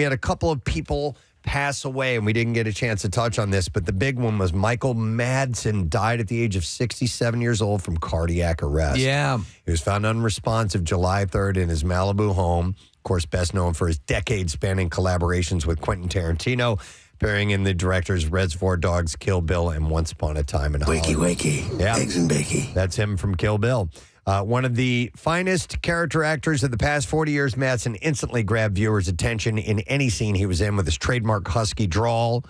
we had a couple of people pass away, and we didn't get a chance to touch on this, but the big one was Michael Madsen died at the age of 67 years old from cardiac arrest. Yeah. He was found unresponsive July 3rd in his Malibu home. Of course, best known for his decade-spanning collaborations with Quentin Tarantino, appearing in the directors Reservoir Dogs, Kill Bill, and Once Upon a Time in Hollywood. Wakey, Yeah. eggs and bakey. That's him from Kill Bill. One of the finest character actors of the past 40 years, Madsen instantly grabbed viewers' attention in any scene he was in with his trademark husky drawl.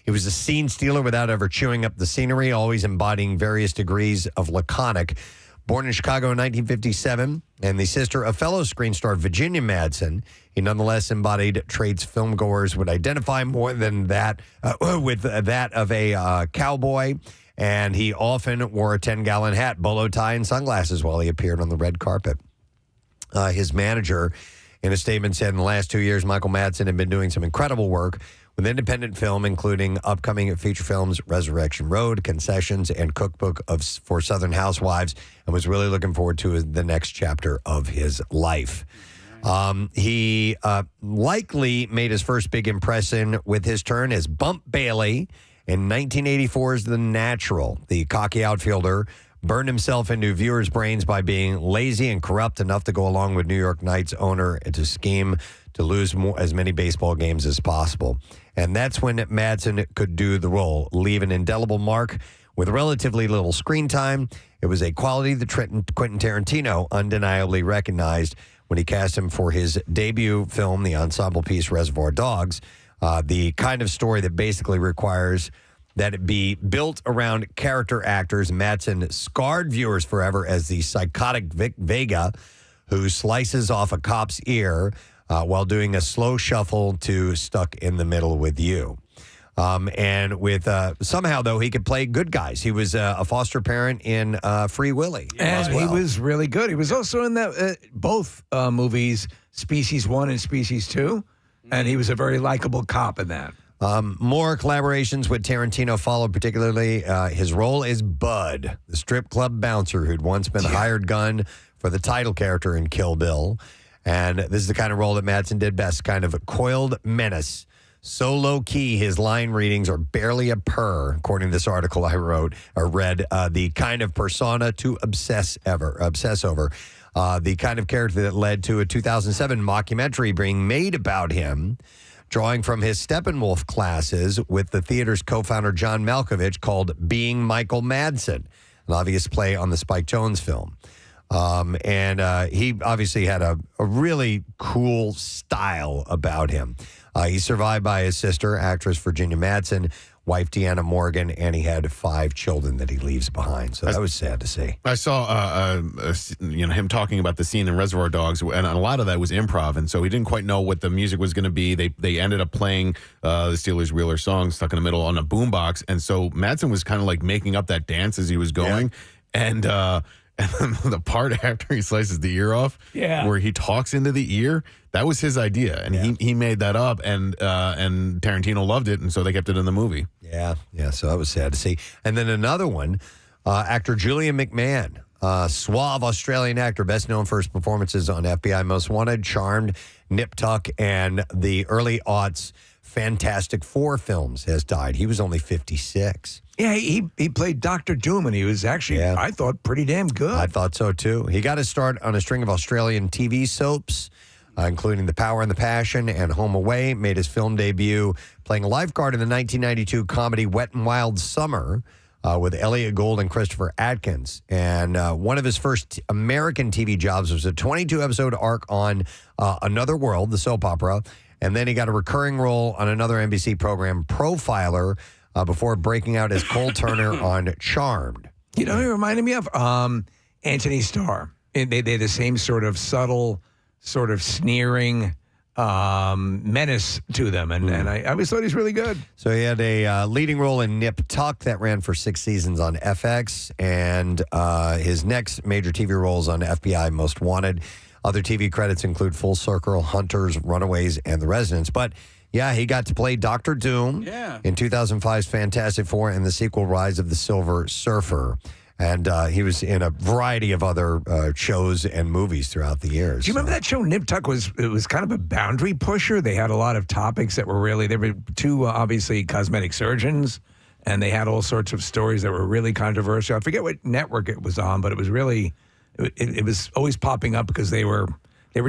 He was a scene stealer without ever chewing up the scenery, always embodying various degrees of laconic. Born in Chicago in 1957 and the sister of fellow screen star Virginia Madsen, he nonetheless embodied traits filmgoers would identify more than that with that of a cowboy. And he often wore a 10-gallon hat, bolo tie, and sunglasses while he appeared on the red carpet. His manager, in a statement, said in the last 2 years, Michael Madsen had been doing some incredible work with independent film, including upcoming feature films, Resurrection Road, Concessions, and Cookbook for Southern Housewives, and was really looking forward to the next chapter of his life. He likely made his first big impression with his turn as Bump Bailey in 1984's The Natural. The cocky outfielder burned himself into viewers' brains by being lazy and corrupt enough to go along with New York Knights owner to scheme to lose as many baseball games as possible. And that's when Madsen could do the role, leave an indelible mark with relatively little screen time. It was a quality that Quentin Tarantino undeniably recognized when he cast him for his debut film, the ensemble piece Reservoir Dogs. The kind of story that basically requires that it be built around character actors. Madsen scarred viewers forever as the psychotic Vic Vega who slices off a cop's ear while doing a slow shuffle to Stuck in the Middle with You. And with somehow, though, he could play good guys. He was a foster parent in Free Willy. And he was really good. He was also in that both movies, Species 1 and Species 2. And he was a very likable cop in that. More collaborations with Tarantino followed, particularly his role as Bud, the strip club bouncer who'd once been a hired gun for the title character in Kill Bill. And this is the kind of role that Madsen did best, kind of a coiled menace. So low-key, his line readings are barely a purr, according to this article I read, the kind of persona to obsess over. The kind of character that led to a 2007 mockumentary being made about him, drawing from his Steppenwolf classes with the theater's co-founder John Malkovich, called Being Michael Madsen, an obvious play on the Spike Jonze film. And he obviously had a really cool style about him. He's survived by his sister, actress Virginia Madsen, wife Deanna Morgan, and he had 5 children that he leaves behind. So that was sad to see. I saw him talking about the scene in Reservoir Dogs, and a lot of that was improv, and so he didn't quite know what the music was going to be. They ended up playing the Steelers' Wheeler song, Stuck in the Middle, on a boombox, and so Madsen was kind of like making up that dance as he was going, and then the part after he slices the ear off, where he talks into the ear, that was his idea, and he made that up, and Tarantino loved it, and so they kept it in the movie. Yeah, so that was sad to see. And then another one, actor Julian McMahon, suave Australian actor, best known for his performances on FBI Most Wanted, Charmed, Nip Tuck, and the early aughts Fantastic Four films, has died. He was only 56. Yeah, he played Dr. Doom, and he was actually, I thought, pretty damn good. I thought so, too. He got his start on a string of Australian TV soaps, including The Power and the Passion and Home Away. Made his film debut playing a lifeguard in the 1992 comedy Wet n Wild Summer with Elliot Gould and Christopher Atkins. And one of his first American TV jobs was a 22-episode arc on Another World, the soap opera. And then he got a recurring role on another NBC program, Profiler, before breaking out as Cole Turner on Charmed. You know, he reminded me of Anthony Starr. They had the same sort of subtle, sort of sneering menace to them, and I always thought he was really good. So he had a leading role in Nip Tuck that ran for 6 seasons on FX, and his next major TV roles on FBI Most Wanted. Other TV credits include Full Circle, Hunters, Runaways, and The Residents. But yeah, he got to play Dr. Doom in 2005's Fantastic Four and the sequel Rise of the Silver Surfer. And he was in a variety of other shows and movies throughout the years. Do you remember that show Nip Tuck was kind of a boundary pusher? They had a lot of topics that were really, there were two obviously cosmetic surgeons, and they had all sorts of stories that were really controversial. I forget what network it was on, but it was really, it was always popping up because they were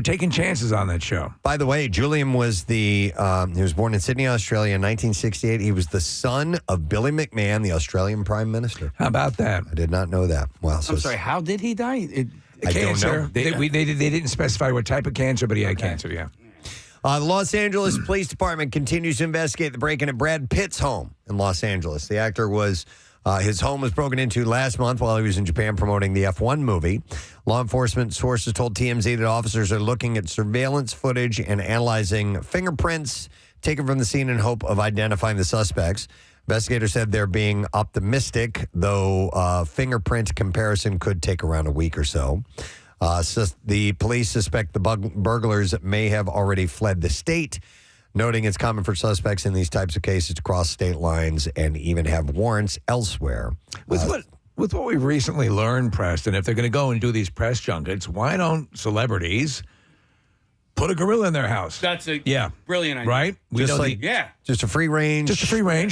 taking chances on that show. By the way, Julian was he was born in Sydney, Australia in 1968. He was the son of Billy McMahon, the Australian Prime Minister. How about that? I did not know that. Well, I'm sorry, how did he die? I don't know. They didn't specify what type of cancer, but he had cancer, yeah. The Los Angeles Police Department continues to investigate the break-in at Brad Pitt's home in Los Angeles. The actor was... his home was broken into last month while he was in Japan promoting the F1 movie. Law enforcement sources told TMZ that officers are looking at surveillance footage and analyzing fingerprints taken from the scene in hope of identifying the suspects. Investigators said they're being optimistic, though fingerprint comparison could take around a week or so. The police suspect the burglars may have already fled the state, noting it's common for suspects in these types of cases to cross state lines and even have warrants elsewhere. With what we've recently learned, Preston, if they're going to go and do these press junkets, why don't celebrities put a gorilla in their house? That's a brilliant idea. Right? We Just know like- Yeah. Just a free range.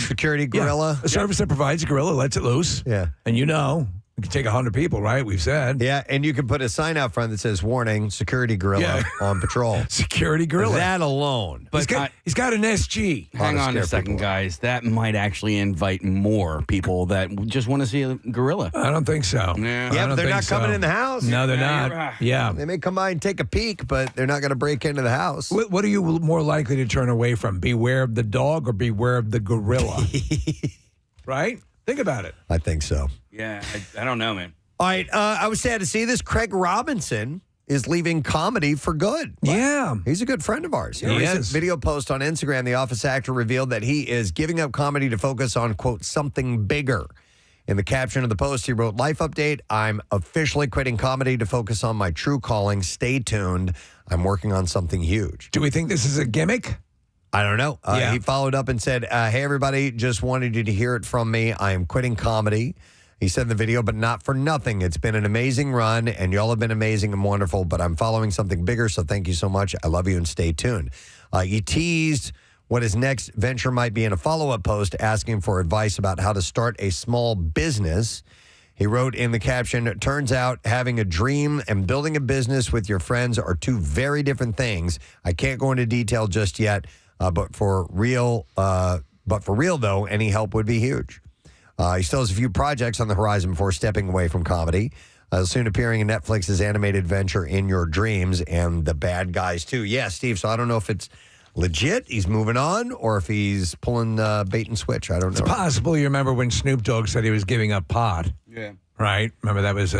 security gorilla. A service that provides a gorilla, lets it loose. Yeah. And you can take 100 people, right? We've said. Yeah, and you can put a sign out front that says, warning, security gorilla on patrol. Security gorilla. That alone. But he's got an SG. hang on a scare second, people. guys. That might actually invite more people that just want to see a gorilla. I don't think so. Yeah. Yeah, I but don't they're think not coming so. in the house. No, they're Yeah, not. you're right. Yeah. They may come by and take a peek, but they're not going to break into the house. What are you more likely to turn away from? Beware of the dog or beware of the gorilla? Right? Think about it. I think so. Yeah, I don't know, man. All right, I was sad to see this. Craig Robinson is leaving comedy for good. Yeah. He's a good friend of ours. In a He recent is. video post on Instagram, the Office actor revealed that he is giving up comedy to focus on, quote, something bigger. In the caption of the post, he wrote, "Life update, I'm officially quitting comedy to focus on my true calling. Stay tuned. I'm working on something huge." Do we think this is a gimmick? I don't know. Yeah. He followed up and said, hey, everybody, just wanted you to hear it from me. I am quitting comedy. He said in the video, but not for nothing. It's been an amazing run, and y'all have been amazing and wonderful, but I'm following something bigger, so thank you so much. I love you, and stay tuned. He teased what his next venture might be in a follow-up post asking for advice about how to start a small business. He wrote in the caption, "It turns out having a dream and building a business with your friends are two very different things. I can't go into detail just yet, but for real though, any help would be huge." He still has a few projects on the horizon before stepping away from comedy. Soon appearing in Netflix's animated venture In Your Dreams and The Bad Guys 2. Yeah, Steve, so I don't know if it's legit, he's moving on, or if he's pulling bait and switch. I don't know. It's possible you remember when Snoop Dogg said he was giving up pot, Yeah. right? Remember that was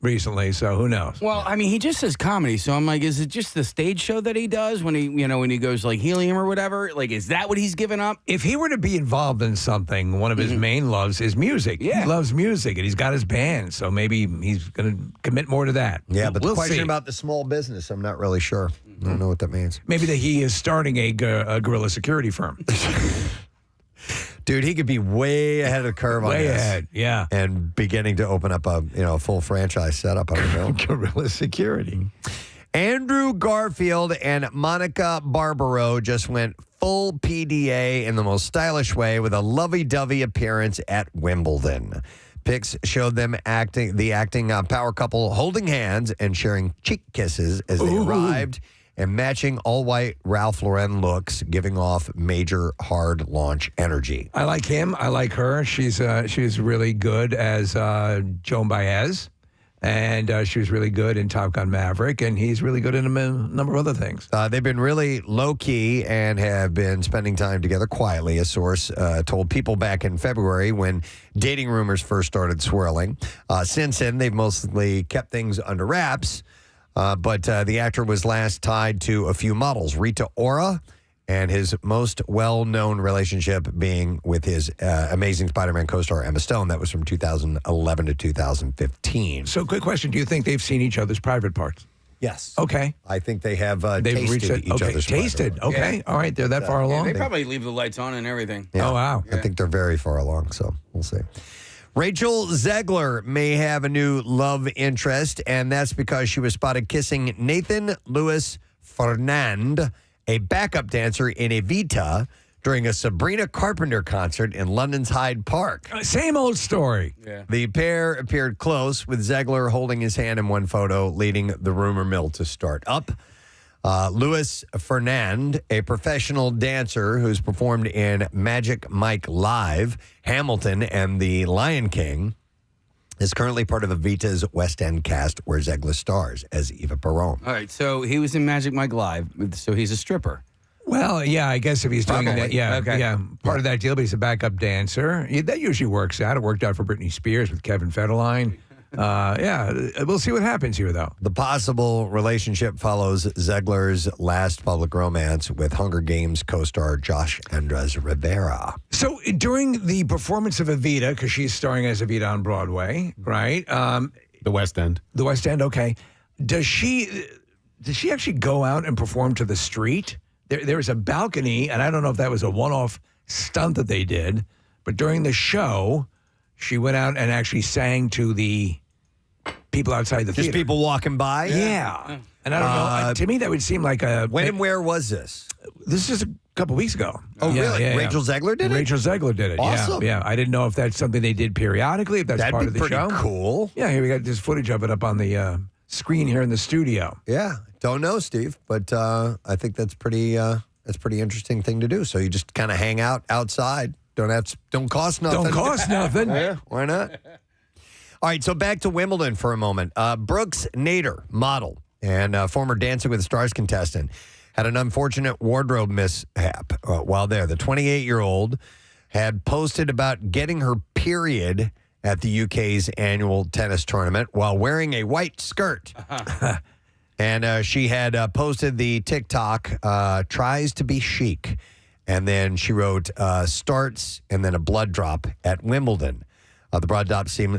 recently, so who knows? Well, I mean, he just says comedy, so I'm like, is it just the stage show that he does when he goes like helium or whatever? Like, is that what he's giving up? If he were to be involved in something, one of his main loves is music. Yeah. He loves music, and he's got his band, so maybe he's going to commit more to that. Yeah, but we'll the question see. about the small business, I'm not really sure. I don't know what that means. Maybe that he is starting a guerrilla security firm. Dude, he could be way ahead of the curve on Way this. ahead, yeah. And beginning to open up a full franchise setup. I don't know. Guerrilla security. Andrew Garfield and Monica Barbaro just went full PDA in the most stylish way with a lovey-dovey appearance at Wimbledon. Pics showed them acting power couple holding hands and sharing cheek kisses as they arrived and matching all-white Ralph Lauren looks, giving off major hard launch energy. I like him. I like her. She's really good as Joan Baez. And she was really good in Top Gun Maverick, and he's really good in a number of other things. They've been really low-key and have been spending time together quietly, a source told People back in February when dating rumors first started swirling. Since then, they've mostly kept things under wraps, but the actor was last tied to a few models, Rita Ora, and his most well-known relationship being with his Amazing Spider-Man co-star Emma Stone. That was from 2011 to 2015. So, quick question. Do you think they've seen each other's private parts? Yes. Okay. I think they have They've tasted reached it. each Okay. other's Tasted. private Okay. Yeah. All right. They're that far along. They probably leave the lights on and everything. Yeah. Oh, wow. I think they're very far along, so we'll see. Rachel Zegler may have a new love interest, and that's because she was spotted kissing Nathan Louis Fernand, a backup dancer in Evita, during a Sabrina Carpenter concert in London's Hyde Park. Same old story. Yeah. The pair appeared close, with Zegler holding his hand in one photo, leading the rumor mill to start up. Louis Fernand, a professional dancer who's performed in Magic Mike Live, Hamilton, and The Lion King, is currently part of Evita's West End cast, where Zegler stars as Eva Peron. All right, so he was in Magic Mike Live, so he's a stripper. Well, yeah, I guess if he's doing Probably. that, yeah, Okay. yeah, part of that deal, but he's a backup dancer. Yeah, that usually works out. It worked out for Britney Spears with Kevin Federline. Yeah, we'll see what happens here, though. The possible relationship follows Zegler's last public romance with Hunger Games co-star Josh Andres Rivera. So during the performance of Evita, because she's starring as Evita on Broadway, right? The West End. The West End, okay. Does she actually go out and perform to the street? There's a balcony, and I don't know if that was a one-off stunt that they did, but during the show, she went out and actually sang to the people outside the Just theater. people walking by? Yeah. And I don't know. To me, that would seem like a... When and where was this? This is a couple weeks ago. Oh, Yeah, really? yeah, yeah. Rachel Zegler did it? Rachel Zegler did it. Awesome. Yeah, yeah. I didn't know if that's something they did periodically, if that's That'd part be of the pretty show. cool. Yeah, here we got this footage of it up on the screen here in the studio. Yeah. Don't know, Steve, but I think that's pretty interesting thing to do. So you just kind of hang out outside. Don't cost nothing. Don't cost nothing. Yeah, why not? All right, so back to Wimbledon for a moment. Brooks Nader, model and former Dancing with the Stars contestant, had an unfortunate wardrobe mishap while there. The 28-year-old had posted about getting her period at the UK's annual tennis tournament while wearing a white skirt. And she had posted the TikTok, tries to be chic. And then she wrote, starts and then a blood drop at Wimbledon. The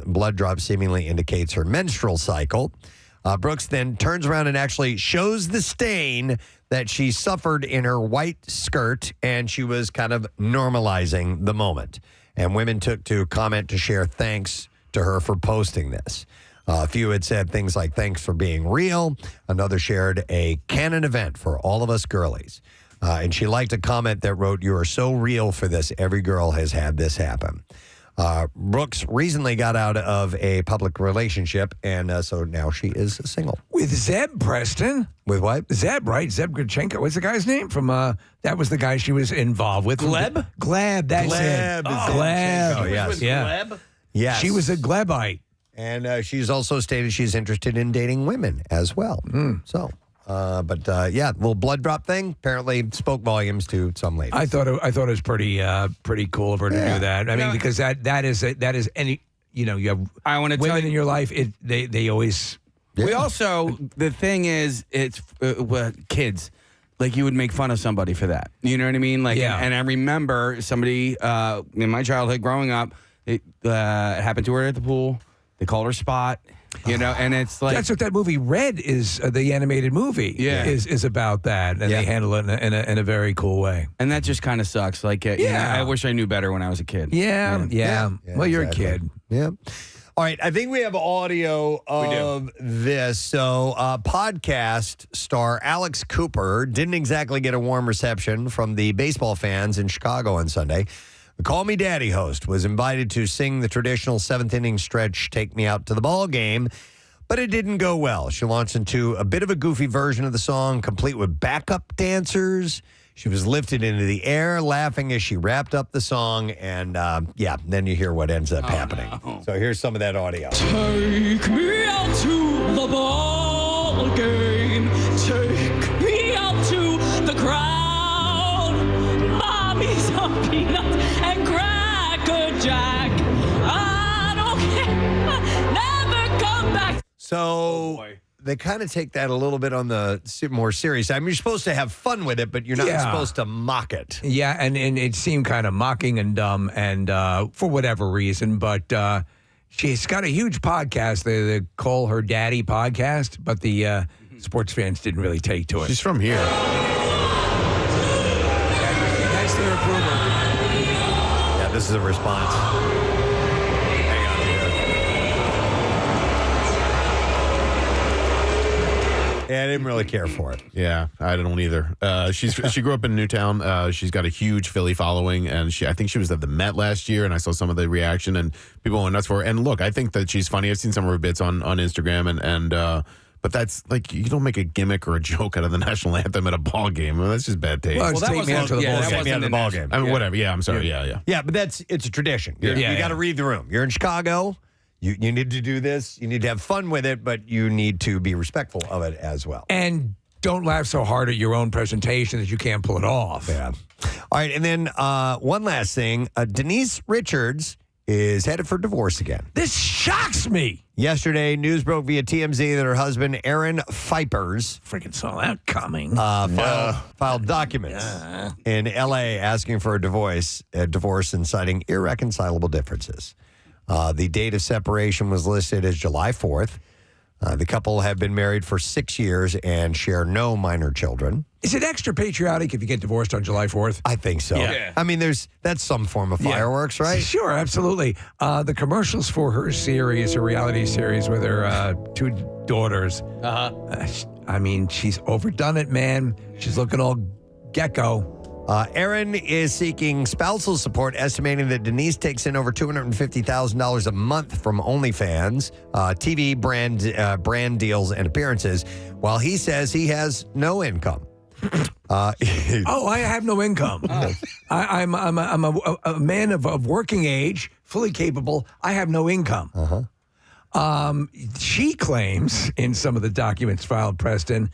blood drop seemingly indicates her menstrual cycle. Brooks then turns around and actually shows the stain that she suffered in her white skirt, and she was kind of normalizing the moment. And women took to comment to share thanks to her for posting this. A few had said things like, thanks for being real. Another shared a canon event for all of us girlies. And she liked a comment that wrote, you are so real for this. Every girl has had this happen. Brooks recently got out of a public relationship, and so now she is single. With Zeb Preston. With what? Zeb, right? Zeb Grichenko. What's the guy's name? From that was the guy she was involved with. Gleb? Gleb, that's Gleb it. is Gleb. Zinchenko, yes. Yeah. Yes. She was a Glebite. And she's also stated she's interested in dating women as well. So, yeah, little blood drop thing apparently spoke volumes to some ladies. I thought it was pretty cool of her to do that. I mean, because that is any, you have I want to tell women you, in your life. They always. we also, the thing is, it's kids. Like, you would make fun of somebody for that. You know what I mean? Like, Yeah. and I remember somebody in my childhood growing up, it happened to her at the pool. They called her Spot, and it's like... That's what that movie Red is, the animated movie, Yeah. is about that. And they handle it in a very cool way. And that just kind of sucks. Like, I wish I knew better when I was a kid. Yeah. Well, you're exactly. a kid. Yeah. All right. I think we have audio of this. So, podcast star Alex Cooper didn't exactly get a warm reception from the baseball fans in Chicago on Sunday. The Call Me Daddy host was invited to sing the traditional seventh inning stretch, Take Me Out to the Ball Game, but it didn't go well. She launched into a bit of a goofy version of the song, complete with backup dancers. She was lifted into the air, laughing as she wrapped up the song, and then you hear what ends up happening. No. So here's some of that audio. Take me out to the ball game. Take me out to the crowd. Mommy's a peanut and Cracker Jack. I don't care. Never come back. So they kind of take that a little bit on the more serious side. I mean, you're supposed to have fun with it, but you're not supposed to mock it. Yeah, and it seemed kind of mocking and dumb, and for whatever reason. But she's got a huge podcast. They call her Daddy podcast, but the sports fans didn't really take to it. She's from here. That's their approval. Yeah, this is a response. Hang on. Yeah, I didn't really care for it. Yeah, I don't either. She grew up in Newtown. She's got a huge Philly following, and I think she was at the Met last year, and I saw some of the reaction, and people went nuts for her. And look, I think that she's funny. I've seen some of her bits on Instagram, but that's like, you don't make a gimmick or a joke out of the national anthem at a ball game. Well, that's just bad taste. Well, take me out to the ball that game. wasn't Out of the the ball national- game. I mean, whatever. Yeah, I'm sorry. Yeah. Yeah, but it's a tradition. You got to read the room. You're in Chicago. You need to do this. You need to have fun with it, but you need to be respectful of it as well. And don't laugh so hard at your own presentation that you can't pull it off. Yeah. All right, and then one last thing. Denise Richards is headed for divorce again. This shocks me. Yesterday, news broke via TMZ that her husband, Aaron Fipers, Freaking saw that coming. filed documents in L.A. asking for a divorce and citing irreconcilable differences. The date of separation was listed as July 4th. The couple have been married for 6 years and share no minor children. Is it extra patriotic if you get divorced on July 4th? I think so. Yeah. I mean, that's some form of fireworks, right? Sure, absolutely. The commercials for her series, her reality series with her two daughters. I mean, she's overdone it, man. She's looking all gecko. Aaron is seeking spousal support, estimating that Denise takes in over $250,000 a month from OnlyFans, TV brand deals, and appearances, while he says he has no income. I have no income. I'm a man of working age, fully capable. I have no income. She claims in some of the documents filed, Preston,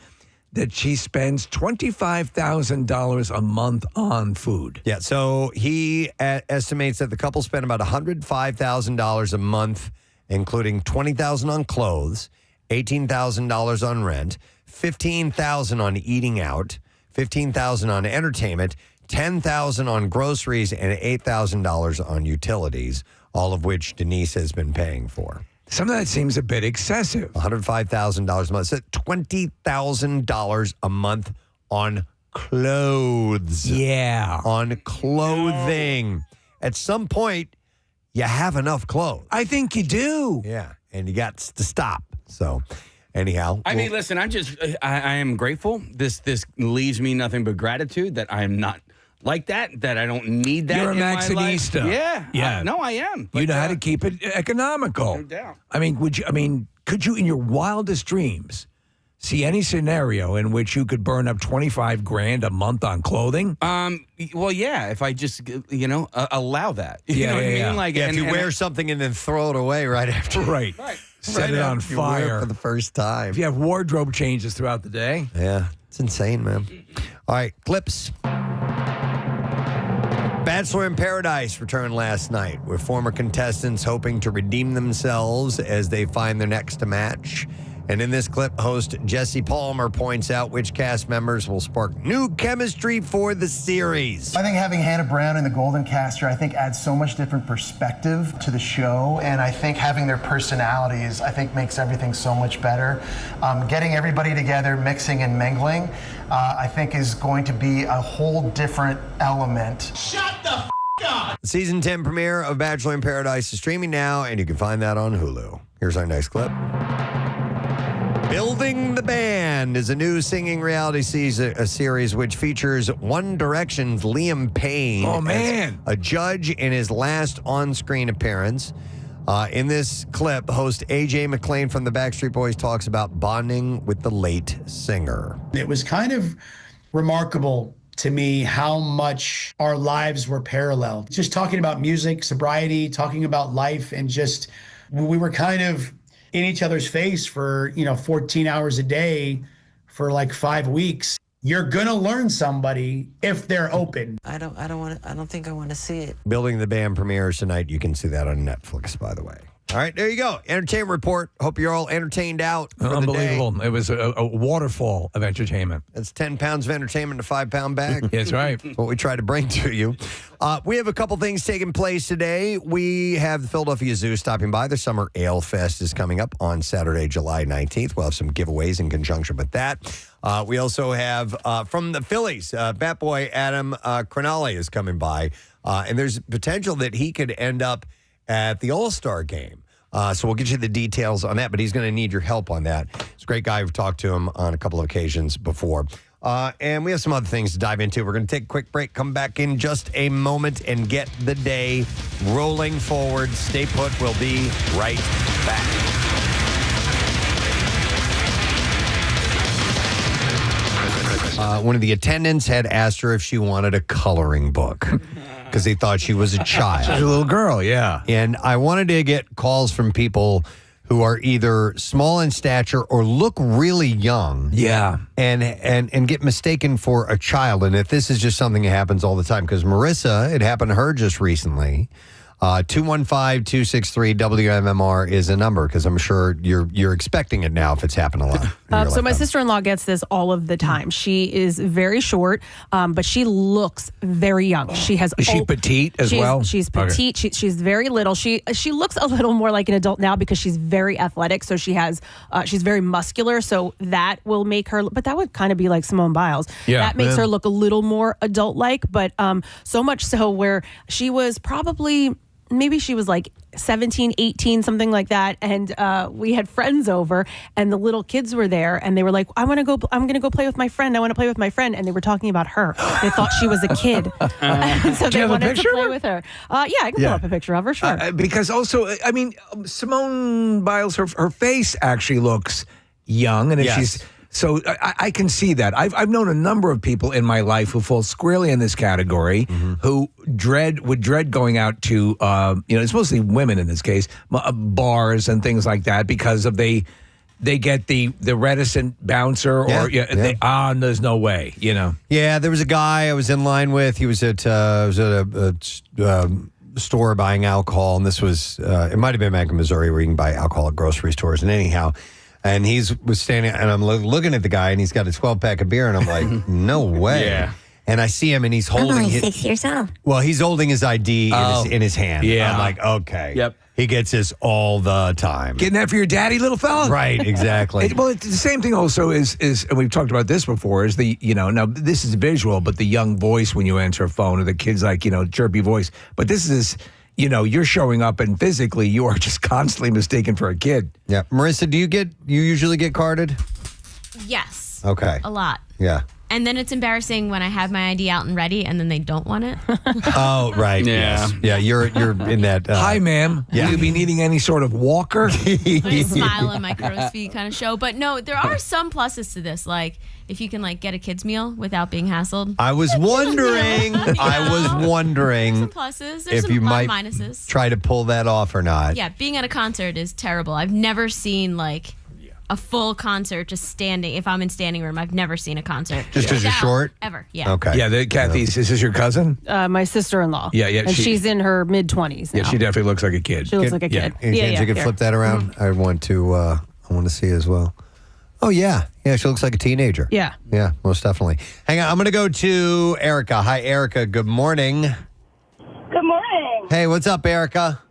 that she spends $25,000 a month on food. Yeah, so he estimates that the couple spend about $105,000 a month, including $20,000 on clothes, $18,000 on rent, $15,000 on eating out, $15,000 on entertainment, $10,000 on groceries, and $8,000 on utilities, all of which Denise has been paying for. Some of that seems a bit excessive. $105,000 a month. So $20,000 a month on clothes. Yeah. On clothing. At some point, you have enough clothes. I think you do. Yeah. And you got to stop. So, anyhow. I mean, listen, I am grateful. This leaves me nothing but gratitude that I am not like that I don't need that You're a in my life. Maxinista. Yeah. No, I am. You But, know how to keep it economical. No doubt. I mean, could you in your wildest dreams see any scenario in which you could burn up $25,000 a month on clothing? Well, yeah, if I just, allow that. You know what I mean? Yeah. Like, if you wear something and then throw it away right after. Right. Set it on You wear it fire. for the first time. If you have wardrobe changes throughout the day. Yeah, it's insane, man. All right, clips. Bachelor in Paradise returned last night, with former contestants hoping to redeem themselves as they find their next match. And in this clip, host Jesse Palmer points out which cast members will spark new chemistry for the series. I think having Hannah Brown and the Golden Caster, I think adds so much different perspective to the show. And I think having their personalities, I think makes everything so much better. Getting everybody together, mixing and mingling, I think is going to be a whole different element. The season 10 premiere of Bachelor in Paradise is streaming now, and you can find that on Hulu. Here's our next clip. Building the Band is a new singing reality series which features One Direction's Liam Payne as a judge in his last on-screen appearance. In this clip, host AJ McLean from the Backstreet Boys talks about bonding with the late singer. It was kind of remarkable to me how much our lives were parallel. Just talking about music, sobriety, talking about life, and just we were kind of in each other's face for 14 hours a day for like 5 weeks. You're gonna learn somebody if they're open. I don't think I want to see it. Building the Band premieres tonight. You can see that on Netflix, by the way. All right, there you go. Entertainment report. Hope you're all entertained out for Unbelievable. the day. It was a waterfall of entertainment. That's 10 pounds of entertainment in a 5-pound bag. That's right. What we try to bring to you. We have a couple things taking place today. We have the Philadelphia Zoo stopping by. The Summer Ale Fest is coming up on Saturday, July 19th. We'll have some giveaways in conjunction with that. We also have from the Phillies, Bat Boy Adam Crognale is coming by. And there's potential that he could end up at the All-Star game. So we'll get you the details on that, but he's going to need your help on that. He's a great guy. We've talked to him on a couple of occasions before. And we have some other things to dive into. We're going to take a quick break, come back in just a moment, and get the day rolling forward. Stay put. We'll be right back. One of the attendants had asked her if she wanted a coloring book because they thought she was a child. She's a little girl, yeah. And I wanted to get calls from people who are either small in stature or look really young. Yeah. And get mistaken for a child. And if this is just something that happens all the time, because Marissa, it happened to her just recently. 215-263-WMMR is a number, because I'm sure you're expecting it now if it's happened a lot. So my sister-in-law gets this all of the time. She is very short, but she looks very young. She has. Is she petite as well? She's petite. Okay. She's very little. She looks a little more like an adult now because she's very athletic. So she's very muscular. So that will make her. But that would kind of be like Simone Biles. Yeah, that makes her look a little more adult-like. But so much so where she was probably. Maybe she was like 17, 18, something like that. And we had friends over and the little kids were there and they were like, I'm going to go play with my friend. I want to play with my friend. And they were talking about her. They thought she was a kid. So they wanted to play with her. Yeah, I can pull up a picture of her, sure. Because also, I mean, Simone Biles, her face actually looks young. And if she's... So I can see that. I've known a number of people in my life who fall squarely in this category, who would dread going out to, it's mostly women in this case, bars and things like that because of they get the reticent bouncer or there's no way, Yeah, there was a guy I was in line with. He was at a store buying alcohol, and this was it might have been back in Missouri where you can buy alcohol at grocery stores. And anyhow. And was standing, and I'm looking at the guy, and he's got a 12-pack of beer, and I'm like, no way. Yeah. And I see him, and he's holding... I'm only 6 years old. Well, he's holding his ID in his hand. Yeah. I'm like, okay. Yep. He gets this all the time. Getting that for your daddy, little fella? Right, exactly. It's the same thing also is, and we've talked about this before, is now this is visual, but the young voice when you answer a phone, or the kid's like, chirpy voice. But this is... you're showing up and physically you are just constantly mistaken for a kid. Yeah. Marissa, do you usually get carded? Yes. Okay. A lot. Yeah. And then it's embarrassing when I have my ID out and ready and then they don't want it. Oh, right. Yeah. Yes. Yeah, you're in that. Hi, ma'am. Will you be needing any sort of walker? My smile and my crow's feet kind of show. But no, there are some pluses to this. Like if you can get a kid's meal without being hassled. I was wondering. Some pluses. There's if some you might minuses. Try to pull that off or not. Yeah, being at a concert is terrible. I've never seen a full concert just standing. If I'm in standing room, I've never seen a concert. Just because you're short? Ever, yeah. Okay. Yeah, Kathy, is this your cousin? My sister-in-law. Yeah. And she's in her mid-20s now. Yeah, she definitely looks like a kid. She looks like a kid. You could flip that around. I want to see as well. Oh, yeah. Yeah, she looks like a teenager. Yeah. Yeah, most definitely. Hang on. I'm going to go to Erica. Hi, Erica. Good morning. Good morning. Hey, what's up, Erica?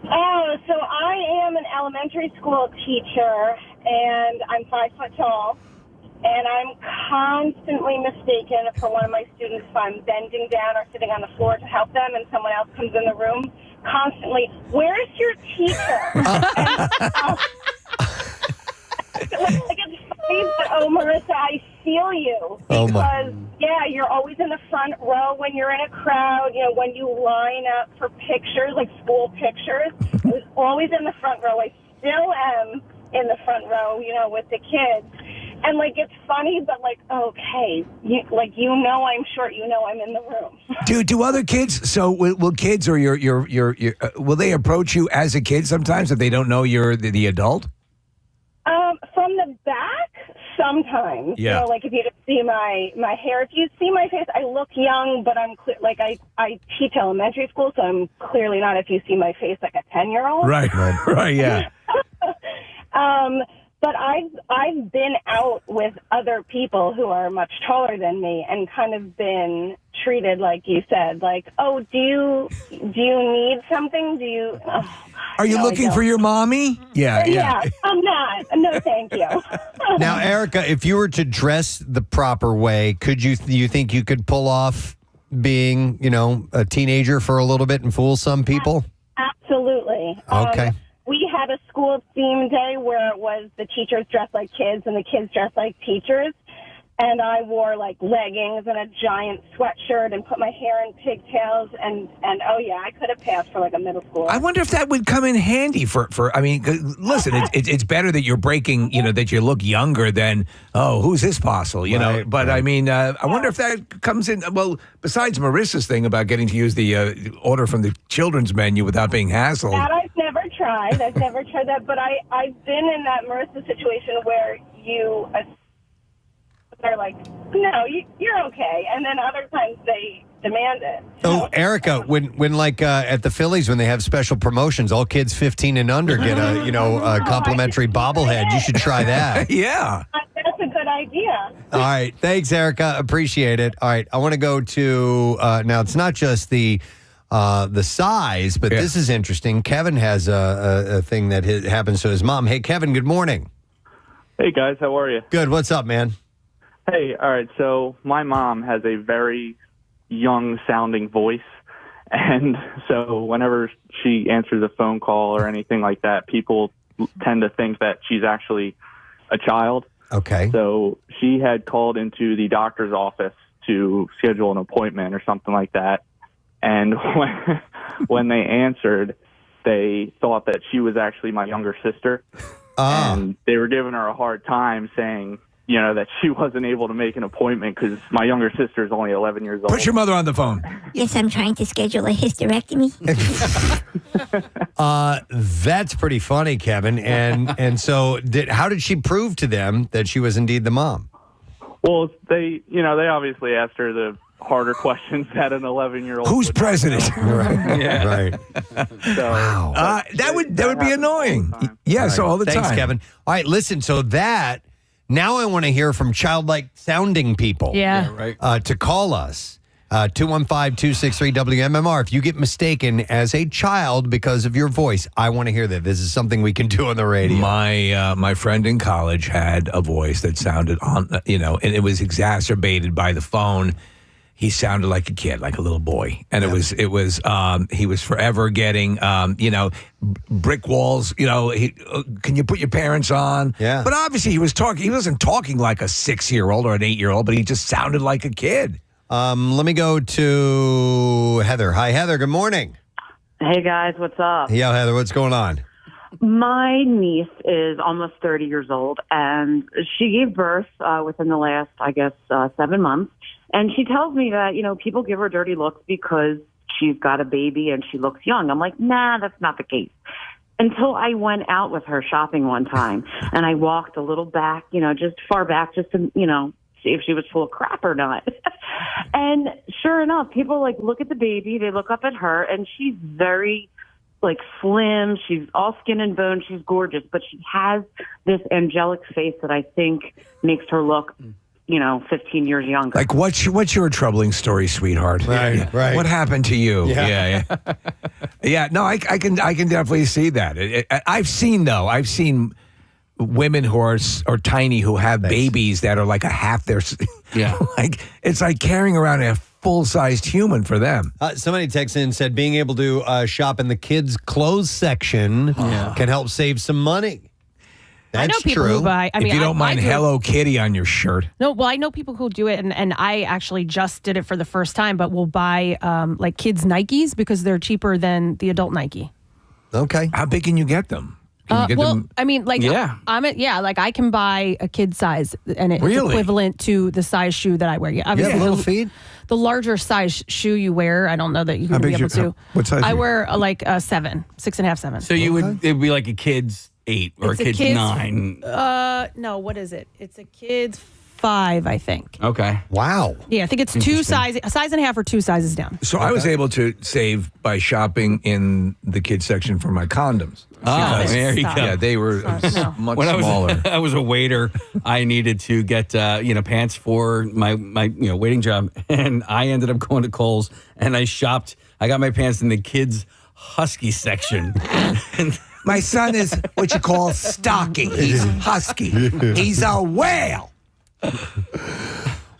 Oh, so I am an elementary school teacher, and I'm 5 foot tall, and I'm constantly mistaken for one of my students if I'm bending down or sitting on the floor to help them, and someone else comes in the room. Constantly, where's your teacher? It's funny, but Marissa, I feel you because you're always in the front row when you're in a crowd. When you line up for pictures, like school pictures, I was always in the front row. I still am in the front row, with the kids. And it's funny, but okay, I'm short, I'm in the room. Do other kids? So will kids or your will they approach you as a kid sometimes if they don't know you're the adult? From the back, sometimes. Yeah. If you just see my hair, if you see my face, I look young, but I'm I teach elementary school, so I'm clearly not. If you see my face, like a 10-year-old. Right, yeah. But I've been out with other people who are much taller than me and kind of been treated like you said, oh, do you need something? Do you? Oh, are you looking for your mommy? Yeah, I'm not. No, thank you. Now, Erica, if you were to dress the proper way, you think you could pull off being, a teenager for a little bit and fool some people? Absolutely. Okay. We had school theme day where it was the teachers dressed like kids and the kids dressed like teachers. And I wore like leggings and a giant sweatshirt and put my hair in pigtails and oh yeah, I could have passed for like a middle schooler. I wonder if that would come in handy for I mean, listen, it's better that you're breaking, that you look younger than, who's this fossil, know? But I mean, I wonder if that comes in, well, besides Marissa's thing about getting to use the order from the children's menu without being hassled. That I've never tried. I've never tried that, but I've been in that Marissa situation where they're like, no, you're okay. And then other times they demand it. Oh, Erica, when like at the Phillies, when they have special promotions, all kids 15 and under get a complimentary bobblehead. You should try that. Yeah. That's a good idea. All right. Thanks, Erica. Appreciate it. All right. I want to go to, now it's not just the size, but this is interesting. Kevin has a thing that happens to his mom. Hey, Kevin, good morning. Hey, guys. How are you? Good. What's up, man? Hey, all right. So my mom has a very young-sounding voice, and so whenever she answers a phone call or anything like that, people tend to think that she's actually a child. Okay. So she had called into the doctor's office to schedule an appointment or something like that, and when they answered, they thought that she was actually my younger sister, and they were giving her a hard time saying, that she wasn't able to make an appointment because my younger sister is only 11 years old. Put your mother on the phone. Yes, I'm trying to schedule a hysterectomy. That's pretty funny, Kevin. And so how did she prove to them that she was indeed the mom? Well, they obviously asked her the harder questions that an 11-year-old. Who's president? Right. Yeah. Right. So, that would be annoying. Yeah. Right. So all the time. Thanks, Kevin. All right. Listen. So now I want to hear from childlike sounding people. Yeah. Right. To call us. 215-263-WMMR. If you get mistaken as a child because of your voice, I want to hear that. This is something we can do on the radio. My friend in college had a voice that sounded and it was exacerbated by the phone. He sounded like a kid, like a little boy, and it was he was forever getting brick walls. Can you put your parents on? Yeah. But obviously he wasn't talking like a 6-year-old or an 8-year-old, but he just sounded like a kid. Let me go to Heather. Hi, Heather. Good morning. Hey, guys. What's up? Yeah, Heather. What's going on? My niece is almost 30 years old, and she gave birth within the last, 7 months. And she tells me that, people give her dirty looks because she's got a baby and she looks young. I'm like, nah, that's not the case. Until I went out with her shopping one time, and I walked a little back, just far back, just to, see if she was full of crap or not. And sure enough, people look at the baby, they look up at her, and she's very slim. She's all skin and bone. She's gorgeous, but she has this angelic face that I think makes her look 15 years younger. Like, what's your troubling story, sweetheart? Right. What happened to you? Yeah. Yeah. No, I can definitely see that. I've seen women who are tiny who have babies that are like a half their. Yeah. It's like carrying around a full-sized human for them. Somebody texted in and said being able to shop in the kids' clothes section can help save some money. That's I know people true. who buy. If you don't mind Hello Kitty on your shirt. No, well, I know people who do it, and I actually just did it for the first time, but will buy kids' Nikes because they're cheaper than the adult Nike. Okay. How big can you get them? Can you get them? I mean, I can buy a kid size, and it's equivalent to the size shoe that I wear. Yeah, obviously, little feet. The larger size shoe you wear, I don't know that you can be able to. What size? I wear a 7, 6.5, 7. So it'd be like a kid's 8 or It's a kid's 9. No, what is it? It's a kid's 5, I think. Okay. Wow. Yeah, I think it's a size and a half or 2 sizes down. So I was able to save by shopping in the kids section for my condoms. There you go. Yeah, they were much smaller. I was a waiter. I needed to get pants for my waiting job, and I ended up going to Kohl's and I shopped. I got my pants in the kids' husky section. My son is what you call stocky. He's husky. He's a whale.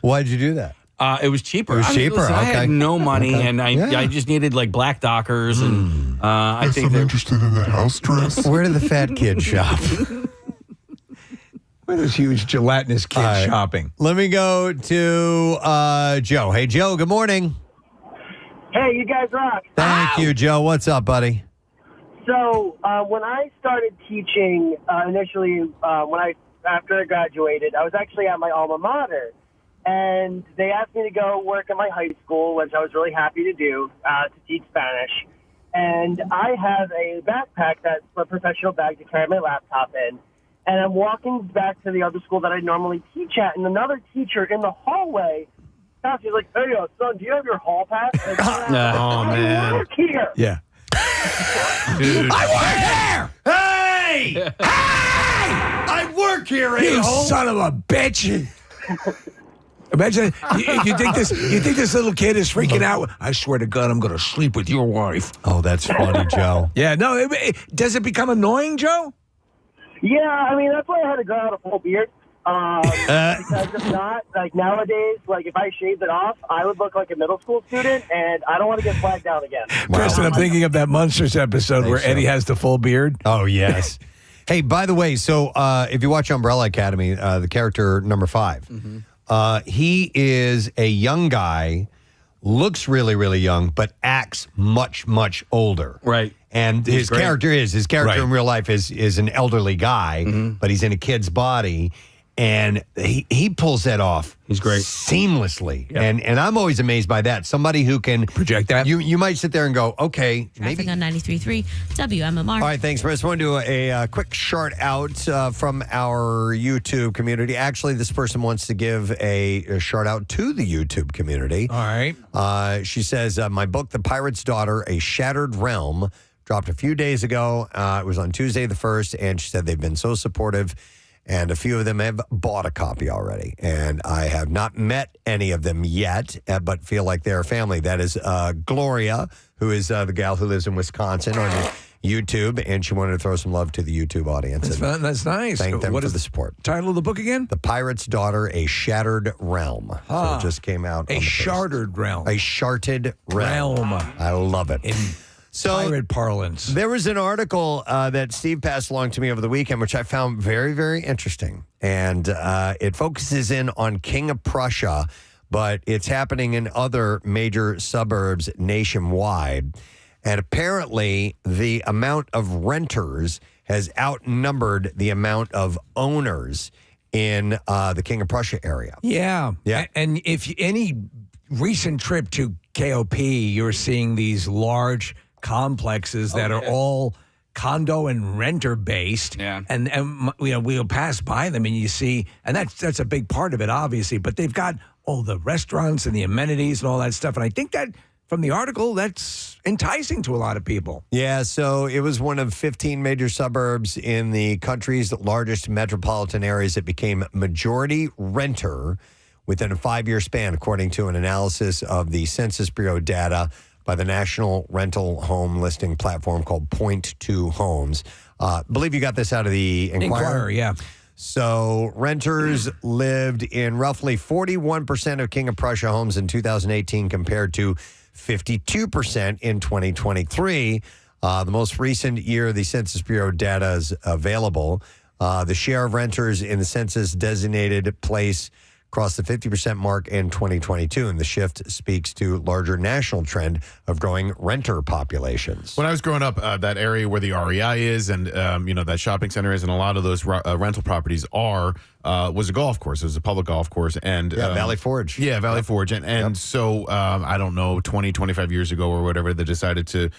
Why'd you do that? It was cheaper. It was cheaper. Listen, I Okay. had no money, Okay. and I Yeah. just needed like black Dockers, and I think they're interested in that house dress. Where do the fat kids shop? Where those huge gelatinous kids All right. shopping? Let me go to Joe. Hey, Joe, good morning. Hey, you guys rock. Thank you, Joe. What's up, buddy? So when I started teaching initially, after I graduated, I was actually at my alma mater, and they asked me to go work at my high school, which I was really happy to do, to teach Spanish. And I have a backpack that's a professional bag to carry my laptop in. And I'm walking back to the other school that I normally teach at, and another teacher in the hallway, she's like, "Hey, son, do you have your hall pass?" And I work here. Yeah. I work here! Hey! Hey! I work here, You a-hole! son of a bitch! Imagine you think this little kid is freaking out. I swear to God, I'm going to sleep with your wife. Oh, that's funny, Joe. Yeah, no. Does it become annoying, Joe? Yeah, I mean, that's why I had to grow out a full beard. Because if not, like nowadays, like if I shaved it off, I would look like a middle school student, and I don't want to get flagged down again. Preston, I'm thinking of that Monsters episode where Eddie has the full beard. Oh, yes. Hey, by the way, so if you watch Umbrella Academy, the character number 5, he is a young guy, looks really, really young, but acts much, much older. Right. And his great. character in real life is an elderly guy, but he's in a kid's body. And he pulls that off. He's great. Seamlessly. Yep. And I'm always amazed by that. Somebody who can project that. You might sit there and go, okay, Traffic maybe. on 93.3 WMMR. All right, thanks, Chris. I want to do a quick shout out from our YouTube community. Actually, this person wants to give a shout out to the YouTube community. All right. She says, my book, The Pirate's Daughter, A Shattered Realm, dropped a few days ago. It was on Tuesday the 1st, and she said they've been so supportive. And a few of them have bought a copy already. And I have not met any of them yet, but feel like they're family. That is Gloria, who is the gal who lives in Wisconsin on YouTube. And she wanted to throw some love to the YouTube audience. That's and fun. That's nice. Thank them What for is the support. Title of the book again? The Pirate's Daughter, A Shattered Realm. So it just came out. A on the 1st. shattered realm. A sharted realm. I love it. Pirate parlance. There was an article that Steve passed along to me over the weekend, which I found very, very interesting. And it focuses in on King of Prussia, but it's happening in other major suburbs nationwide. And apparently, the amount of renters has outnumbered the amount of owners in the King of Prussia area. Yeah. Yeah. And if any recent trip to KOP, you're seeing these large complexes that are all condo and renter based. Yeah. And you know, we'll pass by them and you see, and that's a big part of it, obviously, but they've got all the restaurants and the amenities and all that stuff. And I think that from the article, that's enticing to a lot of people. Yeah, so it was one of 15 major suburbs in the country's largest metropolitan areas that became majority renter within a 5-year span, according to an analysis of the Census Bureau data by the national rental home listing platform called Point2 Homes. Believe you got this out of the Inquirer? Yeah. So renters lived in roughly 41% of King of Prussia homes in 2018 compared to 52% in 2023. The most recent year the Census Bureau data is available. The share of renters in the census designated place crossed the 50% mark in 2022, and the shift speaks to larger national trend of growing renter populations. When I was growing up, that area where the REI is and, that shopping center is and a lot of those rental properties was a golf course. It was a public golf course. And Valley Forge. Yeah, Valley Forge. And so, I don't know, 20, 25 years ago or whatever, they decided to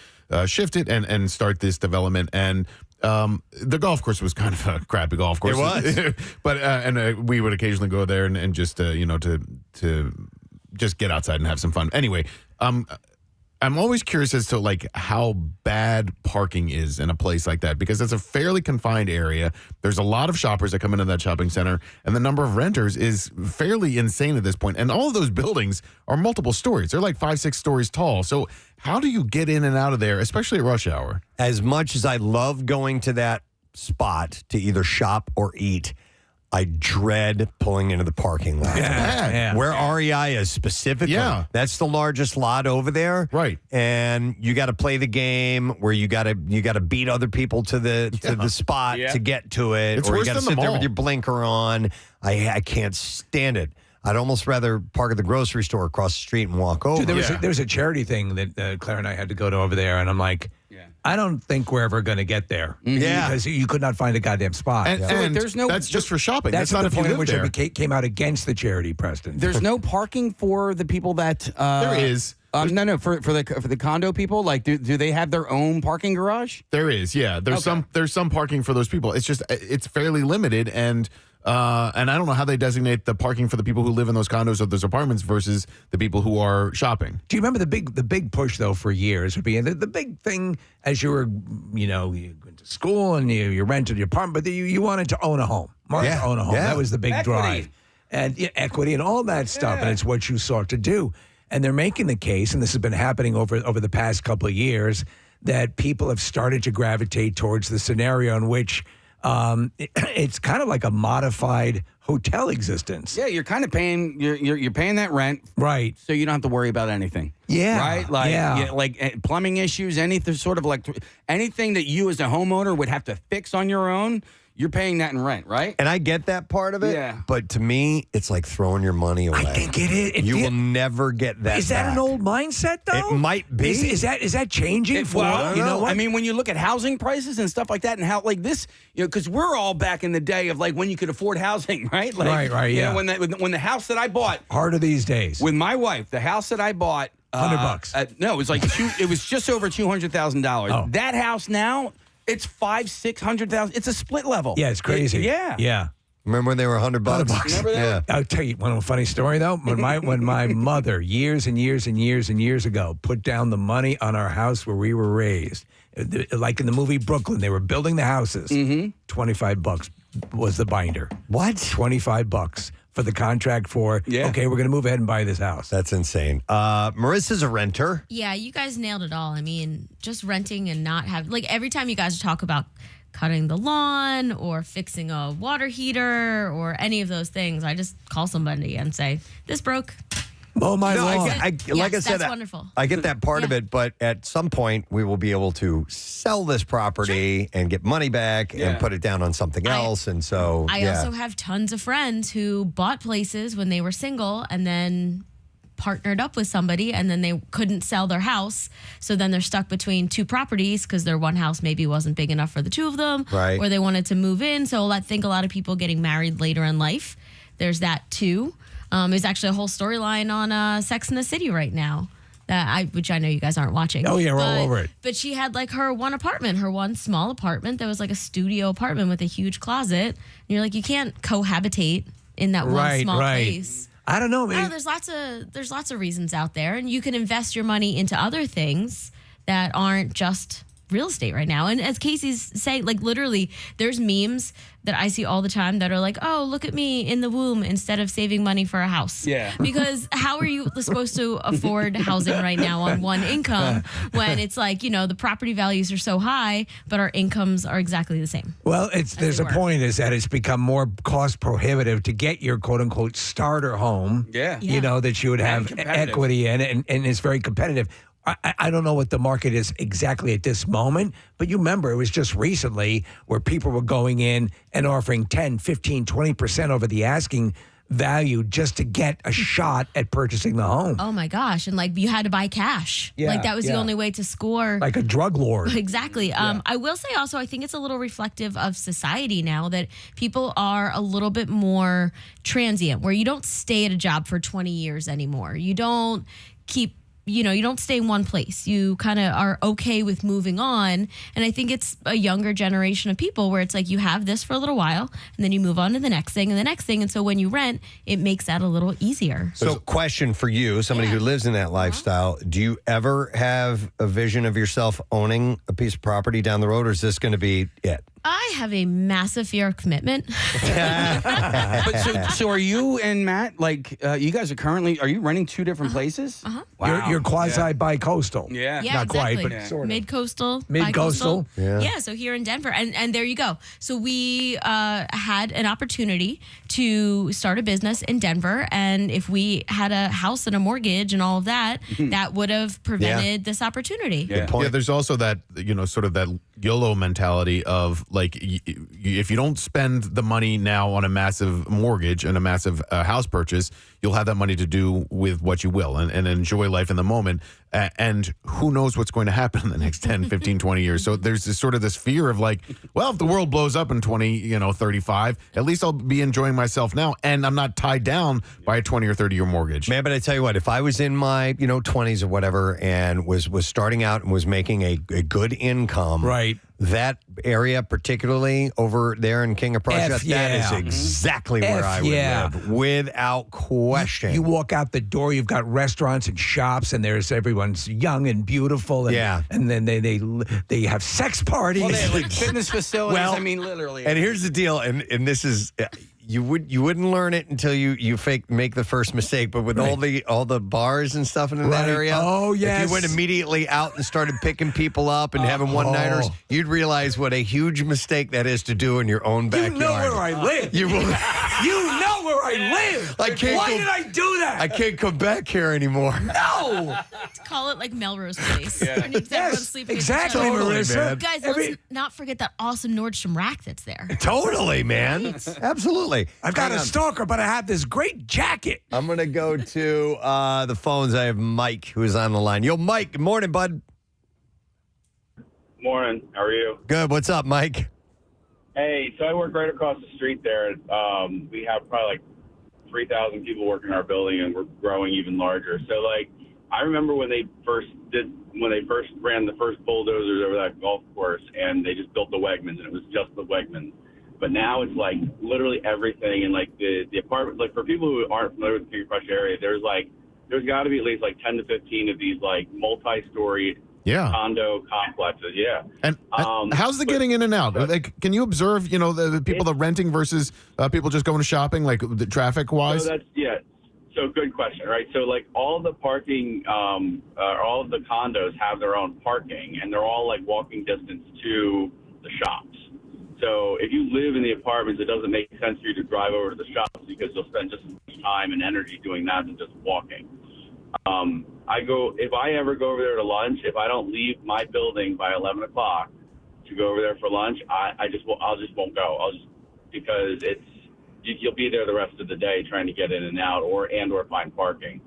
shift it and start this development. And the golf course was kind of a crappy golf course. It was. But we would occasionally go there and just, to just get outside and have some fun. Anyway, I'm always curious as to like how bad parking is in a place like that, because it's a fairly confined area. There's a lot of shoppers that come into that shopping center, and the number of renters is fairly insane at this point. And all of those buildings are multiple stories. They're like 5-6 stories tall. So how do you get in and out of there, especially at rush hour? As much as I love going to that spot to either shop or eat, I dread pulling into the parking lot. Yeah. Where REI is specifically. Yeah. That's the largest lot over there. Right. And you got to play the game where you got to beat other people to the spot to get to it. It's or you worse got to than the sit there mall. with your blinker on. I can't stand it. I'd almost rather park at the grocery store across the street and walk over. Dude, there was a charity thing that Claire and I had to go to over there, and I'm like, I don't think we're ever going to get there. Yeah. Because you could not find a goddamn spot. And, and that's just for shopping. That's not the if you point at live which there. it came out against the charity, Preston. There's no parking for the people that. There is. No, for the condo people. Like, do they have their own parking garage? There is, yeah. There's some parking for those people. It's just it's fairly limited, and I don't know how they designate the parking for the people who live in those condos or those apartments versus the people who are shopping. Do you remember the big push though for years would be the big thing as you were you went to school and you rented your apartment, but you wanted to own a home. Wanted to own a home. That was the big drive, and equity and all that stuff, and it's what you sought to do. And they're making the case, and this has been happening over the past couple of years, that people have started to gravitate towards the scenario in which it's kind of like a modified hotel existence. Yeah, you're kind of paying you're paying that rent, right? So you don't have to worry about anything. Yeah, right. Like like plumbing issues, anything sort of like anything that you as a homeowner would have to fix on your own. You're paying that in rent, right? And I get that part of it. Yeah. But to me, it's like throwing your money away. I think it is. You will never get that. Is that back. an old mindset, though? It might be. Is that changing? Well, you know what? I mean, when you look at housing prices and stuff like that, and how like this, because we're all back in the day of like when you could afford housing, right? Like, right, yeah. When the house that I bought harder these days with my wife, the house that I bought, $100. No, it was like it was just over $200,000. That house now. It's $500,000-$600,000. It's a split level. Yeah, it's crazy. Yeah. Remember when they were $100? Remember that? Yeah. I'll tell you one funny story though. When my mother years and years and years and years ago put down the money on our house where we were raised, like in the movie Brooklyn, they were building the houses. $25 was the binder. What? $25 for the contract for. Okay, we're gonna move ahead and buy this house. That's insane. Marissa's a renter. Yeah, you guys nailed it all. I mean, just renting and not having, like, every time you guys talk about cutting the lawn or fixing a water heater or any of those things, I just call somebody and say, this broke. Oh, my lawn. Like I said, that's wonderful. I get that part of it, but at some point we will be able to sell this property and get money back and put it down on something else. And so, I also have tons of friends who bought places when they were single and then partnered up with somebody and then they couldn't sell their house. So then they're stuck between two properties because their one house maybe wasn't big enough for the two of them. Right. Or they wanted to move in. So I think a lot of people getting married later in life. There's that too. There's actually a whole storyline on Sex and the City right now, which I know you guys aren't watching. Oh, yeah, we're all over it. But she had like her one small apartment that was like a studio apartment with a huge closet. And you're like, you can't cohabitate in that one small place. I don't know. No, there's lots of reasons out there, and you can invest your money into other things that aren't just real estate right now. And as Casey's saying, like literally, there's memes that I see all the time that are like, "Oh, look at me in the womb," instead of saving money for a house. Yeah. Because how are you supposed to afford housing right now on one income when it's like, the property values are so high, but our incomes are exactly the same? Well, there's a point is that it's become more cost prohibitive to get your quote unquote starter home. Yeah. That you would have equity in, and it's very competitive. I don't know what the market is exactly at this moment, but you remember it was just recently where people were going in and offering 10, 15, 20% over the asking value just to get a shot at purchasing the home. Oh my gosh. And like you had to buy cash. Yeah, like that was the only way to score. Like a drug lord. Exactly. I will say also, I think it's a little reflective of society now that people are a little bit more transient, where you don't stay at a job for 20 years anymore. You don't keep you don't stay in one place. You kind of are okay with moving on. And I think it's a younger generation of people where it's like you have this for a little while and then you move on to the next thing and the next thing. And so when you rent, it makes that a little easier. So question for you, somebody who lives in that lifestyle, do you ever have a vision of yourself owning a piece of property down the road, or is this going to be it? I have a massive fear of commitment. But so are you and Matt, like, you guys are you renting two different places? Wow. You're quasi bi-coastal. Yeah. Yeah, Not exactly. quite, but sort of. Mid-coastal. Mid-coastal? bi-coastal. Yeah. So here in Denver. And there you go. So we had an opportunity to start a business in Denver. And if we had a house and a mortgage and all of that, that would have prevented this opportunity. Yeah, there's also that, sort of that YOLO mentality of like, if you don't spend the money now on a massive mortgage and a massive house purchase, you'll have that money to do with what you will and enjoy life in the moment. And who knows what's going to happen in the next 10, 15, 20 years. So there's this sort of this fear of like, well, if the world blows up in 35, at least I'll be enjoying myself now. And I'm not tied down by a 20 or 30 year mortgage. Man, but I tell you what, if I was in my, 20s or whatever and was starting out and was making a good income. Right. That area, particularly over there in King of Prussia, that is exactly where I would live, without question. You walk out the door, you've got restaurants and shops, and there's everyone's young and beautiful. And, and then they have sex parties. Well, they have like fitness facilities. Well, I mean, literally. And here's the deal, and this is. You wouldn't learn it until you make the first mistake. But with all the bars and stuff in that area, if you went immediately out and started picking people up and having one-nighters, you'd realize what a huge mistake that is to do in your own backyard. You know where I live. You will. You know where I live. Why did I do that? I can't come back here anymore. No. Call it like Melrose Place. When everyone's sleeping exactly, at each other. Marissa. Guys, let's not forget that awesome Nordstrom rack that's there. Totally, man. Absolutely. I've got a stalker, but I have this great jacket. I'm going to go to the phones. I have Mike, who is on the line. Yo, Mike, good morning, bud. Morning. How are you? Good. What's up, Mike? Hey, so I work right across the street there. We have probably like 3,000 people working in our building, and we're growing even larger. So, like, I remember when they first ran the first bulldozers over that golf course, and they just built the Wegmans, and it was just the Wegmans. But now it's like literally everything, and like the apartment. Like for people who aren't familiar with the King of Prussia area, there's got to be at least like 10 to 15 of these like multi-story condo complexes. Yeah. And how's the getting in and out? Like, can you observe, the people that are renting versus people just going to shopping, like the traffic wise? So So good question, right? So like all the parking, all of the condos have their own parking, and they're all like walking distance to the shops. So if you live in the apartments, it doesn't make sense for you to drive over to the shops because you'll spend just as much time and energy doing that than just walking. If I ever go over there to lunch, if I don't leave my building by 11 o'clock to go over there for lunch, I just won't go. Because you'll be there the rest of the day trying to get in and out or find parking.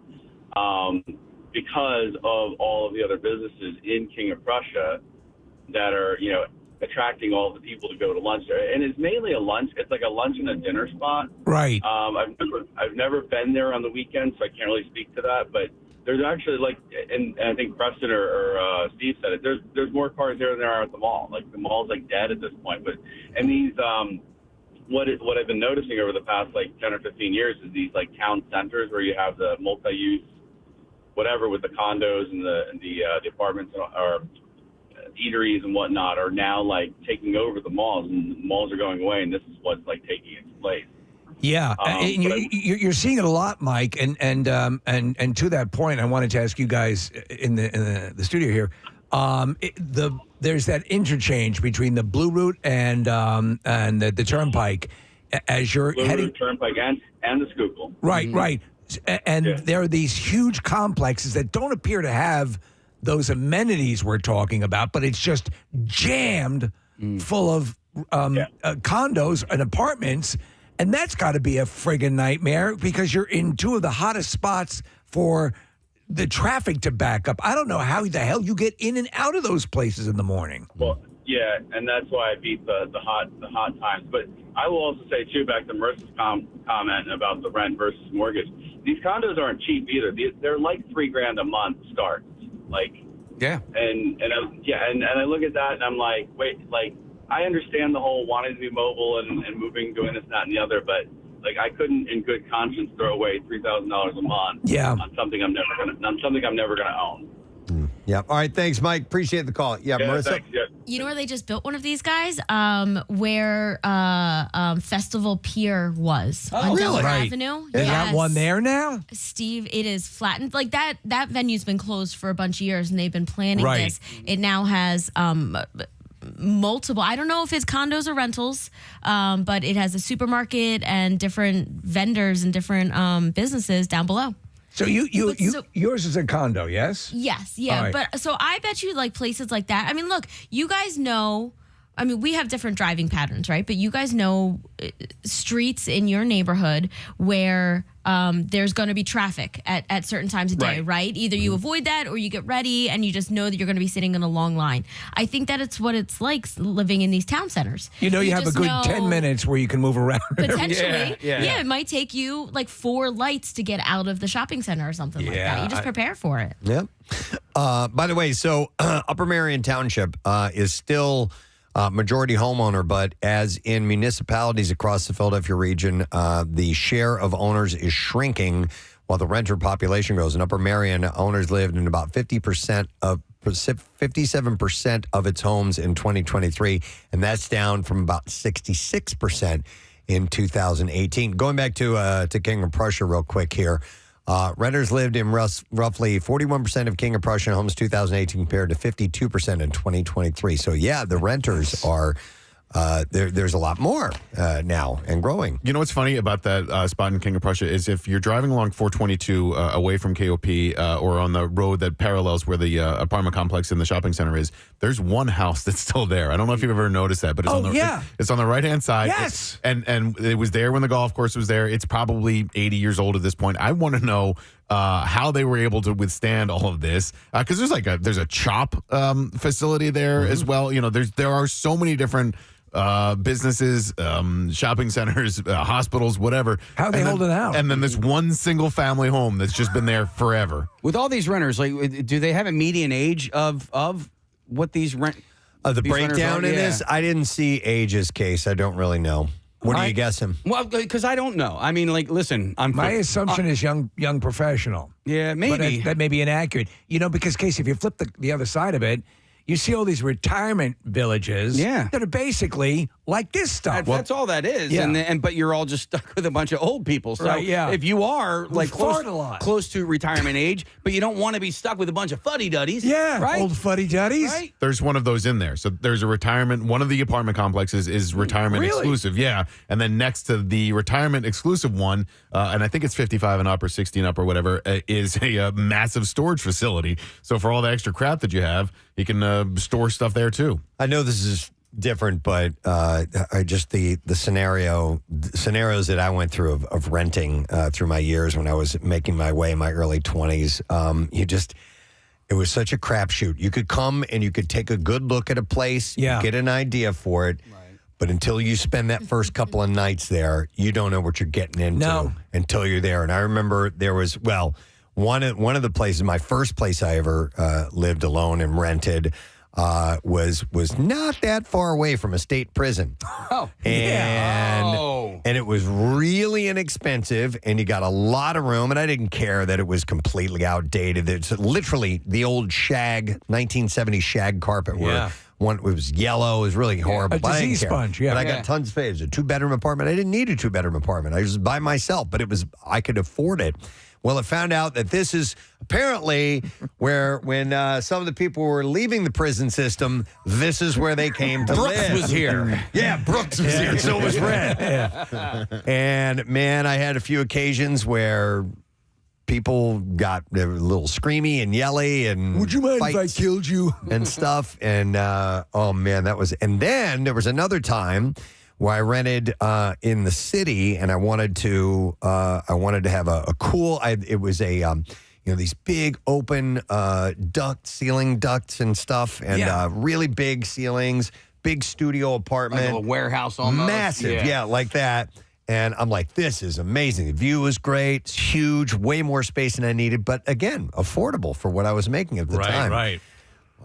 Because of all of the other businesses in King of Prussia that are, attracting all the people to go to lunch there. And it's mainly it's like a lunch and a dinner spot. Right. I've never been there on the weekend, so I can't really speak to that, but there's actually and I think Preston or Steve said it, there's more cars there than there are at the mall. Like the mall's like dead at this point, and these, what I've been noticing over the past like 10 or 15 years is these like town centers where you have the multi-use, whatever, with the condos and the apartments or eateries and whatnot are now like taking over the malls, and the malls are going away, and this is what's like taking its place. Yeah, and you're seeing it a lot, Mike, and to that point, I wanted to ask you guys in the studio here. There's that interchange between the Blue Route and the Turnpike as you're Blue heading Route, Turnpike and the Schuylkill. Right, right, and there are these huge complexes that don't appear to have those amenities we're talking about, but it's just jammed full of condos and apartments. And that's got to be a friggin' nightmare because you're in two of the hottest spots for the traffic to back up. I don't know how the hell you get in and out of those places in the morning. Well, yeah, and that's why I beat the hot times. But I will also say, too, back to Marissa's comment about the rent versus mortgage, these condos aren't cheap either. They're like $3,000 a month start. Like, yeah. And I look at that and I'm like, wait, like, I understand the whole wanting to be mobile and moving, doing this, that, and the other, but like I couldn't, in good conscience, throw away $3,000 a month on something I'm never gonna own. Yeah. All right. Thanks, Mike. Appreciate the call. Yeah, Marissa. Thanks, yeah. You know where they just built one of these guys? Where Festival Pier was on Delaware Avenue. They got one there now? Steve, it is flattened. Like that venue's been closed for a bunch of years, and they've been planning this. It now has multiple, I don't know if it's condos or rentals, but it has a supermarket and different vendors and different businesses down below. So yours is a condo, yes? Yes, yeah. Right. But so I bet you like places like that. I mean, look, you guys know, I mean, we have different driving patterns, right? But you guys know streets in your neighborhood where there's going to be traffic at certain times of day, right? Either you avoid that or you get ready and you just know that you're going to be sitting in a long line. I think that it's what it's like living in these town centers. You have a good 10 minutes where you can move around. Potentially. Yeah, it might take you like 4 lights to get out of the shopping center or something like that. You just prepare for it. Yep. By the way, so Upper Marion Township is still majority homeowner, but as in municipalities across the Philadelphia region, the share of owners is shrinking while the renter population grows. In Upper Marion, owners lived in about 57% of its homes in 2023, and that's down from about 66% in 2018. Going back to King of Prussia real quick here. Renters lived in roughly 41% of King of Prussia homes 2018 compared to 52% in 2023. So, yeah, the renters are there's a lot more now and growing. You know what's funny about that spot in King of Prussia is if you're driving along 422 away from KOP or on the road that parallels where the apartment complex in the shopping center is, there's one house that's still there. I don't know if you've ever noticed that, but it's it's on the right-hand side. Yes. And it was there when the golf course was there. It's probably 80 years old at this point. I want to know how they were able to withstand all of this, because there's a chop facility there as well. You know, there are so many different businesses, shopping centers, hospitals, whatever. How are they holding out? And then this one single family home that's just been there forever. With all these renters, like, do they have a median age of what these rent? The breakdown in this, I didn't see age's case. I don't really know. What are you guessing? Well, because I don't know. I mean, like, listen, my assumption is young professional. Yeah, maybe. But that may be inaccurate. You know, because, Casey, if you flip the other side of it, you see all these retirement villages that are basically like this stuff. That's all that is. Yeah. But you're all just stuck with a bunch of old people. So if you are like close to retirement age, but you don't want to be stuck with a bunch of fuddy-duddies. Yeah, right? Old fuddy-duddies. Right? There's one of those in there. So there's a retirement. One of the apartment complexes is retirement exclusive. Yeah. And then next to the retirement exclusive one, and I think it's 55 and up or 60 and up or whatever, is a massive storage facility. So for all the extra crap that you have, you can store stuff there too. I know this is different, but I just the scenarios that I went through of renting through my years when I was making my way in my early 20s, it was such a crapshoot. You could come and you could take a good look at a place, get an idea for it, but until you spend that first couple of nights there, you don't know what you're getting into until you're there. And I remember there was, one of the places, my first place I ever lived alone and rented was not that far away from a state prison. And it was really inexpensive, and you got a lot of room, and I didn't care that it was completely outdated. It's literally the old 1970s shag carpet where it was yellow. It was really horrible. A disease sponge, But I got tons of space. It was a 2-bedroom apartment. I didn't need a 2-bedroom apartment. I was by myself, but I could afford it. Well, it found out that this is apparently where, when some of the people were leaving the prison system, this is where they came to live. Brooks was here. Yeah, Brooks was here. So was Red. And, man, I had a few occasions where people they were a little screamy and yelly and would you mind if I killed you? And stuff. And, oh, man, that was... And then there was another time where I rented in the city, and I wanted to have a cool. It was a these big open ceiling ducts and stuff, and really big ceilings, big studio apartment, like a warehouse almost, massive, like that. And I'm like, this is amazing. The view is great. It's huge, way more space than I needed, but again, affordable for what I was making at the time. Right.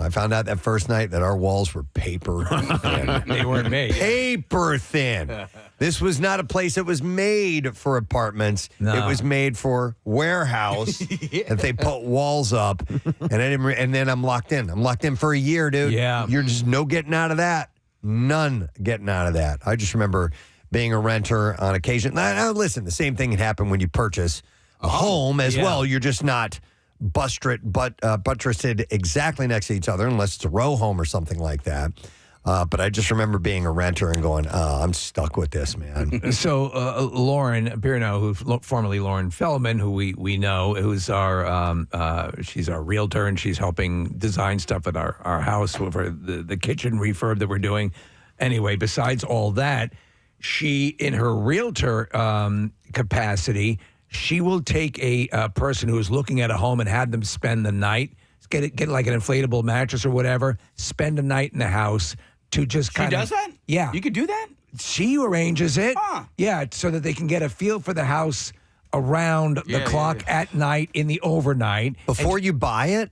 I found out that first night that our walls were paper thin. They weren't made. Paper thin. This was not a place that was made for apartments. No. It was made for warehouse. That they put walls up, and then I'm locked in. I'm locked in for a year, dude. Yeah. You're just no getting out of that. None getting out of that. I just remember being a renter on occasion. Now, listen, the same thing can happen when you purchase a home as well. You're just not buttressed exactly next to each other unless it's a row home or something like that. But I just remember being a renter and going, I'm stuck with this, man. So Lauren Birno, who's formerly Lauren Feldman, who we know, who's she's our realtor, and she's helping design stuff at our house for the kitchen refurb that we're doing. Anyway, besides all that, she, in her realtor capacity, she will take a person who is looking at a home and have them spend the night, get like an inflatable mattress or whatever, spend a night in the house to just kind of. She does that? Yeah. You could do that? She arranges it. Yeah, so that they can get a feel for the house around the clock at night in the overnight. Before you buy it?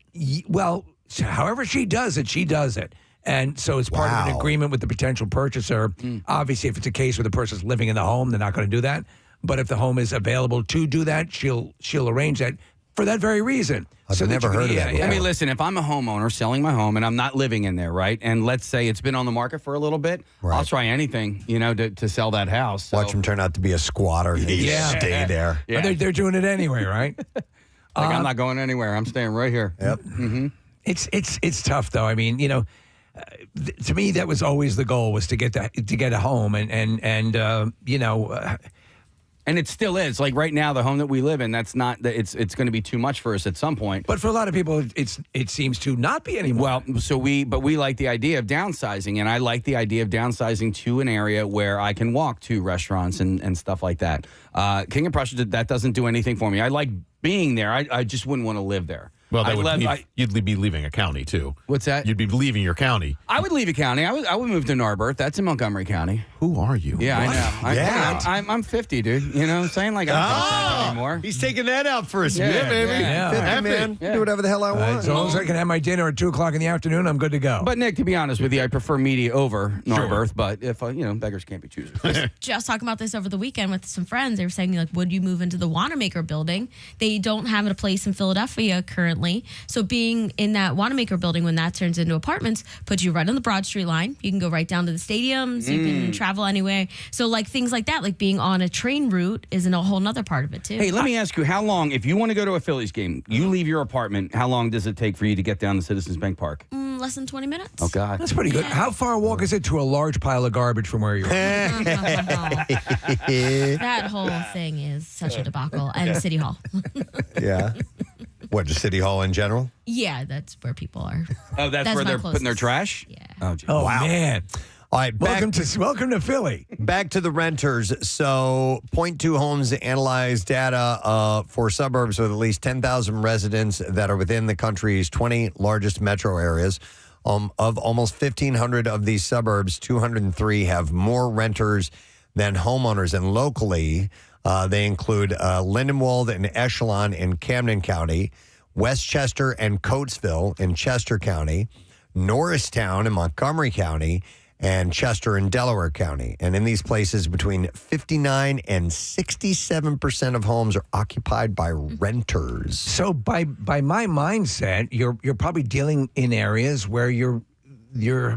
Well, however she does it. And so it's part of an agreement with the potential purchaser. Obviously, if it's a case where the person's living in the home, they're not going to do that. But if the home is available to do that, she'll arrange that for that very reason. I've never heard of that before. I mean, listen, if I'm a homeowner selling my home and I'm not living in there, right? And let's say it's been on the market for a little bit, I'll try anything, to sell that house. So. Watch them turn out to be a squatter and they just stay there. Yeah. They're doing it anyway, right? I'm not going anywhere. I'm staying right here. Yep. Mm-hmm. It's tough though. I mean, to me that was always the goal, was to get a home and it still is. Like right now, the home that we live in, it's going to be too much for us at some point. But for a lot of people, it seems to not be anymore. Well, we like the idea of downsizing, and I like the idea of downsizing to an area where I can walk to restaurants and stuff like that. King of Prussia, that doesn't do anything for me. I like being there. I just wouldn't want to live there. Well, you'd be leaving a county too. What's that? You'd be leaving your county. I would leave a county. I would move to Narberth. That's in Montgomery County. Who are you? Yeah, I know. I'm 50, dude. You know what I'm saying? Like, I'm not anymore. He's taking that out for us, baby. Yeah. 50, man. Yeah. Do whatever the hell I want. As long as I can have my dinner at 2:00 in the afternoon, I'm good to go. But Nick, to be honest with you, I prefer media over Narberth. But if beggars can't be choosers. Just talking about this over the weekend with some friends. They were saying, like, would you move into the Wanamaker building? They don't have a place in Philadelphia currently. So being in that Wanamaker building, when that turns into apartments, puts you right on the Broad Street line. You can go right down to the stadiums. You can travel anywhere. So like things like that, like being on a train route, is a whole nother part of it too. Hey, let me ask you, how long, if you want to go to a Phillies game, you leave your apartment, how long does it take for you to get down to Citizens Bank Park? Less than 20 minutes. Oh, God. That's pretty good. How far a walk is it to a large pile of garbage from where you are? That whole thing is such a debacle. And City Hall. Yeah. What, just City Hall in general? Yeah, that's where people are. Oh, that's where they're putting their trash? Yeah. Oh, man. All right, welcome to Philly. Back to the renters. So, Point 2 Homes analyzed data for suburbs with at least 10,000 residents that are within the country's 20 largest metro areas. Of almost 1,500 of these suburbs, 203 have more renters than homeowners. And locally, they include Lindenwold and Echelon in Camden County, Westchester and Coatesville in Chester County, Norristown in Montgomery County, and Chester in Delaware County. And in these places, between 59 and 67% of homes are occupied by renters. So by my mindset, you're probably dealing in areas where you're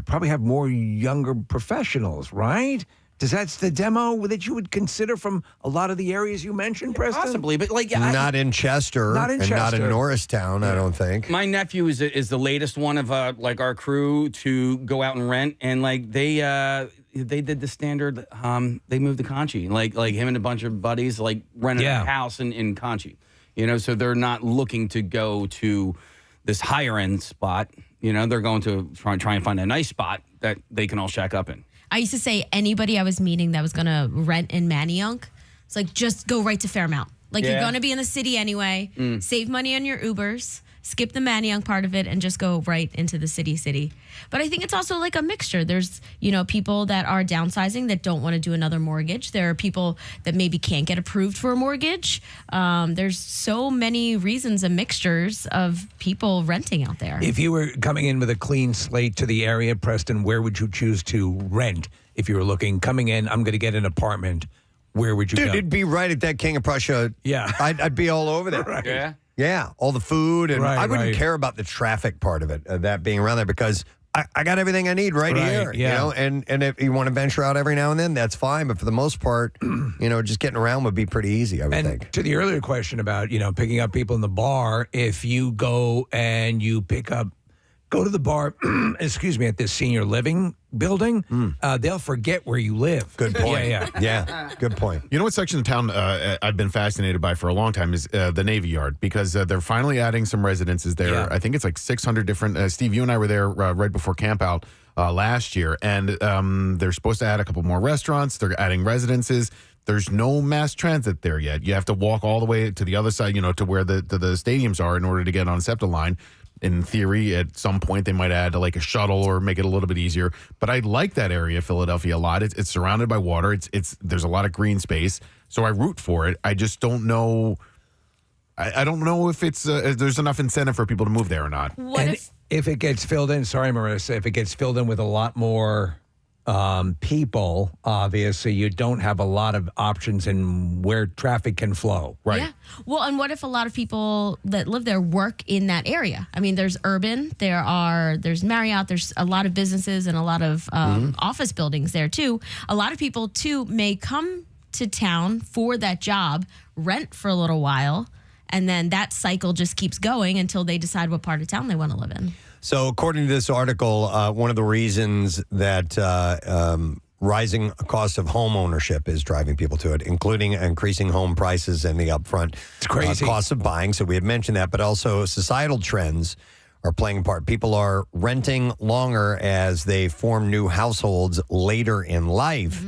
probably have more younger professionals, right? That's the demo that you would consider from a lot of the areas you mentioned, Preston? Possibly, but not in Chester. Not in and not in Chester. Norristown, I don't think. My nephew is the latest one of our crew to go out and rent, and they did the standard. They moved to Conchi, like him and a bunch of buddies rented a house in Conchi. So they're not looking to go to this higher end spot. They're going to try and find a nice spot that they can all shack up in. I used to say anybody I was meeting that was going to rent in Manayunk, it's like, just go right to Fairmount. You're going to be in the city anyway. Save money on your Ubers. skip the Manayunk part of it and just go right into the city. But I think it's also like a mixture. There's, people that are downsizing that don't want to do another mortgage. There are people that maybe can't get approved for a mortgage. There's so many reasons and mixtures of people renting out there. If you were coming in with a clean slate to the area, Preston, where would you choose to rent? If you were coming in, I'm going to get an apartment. Where would you go? Dude, it'd be right at that King of Prussia. Yeah. I'd be all over there. Right. Yeah. Yeah, all the food. And I wouldn't care about the traffic part of it, that being around there, because I got everything I need right here. Yeah. And if you want to venture out every now and then, that's fine. But for the most part, just getting around would be pretty easy, I would think. To the earlier question about, picking up people in the bar, if you go and you go to the bar, at this senior living building, they'll forget where you live. Good point. Yeah. Good point. You know what section of town I've been fascinated by for a long time is the Navy Yard, because they're finally adding some residences there. Yeah. I think it's like 600 different. Steve, you and I were there right before camp out last year, and they're supposed to add a couple more restaurants. They're adding residences. There's no mass transit there yet. You have to walk all the way to the other side, to where the stadiums are in order to get on SEPTA line. In theory, at some point, they might add like a shuttle or make it a little bit easier. But I like that area of Philadelphia a lot. It's surrounded by water. There's a lot of green space, so I root for it. I just don't know. I don't know if there's enough incentive for people to move there or not. If it gets filled in, sorry, Marissa, if it gets filled in with a lot more people, obviously, you don't have a lot of options in where traffic can flow. Right. Yeah. Well, and what if a lot of people that live there work in that area? I mean, there's urban, there's Marriott, there's a lot of businesses and a lot of office buildings there too. A lot of people too may come to town for that job, rent for a little while, and then that cycle just keeps going until they decide what part of town they want to live in. So according to this article, one of the reasons that rising cost of home ownership is driving people to it, including increasing home prices and the upfront cost of buying. So we had mentioned that, but also societal trends are playing a part. People are renting longer as they form new households later in life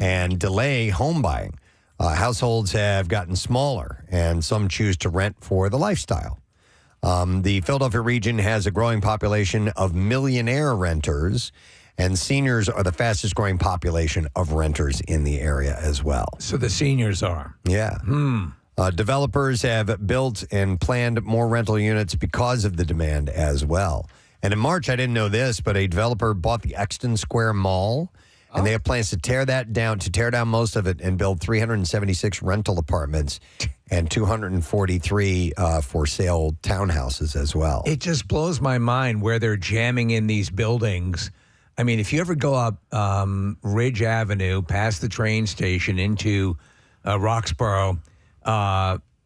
and delay home buying. Households have gotten smaller, and some choose to rent for the lifestyle. The Philadelphia region has a growing population of millionaire renters, and seniors are the fastest growing population of renters in the area as well. So the seniors are. Yeah. Developers have built and planned more rental units because of the demand as well. And in March, I didn't know this, but a developer bought the Exton Square Mall, and they have plans to tear down most of it and build 376 rental apartments and 243 for sale townhouses as well. It just blows my mind where they're jamming in these buildings. I mean, if you ever go up Ridge Avenue, past the train station into Roxborough,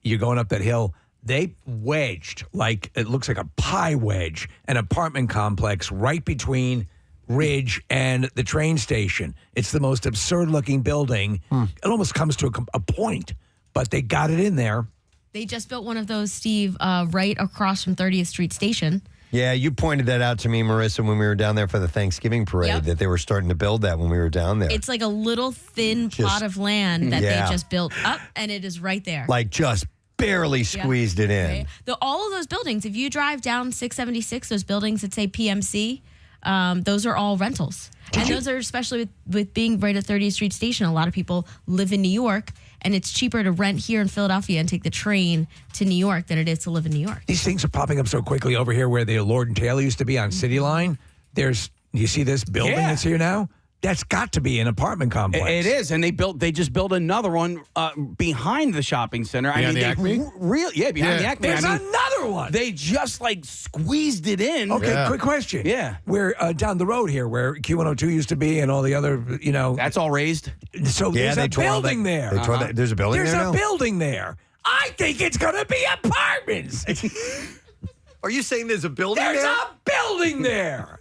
you're going up that hill. They wedged, like it looks like a pie wedge, an apartment complex right between Ridge and the train station. It's the most absurd looking building. It almost comes to a point, but they got it in there. They just built one of those, Steve, right across from 30th Street Station. Yeah, you pointed that out to me, Marissa, when we were down there for the Thanksgiving parade, that they were starting to build that when we were down there. It's like a little thin plot of land that they just built up, and it is right there. Like just barely squeezed it in. Right. All of those buildings, if you drive down 676, those buildings that say PMC, those are all rentals. Those are especially with being right at 30th Street Station. A lot of people live in New York, and it's cheaper to rent here in Philadelphia and take the train to New York than it is to live in New York. These things are popping up so quickly over here where the Lord and Taylor used to be on City Line. You see this building that's here now? That's got to be an apartment complex. It is, and they just built another one behind the shopping center. Behind the Acme? Behind the Acme. There's another one. They just squeezed it in. Okay, quick question. Yeah. We're down the road here where Q102 used to be and all the other, That's all raised. So there's a building there. There's a building there now? There's a building there. I think it's going to be apartments. Are you saying there's a building there? There's a building there.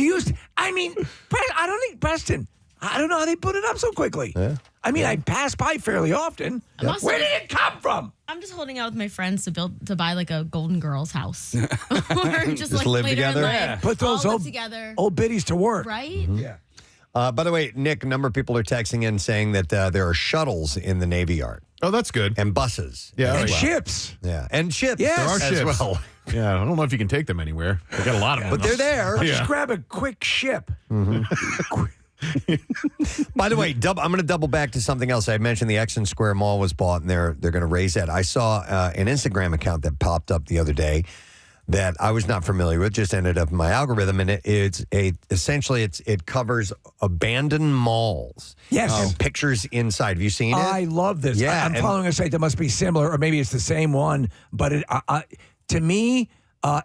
I don't think, Preston, I don't know how they put it up so quickly. Yeah. I pass by fairly often. Where did it come from? I'm just holding out with my friends to buy like a Golden Girls house. Or just like live later together? in life, Put those all old live together. biddies to work. Right? Yeah. By the way, Nick, a number of people are texting in saying that there are shuttles in the Navy Yard. Oh, that's good. And buses. Yeah, And well. ships. Yeah. And ships. Yes. There are as ships. well. Yeah, I don't know if you can take them anywhere. They got a lot of them. But they're there. Just grab a quick ship. By the way, I'm going to double back to something else. I mentioned the Exon Square Mall was bought, and they're going to raise that. I saw an Instagram account that popped up the other day that I was not familiar with, just ended up in my algorithm, and essentially it covers abandoned malls. Yes. And pictures inside. Have you seen it? I love this. Yeah, I'm and- following a site that must be similar, or maybe it's the same one. But to me,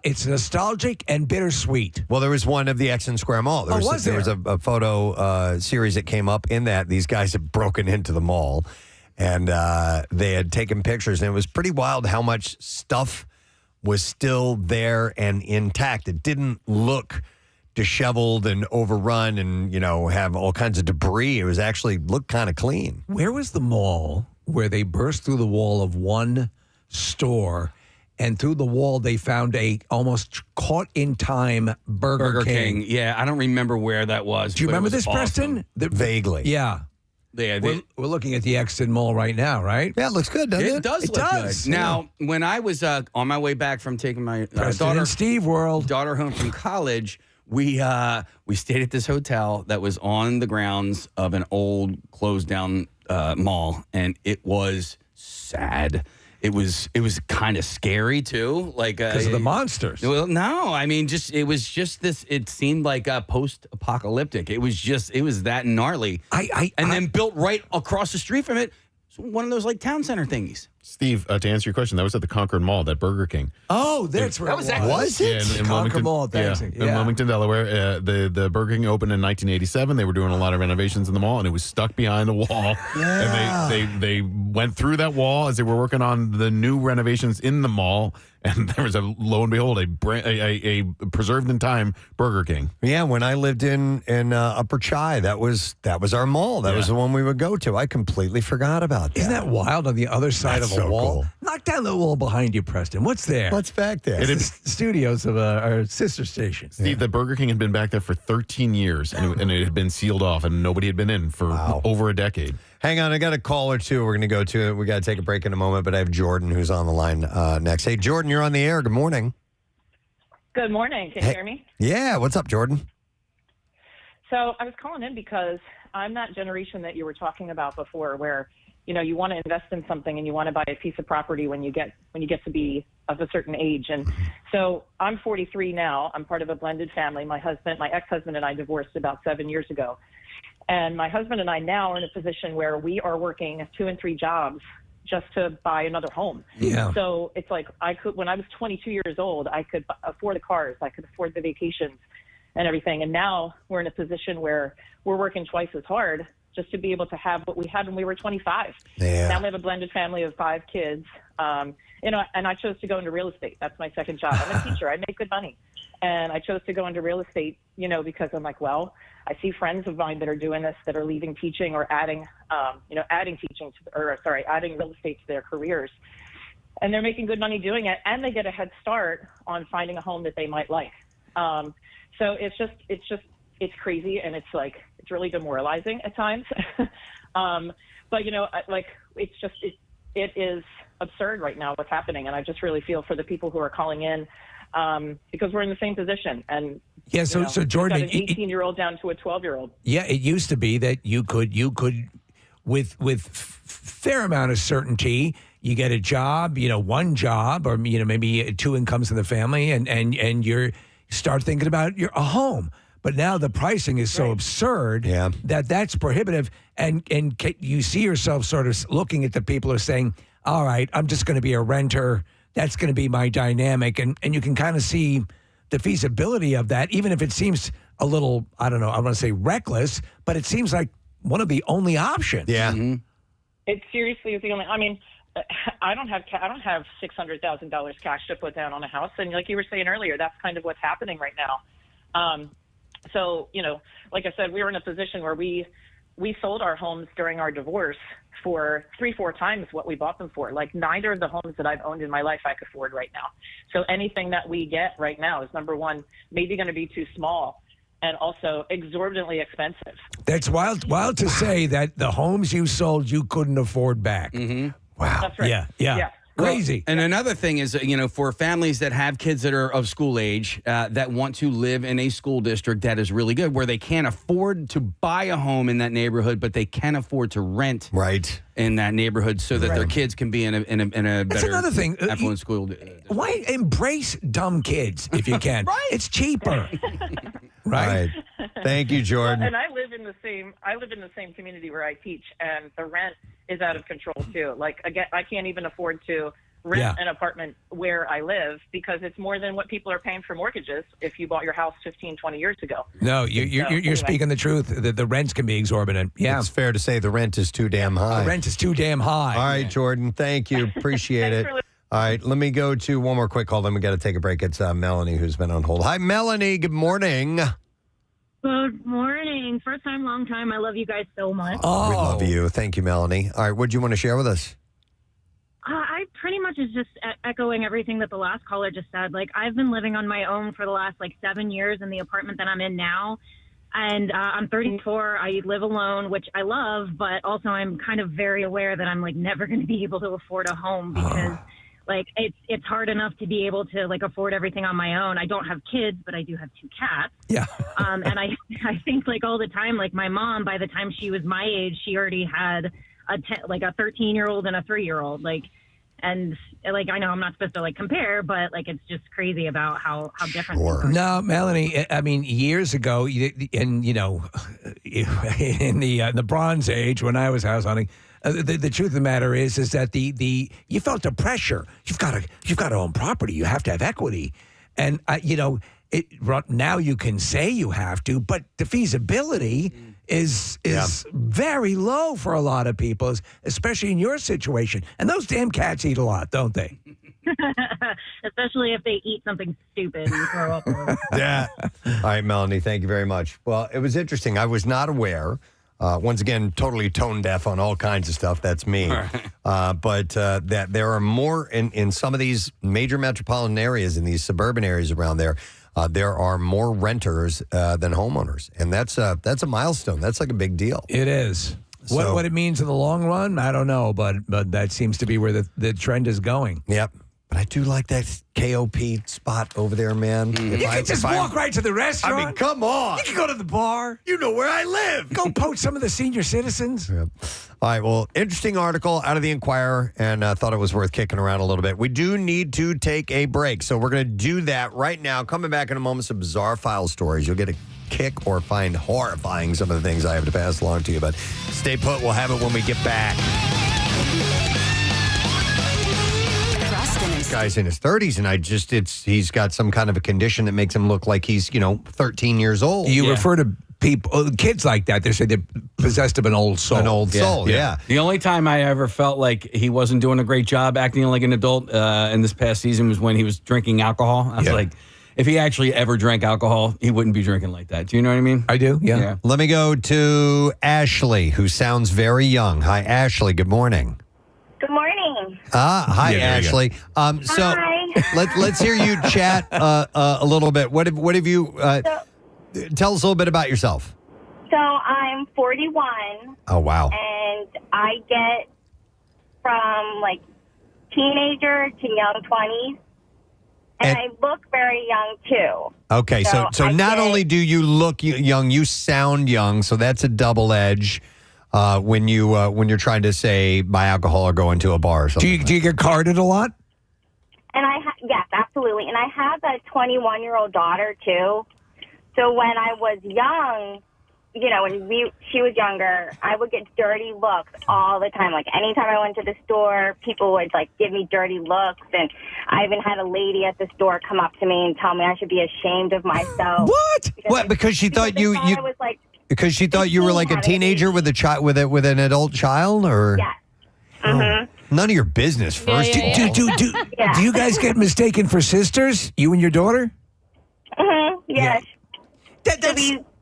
it's nostalgic and bittersweet. Well, there was one of the Exon Square Mall. There was a photo series that came up in that. These guys had broken into the mall, and they had taken pictures, and it was pretty wild how much stuff was still there and intact. It didn't look disheveled and overrun and, have all kinds of debris. It was actually looked kind of clean. Where was the mall where they burst through the wall of one store, and through the wall they found a almost caught in time Burger King? Yeah, I don't remember where that was. Do you but it remember was this, awesome. Preston? Vaguely. Yeah. Yeah, We're looking at the Exton Mall right now, right? Yeah, it looks good, doesn't it? It does look good. Now, when I was on my way back from taking my Preston and Steve World daughter home from college, we stayed at this hotel that was on the grounds of an old closed down mall, and it was sad. It was kind of scary too, like because of the monsters. Well, no, I mean, it was just this. It seemed like post-apocalyptic. It was that gnarly. And then built right across the street from it, one of those like town center thingies. Steve, to answer your question, that was at the Concord Mall, that Burger King. Oh, that's where that was. Was it? Yeah, in Concord Wilmington, Mall, thanks. in Yeah. Wilmington, Delaware. The Burger King opened in 1987. They were doing a lot of renovations in the mall, and it was stuck behind the wall. Yeah. And they went through that wall as they were working on the new renovations in the mall. And there was lo and behold, a preserved in time Burger King. Yeah, when I lived in Upper Chi, that was our mall. That was the one we would go to. I completely forgot about that. Isn't that wild? On the other side That's of a so wall. cool. Knock down the wall behind you, Preston. What's there? What's back there? It's the studios of our sister station. Steve, the Burger King had been back there for 13 years, and it had been sealed off, and nobody had been in for over a decade. Hang on, I got a call or two. We're going to go to it. We got to take a break in a moment, but I have Jordan who's on the line next. Hey, Jordan, you're on the air. Good morning. Good morning. Can you hear me? Yeah, what's up, Jordan? So I was calling in because I'm that generation that you were talking about before, where you want to invest in something and you want to buy a piece of property when you get to be of a certain age. And so I'm 43 now. I'm part of a blended family. My ex-husband and I divorced about 7 years ago. And my husband and I now are in a position where we are working 2 and 3 jobs just to buy another home. Yeah. So it's like when I was 22 years old, I could afford the cars, I could afford the vacations and everything. And now we're in a position where we're working twice as hard just to be able to have what we had when we were 25. Yeah. Now we have a blended family of 5 kids. And I chose to go into real estate. That's my second job. I'm a teacher. I make good money. And I chose to go into real estate, because I'm like, well, I see friends of mine that are doing this, that are leaving teaching or adding real estate to their careers. And they're making good money doing it, and they get a head start on finding a home that they might like. So it's crazy, and it's really demoralizing at times. But it is absurd right now what's happening, and I just really feel for the people who are calling in. Because we're in the same position, and So Jordan, got an 18-year-old down to a 12-year-old. Yeah, it used to be that you could with fair amount of certainty, you get a job, one job, or maybe 2 incomes in the family, and you start thinking about a home. But now the pricing is so absurd that's prohibitive, and you see yourself sort of looking at the people who are saying, "All right, I'm just going to be a renter. That's going to be my dynamic," and you can kind of see the feasibility of that, even if it seems a little, I don't know, I want to say reckless, but it seems like one of the only options. Yeah. Mm-hmm. It seriously is the only. I mean, I don't have $600,000 cash to put down on a house, and like you were saying earlier, that's kind of what's happening right now. So like I said, we were in a position where we sold our homes during our divorce for 3-4 times what we bought them for. Like, neither of the homes that I've owned in my life I could afford right now. So anything that we get right now is, number one, maybe going to be too small, and also exorbitantly expensive. That's wild to say that the homes you sold you couldn't afford back. Mm-hmm. Wow. That's right. Yeah. Crazy. And another thing is, for families that have kids that are of school age that want to live in a school district that is really good, where they can't afford to buy a home in that neighborhood, but they can afford to rent in that neighborhood so that their kids can be in a better That's another thing. affluent school. Why embrace dumb kids if you can? It's cheaper. Right. Thank you, Jordan. And I live in the same community where I teach, and the rent is out of control too. Like, again, I can't even afford to rent an apartment where I live because it's more than what people are paying for mortgages if you bought your house 15, 20 years ago. No, you're speaking the truth. The rents can be exorbitant. Yeah. It's fair to say the rent is too damn high. The rent is too damn high. All right, Jordan. Thank you. Appreciate it. All right, let me go to one more quick call. Then we got to take a break. It's Melanie who's been on hold. Hi, Melanie. Good morning. Good morning. First time, long time. I love you guys so much. Oh, we love you. Thank you, Melanie. All right, what do you want to share with us? I pretty much is just echoing everything that the last caller just said. Like, I've been living on my own for the last 7 years in the apartment that I'm in now. And I'm 34. I live alone, which I love, but also I'm kind of very aware that I'm never going to be able to afford a home because it's hard enough to be able to afford everything on my own. I don't have kids, but I do have 2 cats. Yeah. And I think all the time, my mom, by the time she was my age, she already had a 13-year-old and a 3-year-old. And I know I'm not supposed to compare, but it's just crazy about how different. Sure. No, Melanie. I mean, years ago, in the Bronze Age when I was house hunting, the truth of the matter is that you felt the pressure. You've got to own property. You have to have equity, and now you can say you have to, but the feasibility is very low for a lot of people, especially in your situation. And those damn cats eat a lot, don't they? Especially if they eat something stupid and throw up. Yeah. All right, Melanie, thank you very much. Well, it was interesting. I was not aware. Once again, totally tone deaf on all kinds of stuff. That's me. But that there are more in some of these major metropolitan areas, in these suburban areas around there. There are more renters than homeowners, and that's a milestone. That's a big deal. It is. So, what it means in the long run, I don't know, but that seems to be where the trend is going. Yep. But I do like that KOP spot over there, man. You can just walk right to the restaurant. I mean, come on. You can go to the bar. You know where I live. Go poach some of the senior citizens. Yeah. All right, well, interesting article out of the Inquirer, and I thought it was worth kicking around a little bit. We do need to take a break, so we're going to do that right now. Coming back in a moment, some bizarre file stories. You'll get a kick or find horrifying some of the things I have to pass along to you, but stay put. We'll have it when we get back. This guy's in his 30s, and he's got some kind of a condition that makes him look like he's 13 years old. You refer to kids like that, they say they're possessed of an old soul. An old soul, yeah. The only time I ever felt like he wasn't doing a great job acting like an adult in this past season was when he was drinking alcohol. I was like, if he actually ever drank alcohol, he wouldn't be drinking like that. Do you know what I mean? I do, yeah. Let me go to Ashley, who sounds very young. Hi, Ashley. Good morning. Good morning. Hi, Ashley. So let's hear you chat a little bit. What have you... tell us a little bit about yourself. So I'm 41. Oh, wow. And I get from teenager to young 20s. And I look very young too. Okay, so not only do you look young, you sound young. So that's a double edge when you're trying to say buy alcohol or go into a bar or something. Do you get carded a lot? And yes, absolutely. And I have a 21-year-old daughter too. So when I was young, when she was younger, I would get dirty looks all the time. Anytime I went to the store, people would give me dirty looks. And I even had a lady at the store come up to me and tell me I should be ashamed of myself. What? Because she thought you because she thought you were like a teenager with a child with an adult child, or yes. Mm-hmm. None of your business. First, do you guys get mistaken for sisters? You and your daughter? Mm-hmm. Yes.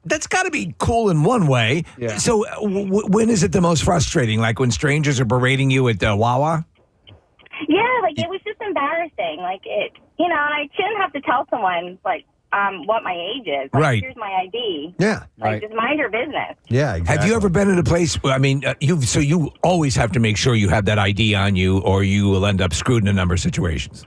That's got to be cool in one way. Yeah. So when is it the most frustrating? Like when strangers are berating you at Wawa? Yeah, it was just embarrassing. And I shouldn't have to tell someone, what my age is. Like, Right. here's my ID. Yeah. Like, just mind your business. Yeah, exactly. Have you ever been at a place? I mean, you always have to make sure you have that ID on you, or you will end up screwed in a number of situations.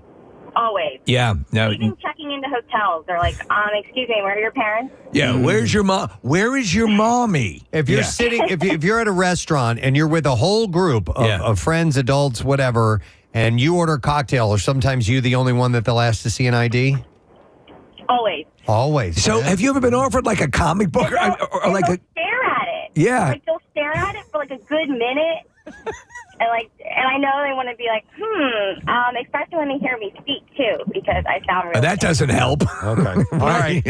Always. Yeah. No. Even checking into hotels, they're like, excuse me, where are your parents? Yeah. Where's your mom? Where is your mommy? If you're sitting, if you're at a restaurant and you're with a whole group of friends, adults, whatever, and you order a cocktail, or sometimes you the only one that they'll ask to see an ID? Always. Always. So, have you ever been offered like a comic book or like a? Stare at it. Yeah. Like, they'll stare at it for like a good minute. And I know they want to be like, especially when they hear me speak too, because I sound really That doesn't help. Okay. All right.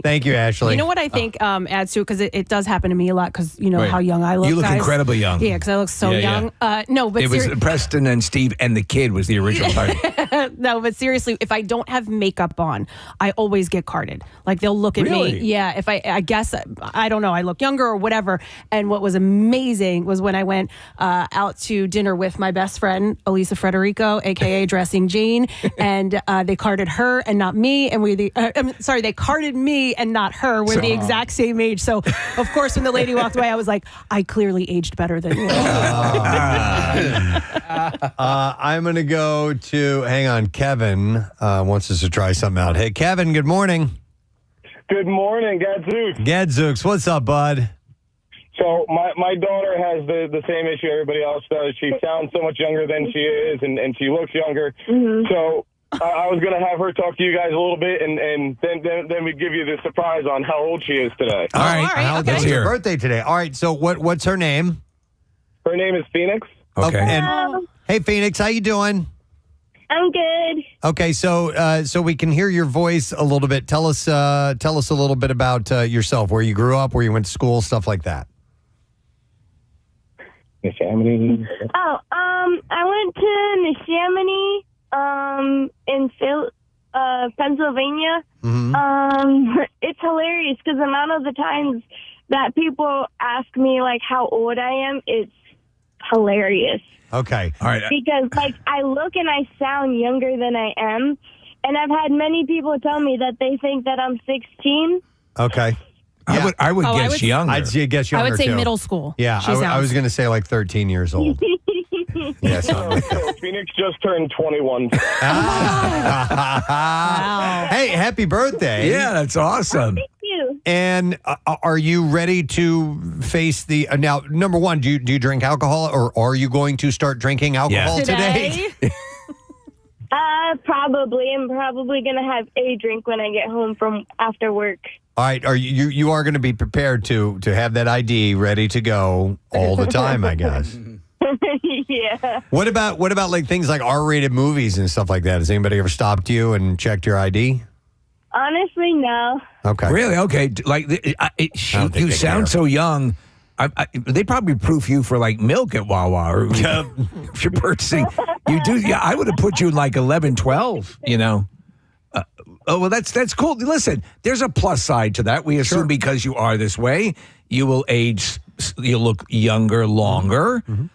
Thank you, Ashley. You know what I think adds to it, because it does happen to me a lot, because you know Right. how young I look. You look guys. incredibly young. Yeah, because I look so young. No, but it was Preston and Steve and the kid was the original title. No, but seriously, if I don't have makeup on, I always get carded. Like, they'll look at Really? me. Yeah, if I guess, I don't know, I look younger or whatever. And what was amazing was when I went out to dinner with my best friend, Elisa Frederico, aka Dressing Jane, and they carded her and not me. And they carded me and not her. We're the exact same age. So, of course, when the lady walked away, I was like, I clearly aged better than you. I'm going to go to, hang on, Kevin wants us to try something out. Hey, Kevin, good morning. Good morning, Gadzooks. Gadzooks, what's up, bud? So my daughter has the same issue everybody else does. She sounds so much younger than she is, and she looks younger. Mm-hmm. So I was going to have her talk to you guys a little bit, and then we give you the surprise on how old she is today. All right. It's her birthday today. All right, so what's her name? Her name is Phoenix. Okay. And, hey, Phoenix, how you doing? I'm good. Okay, so we can hear your voice a little bit. Tell us a little bit about yourself, where you grew up, where you went to school, stuff like that. Neshaminy. Oh, I went to Neshaminy, in Pennsylvania. Mm-hmm. It's hilarious because the amount of the times that people ask me like how old I am, it's hilarious. Okay. All right. Because like I look and I sound younger than I am, and I've had many people tell me that they think that I'm 16. Okay. Yeah. I would guess younger. I'd guess younger I would say too. middle school. Yeah, I was going to say like 13 years old. Yeah, something like that. So Phoenix just turned 21. Hey, happy birthday. Yeah, that's awesome. Thank you. And are you ready to face the now? Number one, do you drink alcohol, or are you going to start drinking alcohol today? Probably. I'm probably gonna have a drink when I get home from after work. All right, are you are going to be prepared to have that ID ready to go all the time, I guess. Yeah. What about like things like R-rated movies and stuff like that? Has anybody ever stopped you and checked your ID? Honestly, no. Okay. Really? Okay. Like, shoot, you sound so young. They probably proof you for like milk at Wawa, or if you're purchasing. You do. Yeah, I would have put you in like 11, 12. You know. Oh well, that's cool. Listen, there's a plus side to that. We assume because you are this way, you will age. You'll look younger longer. Mm-hmm.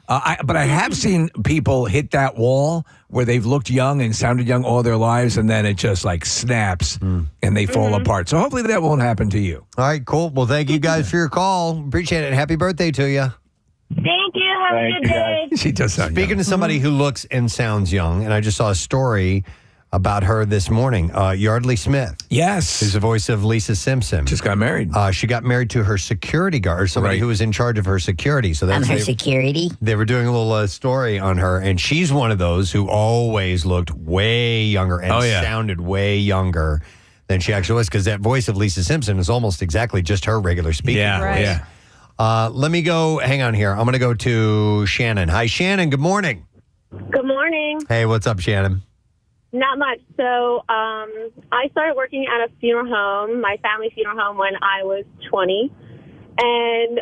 But I have seen people hit that wall where they've looked young and sounded young all their lives, and then it just like snaps and they fall apart. So hopefully that won't happen to you. All right, cool. Well, thank you guys for your call. Appreciate it. Happy birthday to you. Thank you. Have a good day. She does sound Speaking to somebody who looks and sounds young, and I just saw a story about her this morning. Yardley Smith. Yes. Who's the voice of Lisa Simpson. Just got married. She got married to her security guard, or somebody who was in charge of her security. So that's her security. They were doing a little story on her, and she's one of those who always looked way younger and sounded way younger than she actually was, because that voice of Lisa Simpson is almost exactly just her regular speaking voice. Let me go, hang on here. I'm going to go to Shannon. Hi, Shannon. Good morning. Good morning. Hey, what's up, Shannon? Not much. So I started working at a funeral home, my family funeral home, when I was 20. And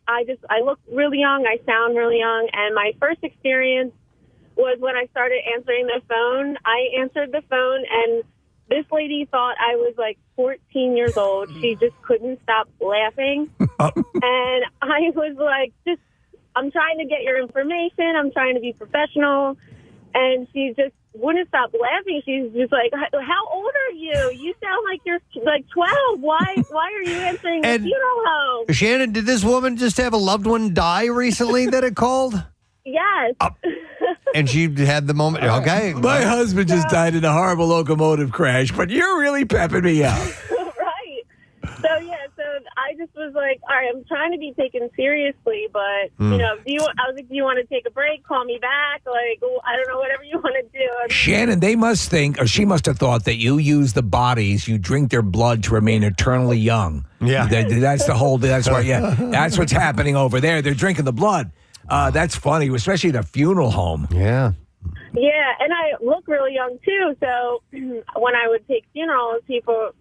I look really young. I sound really young. And my first experience was when I started answering the phone. I answered the phone, and this lady thought I was like 14 years old. She just couldn't stop laughing. And I was like, I'm trying to get your information. I'm trying to be professional. And she just wouldn't stop laughing. She's just like, how old are you? You sound like you're like 12. Why are you answering the funeral home? Shannon, did this woman just have a loved one die recently that it called? Yes. And she had the moment. Okay. My husband just died in a horrible locomotive crash, but you're really pepping me up. Right. So I just was like, all right, I'm trying to be taken seriously, but you know, I was like, do you want to take a break? Call me back? Like, I don't know, whatever you want to do. Shannon, they must think, or she must have thought that you use the bodies, you drink their blood to remain eternally young. Yeah. That's the whole, that's why, that's what's happening over there. They're drinking the blood. That's funny, especially at a funeral home. Yeah. Yeah, and I look really young too. So when I would take funerals, people,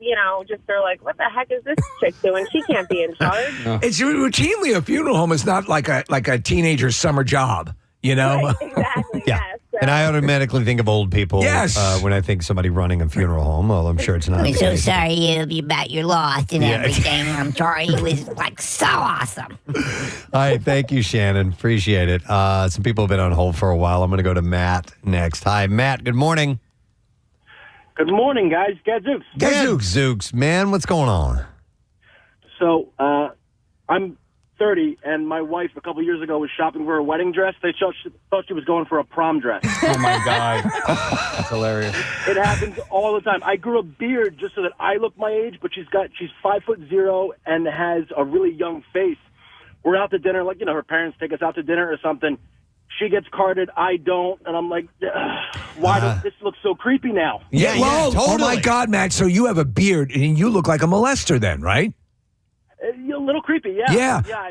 just are like, "What the heck is this chick doing? She can't be in charge." It's routinely a funeral home. It's not like a teenager's summer job, Right, exactly. Yeah. Yes. So. And I automatically think of old people when I think somebody running a funeral home. Well, I'm sure it's not. We're so sorry about your loss and everything. I'm sorry. It was like so awesome. All right. Thank you, Shannon. Appreciate it. Some people have been on hold for a while. I'm going to go to Matt next. Hi, Matt. Good morning. Good morning, guys. Gadzooks. Gadzooks, man. What's going on? So, I'm 30, and my wife a couple years ago was shopping for a wedding dress. They thought she was going for a prom dress. Oh, my God. That's hilarious. It happens all the time. I grew a beard just so that I look my age, but she's 5'0" and has a really young face. We're out to dinner, like, her parents take us out to dinner or something. She gets carded, I don't, and I'm like, why does this look so creepy now? Yeah, totally. Oh, my God, Matt, so you have a beard, and you look like a molester then, right? A little creepy, yeah. Yeah.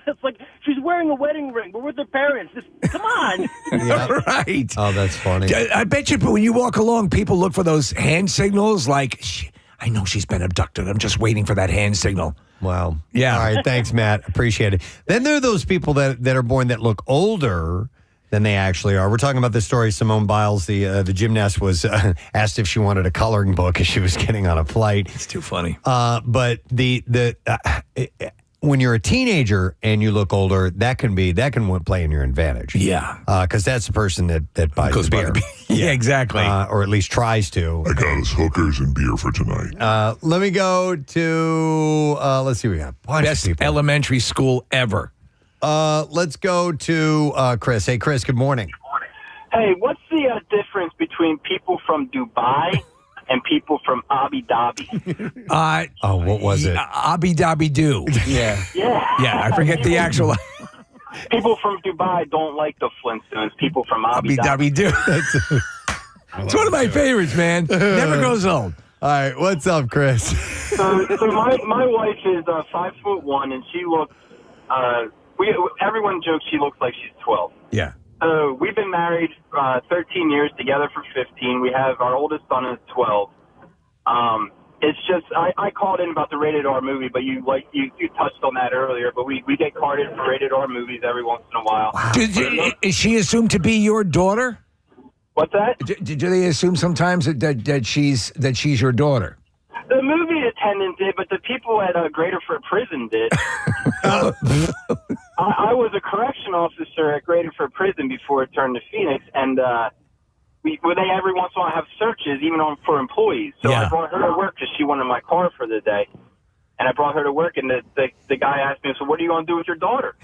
It's like she's wearing a wedding ring. We're with her parents. Come on. Right. Oh, that's funny. I bet you when you walk along, people look for those hand signals like, I know she's been abducted. I'm just waiting for that hand signal. Wow. Yeah. All right. Thanks, Matt. Appreciate it. Then there are those people that are born that look older than they actually are. We're talking about this story. Simone Biles, the gymnast, was asked if she wanted a coloring book as she was getting on a flight. It's too funny. But when you're a teenager and you look older, that can play in your advantage. Yeah. Because that's the person that buys the beer. Yeah, exactly. Or at least tries to. I got us hookers and beer for tonight. Let me go to, let's see what we have. Best elementary school ever. Let's go to Chris. Hey, Chris, good morning. Hey, what's the difference between people from Dubai and people from Abu Dhabi? What was it? Abu Dhabi do. Yeah. Yeah, I forget the actual. People from Dubai don't like the Flintstones. People from Abu Dhabi do. It's one of my favorites, man. Never goes old. All right, what's up, Chris? So my wife is 5'1", and she looks. Everyone jokes she looks like she's 12. Yeah. So we've been married 13 years, together for 15. We have our oldest son is 12. It's just I called in about the rated R movie, but you touched on that earlier. But we get carded for rated R movies every once in a while. Wow. Is she assumed to be your daughter? What's that? Do they assume sometimes that she's your daughter? The movie attendant did, but the people at Graterford Prison did. I was a correction officer at Graterford Prison before it turned to Phoenix, and they every once in a while have searches, even for employees. So I brought her to work because she wanted my car for the day, and I brought her to work, and the guy asked me, "So what are you going to do with your daughter?"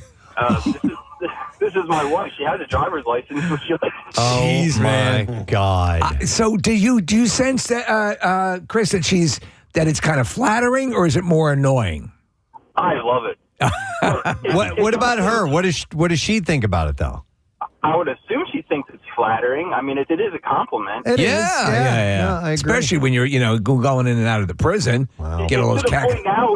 This is my wife. She has a driver's license. Jeez, man. God. So do you sense that, Chris, that it's kind of flattering, or is it more annoying? I love it. What about her? What does she think about it, though? I would assume she thinks it's flattering. I mean, it is a compliment. Yeah. No, I agree. Especially when you're, going in and out of the prison. Wow. Get all those to the point now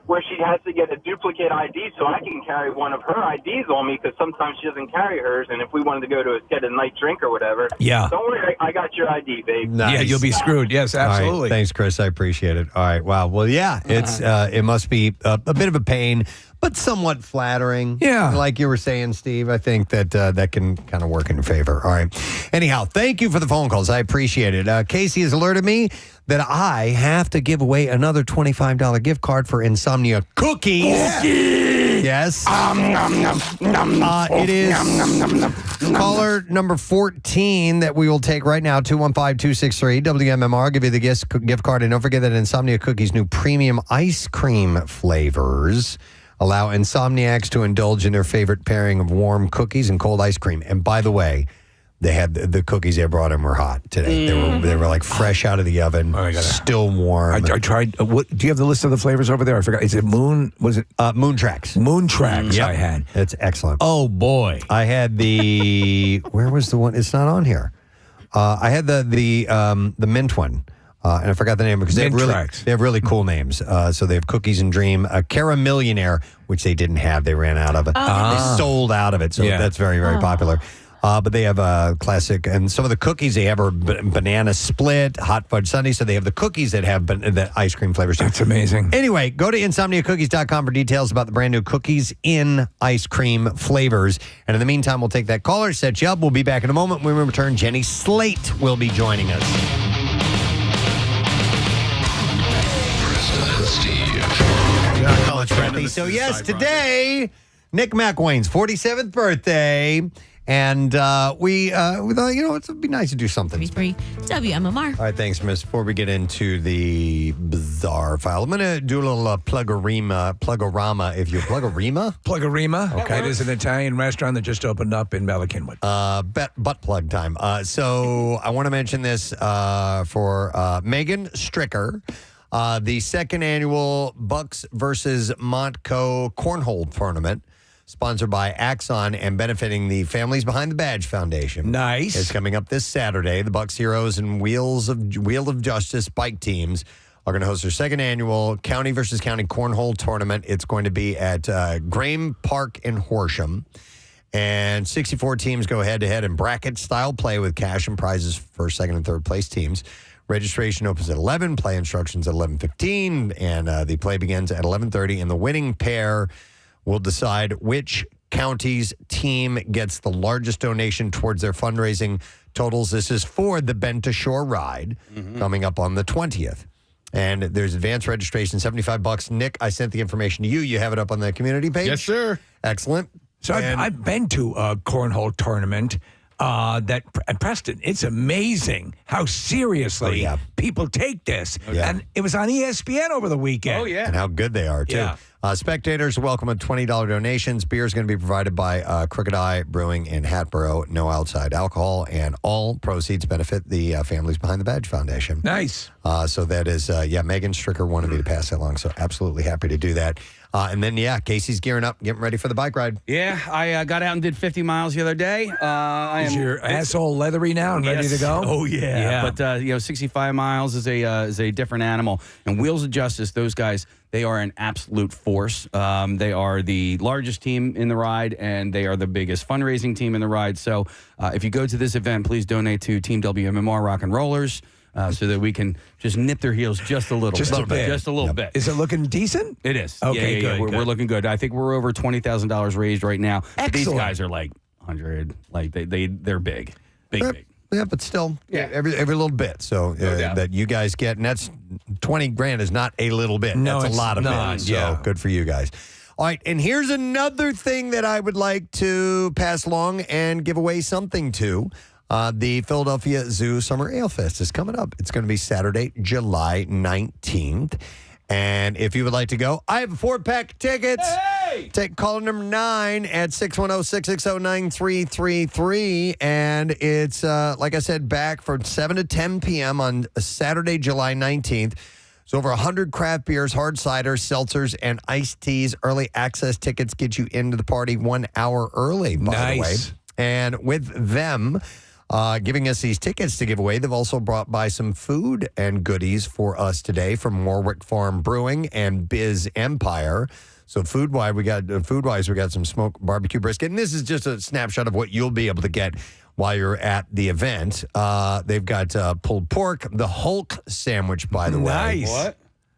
where she has to get a duplicate ID so I can carry one of her IDs on me because sometimes she doesn't carry hers. And if we wanted to go to get a night drink or whatever, don't worry, I got your ID, babe. Nice. Yeah, you'll be screwed. Yes, absolutely. All right. Thanks, Chris. I appreciate it. All right. Wow. Well, yeah, it's it must be a bit of a pain, but somewhat flattering. Yeah. Like you were saying, Steve, I think that can kind of work in your favor. All right. Anyhow, thank you for the phone calls. I appreciate it. Casey has alerted me that I have to give away another $25 gift card for Insomnia Cookies. Yes. It is caller number 14 that we will take right now, 215-263 WMMR. Give you the gift card. And don't forget that Insomnia Cookies' new premium ice cream flavors allow insomniacs to indulge in their favorite pairing of warm cookies and cold ice cream. And by the way, they had the cookies they brought in were hot today. They were like fresh out of the oven, still warm. I tried. What do you have the list of the flavors over there? I forgot. Is it Moon? Was it Moon Tracks? Moon Tracks. Yep. I had. It's excellent. Oh boy, I had the. Where was the one? It's not on here. I had the mint one. And I forgot the name because they have really cool names. So they have Cookies and Dream, Caramillionaire, which they didn't have. They ran out of it. They sold out of it. So that's very, very popular. But they have a classic, and some of the cookies they have are banana split, hot fudge sundae. So they have the cookies that have the ice cream flavors. That's amazing. Anyway, go to insomniacookies.com for details about the brand new cookies in ice cream flavors. And in the meantime, we'll take that caller, set you up. We'll be back in a moment. When we return, Jenny Slate will be joining us. College friendly. So yes, today, Nick McWayne's 47th birthday. And we thought, it'd be nice to do something. WMMR. All right, thanks, Miss. Before we get into the bizarre file, I'm going to do a little plugorama, if you plugorama? Plugorama. Okay. It is an Italian restaurant that just opened up in Bala Cynwyd. Butt plug time. So I want to mention this for Megan Stricker. The second annual Bucks versus Montco Cornhole Tournament, sponsored by Axon and benefiting the Families Behind the Badge Foundation. Nice. It's coming up this Saturday. The Bucks Heroes and Wheel of Justice bike teams are going to host their second annual County versus County Cornhole Tournament. It's going to be at Graham Park in Horsham. And 64 teams go head-to-head in bracket-style play with cash and prizes for second and third place teams. Registration opens at 11, play instructions at 11:15, and the play begins at 11:30. And the winning pair will decide which county's team gets the largest donation towards their fundraising totals. This is for the Bend to Shore ride coming up on the 20th. And there's advanced registration, $75. Nick, I sent the information to you. You have it up on the community page? Yes, sir. Excellent. So I've been to a cornhole tournament at Preston. It's amazing how seriously people take this. And it was on ESPN over the weekend. Oh, yeah. And how good they are, too. Yeah. Spectators are welcome at $20 donations. Beer is going to be provided by Crooked Eye Brewing in Hatboro. No outside alcohol. And all proceeds benefit the Families Behind the Badge Foundation. Nice. So that is, Megan Stricker wanted me to pass that along. So absolutely happy to do that. And then, Casey's gearing up, getting ready for the bike ride. Yeah, I got out and did 50 miles the other day. Is your asshole leathery now and ready to go? Oh, yeah. But, 65 miles is a different animal. And Wheels of Justice, those guys, they are an absolute force. They are the largest team in the ride, and they are the biggest fundraising team in the ride. So if you go to this event, please donate to Team WMMR Rock and Rollers. So that we can just nip their heels just a little bit. Just a little bit. Is it looking decent? It is. Okay, good. We're looking good. I think we're over $20,000 raised right now. Excellent. These guys are like 100. Like they're big. Big. Yeah, but still, every little bit. So that you guys get, and that's $20,000 is not a little bit. No, that's a lot of not, it. So good for you guys. All right, and here's another thing that I would like to pass along and give away something to. The Philadelphia Zoo Summer Ale Fest is coming up. It's going to be Saturday, July 19th. And if you would like to go, I have 4-pack tickets. Hey! Take caller number 9 at 610-660-9333. And it's, like I said, back from 7 to 10 p.m. on Saturday, July 19th. So over 100 craft beers, hard ciders, seltzers, and iced teas. Early access tickets get you into the party 1 hour early, by the way. And with them giving us these tickets to give away, they've also brought by some food and goodies for us today from Warwick Farm Brewing and Biz Empire. So food-wise, we got some smoked barbecue brisket. And this is just a snapshot of what you'll be able to get while you're at the event. They've got pulled pork, the Hulk sandwich, by the way. Nice. What?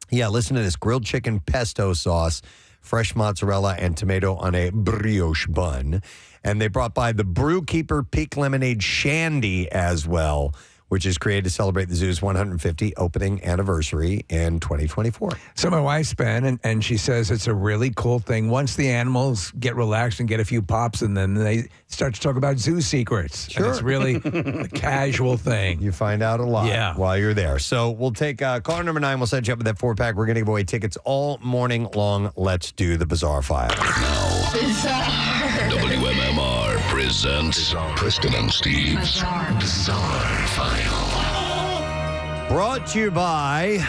Yeah, listen to this. Grilled chicken pesto sauce, fresh mozzarella, and tomato on a brioche bun. And they brought by the Brewkeeper Peak Lemonade Shandy as well, which is created to celebrate the zoo's 150 opening anniversary in 2024. So my wife's been, and she says it's a really cool thing. Once the animals get relaxed and get a few pops, and then they start to talk about zoo secrets. Sure. And it's really a casual thing. You find out a lot while you're there. So we'll take caller number 9. We'll set you up with that 4-pack. We're going to give away tickets all morning long. Let's do the Bizarre File. WMMR presents Preston and Steve's Bizarre File. Brought to you by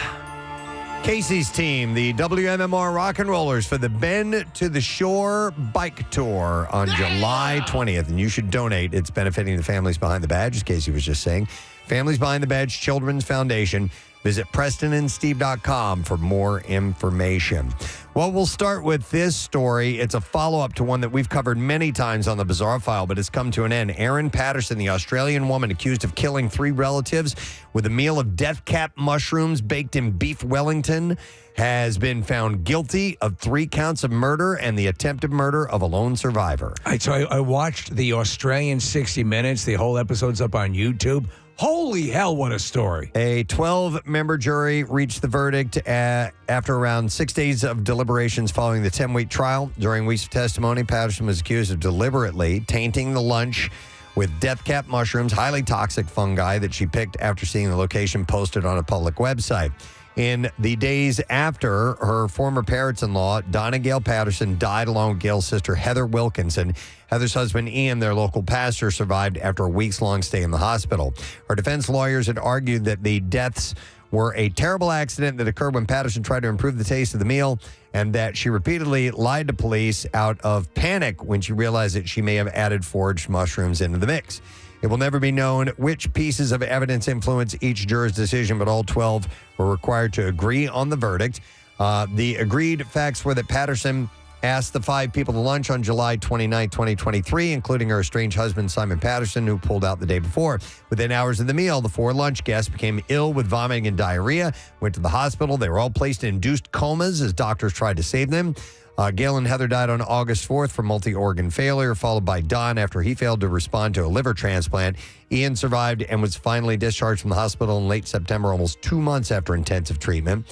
Casey's team, the WMMR Rock and Rollers, for the Bend to the Shore Bike Tour on July 20th. And you should donate. It's benefiting the Families Behind the Badge, as Casey was just saying. Families Behind the Badge Children's Foundation. Visit PrestonandSteve.com for more information. Well, we'll start with this story. It's a follow-up to one that we've covered many times on the Bizarre File, but it's come to an end. Erin Patterson, the Australian woman accused of killing 3 relatives with a meal of death cap mushrooms baked in beef Wellington, has been found guilty of 3 counts of murder and the attempted murder of a lone survivor. I watched the Australian 60 Minutes. The whole episode's up on YouTube. Holy hell, what a story. A 12-member jury reached the verdict after around 6 days of deliberations following the 10-week trial. During weeks of testimony, Patterson was accused of deliberately tainting the lunch with death cap mushrooms, highly toxic fungi that she picked after seeing the location posted on a public website. In the days after, her former parents-in-law, Donna Gail Patterson, died along with Gail's sister, Heather Wilkinson. Heather's husband, Ian, their local pastor, survived after a weeks-long stay in the hospital. Her defense lawyers had argued that the deaths were a terrible accident that occurred when Patterson tried to improve the taste of the meal, and that she repeatedly lied to police out of panic when she realized that she may have added foraged mushrooms into the mix. It will never be known which pieces of evidence influenced each juror's decision, but all 12 were required to agree on the verdict. The agreed facts were that Patterson asked the 5 people to lunch on July 29, 2023, including her estranged husband, Simon Patterson, who pulled out the day before. Within hours of the meal, the 4 lunch guests became ill with vomiting and diarrhea, went to the hospital. They were all placed in induced comas as doctors tried to save them. Gail and Heather died on August 4th from multi-organ failure, followed by Don after he failed to respond to a liver transplant. Ian survived and was finally discharged from the hospital in late September, almost 2 months after intensive treatment.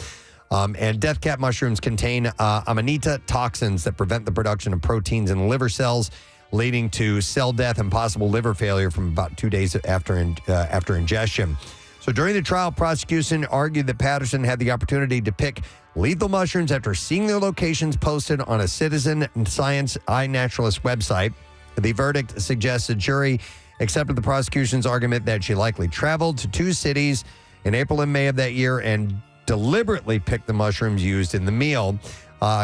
And death cap mushrooms contain amanita toxins that prevent the production of proteins in liver cells, leading to cell death and possible liver failure from about 2 days after ingestion. So during the trial, prosecution argued that Patterson had the opportunity to pick lethal mushrooms after seeing their locations posted on a Citizen Science iNaturalist website. The verdict suggests the jury accepted the prosecution's argument that she likely traveled to 2 cities in April and May of that year and deliberately picked the mushrooms used in the meal.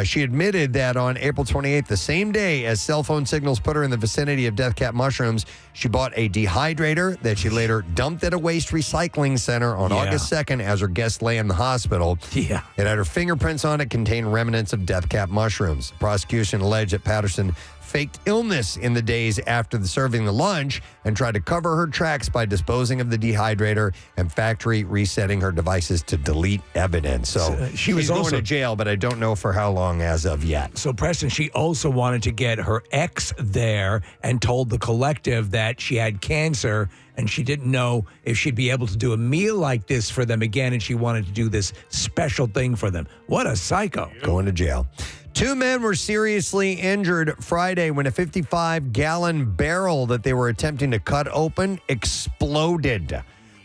She admitted that on April 28th, the same day as cell phone signals put her in the vicinity of death cap mushrooms, she bought a dehydrator that she later dumped at a waste recycling center on August 2nd as her guest lay in the hospital. Yeah. It had her fingerprints on it, contained remnants of death cap mushrooms. The prosecution alleged that Patterson faked illness in the days after serving the lunch and tried to cover her tracks by disposing of the dehydrator and factory resetting her devices to delete evidence. So she was she's also going to jail, but I don't know for how long as of yet. So, Preston, she also wanted to get her ex there and told the collective that she had cancer and she didn't know if she'd be able to do a meal like this for them again, and she wanted to do this special thing for them. What a psycho. Going to jail. 2 men were seriously injured Friday when a 55-gallon barrel that they were attempting to cut open exploded.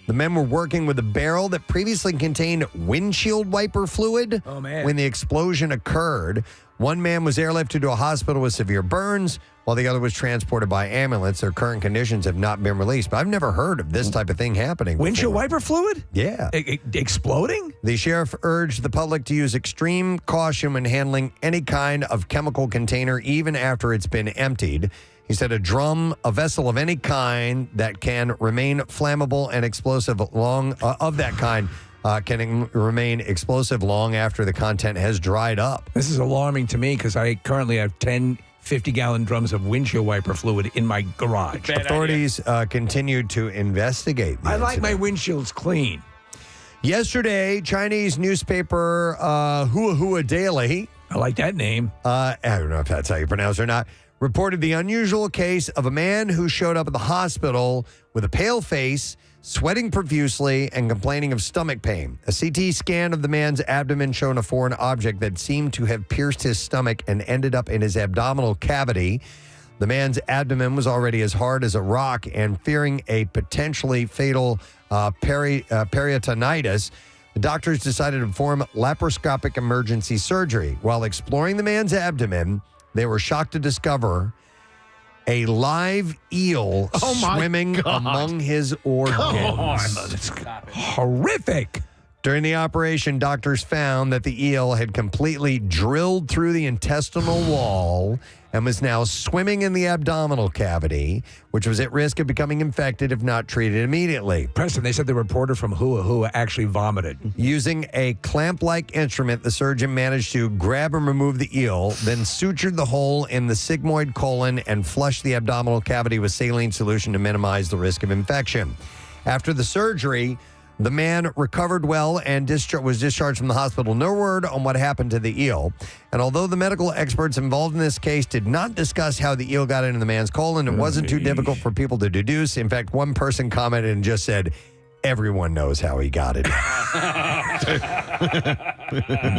The men were working with a barrel that previously contained windshield wiper fluid when the explosion occurred. One man was airlifted to a hospital with severe burns, while the other was transported by ambulance. Their current conditions have not been released. But I've never heard of this type of thing happening Windshield before. wiper fluid? Yeah. Exploding? The sheriff urged the public to use extreme caution when handling any kind of chemical container, even after it's been emptied. He said a drum, a vessel of any kind that can remain flammable and explosive can remain explosive long after the content has dried up. This is alarming to me because I currently have 10 50-gallon drums of windshield wiper fluid in my garage. Authorities continued to investigate the I like my windshields clean. Yesterday, Chinese newspaper Hua Daily, I like that name. I don't know if that's how you pronounce it or not, reported the unusual case of a man who showed up at the hospital with a pale face, sweating profusely, and complaining of stomach pain. A CT scan of the man's abdomen showed a foreign object that seemed to have pierced his stomach and ended up in his abdominal cavity. The man's abdomen was already as hard as a rock, and fearing a potentially fatal peritonitis, the doctors decided to perform laparoscopic emergency surgery. While exploring the man's abdomen, they were shocked to discover a live eel swimming among his organs. It's horrific. During the operation, doctors found that the eel had completely drilled through the intestinal wall and was now swimming in the abdominal cavity, which was at risk of becoming infected if not treated immediately. Preston, they said the reporter from Hua Hua actually vomited. Using a clamp-like instrument, the surgeon managed to grab and remove the eel, then sutured the hole in the sigmoid colon and flushed the abdominal cavity with saline solution to minimize the risk of infection. After the surgery, the man recovered well and was discharged from the hospital. No word on what happened to the eel. And although the medical experts involved in this case did not discuss how the eel got into the man's colon, it wasn't too difficult for people to deduce. In fact, one person commented and just said, everyone knows how he got it.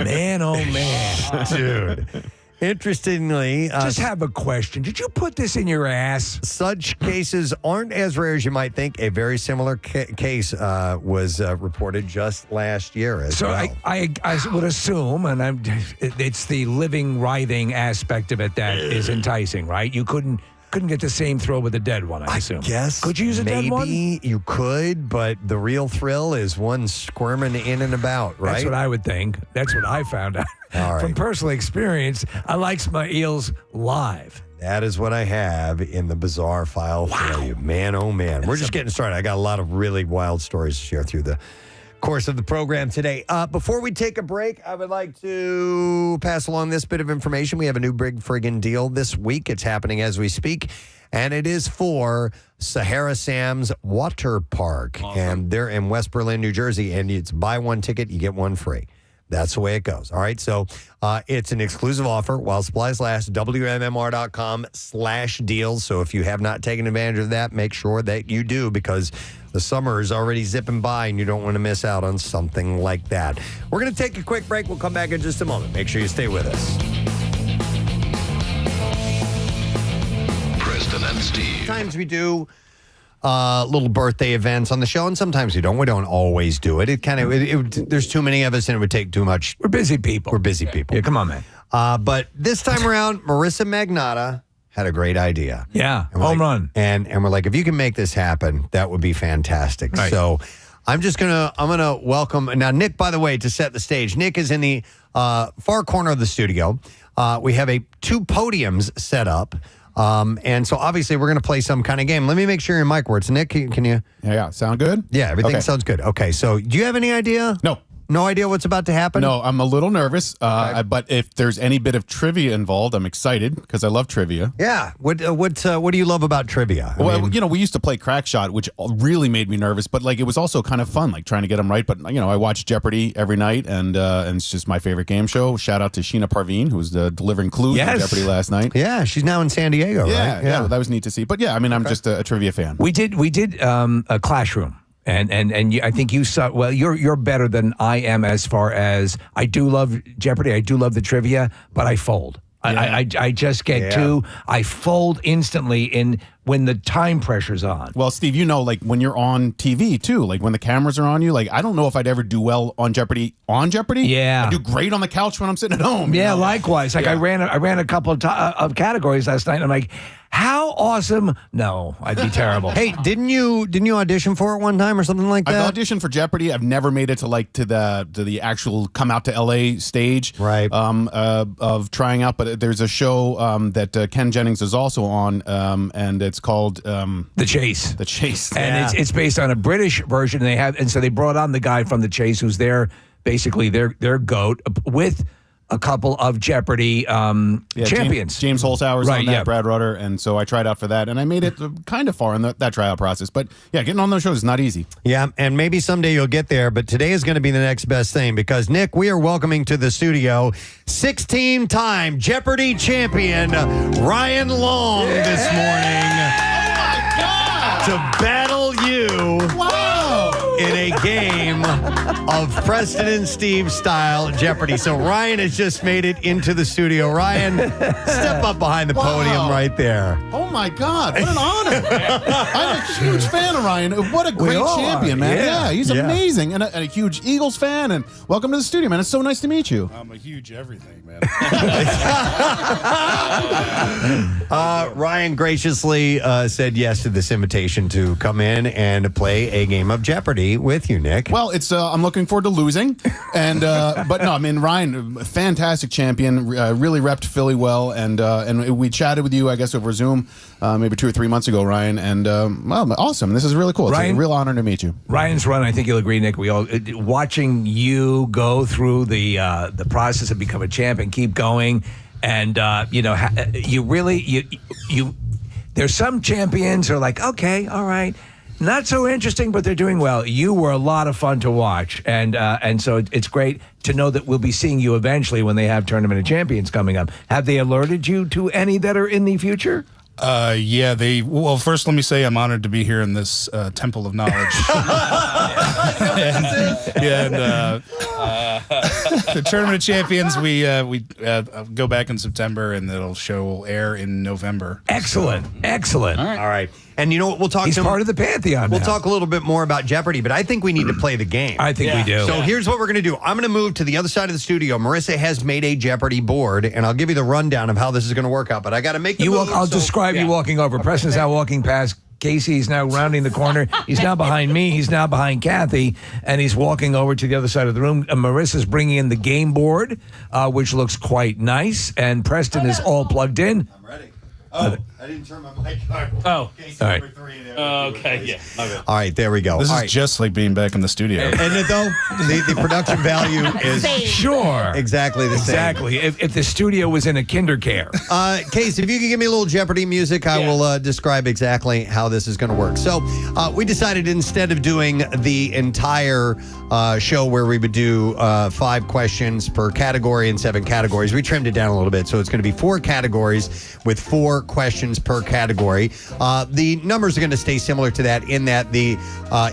Man, oh man. Dude. Interestingly, just have a question. Did you put this in your ass? Such cases aren't as rare as you might think. A very similar case was reported just last year as well. So I would assume, and it's the living, writhing aspect of it that is enticing, right? You couldn't get the same thrill with a dead one, I assume. Yes. Could you use a dead one? Maybe you could, but the real thrill is one squirming in and about, right? That's what I would think. That's what I found out. All right. From personal experience, I like my eels live. That is what I have in the bizarre file for you. Man, oh man. We're just getting started. I got a lot of really wild stories to share through the course of the program today. Before we take a break, I would like to pass along this bit of information. We have a new big friggin' deal this week. It's happening as we speak, and it is for Sahara Sam's Water Park. Awesome. And they're in West Berlin, New Jersey, and it's buy one ticket, you get one free. That's the way it goes. All right. So it's an exclusive offer while supplies last. WMMR.com/deals. So if you have not taken advantage of that, make sure that you do, because the summer is already zipping by and you don't want to miss out on something like that. We're going to take a quick break. We'll come back in just a moment. Make sure you stay with us. Preston and Steve. Sometimes we do little birthday events on the show, and sometimes we don't. We don't always do it. There's too many of us, and it would take too much. We're busy people. Yeah, come on, man. But this time around, Marissa Magnotta had a great idea. Yeah, home run. And we're like, if you can make this happen, that would be fantastic. Right. So I'm gonna welcome now Nick. By the way, to set the stage, Nick is in the far corner of the studio. We have two podiums set up. And so obviously we're going to play some kind of game. Let me make sure your mic works. Nick, can you? Yeah. Sound good? Yeah, everything Okay. sounds good. Okay, so do you have any idea? No. No idea what's about to happen? No, I'm a little nervous, but if there's any bit of trivia involved, I'm excited because I love trivia. Yeah. What do you love about trivia? Well, we used to play Crack Shot, which really made me nervous, but like it was also kind of fun, like trying to get them right. But I watch Jeopardy every night, and it's just my favorite game show. Shout out to Sheena Parveen, who was delivering clues on Jeopardy last night. Yeah, she's now in San Diego, right? Yeah, that was neat to see. But yeah, I'm just a trivia fan. We did a classroom. And I think you saw, well, you're better than I am as far as I do love Jeopardy. I do love the trivia, but I fold. Yeah. I just get I fold instantly when the time pressure's on. Well, Steve, like when you're on TV too, like when the cameras are on you, like I don't know if I'd ever do well on Jeopardy. Yeah. I do great on the couch when I'm sitting at home. Yeah, likewise. Like I ran a couple of categories last night, and I'm like, how awesome? No, I'd be terrible. Hey, didn't you audition for it one time or something like that? I've auditioned for Jeopardy. I've never made it to the actual come out to LA stage, right? Of trying out. But there's a show that Ken Jennings is also on, and it's called The Chase. The Chase, and it's based on a British version. And so they brought on the guy from The Chase, who's basically their goat with a couple of Jeopardy champions. James Holzhauer's Right, on that, yeah. Brad Rutter, and so I tried out for that, and I made it kind of far in that tryout process. But yeah, getting on those shows is not easy. Yeah, and maybe someday you'll get there, but today is going to be the next best thing because, Nick, we are welcoming to the studio 16-time Jeopardy champion Ryan Long this morning to battle you in a game of Preston and Steve style Jeopardy. So Ryan has just made it into the studio. Ryan, step up behind the podium right there. Oh my God, what an honor. I'm a huge fan of Ryan. What a great champion, man. Yeah, he's amazing. And a huge Eagles fan. And welcome to the studio, man. It's so nice to meet you. I'm a huge everything, man. Ryan graciously said yes to this invitation to come in and play a game of Jeopardy with you, Nick. Well, it's I'm looking forward to losing, and but no, I mean Ryan, fantastic champion, really repped Philly well, and we chatted with you, I guess, over Zoom maybe 2 or 3 months ago, Ryan, and well, awesome. This is really cool. It's a real honor to meet you. Ryan's run, I think you'll agree, Nick. We all watching you go through the process of becoming a champ and keep going, and you really you. There's some champions who are like, okay, all right. Not so interesting, but they're doing well. You were a lot of fun to watch, and so it's great to know that we'll be seeing you eventually when they have Tournament of Champions coming up. Have they alerted you to any that are in the future? Yeah, well, first let me say I'm honored to be here in this temple of knowledge. The Tournament of Champions, we go back in September, and will air in November. Excellent. All right. And you know what? We'll talk. He's part of the Pantheon. We'll now. talk a little bit more about Jeopardy, but I think we need to play the game. I think we do. So here's what we're going to do. I'm going to move to the other side of the studio. Marissa has made a Jeopardy board, and I'll give you the rundown of how this is going to work out. But I got to make the move. I'll describe you walking over. Preston's now walking past Casey. He's now rounding the corner. He's now behind me. He's now behind Kathy, and he's walking over to the other side of the room. And Marissa's bringing in the game board, which looks quite nice. And Preston is all plugged in. I'm ready. Oh, I didn't turn my mic on. Oh. Casey, All right. number 3 there. Okay, yeah. All right, there we go. This All is right. just like being back in the studio. And though the production value is Sure. exactly the same. Exactly. If the studio was in a kinder care. Case, if you could give me a little Jeopardy music, I will describe exactly how this is going to work. So we decided instead of doing the entire show where we would do 5 questions per category and 7 categories, we trimmed it down a little bit. So it's going to be 4 categories with 4 questions per category. The numbers are going to stay similar to that in that the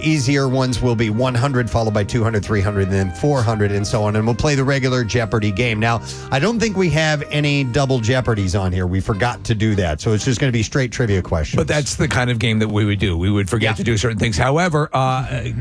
easier ones will be 100 followed by 200, 300, and then 400 and so on. And we'll play the regular Jeopardy game. Now, I don't think we have any double Jeopardies on here. We forgot to do that. So it's just going to be straight trivia questions. But that's the kind of game that we would do. We would forget to do certain things. However, I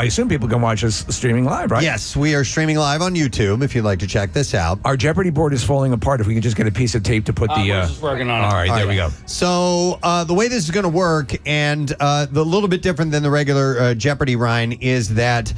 assume people can watch us streaming live, right? Yes, we are streaming live on YouTube if you'd like to check this out. Our Jeopardy board is falling apart. If we could just get a piece of tape to put the... We're just working on it. All right, there we go. So the way this is going to work, and the little bit different than the regular Jeopardy, Ryan, is that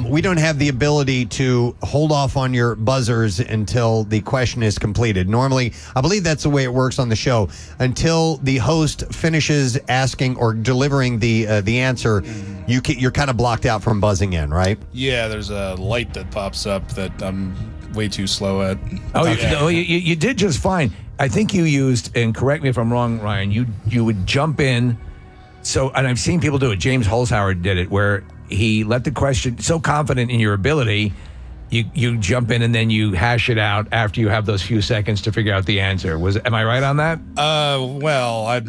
we don't have the ability to hold off on your buzzers until the question is completed. Normally, I believe that's the way it works on the show. Until the host finishes asking or delivering the answer, you're kind of blocked out from buzzing in, right? Yeah, there's a light that pops up that I'm way too slow at. You did just fine. I think you used, and correct me if I'm wrong, Ryan, you would jump in. So, and I've seen people do it. James Holzhauer did it, where he let the question, so confident in your ability, you jump in and then you hash it out after you have those few seconds to figure out the answer. Am I right on that? Well,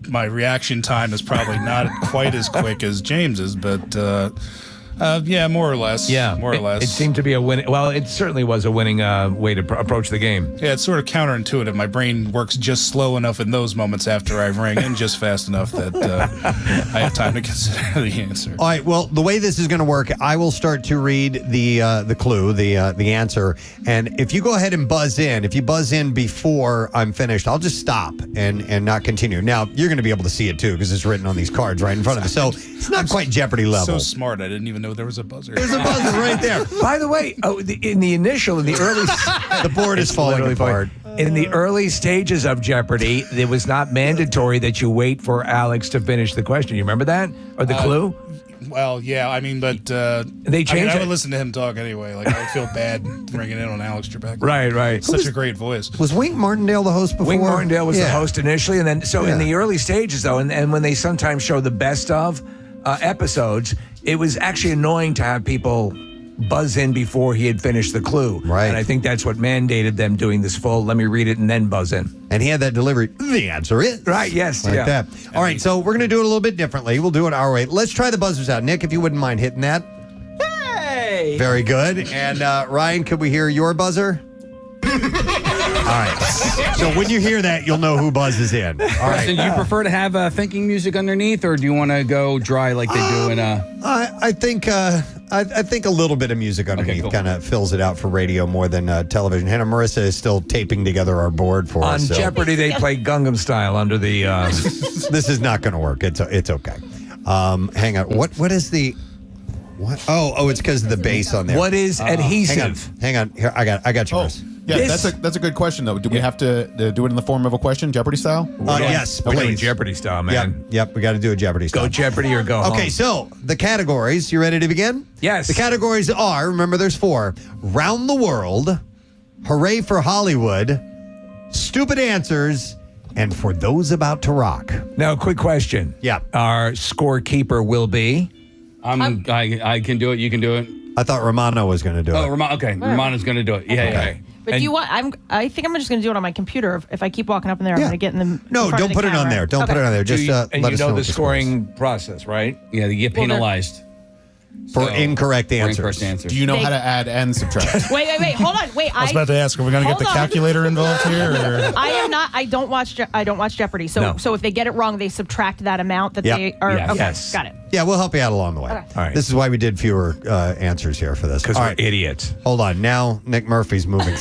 my reaction time is probably not quite as quick as James's, but yeah, more or less. Yeah, more or less. It seemed to be a winning. Well, it certainly was a winning way to approach the game. Yeah, it's sort of counterintuitive. My brain works just slow enough in those moments after I ring, and just fast enough that I have time to consider the answer. All right. Well, the way this is going to work, I will start to read the clue, the answer, and if you go ahead and buzz in, if you buzz in before I'm finished, I'll just stop and not continue. Now you're going to be able to see it too because it's written on these cards right in front of us. So it's not quite Jeopardy level. So smart. I didn't even know there was a buzzer. There's a buzzer right there. By the way, in the early... the board is falling apart. In the early stages of Jeopardy, it was not mandatory that you wait for Alex to finish the question. You remember that? Or the clue? Well, yeah, I mean, but they changed I it. would listen to him talk anyway. Like, I feel bad bringing in on Alex Trebek. Right. Such a great voice. Was Wink Martindale the host before? Wink Martindale was the Yeah. host initially, and then in the early stages, though, and when they sometimes show the best of episodes, it was actually annoying to have people buzz in before he had finished the clue. Right. And I think that's what mandated them doing this full, let me read it and then buzz in. And he had that delivery. The answer is. Right, yes. Like yeah. that. All right, so we're going to do it a little bit differently. We'll do it our way. Let's try the buzzers out. Nick, if you wouldn't mind hitting that. Hey! Very good. And Ryan, could we hear your buzzer? All right. So when you hear that, you'll know who buzzes in. All right. Preston, do you prefer to have thinking music underneath, or do you want to go dry like they do in I think a little bit of music underneath kind of fills it out for radio more than television. Hannah Marissa is still taping together our board for On us. So Jeopardy, they play Gangnam Style under the... this is not going to work. It's okay. Hang on. What is the... What? Oh, it's because of the bass on there. What is adhesive? Hang on. Here, I got yours. Yeah, that's a good question though. Do we have to do it in the form of a question, Jeopardy style? Yes, We're doing please. Jeopardy style, man. Yep. We got to do a Jeopardy style. Go Jeopardy or go home. Okay, so the categories. You ready to begin? Yes. The categories are, remember there's 4. Round the World, Hooray for Hollywood, Stupid Answers, and For Those About to Rock. Now, quick question. Yeah. Our scorekeeper will be... I can do it. You can do it. I thought Romano was going to do it. Oh, Romano's going to do it. Yeah. But do you want? I think I'm just going to do it on my computer. If I keep walking up in there, I'm going to get in the. No, don't put it on there. Don't put it on there. Just and let you us know know the what scoring process, right? Yeah, they get penalized. For incorrect answers. incorrect answers. Do you know how to add and subtract? Wait. Hold on. Wait. I was about to ask, are we going to get the Hold on. calculator involved here? Or? I am not. I don't watch Jeopardy. So No. so if they get it wrong, they subtract that amount that Yep. they are. Yes. Okay, Yes. got it. Yeah, we'll help you out along the way. Okay. All right. This is why we did fewer answers here for this. Because All we're right. idiots. Hold on. Now Nick Murphy's moving.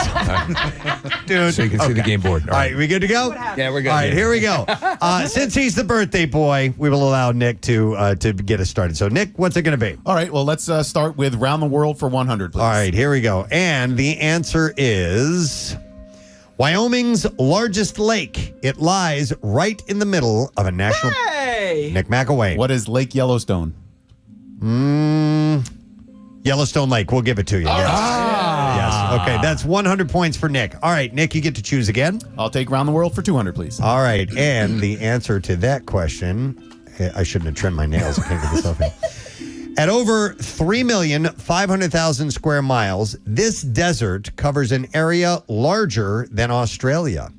Dude. So you can see the game board. All right, we good to go? Yeah, we're good. All right, here we go. Since he's the birthday boy, we will allow Nick to get us started. So, Nick, what's it going to be? All right, well, let's start with Round the World for 100, please. All right, here we go. And the answer is Wyoming's largest lake. It lies right in the middle of a national... Hey! Nick McElwain. What is Lake Yellowstone? Yellowstone Lake. We'll give it to you. Yes. Ah. Yes. Okay, that's 100 points for Nick. All right, Nick, you get to choose again. I'll take Round the World for 200, please. All right, and the answer to that question, I shouldn't have trimmed my nails. I can't get this off here. At over 3,500,000 square miles, this desert covers an area larger than Australia.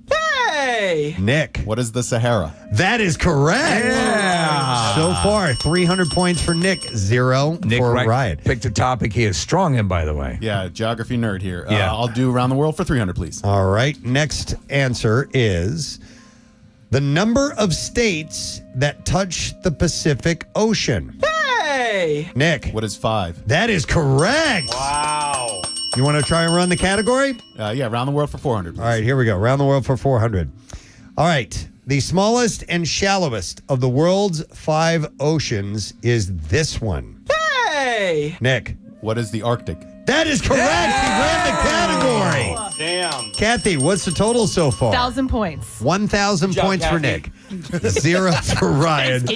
Hey! Nick. What is the Sahara? That is correct. Yeah. So far, 300 points for Nick, 0 Nick for Wright Ryan. picked a topic he is strong in, by the way. Yeah, geography nerd here. Yeah. I'll do Round the World for 300, please. All right, next answer is the number of states that touch the Pacific Ocean. Hey! Nick. What is 5? That is correct. Wow. You want to try and run the category? Yeah, Round the World for 400, please. All right, here we go. Round the world for 400. All right. The smallest and shallowest of the world's 5 oceans is this one. Hey! Nick. What is the Arctic? That is correct. He ran the category. Damn. Kathy, what's the total so far? 1,000 points. 1,000 Good job, points for Kathy. Nick. 0 for Ryan.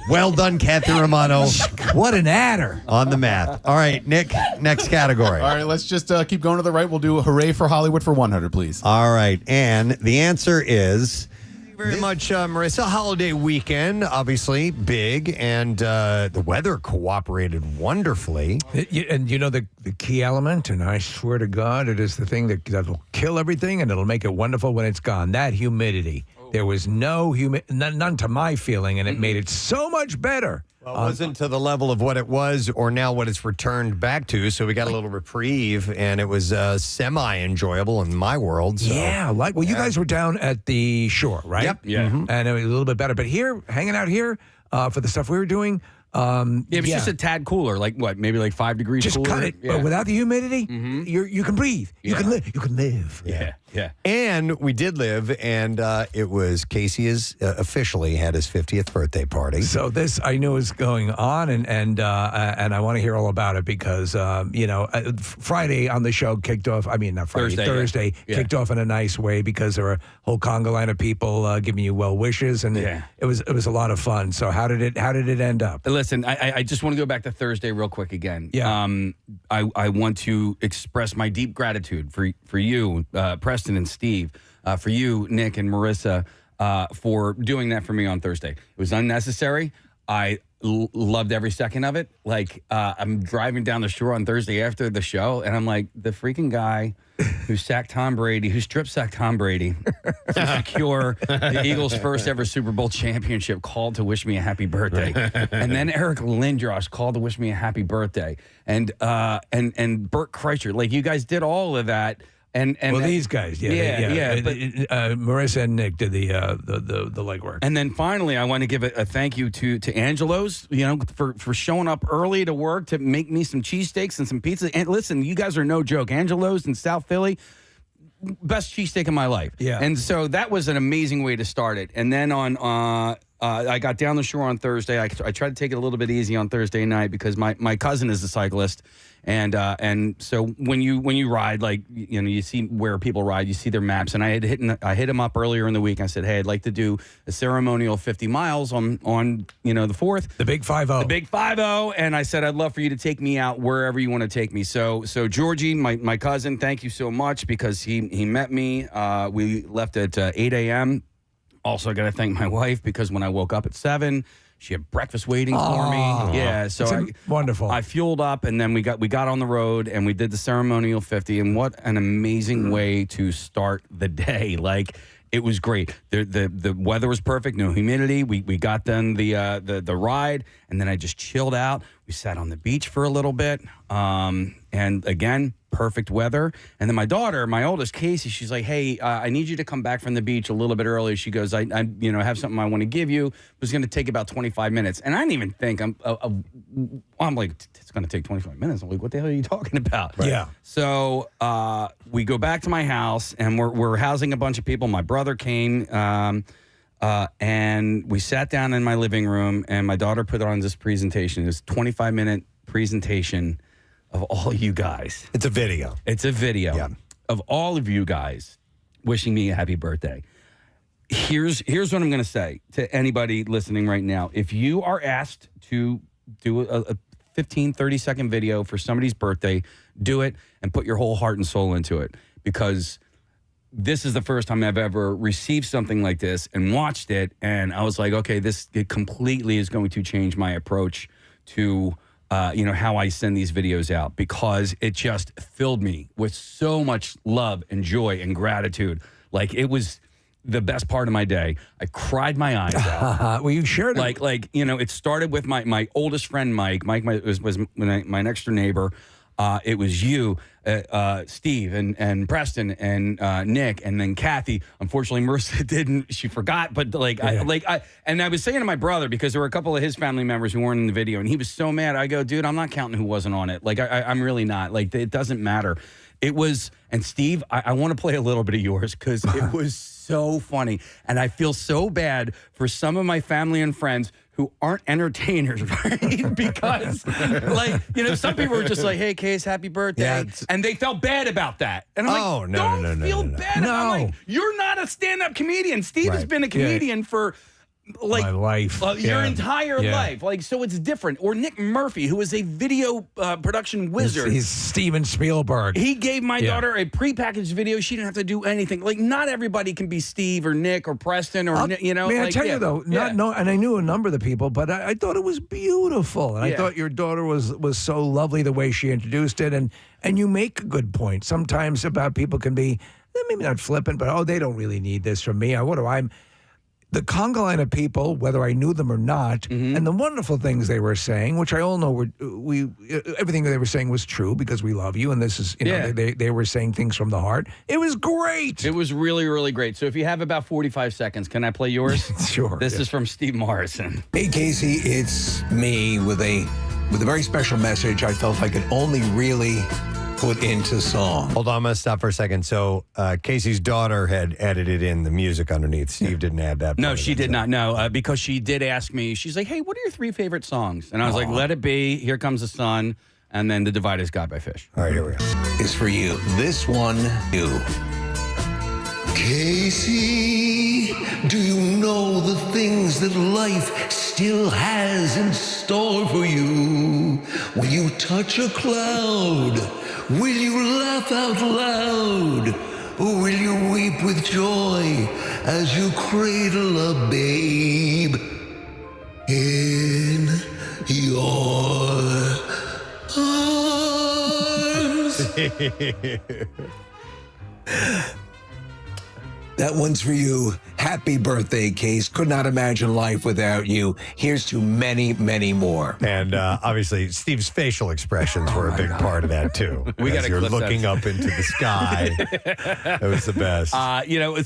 Well done, Kathy Romano. What an adder. On the math. All right, Nick, next category. All right, let's just keep going to the right. We'll do Hooray for Hollywood for 100, please. All right, and the answer is... Very much, Marissa. Holiday weekend, obviously big, and the weather cooperated wonderfully. And you know the key element, and I swear to God, it is the thing that'll kill everything, and it'll make it wonderful when it's gone. That humidity. There was no none to my feeling, and it made it so much better. Well, it wasn't to the level of what it was or now what it's returned back to, so we got a little reprieve, and it was semi-enjoyable in my world. So. Yeah, you guys were down at the shore, right? Yep. Yeah. Mm-hmm. And it was a little bit better. But here, hanging out here for the stuff we were doing, Yeah, it was just a tad cooler, like what, maybe like 5 degrees just cooler. cut it. Yeah. But without the humidity, you can breathe. You can live. You can live. Yeah. And we did live, and it was Casey officially had his 50th birthday party. So this I knew was going on, and I want to hear all about it because Friday on the show kicked off. I mean, not Friday, Thursday yeah. kicked off in a nice way because there were a whole conga line of people giving you well wishes, and it was a lot of fun. So how did it end up? Listen, listen, I just want to go back to Thursday real quick again. Yeah. I want to express my deep gratitude for you, Preston and Steve, for you, Nick and Marissa, for doing that for me on Thursday. It was unnecessary. I loved every second of it. Like, I'm driving down the shore on Thursday after the show, and I'm like, the freaking guy who strip-sacked Tom Brady to secure the Eagles' first ever Super Bowl championship called to wish me a happy birthday. And then Eric Lindros called to wish me a happy birthday. And Bert Kreischer, like, you guys did all of that. And these guys, But, Marissa and Nick did the legwork. And then finally, I want to give a thank you to Angelo's, for showing up early to work to make me some cheesesteaks and some pizza. And listen, you guys are no joke. Angelo's in South Philly, best cheesesteak of my life. Yeah. And so that was an amazing way to start it. And then I got down the shore on Thursday. I tried to take it a little bit easy on Thursday night because my cousin is a cyclist. And so when you ride, like, you see where people ride, you see their maps. And I hit him up earlier in the week. I said, hey, I'd like to do a ceremonial 50 miles on the 4th. The Big 5-0. The Big 5-0. And I said, I'd love for you to take me out wherever you want to take me. So Georgie, my cousin, thank you so much because he met me. We left at 8 a.m. Also, I got to thank my wife because when I woke up at 7, she had breakfast waiting for me. Yeah, so wonderful. I fueled up, and then we got on the road, and we did the ceremonial 50. And what an amazing way to start the day! Like, it was great. The weather was perfect, no humidity. We got done the ride, and then I just chilled out. We sat on the beach for a little bit, and again, perfect weather. And then my daughter, my oldest, Casey, she's like, hey, I need you to come back from the beach a little bit early. She goes, I have something I want to give you. It was going to take about 25 minutes. And I didn't even think, I'm like, it's going to take 25 minutes. I'm like, what the hell are you talking about? Right. Yeah. So we go back to my house, and we're housing a bunch of people. My brother came, and we sat down in my living room, and my daughter put on this presentation. It was a 25-minute presentation of all you guys. It's a video. Of all of you guys wishing me a happy birthday. Here's what I'm going to say to anybody listening right now. If you are asked to do a 15, 30-second video for somebody's birthday, do it and put your whole heart and soul into it, because this is the first time I've ever received something like this and watched it, and I was like, okay, it completely is going to change my approach to how I send these videos out, because it just filled me with so much love and joy and gratitude. Like, it was the best part of my day. I cried my eyes out. Well, you shared it. It started with my oldest friend, Mike. Mike was my next door neighbor. It was you, Steve, and Preston, and Nick, and then Kathy. Unfortunately, Marissa didn't. She forgot. But I was saying to my brother, because there were a couple of his family members who weren't in the video, and he was so mad. I go, dude, I'm not counting who wasn't on it. Like, I'm really not. Like, it doesn't matter. It was, and Steve, I want to play a little bit of yours because it was so funny, and I feel so bad for some of my family and friends who aren't entertainers, right? Because, some people were just like, hey, Case, happy birthday. And they felt bad about that. And I'm don't feel bad. No. I'm like, you're not a stand-up comedian. Steve has been a comedian for my life. Your entire life. So it's different. Or Nick Murphy, who is a video production wizard. He's Steven Spielberg. He gave my daughter a prepackaged video. She didn't have to do anything. Like, not everybody can be Steve or Nick or Preston or, May I tell you, though, and I knew a number of the people, but I thought it was beautiful. And I thought your daughter was so lovely the way she introduced it. And you make a good point. Sometimes about people can be, maybe not flippant, but, they don't really need this from me. The conga line of people, whether I knew them or not, and the wonderful things they were saying, which I all know everything they were saying was true because we love you, and this is, they were saying things from the heart. It was great. It was really, really great. So if you have about 45 seconds, can I play yours? Sure. This is from Steve Morrison. Hey, Casey, it's me with a very special message I felt I could only really put into song. Hold on, I'm going to stop for a second. So Casey's daughter had edited in the music underneath. Steve didn't add that. No, she did not. No, because she did ask me. She's like, hey, what are your 3 favorite songs? And I was like, Let It Be, Here Comes the Sun, and then The Divide Is God by Fish. All right, here we go. It's for you. This one, you. Casey, do you know the things that life still has in store for you. Will you touch a cloud? Will you laugh out loud? Or will you weep with joy as you cradle a babe in your arms? That one's for you. Happy birthday, Case. Could not imagine life without you. Here's to many, many more. And obviously, Steve's facial expressions were a big part of that, too. We As gotta you're clip that. looking up into the sky. That was the best.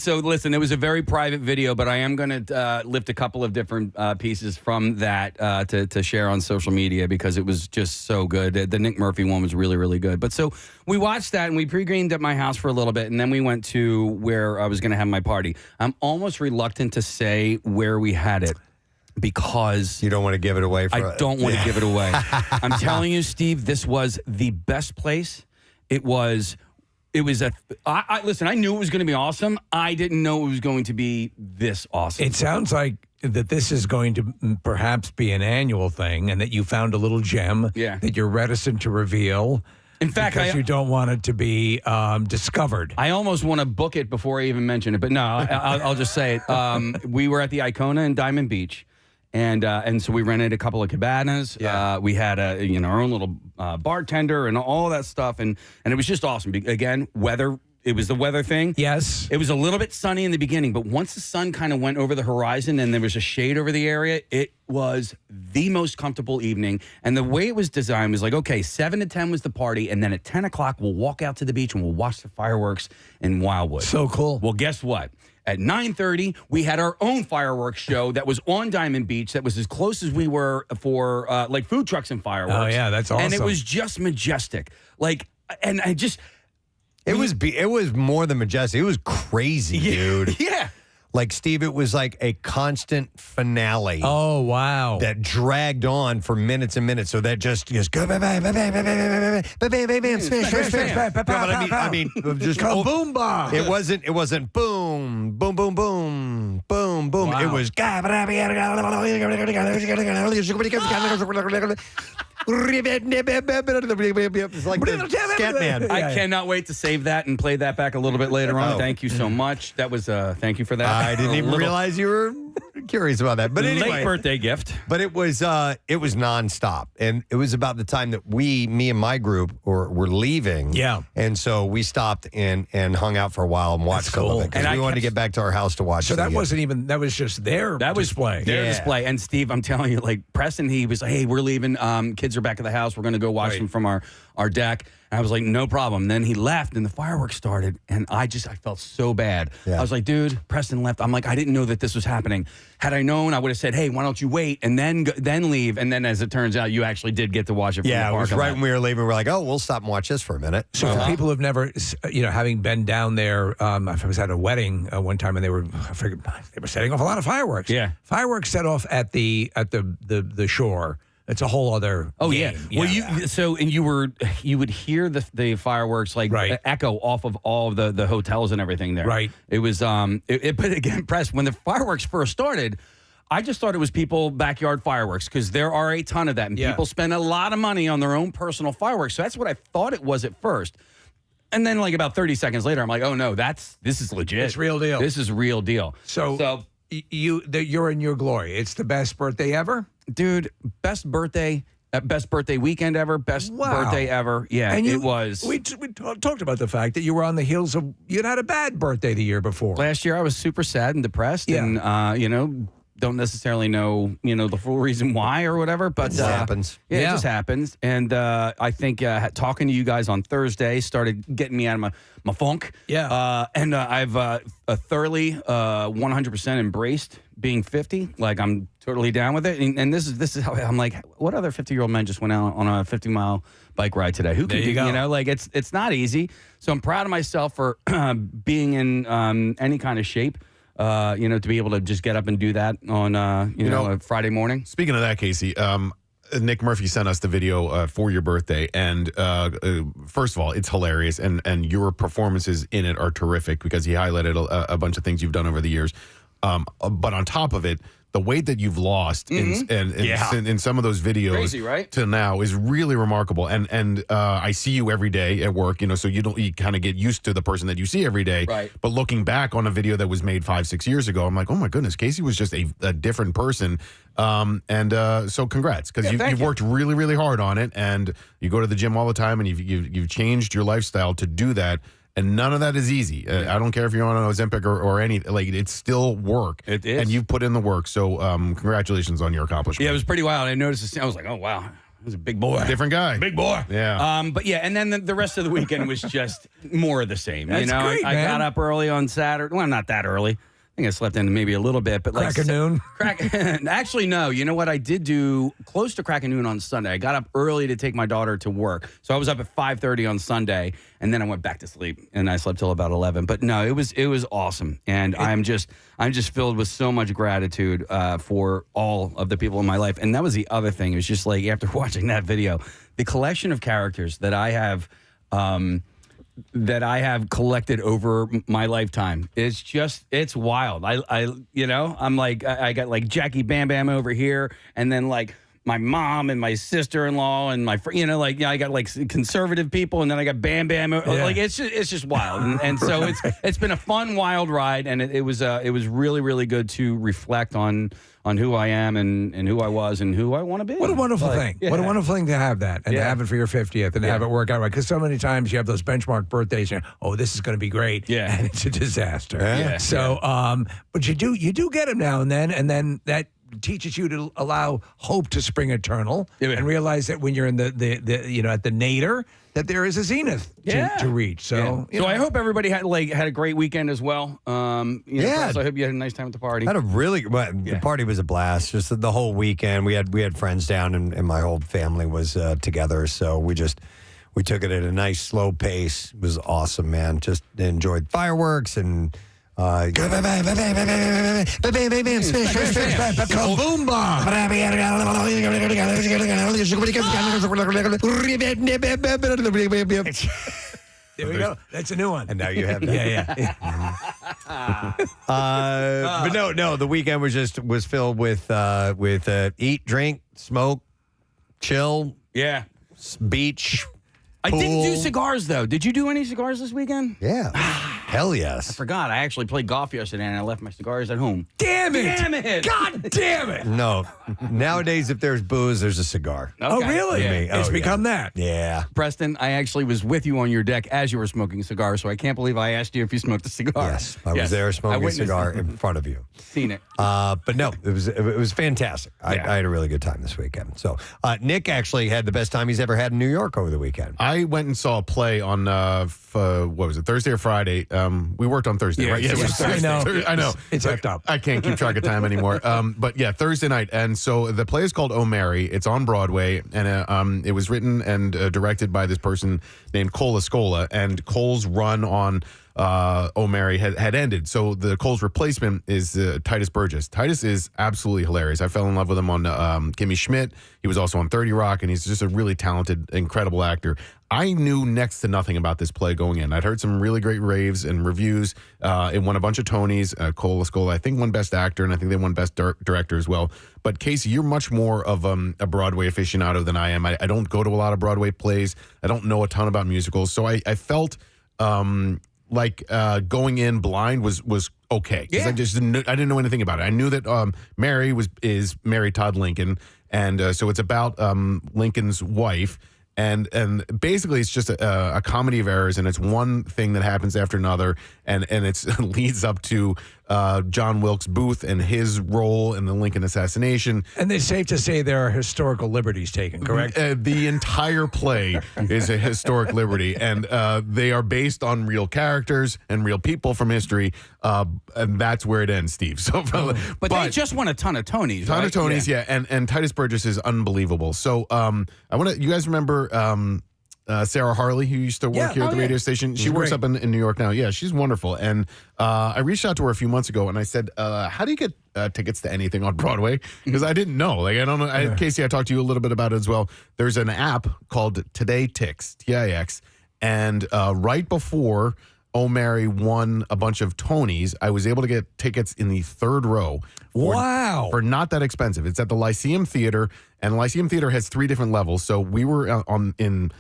So listen, it was a very private video, but I am going to lift a couple of different pieces from that to share on social media because it was just so good. The Nick Murphy one was really, really good. But so we watched that and we pre-greened at my house for a little bit, and then we went to where I was going to have my party. I'm almost reluctant to say where we had it because you don't want to give it away. I don't want to give it away. I'm telling you, Steve, this was the best place. It was listen, I knew it was going to be awesome. I didn't know it was going to be this awesome. It sounds like that this is going to perhaps be an annual thing and that you found a little gem that you're reticent to reveal. In fact, because you don't want it to be discovered. I almost want to book it before I even mention it, but no, I'll just say it. We were at the Icona in Diamond Beach, and so we rented a couple of cabanas. We had our own little bartender and all that stuff, and it was just awesome. Again, weather. It was the weather thing. Yes. It was a little bit sunny in the beginning, but once the sun kind of went over the horizon and there was a shade over the area, it was the most comfortable evening. And the way it was designed was like, okay, 7 to 10 was the party, and then at 10 o'clock, we'll walk out to the beach and we'll watch the fireworks in Wildwood. So cool. Well, guess what? At 9:30, we had our own fireworks show that was on Diamond Beach that was as close as we were for like food trucks and fireworks. Oh, yeah, that's awesome. And it was just majestic. And I just... It was more than majestic. It was crazy, dude. Yeah. Like, Steve, it was like a constant finale. Oh, wow. That dragged on for minutes and minutes. So that just go, bam, bam, bam, bam, bam, bam, bam, bam, bam, smash, smash, smash. But I mean, just kaboom, bah. It wasn't boom, boom, boom, boom, boom, boom. Wow. It was. It's like the Scatman. I cannot wait to save that and play that back a little bit later on. Oh. Thank you so much. That was thank you for that. I didn't even realize you were curious about that. But anyway, late birthday gift. But it was nonstop, and it was about the time that me and my group were leaving. Yeah, and so we stopped and hung out for a while and watched some of it because we wanted to get back to our house to watch. So that wasn't even that was just their display. Their display. And Steve, I'm telling you, like Preston, he was like, "Hey, we're leaving. Kids are back at the house. We're going to go watch them from our deck." And I was like, no problem. Then he left and the fireworks started. And I felt so bad. Yeah. I was like, dude, Preston left. I'm like, I didn't know that this was happening. Had I known, I would have said, hey, why don't you wait and then leave? And then as it turns out, you actually did get to watch it from the it was parking right lot. when we were leaving. We're like, oh, we'll stop and watch this for a minute. So for people who've never, having been down there, I was at a wedding one time and they were setting off a lot of fireworks. Yeah. Fireworks set off at the shore. It's a whole other game. Well, you would hear the fireworks echo off of all of the hotels and everything there. Right. It was but again, Press, when the fireworks first started, I just thought it was people backyard fireworks because there are a ton of that and people spend a lot of money on their own personal fireworks. So that's what I thought it was at first. And then like about 30 seconds later, I'm like, oh no, this is legit. It's real deal. This is real deal. So you're in your glory. It's the best birthday ever? Dude, best birthday weekend ever, best birthday ever. Yeah, and it was. We talked about the fact that you were on the heels of, you'd had a bad birthday the year before. Last year I was super sad and depressed and, don't necessarily know, the full reason why or whatever, but it happens. Yeah, it just happens. And I think talking to you guys on Thursday started getting me out of my funk. Yeah. And I've thoroughly 100% embraced being 50. Like I'm totally down with it. And this is how I'm like, what other 50-year-old men just went out on a 50-mile bike ride today? Who can do, it's not easy. So I'm proud of myself for being in any kind of shape. To be able to just get up and do that on, a Friday morning. Speaking of that, Casey, Nick Murphy sent us the video for your birthday. And first of all, it's hilarious. And your performances in it are terrific because he highlighted a bunch of things you've done over the years. But on top of it, the weight that you've lost in some of those videos Crazy, right? to now is really remarkable. And I see you every day at work, so you kind of get used to the person that you see every day. Right. But looking back on a video that was made 5-6 years ago, I'm like, oh my goodness, Casey was just a different person. So congrats, because you've worked really, really hard on it, and you go to the gym all the time, and you've changed your lifestyle to do that. And none of that is easy. I don't care if you're on an Ozempic or anything. Like, it's still work. It is. And you've put in the work. So congratulations on your accomplishment. Yeah, it was pretty wild. I noticed this. I was like, oh, wow. He was a big boy. Different guy. Big boy. Yeah. But yeah, and then the rest of the weekend was just more of the same. That's great, I man. got up early on Saturday. Well, not that early. I think I slept in maybe a little bit, but Crack of noon. Actually, no. You know what? I did do close to crack of noon on Sunday. I got up early to take my daughter to work, so I was up at 5:30 on Sunday, and then I went back to sleep, and I slept till about 11. But no, it was awesome, and I'm just filled with so much gratitude for all of the people in my life. And that was the other thing. It was just like, after watching that video, the collection of characters that I have. That I have collected over my lifetime. It's wild. I'm like, I got like Jackie Bam Bam over here, and then like my mom and my sister-in-law and my I got like conservative people, and then I got Bam Bam. Like it's just wild, and so it's been a fun, wild ride, and it was really, really good to reflect on who I am and who I was and who I want to be. What a wonderful thing. Yeah. What a wonderful thing to have that and to have it for your 50th and to have it work out right. Because so many times you have those benchmark birthdays and this is going to be great. Yeah. And it's a disaster. Yeah. So, but you do get them now and then that teaches you to allow hope to spring eternal and realize that when you're in the at the nadir, that there is a zenith to reach. So, so I hope everybody had a great weekend as well. Press, I hope you had a nice time at the party. Had a really the party was a blast. Just the whole weekend, we had friends down, and my whole family was together. So we took it at a nice slow pace. It was awesome, man. Just enjoyed fireworks and. Kaboom bomb! There we go. That's a new one. And now you have that. But no. The weekend was filled with eat, drink, smoke, chill. Yeah. Beach. I didn't do cigars, though. Did you do any cigars this weekend? Yeah. Hell yes. I forgot. I actually played golf yesterday, and I left my cigars at home. Damn it! Damn it! God damn it! No. Nowadays, if there's booze, there's a cigar. Okay. Oh, really? Yeah. It's become that. Yeah. Preston, I actually was with you on your deck as you were smoking cigars, so I can't believe I asked you if you smoked a cigar. Yes. I was there smoking a cigar in front of you. Seen it. But no, it was fantastic. I had a really good time this weekend. So Nick actually had the best time he's ever had in New York over the weekend. I went and saw a play on what was it, Thursday or Friday? We worked on Thursday, right? Yes. I know. It's effed up. I can't keep track of time anymore. But yeah, Thursday night, and so the play is called Oh Mary. It's on Broadway, and it was written and directed by this person named Cole Escola, and Cole's run on Oh Mary had ended. So the Cole's replacement is Titus Burgess. Titus is absolutely hilarious. I fell in love with him on Kimmy Schmidt. He was also on 30 Rock, and he's just a really talented, incredible actor. I knew next to nothing about this play going in. I'd heard some really great raves and reviews. It won a bunch of Tonys. Cole Escola, I think, won Best Actor, and I think they won Best Director as well. But Casey, you're much more of a Broadway aficionado than I am. I don't go to a lot of Broadway plays. I don't know a ton about musicals. So I felt like going in blind was okay. Because I didn't know anything about it. I knew that Mary is Mary Todd Lincoln, and so it's about Lincoln's wife. And basically, it's just a comedy of errors, and it's one thing that happens after another, and it leads up to John Wilkes Booth and his role in the Lincoln assassination. And it's safe to say there are historical liberties taken, correct? The entire play is a historic liberty, and they are based on real characters and real people from history, and that's where it ends, Steve. So, but they just won a ton of Tonys, ton right? of Tonys, yeah. And Titus Burgess is unbelievable. So I want to. You guys remember Sarah Harley, who used to work here at the radio station? She works up in New York now. Yeah, she's wonderful. And I reached out to her a few months ago, and I said, "How do you get tickets to anything on Broadway?" Because I didn't know. Like, I don't know. Casey, I talked to you a little bit about it as well. There's an app called Today Tix, TIX, and right before O'Mary won a bunch of Tonys, I was able to get tickets in the third row. For not that expensive. It's at the Lyceum Theater, and Lyceum Theater has 3 different levels. So we were on the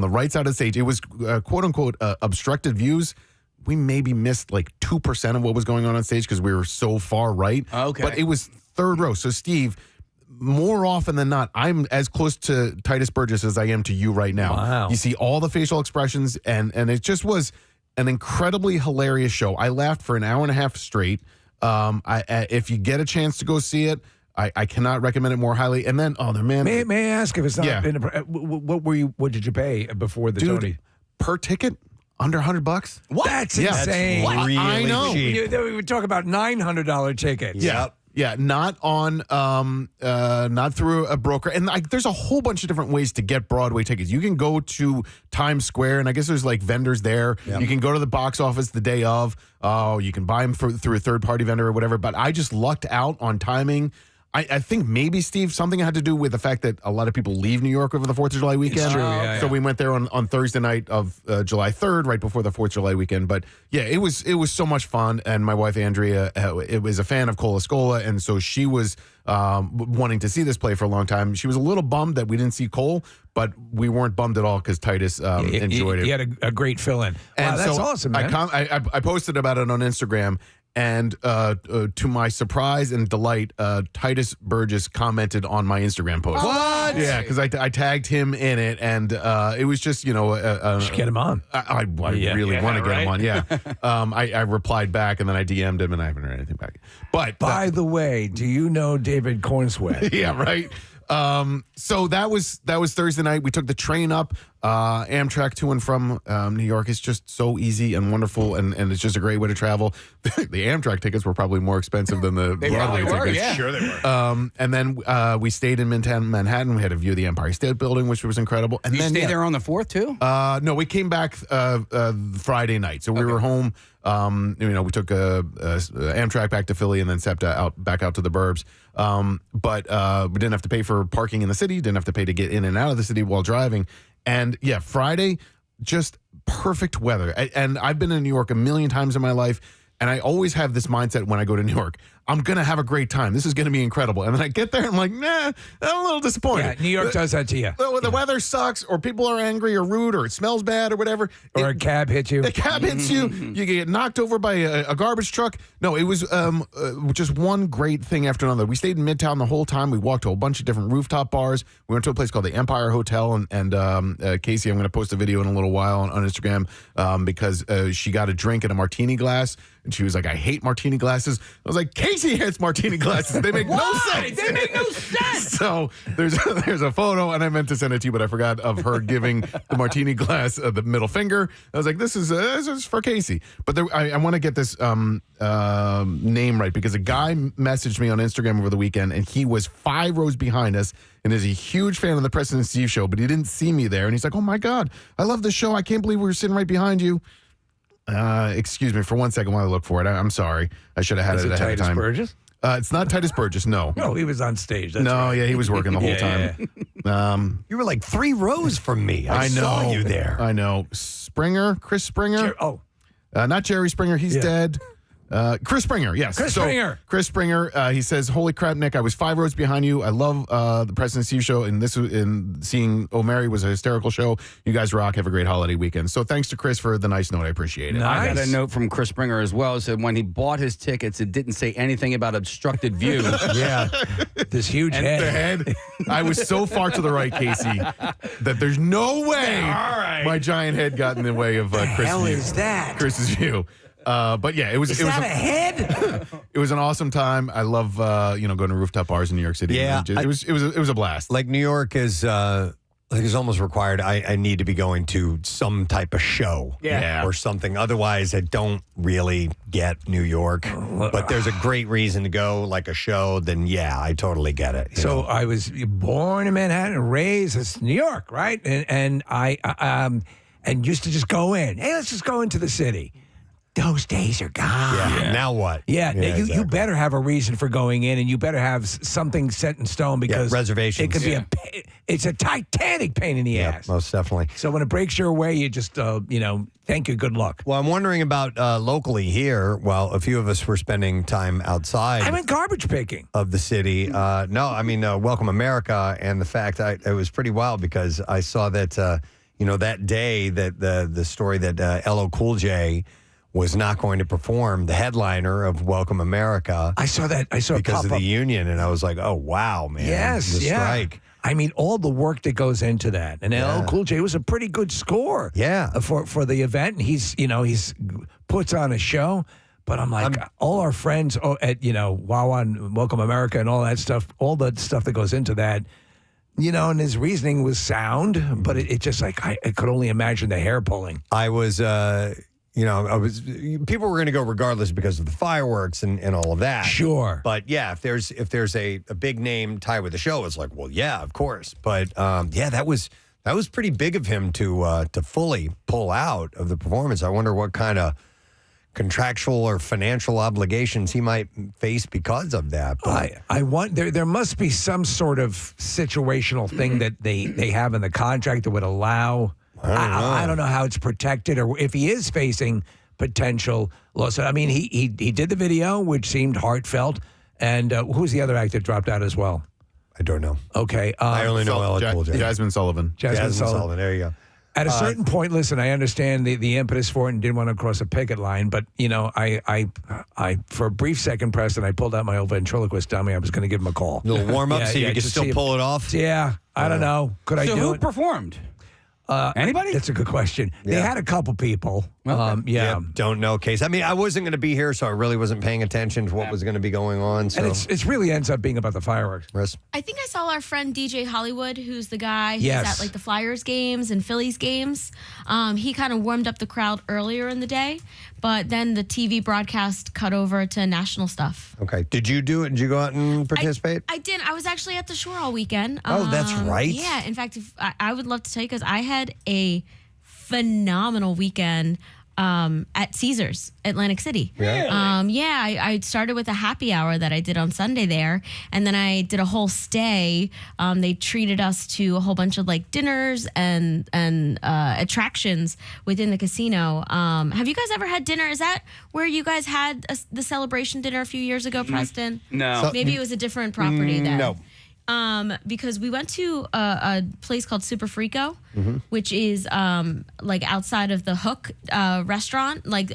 right side of the stage. It was quote unquote obstructed views. We maybe missed like 2% of what was going on stage because we were so far right. Okay. But it was third row. So Steve, more often than not, I'm as close to Titus Burgess as I am to you right now. Wow. You see all the facial expressions, and it just was an incredibly hilarious show. I laughed for an hour and a half straight. If you get a chance to go see it, I cannot recommend it more highly. And then, May I ask if it's not what did you pay before the Tony? Per ticket? Under $100? What? That's insane. That's really I know. We would talk about $900 tickets. Yeah, not on, not through a broker. And there's a whole bunch of different ways to get Broadway tickets. You can go to Times Square, and I guess there's like vendors there. Yep. You can go to the box office the day of. You can buy them through a third-party vendor or whatever. But I just lucked out on timing. I think maybe, Steve, something had to do with the fact that a lot of people leave New York over the 4th of July weekend. It's true, So we went there on Thursday night of July 3rd, right before the 4th of July weekend. But yeah, it was so much fun. And my wife, Andrea, was a fan of Cola Scola. And so she was wanting to see this play for a long time. She was a little bummed that we didn't see Cole, but we weren't bummed at all because Titus enjoyed it. He had a great fill-in. And wow, that's so awesome, man. I posted about it on Instagram. And to my surprise and delight, Titus Burgess commented on my Instagram post. What? Yeah, because I tagged him in it, and it was just, should get him on. I really want to get him on, yeah. I replied back, and then I DM'd him, and I haven't heard anything back. But by the way, do you know David Cornsweat? Yeah, right. So that was Thursday night. We took the train up. Amtrak to and from New York is just so easy and wonderful, and it's just a great way to travel. The Amtrak tickets were probably more expensive than the Broadway tickets. Yeah. Sure they were. And then we stayed in Manhattan. We had a view of the Empire State Building, which was incredible. And you then stayed there on the 4th too? No, we came back Friday night, so we were home. We took Amtrak back to Philly and then SEPTA back out to the burbs. But we didn't have to pay for parking in the city. Didn't have to pay to get in and out of the city while driving. And yeah, Friday, just perfect weather. And I've been in New York a million times in my life. And I always have this mindset when I go to New York, I'm going to have a great time. This is going to be incredible. And then I get there, I'm like, nah, I'm a little disappointed. Yeah, New York does that to you. The weather sucks, or people are angry or rude, or it smells bad or whatever. Or a cab hits you. The cab hits you. You get knocked over by a garbage truck. No, it was just one great thing after another. We stayed in Midtown the whole time. We walked to a bunch of different rooftop bars. We went to a place called the Empire Hotel. And Casey, I'm going to post a video in a little while on Instagram because she got a drink in a martini glass. And she was like, I hate martini glasses. I was like, Casey hates martini glasses. They make no sense. They make no sense. So there's a photo, and I meant to send it to you, but I forgot, of her giving the martini glass the middle finger. I was like, this is for Casey. But I want to get this name right, because a guy messaged me on Instagram over the weekend, and he was 5 rows behind us and is a huge fan of the Preston and Steve show, but he didn't see me there. And he's like, oh, my God, I love this show. I can't believe we were sitting right behind you. Excuse me for 1 second while I look for it. I'm sorry. I should have had it ahead of time. Burgess? It's not Titus Burgess, no. No, he was on stage. That's no, right. Yeah, he was working the whole time. You were like 3 rows from me. I saw you there. I know. Chris Springer. Not Jerry Springer. He's dead. Chris Springer, yes. Chris Springer, he says, holy crap, Nick, I was 5 rows behind you. I love the Preston and Steve show, and seeing O'Mary was a hysterical show. You guys rock. Have a great holiday weekend. So thanks to Chris for the nice note. I appreciate it. I got a note from Chris Springer as well. It said when he bought his tickets, it didn't say anything about obstructed view. Yeah. This huge head. The head. I was so far to the right, Casey, that there's no way my giant head got in the way of Chris's view. But yeah, it was. Is that a head? It was an awesome time. I love going to rooftop bars in New York City. Yeah, it was a blast. Like New York is. I think it's almost required. I need to be going to some type of show, or something. Otherwise, I don't really get New York. But there's a great reason to go, like a show. Then I totally get it. So I was born in Manhattan, raised in New York, right? And I used to just go in. Hey, let's just go into the city. those days are gone. Yeah. Now what? Yeah, you exactly. better have a reason for going in, and you better have something set in stone because reservations. It could be it's a titanic pain in the ass. Most definitely. So when it breaks your way, you just thank you, good luck. Well, I'm wondering about locally here. Well, a few of us were spending time outside. I went garbage picking of the city. No, I mean Welcome America, and the fact it was pretty wild because I saw that that day that the story that LL Cool J was not going to perform, the headliner of Welcome America. I saw that. I saw it because pop of the up. union, and I was like, oh wow, man! Yes, the strike. I mean, all the work that goes into that, and LL Cool J was a pretty good score. For the event, and he's puts on a show. But I'm like, all our friends at Wawa and Welcome America and all that stuff, all the stuff that goes into that. And his reasoning was sound, but it just like I could only imagine the hair pulling. I was, people were going to go regardless because of the fireworks and all of that. Sure, but yeah, if there's a big name tied with the show, it's like, well, yeah, of course. But that was pretty big of him to fully pull out of the performance. I wonder what kind of contractual or financial obligations he might face because of that. But I want there must be some sort of situational thing that they have in the contract that would allow. I don't know how it's protected or if he is facing potential loss. I mean, he did the video, which seemed heartfelt. And who's the other act that dropped out as well? I don't know. Okay. I only know LL Cool J. Jasmine Sullivan. Jasmine Sullivan. There you go. At a certain point, listen, I understand the impetus for it and didn't want to cross a picket line, but I for a brief second, Preston, I pulled out my old ventriloquist dummy. I was going to give him a call. A little warm up, so you can still pull it off. Yeah, I don't know. Could I do it? So who performed? Anybody? That's a good question. Yeah. They had a couple people. Okay. Don't know, Case. I mean, I wasn't going to be here, so I really wasn't paying attention to what was going to be going on. So. And it really ends up being about the fireworks. I think I saw our friend DJ Hollywood, who's the guy who's Yes. at like the Flyers games and Phillies games. He kind of warmed up the crowd earlier in the day, but then the TV broadcast cut over to national stuff. Okay. Did you do it? Did you go out and participate? I did. I was actually at the shore all weekend. Oh, that's right. Yeah. In fact, I would love to tell you because I had a phenomenal weekend at Caesars, Atlantic City. I started with a happy hour that I did on Sunday there, and then I did a whole stay. They treated us to a whole bunch of like dinners and attractions within the casino. Have you guys ever had dinner? Is that where you guys had the celebration dinner a few years ago, Preston? No. Maybe it was a different property then. No. Because we went to a place called Super Frico, which is like outside of the Hook restaurant, like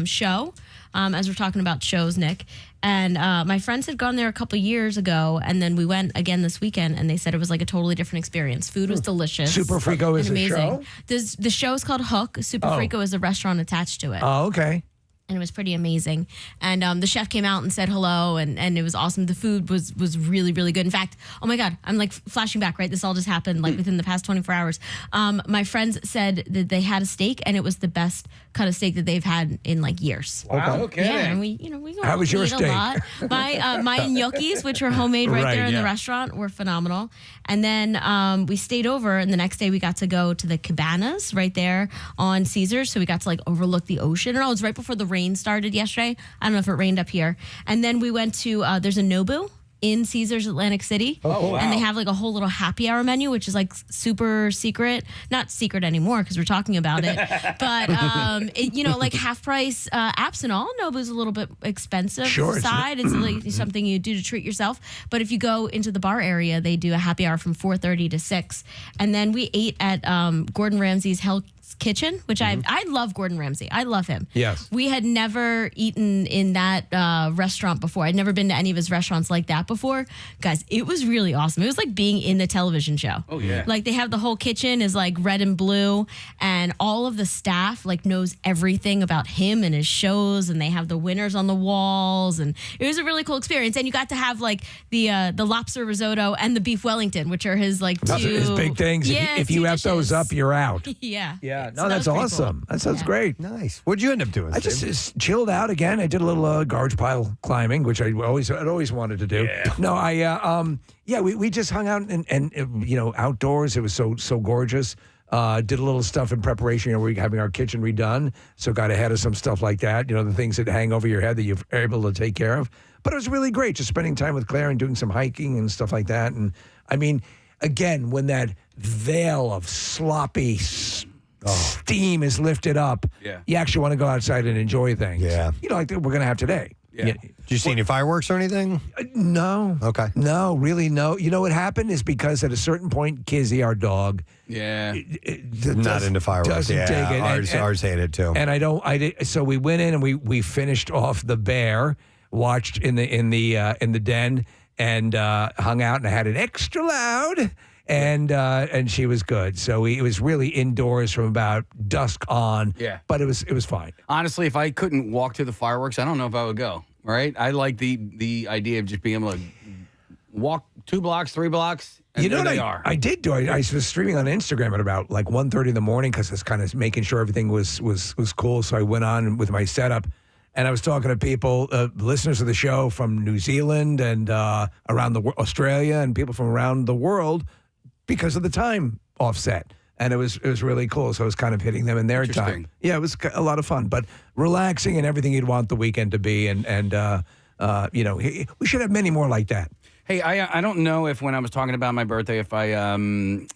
show, as we're talking about shows, Nick. And my friends had gone there a couple years ago, and then we went again this weekend, and they said it was like a totally different experience. Food was delicious. Super Frico is and a show? The show is called Hook. Super Frico is a restaurant attached to it. Oh, okay. And it was pretty amazing. And the chef came out and said hello, and it was awesome. The food was really, really good. In fact, oh my God, I'm like flashing back, right? This all just happened like within the past 24 hours. My friends said that they had a steak, and it was the best cut of steak that they've had in like years. Wow. Okay. Yeah, and we go How was your eat steak? a lot. My gnocchis, which were homemade right there in the restaurant, were phenomenal. And then we stayed over, and the next day we got to go to the cabanas right there on Caesars. So we got to like overlook the ocean. And it was right before the rain started yesterday. I don't know if it rained up here. And then we went to there's a Nobu in Caesars Atlantic City. Oh, wow. And they have like a whole little happy hour menu, which is like super secret. Not secret anymore because we're talking about it. But, like half price apps and all. Nobu's a little bit expensive side. It's like something you do to treat yourself. But if you go into the bar area, they do a happy hour from 4:30 to 6. And then we ate at Gordon Ramsay's Hell's Kitchen, which I love Gordon Ramsay. I love him. Yes. We had never eaten in that restaurant before. I'd never been to any of his restaurants like that before. Guys, it was really awesome. It was like being in the television show. Oh, yeah. Like they have the whole kitchen is like red and blue, and all of the staff like knows everything about him and his shows, and they have the winners on the walls, and it was a really cool experience. And you got to have like the lobster risotto and the beef Wellington, which are his like Those are his big things. Yeah, if you have those up, you're out. Yeah. Yeah. So No, that's pretty awesome. cool. That sounds great. Nice. What'd you end up doing? I just chilled out again. I did a little garbage pile climbing, which I'd always wanted to do. Yeah. No, we just hung out and outdoors. It was so gorgeous. Did a little stuff in preparation. We're having our kitchen redone, so got ahead of some stuff like that. The things that hang over your head that you're able to take care of. But it was really great just spending time with Claire and doing some hiking and stuff like that. And I mean, again, when that veil of sloppy steam is lifted up, you actually want to go outside and enjoy things. Yeah. Like we're going to have today. Yeah. Did you see any fireworks or anything? No. Okay. No, really no. You know what happened is because at a certain point, Kizzy, our dog, Not into fireworks. doesn't Yeah, take it. ours hate it too. And so we went in and we finished off the bear, watched in the den, and hung out, and I had it extra loud. And she was good. So it was really indoors from about dusk on. Yeah. But it was fine. Honestly, if I couldn't walk to the fireworks, I don't know if I would go. Right? I like the idea of just being able to walk 2 blocks, 3 blocks, and there they are. I did do. I was streaming on Instagram at about like 1:30 in the morning because I was kind of making sure everything was cool. So I went on with my setup. And I was talking to people, listeners of the show from New Zealand and around Australia, and people from around the world, because of the time offset. And it was really cool. So I was kind of hitting them in their time. Yeah, it was a lot of fun, but relaxing and everything you'd want the weekend to be. And we should have many more like that. Hey, I don't know if when I was talking about my birthday, if I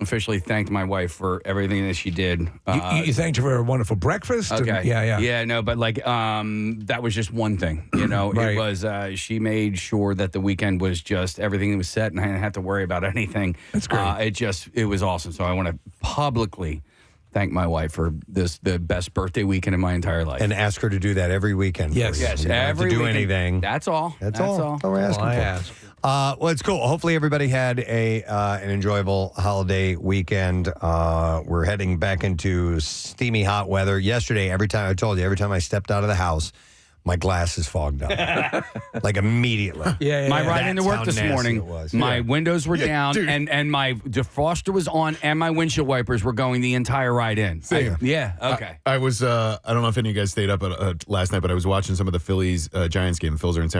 officially thanked my wife for everything that she did. You thanked her for a wonderful breakfast? Okay. Yeah. Yeah, no, but that was just one thing. Right. It was, she made sure that the weekend was just everything was set and I didn't have to worry about anything. That's great. It was awesome. So I want to publicly thank my wife for the best birthday weekend in my entire life. And ask her to do that every weekend. Yes, You don't have every to do weekend. anything. That's all. That's all. That's all we're asking for. ask. Well, it's cool. Hopefully everybody had an enjoyable holiday weekend. We're heading back into steamy hot weather. Yesterday, every time I stepped out of the house, my glasses fogged up. Like immediately. My ride into work That's this how nasty morning, it was. my windows were down dude. and my defroster was on and my windshield wipers were going the entire ride in. Okay. I was, I don't know if any of you guys stayed up last night, but I was watching some of the Phillies Giants game. The Phillies are in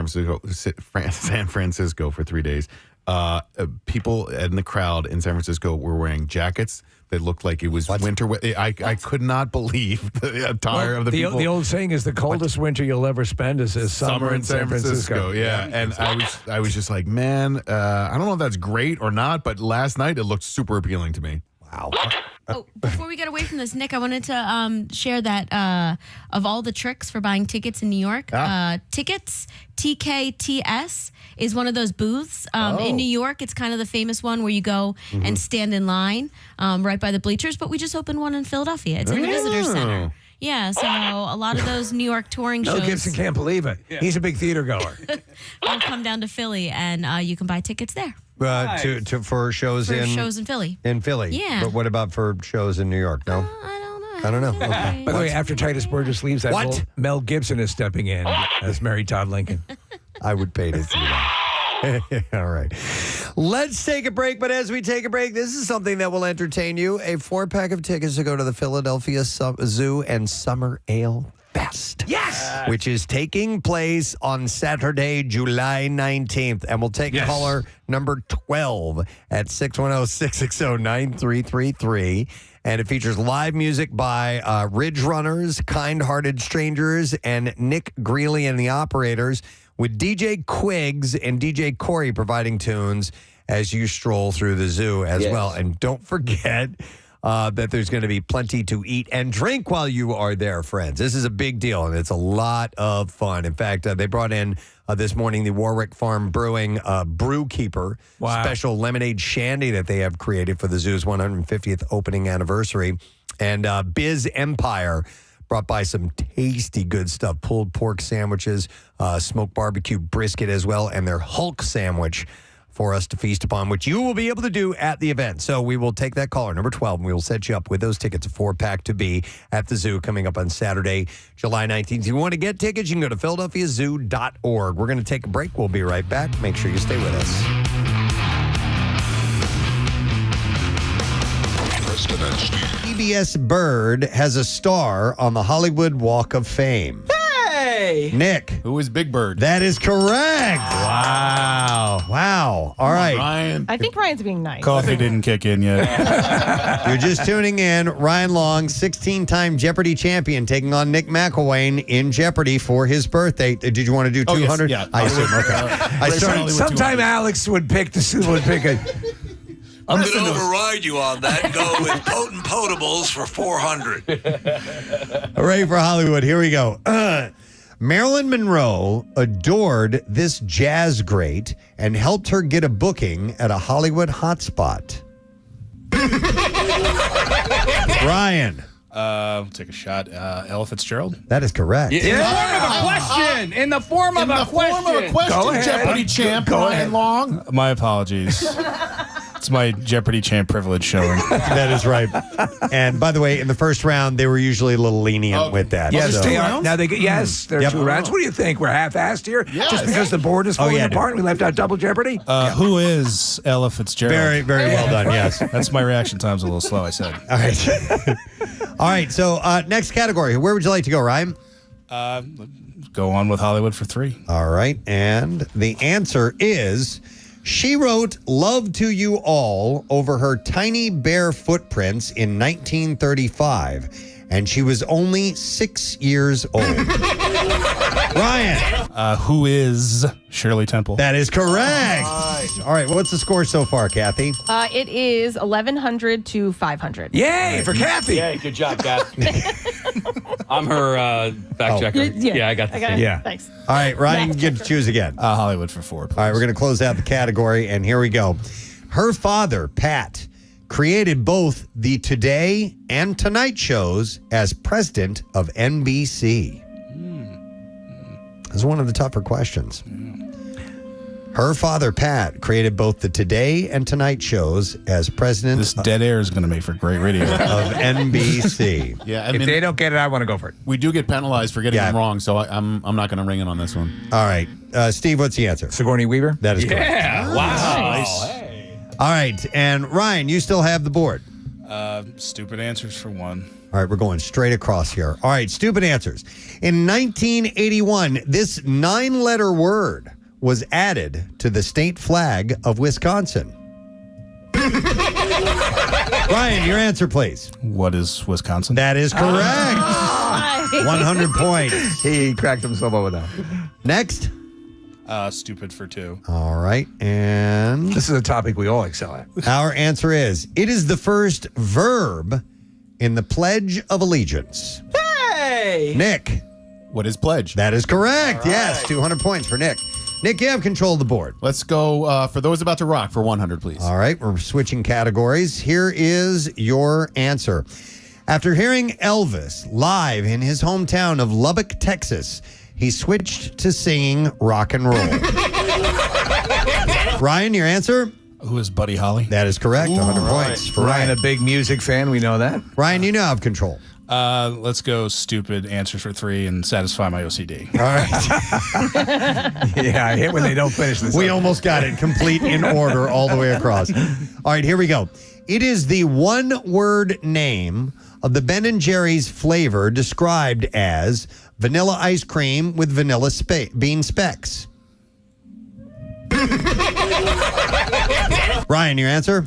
San Francisco for 3 days. People in the crowd in San Francisco were wearing jackets that looked like it was winter. I could not believe the attire of the people. The old saying is the coldest winter you'll ever spend is summer in San Francisco. Yeah. And I was just like, man, I don't know if that's great or not, but last night it looked super appealing to me. Wow. Oh, before we get away from this, Nick, I wanted to share that of all the tricks for buying tickets in New York, Tickets, TKTS, is one of those booths in New York. It's kind of the famous one where you go and stand in line right by the bleachers, but we just opened one in Philadelphia. It's in the visitor center. Yeah, so a lot of those New York touring shows. Mel Gibson can't believe it. Yeah. He's a big theater goer. will come down to Philly, and you can buy tickets there. For shows in Philly. In Philly. Yeah. But what about for shows in New York? No? I don't know. Okay. By the way, after Titus Burgess leaves, Mel Gibson is stepping in as Mary Todd Lincoln. I would pay to see that. All right. Let's take a break. But as we take a break, this is something that will entertain you. A 4-pack of tickets to go to the Philadelphia Zoo and Summer Ale Fest. Yes! Which is taking place on Saturday, July 19th. And we'll take caller number 12 at 610-660-9333. And it features live music by Ridge Runners, Kind Hearted Strangers, and Nick Greeley and the Operators, with DJ Quiggs and DJ Corey providing tunes as you stroll through the zoo as well. And don't forget that there's going to be plenty to eat and drink while you are there, friends. This is a big deal, and it's a lot of fun. In fact, they brought in this morning the Warwick Farm Brewing Brew Keeper special lemonade shandy that they have created for the zoo's 150th opening anniversary. And Biz Empire brought by some tasty good stuff, pulled pork sandwiches, smoked barbecue brisket as well, and their Hulk sandwich for us to feast upon, which you will be able to do at the event. So we will take that caller, number 12, and we will set you up with those tickets, a 4-pack to be at the zoo coming up on Saturday, July 19th. If you want to get tickets, you can go to PhiladelphiaZoo.org. We're going to take a break. We'll be right back. Make sure you stay with us. Preston and Steve. PBS Bird has a star on the Hollywood Walk of Fame. Hey! Hey! Nick. Who is Big Bird? That is correct. Wow. All right. Ryan. I think Ryan's being nice. Coffee didn't kick in yet. You're just tuning in. Ryan Long, 16-time Jeopardy champion, taking on Nick McElwain in Jeopardy for his birthday. Did you want to do 200? Yes. Yeah. I assume. Okay. I started. Sometime Alex would pick a. I'm going to override you on that and go with Potent Potables for 400. Hooray for Hollywood. Here we go. Marilyn Monroe adored this jazz great and helped her get a booking at a Hollywood hotspot. Ryan. Take a shot. Ella Fitzgerald. That is correct. In the form of a question. In the form of a question. Go ahead. Jeopardy champ. Go Ryan ahead. Long. My apologies. It's my Jeopardy champ privilege showing. That is right. And by the way, in the first round, they were usually a little lenient with that. Yes, so. they are. Now they get there are 2 rounds. What do you think? We're half-assed here, just because the board is falling apart. We left out double Jeopardy. Who is Ella Fitzgerald? Very, very well done. Yes, that's my reaction time's a little slow. I said. All right. All right. So next category. Where would you like to go, Ryan? Go on with Hollywood for 3. All right. And the answer is she wrote "Love to You All" over her tiny bare footprints in 1935, and she was only 6 years old. Ryan. Who is Shirley Temple? That is correct. All right. What's the score so far, Kathy? It is 1,100 to 500. Yay for Kathy. Yay, good job, Kathy. I'm her fact checker. Yeah, I got the thing. Yeah. Thanks. All right, Ryan, you get to choose again. Hollywood for 4, please. All right, we're going to close out the category, and here we go. Her father, Pat, created both the Today and Tonight shows as president of NBC. This is one of the tougher questions. Her father, Pat, created both the Today and Tonight shows as president This dead air is going to make for great radio. of NBC. Yeah, I If mean, they don't get it, I want to go for it. we do get penalized for getting them wrong, so I'm not going to ring in on this one. All right. Steve, what's the answer? Sigourney Weaver? That is correct. Yeah. Wow. Nice. Hey. All right. And Ryan, you still have the board. Stupid answers for 1. All right, we're going straight across here. All right, stupid answers. In 1981, this 9-letter word was added to the state flag of Wisconsin. Ryan, your answer, please. What is Wisconsin? That is correct. 100 points. He cracked himself over that. Next. Stupid for 2. All right, and This is a topic we all excel at. our answer is, it is the first verb in the Pledge of Allegiance. Hey! Nick. What is pledge? That is correct. Yes, 200 points for Nick. Nick, you have control of the board. Let's go for those about to rock for 100, please. All right, we're switching categories. Here is your answer. After hearing Elvis live in his hometown of Lubbock, Texas, he switched to singing rock and roll. Ryan, your answer? Who is Buddy Holly? That is correct. 100 points for Ryan, Ryan. a big music fan. We know that. Ryan, you now have control. Let's go stupid answers for 3 and satisfy my OCD. All right. Yeah, I hate when they don't finish this. We almost got it complete in order all the way across. All right, here we go. It is the one-word name of the Ben & Jerry's flavor described as vanilla ice cream with vanilla bean specks. Ryan, your answer?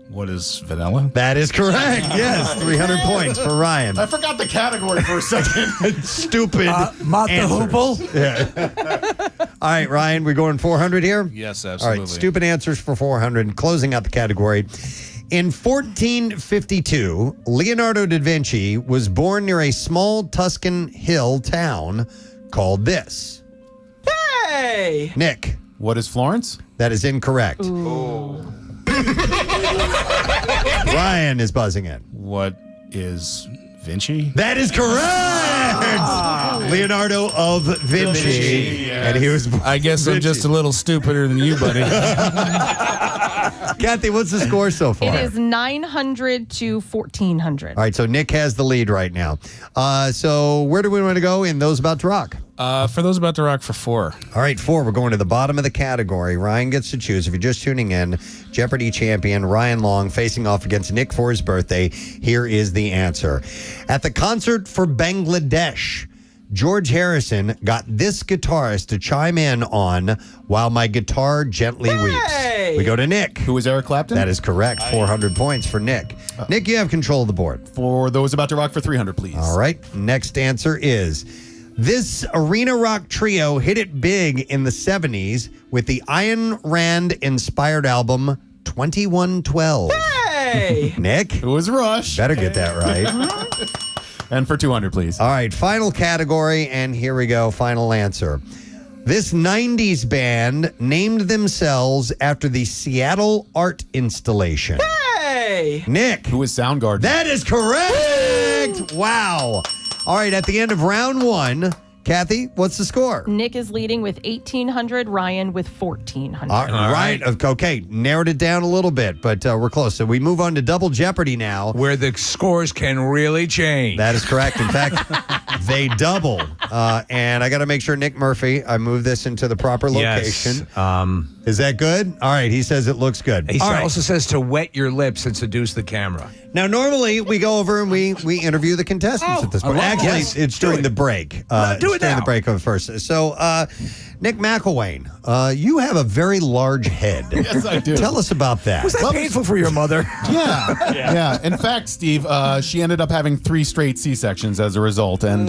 What is vanilla? That is correct. Yes, 300 points for Ryan. I forgot the category for a second. Stupid. Mott the Hoople? Yeah. All right, Ryan, we're going 400 here? Yes, All absolutely. right, stupid answers for 400. Closing out the category. In 1452, Leonardo da Vinci was born near a small Tuscan hill town called this. Hey! Nick. What is Florence? That is incorrect. Ryan is buzzing in. What is Vinci? That is correct. Leonardo of Vinci. Yes. And he was born I guess I'm just a little stupider than you, buddy. Kathy, what's the score so far? It is 900 to 1,400. All right, so Nick has the lead right now. So where do we want to go in Those About to Rock? For those about to rock for 4. All right, 4. We're going to the bottom of the category. Ryan gets to choose. If you're just tuning in, Jeopardy champion Ryan Long facing off against Nick for his birthday. Here is the answer. At the concert for Bangladesh, George Harrison got this guitarist to chime in on While My Guitar Gently Weeps? We go to Nick. Who was Eric Clapton? That is correct. 400 points for Nick. Nick, you have control of the board. For those about to rock for 300, please. All right. Next answer is, this arena rock trio hit it big in the 70s with the Ayn Rand-inspired album 2112. Hey! Nick? Who was Rush? Better get that right. And for 200, please. All right, final category, and here we go. Final answer. This 90s band named themselves after the Seattle art installation. Hey! Nick. Who was Soundgarden? That is correct! Wow. All right, at the end of round 1, Kathy, what's the score? Nick is leading with 1,800, Ryan with 1,400. All right. Okay, narrowed it down a little bit, but we're close. So we move on to Double Jeopardy now. Where the scores can really change. That is correct. In fact, they double. And I got to make sure, Nick Murphy, I move this into the proper location. Yes. Is that good? All right, he says it looks good. He All right. also says to wet your lips and seduce the camera. Now, normally we go over and we interview the contestants at this point. Actually, yes. it's during the break. Do it it's during now. the break of first. So, Nick McElwain, you have a very large head. Yes, I do. Tell us about that. Was that painful for your mother? Yeah. In fact, Steve, she ended up having 3 straight C-sections as a result. And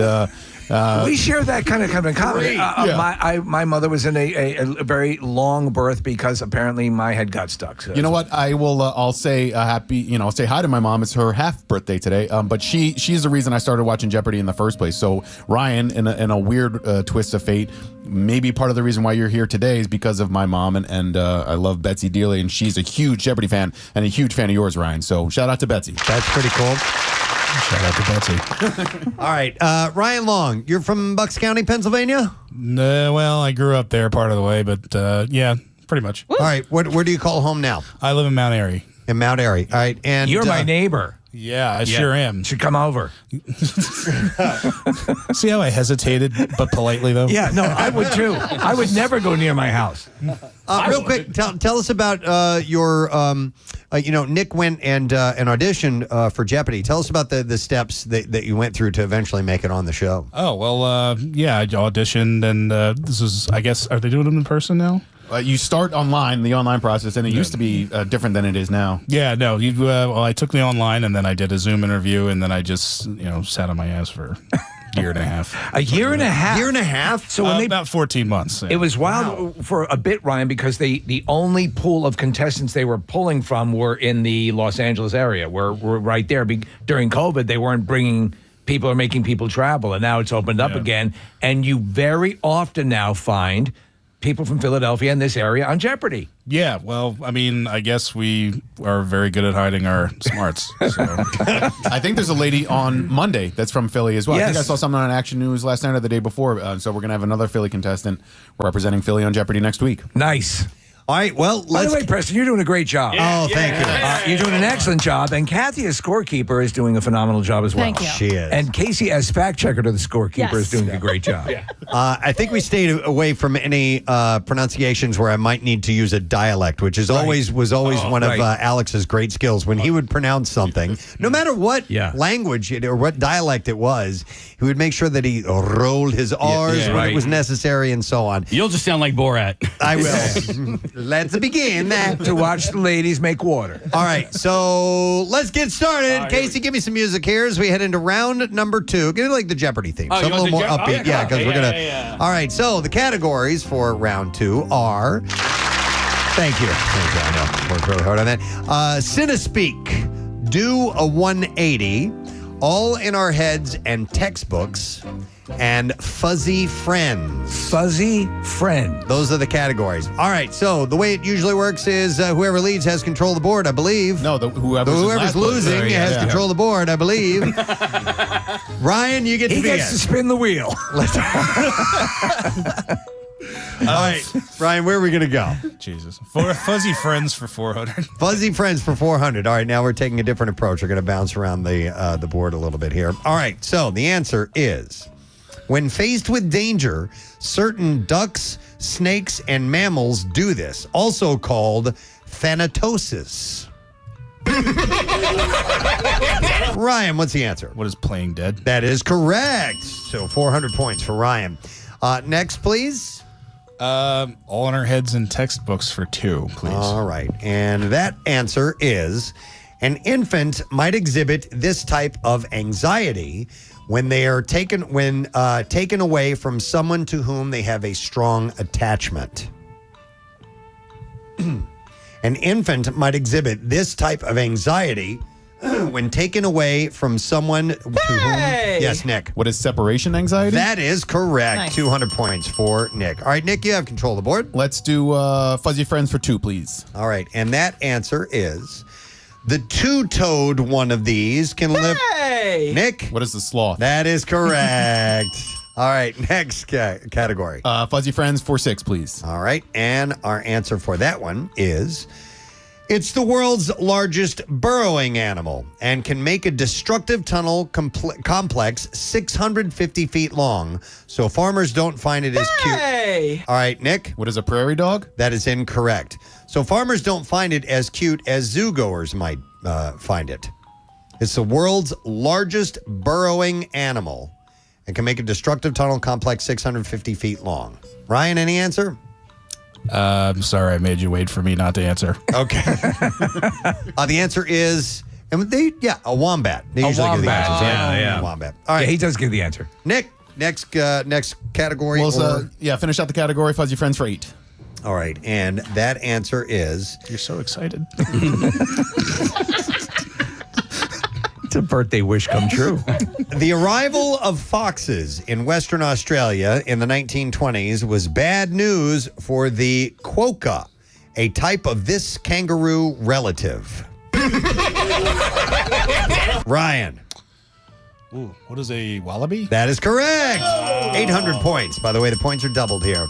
we share that kind of in common. My mother was in a very long birth because apparently my head got stuck. So you know what? I will. I'll say I'll say hi to my mom. It's her half birthday today. But she's the reason I started watching Jeopardy in the first place. So Ryan, in a weird twist of fate, maybe part of the reason why you're here today is because of my mom, and I love Betsy dearly, and she's a huge Jeopardy fan and a huge fan of yours, Ryan. So shout out to Betsy. That's pretty cool. Shout out to Betsy. All right, Ryan Long, you're from Bucks County, Pennsylvania? Well, I grew up there part of the way, but yeah, pretty much. All right, where do you call home now? I live in Mount Airy. In Mount Airy. All right, and you're my neighbor. Yeah, I sure am. Should come over. See how I hesitated, but politely though? Yeah, no, I would too. I would never go near my house. Real quick, tell us about your. Nick went and auditioned for Jeopardy. Tell us about the steps that you went through to eventually make it on the show. Oh well, yeah, I auditioned, and this is, I guess, are they doing it in person now? You start online, the online process, and it used to be different than it is now. Yeah, no. I took the online, and then I did a Zoom interview, and then I just sat on my ass for a year and a half. A year and a half? Year and a half? So when about 14 months. Yeah. It was wild for a bit, Ryan, because the only pool of contestants they were pulling from were in the Los Angeles area. We're right there. During COVID, they weren't bringing people or making people travel, and now it's opened up again. And you very often now find people from Philadelphia and this area on Jeopardy. Yeah, well, I mean, I guess we are very good at hiding our smarts. So. I think there's a lady on Monday that's from Philly as well. Yes. I think I saw something on Action News last night or the day before. So we're going to have another Philly contestant representing Philly on Jeopardy next week. Nice. All right, well, by the way, Preston, you're doing a great job. Thank you. You're doing an excellent job, and Kathy, as scorekeeper, is doing a phenomenal job as well. Thank you. She is. And Casey, as fact checker to the scorekeeper, is doing a great job. I think we stayed away from any pronunciations where I might need to use a dialect, which was always one of Alex's great skills. When he would pronounce something, no matter what language or what dialect it was, he would make sure that he rolled his R's when it was necessary and so on. You'll just sound like Borat. I will. Let's begin. To watch the ladies make water. All right, so let's get started. Casey, give me some music here as we head into round number 2. Give me like the Jeopardy theme. Oh, Something a little more upbeat. yeah, Because we're going to. All right, so the categories for round 2 are. Thank you. I know. Worked really hard on that. Cinespeak, Do a 180, All in Our Heads and Textbooks, and Fuzzy Friends. Fuzzy Friend. Those are the categories. All right, so the way it usually works is whoever leads has control of the board, I believe. No, whoever's losing has control of the board, I believe. Ryan, you get to He begin. gets to spin the wheel. All right, Ryan, where are we going to go? Jesus. For Fuzzy Friends for 400. Fuzzy Friends for 400. All right, now we're taking a different approach. We're going to bounce around the board a little bit here. All right, so the answer is, when faced with danger, certain ducks, snakes, and mammals do this, also called thanatosis. Ryan, what's the answer? What is Playing Dead? That is correct. So 400 points for Ryan. Next, please. All in Our Heads and Textbooks for 2, please. All right. And that answer is an infant might exhibit this type of anxiety when they are taken away from someone to whom they have a strong attachment. An infant might exhibit this type of anxiety when taken away from someone to whom... Yes, Nick. What is separation anxiety? That is correct. Nice. 200 points for Nick. All right, Nick, you have control of the board. Let's do Fuzzy Friends for 2, please. All right, and that answer is the two-toed one of these can live... Nick? What is the sloth? That is correct. All right, next category. Fuzzy Friends for 6, please. All right, and our answer for that one is... It's the world's largest burrowing animal and can make a destructive tunnel complex 650 feet long, so farmers don't find it as cute. All right, Nick? What is a prairie dog? That is incorrect. So farmers don't find it as cute as zoogoers might find it. It's the world's largest burrowing animal and can make a destructive tunnel complex 650 feet long. Ryan, any answer? I'm sorry I made you wait for me not to answer. Okay. The answer is, a wombat. They usually give the answers. Yeah. A wombat. All right. Yeah, he does give the answer. Nick, next category. Well, finish out the category. Fuzzy Friends for 8. All right. And that answer is... You're so excited. It's a birthday wish come true. The arrival of foxes in Western Australia in the 1920s was bad news for the quokka, a type of this kangaroo relative. Ryan. Ooh, what is a wallaby? That is correct. 800 points. By the way, the points are doubled here.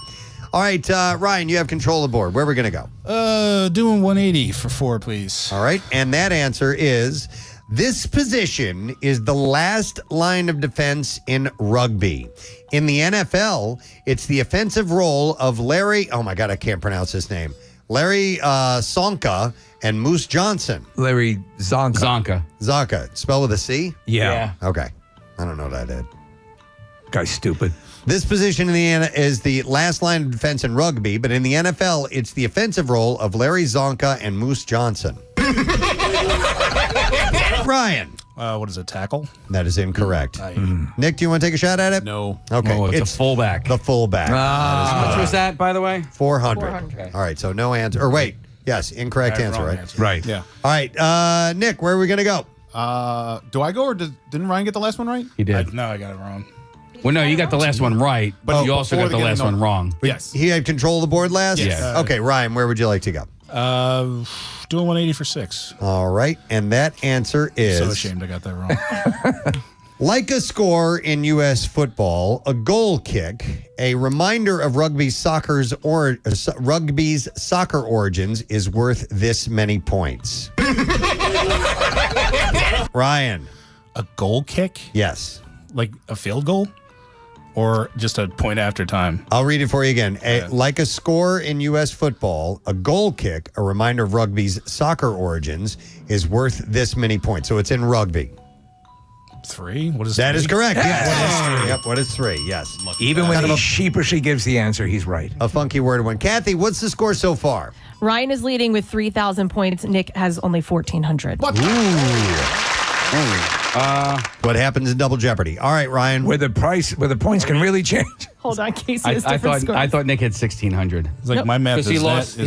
All right, Ryan, you have control of the board. Where are we going to go? Doing 180 for 4, please. All right, and that answer is... This position is the last line of defense in rugby. In the NFL, it's the offensive role of Larry, oh my God, I can't pronounce his name, Larry Csonka and Moose Johnson. Larry Csonka. Csonka, spelled with a C? Yeah. Okay. I don't know what I did. Guy's stupid. This position is the last line of defense in rugby, but in the NFL, it's the offensive role of Larry Csonka and Moose Johnson. Ryan. What is a tackle? That is incorrect. Nick, do you want to take a shot at it? No. Okay. Oh, it's a fullback. The fullback. How much was that, by the way? 400. All right, so no answer. Or wait. Yes, incorrect answer, right? Answer. Right. Yeah. All right, Nick, where are we going to go? Do I go or didn't Ryan get the last one right? He did. No, I got it wrong. Well, no, you got the last one right, but you also got the last one wrong. Yes. He had control of the board last? Yes. Okay, Ryan, where would you like to go? Doing 180 for 6. All right, and that answer is... So ashamed I got that wrong. Like a score in U.S. football, a goal kick, a reminder of rugby's soccer origins, is worth this many points. Ryan. A goal kick? Yes. Like a field goal? Or just a point after time? I'll read it for you again. Like a score in U.S. football, a goal kick, a reminder of rugby's soccer origins, is worth this many points. So it's in rugby. 3? What is that? 3? Is correct. Yes. What is 3? Yep. What is 3? Yes. Even when he sheepishly gives the answer, he's right. A funky word one. Kathy, what's the score so far? Ryan is leading with 3,000 points. Nick has only 1,400. What? What happens in Double Jeopardy? All right, Ryan. Where the points can really change. Hold on, Casey has different scores. I thought Nick had 1,600. It's like my math is he math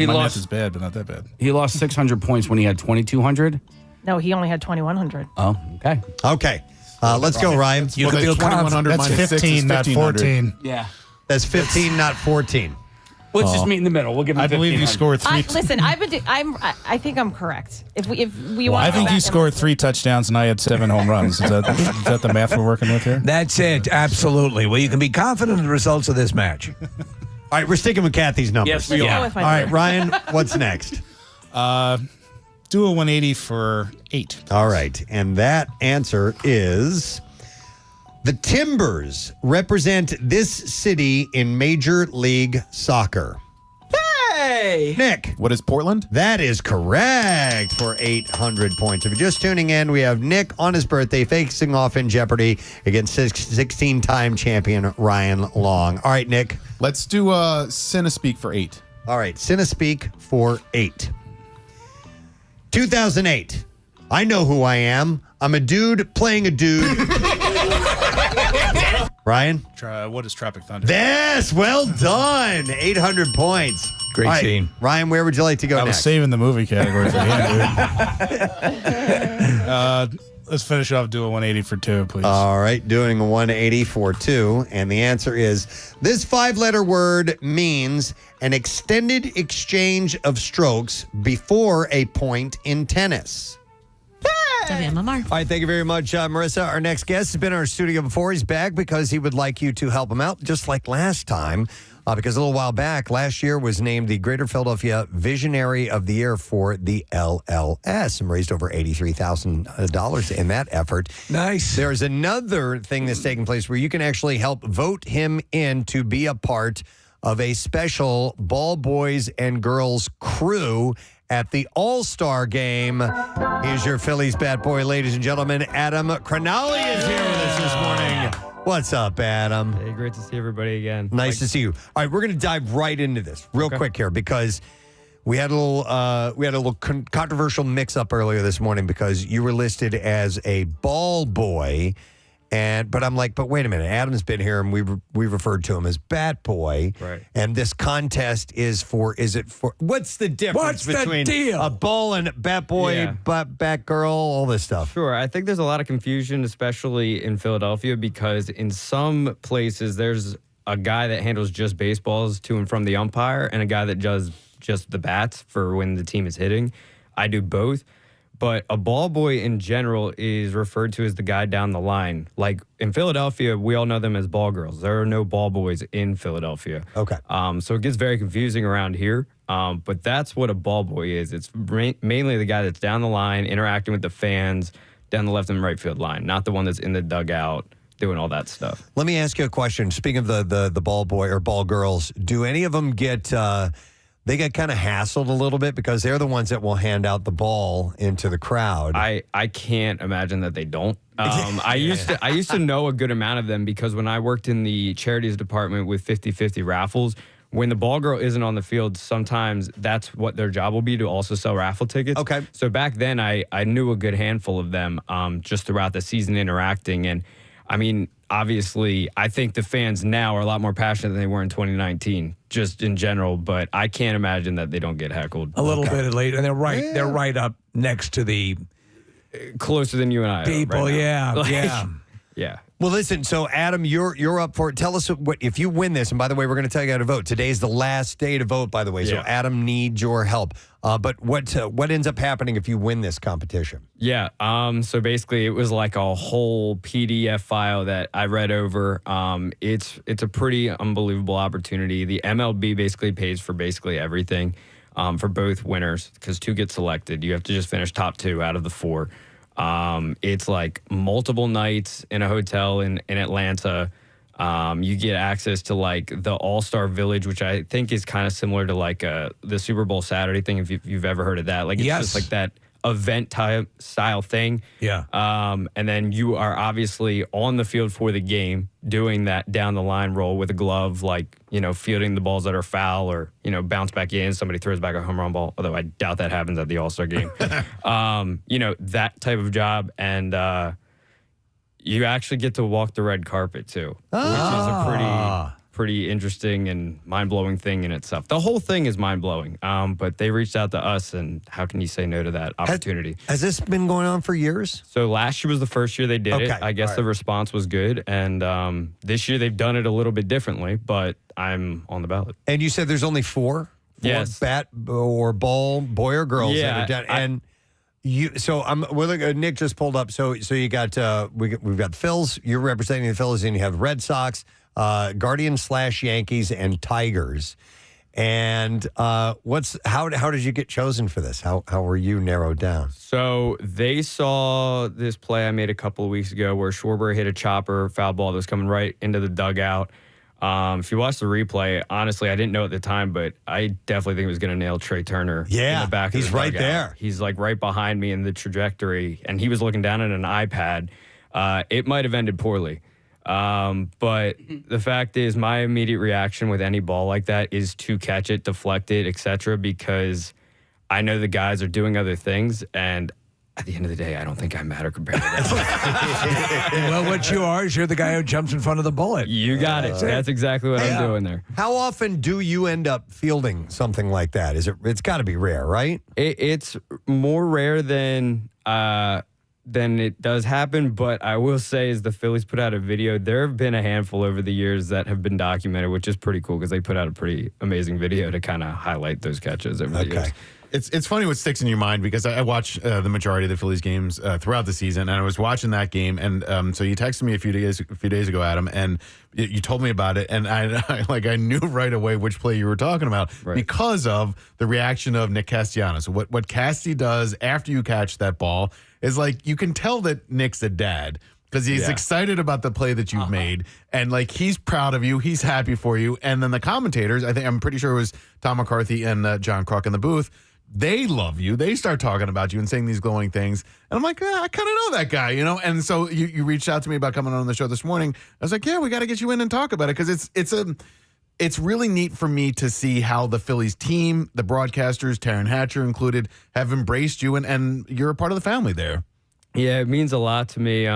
lost is bad, but not that bad. He lost 600 points when he had 2,200. No, he only had 2,100. Oh, okay. Okay. Let's go, Ryan. You can feel 2,100 That's minus 6 15, is not 14. Yeah. That's 15, not 14. Let's just meet in the middle. We'll give him I believe you 1,500. scored 3. Listen, I think I'm correct. If we Well, want I think you scored 3 touchdowns and I had 7 home runs. Is that the math we're working with here? That's it. Absolutely. Well, you can be confident in the results of this match. All right, we're sticking with Kathy's numbers. Yes, we are. All right, Ryan, what's next? Do a 180 for 8. All right, and that answer is... The Timbers represent this city in Major League Soccer. Yay! Nick. What is Portland? That is correct for 800 points. If you're just tuning in, we have Nick on his birthday facing off in Jeopardy against 16-time champion Ryan Long. All right, Nick. Let's do Cinespeak for 8. All right, Cinespeak for 8. 2008. I know who I am. I'm a dude playing a dude. Ryan? What is Tropic Thunder? Yes, well done. 800 points. Great All right, scene. Ryan, where would you like to go I was next? saving the movie category for the end, dude. Let's finish off. Do a 180 for 2, please. All right, doing a 180 for 2. And the answer is, this 5-letter word means an extended exchange of strokes before a point in tennis. WMMR. All right, thank you very much, Marissa. Our next guest has been in our studio before. He's back because he would like you to help him out, just like last time. Because a little while back, last year was named the Greater Philadelphia Visionary of the Year for the LLS and raised over $83,000 in that effort. Nice. There's another thing that's taking place where you can actually help vote him in to be a part of a special Ball Boys and Girls crew at the All-Star Game. Here's your Phillies bat boy, ladies and gentlemen. Adam Crognale is here with us this morning. What's up, Adam? Hey, great to see everybody again. Nice to see you. All right, we're going to dive right into this real quick here because we had a little controversial mix-up earlier this morning because you were listed as a ball boy. But I'm like, but wait a minute. Adam's been here, and we referred to him as Bat Boy. Right. And this contest is for what's the difference between a ball and Bat Boy, Bat Girl, all this stuff? Sure. I think there's a lot of confusion, especially in Philadelphia, because in some places there's a guy that handles just baseballs to and from the umpire, and a guy that does just the bats for when the team is hitting. I do both. But a ball boy in general is referred to as the guy down the line. Like in Philadelphia, we all know them as ball girls. There are no ball boys in Philadelphia. Okay. So it gets very confusing around here. But that's what a ball boy is. It's mainly the guy that's down the line, interacting with the fans down the left and right field line, not the one that's in the dugout doing all that stuff. Let me ask you a question. Speaking of the ball boy or ball girls, do any of them get... they get kind of hassled a little bit because they're the ones that will hand out the ball into the crowd. I can't imagine that they don't. I used to know a good amount of them because when I worked in the charities department with 50-50 raffles, when the ball girl isn't on the field, sometimes that's what their job will be, to also sell raffle tickets. Okay. So back then, I knew a good handful of them just throughout the season interacting. And I mean, obviously, I think the fans now are a lot more passionate than they were in 2019, just in general. But I can't imagine that they don't get heckled. A little bit late, and they're right up next to the closer than you and I. People, right now. yeah. Well, listen. So, Adam, you're up for it. Tell us what if you win this. And by the way, we're going to tell you how to vote. Today's the last day to vote. By the way, so Adam needs your help. But what ends up happening if you win this competition? Yeah. So basically, it was like a whole PDF file that I read over. It's a pretty unbelievable opportunity. The MLB basically pays for basically everything for both winners because 2 get selected. You have to just finish top 2 out of the 4. It's like multiple nights in a hotel in Atlanta. You get access to like the All-Star Village, which I think is kind of similar to like the Super Bowl Saturday thing, if you've ever heard of that. Like it's just like that event type style thing. Yeah. And then you are obviously on the field for the game, doing that down the line roll with a glove, like, fielding the balls that are foul or, bounce back in, somebody throws back a home run ball, although I doubt that happens at the All-Star game. That type of job. And you actually get to walk the red carpet too, which is a pretty interesting and mind-blowing thing in itself. The whole thing is mind-blowing, but they reached out to us, and how can you say no to that opportunity? Has this been going on for years? So last year was the first year they did it. I guess the response was good, and this year they've done it a little bit differently, but I'm on the ballot. And you said there's only 4 yes. bat or ball, boy or girls that are done. Nick just pulled up. So you got we've got the Phils. You're representing the Phillies, and you have Red Sox, Guardians / Yankees, and Tigers. And how did you get chosen for this? How were you narrowed down? So they saw this play I made a couple of weeks ago where Schwarber hit a chopper foul ball that was coming right into the dugout. If you watch the replay, honestly, I didn't know at the time, but I definitely think it was going to nail Trey Turner in the back of he's the right dugout. there. He's like right behind me in the trajectory, and he was looking down at an iPad. It might have ended poorly. But the fact is, my immediate reaction with any ball like that is to catch it, deflect it, etc., because I know the guys are doing other things, and at the end of the day, I don't think I matter compared to that. Well, what you are is you're the guy who jumps in front of the bullet. You got it. That's exactly what I'm doing there. How often do you end up fielding something like that? It's got to be rare, right? It's more rare than it does happen, but I will say, as the Phillies put out a video, there have been a handful over the years that have been documented, which is pretty cool because they put out a pretty amazing video to kind of highlight those catches over the years. It's funny what sticks in your mind because I watch the majority of the Phillies games throughout the season, and I was watching that game, and so you texted me a few days ago, Adam, and you told me about it, and I knew right away which play you were talking about because of the reaction of Nick Castellanos. What Casty does after you catch that ball is like you can tell that Nick's a dad. Because he's excited about the play that you've made, and like he's proud of you, he's happy for you, and then the commentators, I'm pretty sure it was Tom McCarthy and John Kruk in the booth. They love you. They start talking about you and saying these glowing things. And I'm like, I kind of know that guy, you know? And so you reached out to me about coming on the show this morning. I was like, yeah, we got to get you in and talk about it because it's really neat for me to see how the Phillies team, the broadcasters, Taryn Hatcher included, have embraced you and you're a part of the family there. Yeah, it means a lot to me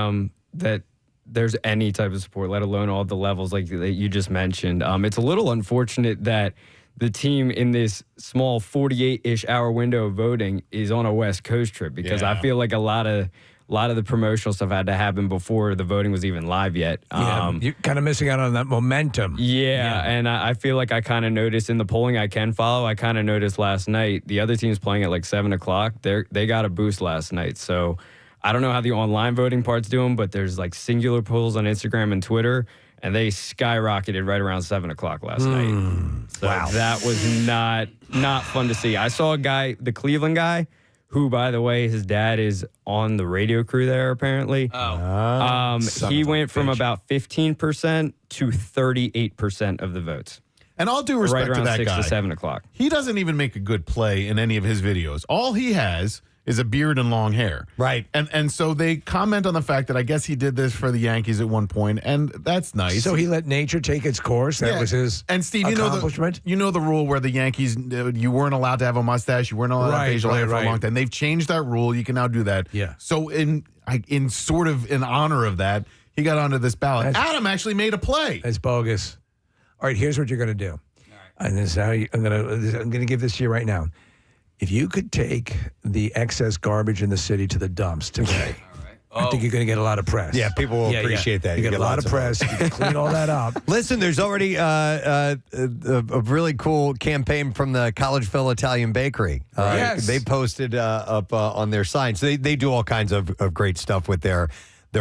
that there's any type of support, let alone all the levels like that you just mentioned. It's a little unfortunate that the team in this small 48-ish hour window of voting is on a West Coast trip because I feel like a lot of the promotional stuff had to happen before the voting was even live yet. You're kind of missing out on that momentum. Yeah, and I feel like I kind of noticed in the polling I can follow, I kind of noticed last night, the other team's playing at like 7 o'clock. They got a boost last night. So I don't know how the online voting part's doing, but there's like singular polls on Instagram and Twitter, and they skyrocketed right around 7 o'clock last night. So that was not fun to see. I saw a guy, the Cleveland guy, who, by the way, his dad is on the radio crew there, apparently. He went from about 15% to 38% of the votes. And all due respect right around to that 6 guy, to 7 o'clock. He doesn't even make a good play in any of his videos. All he has is a beard and long hair. Right. And so they comment on the fact that I guess he did this for the Yankees at one point, and that's nice. So he let nature take its course. That was his accomplishment. You know the rule where the Yankees, you weren't allowed to have a mustache, you weren't allowed to have facial hair for a long time. They've changed that rule. You can now do that. Yeah. So in sort of in honor of that, he got onto this ballot. Adam actually made a play. That's bogus. All right, here's what you're going to do. And this is how I'm going to give this to you right now. If you could take the excess garbage in the city to the dumps today, I think you're going to get a lot of press. Yeah, people will appreciate that. You get a lot of press. You can clean all that up. Listen, there's already a really cool campaign from the Collegeville Italian Bakery. They posted up on their sign. So they do all kinds of great stuff with their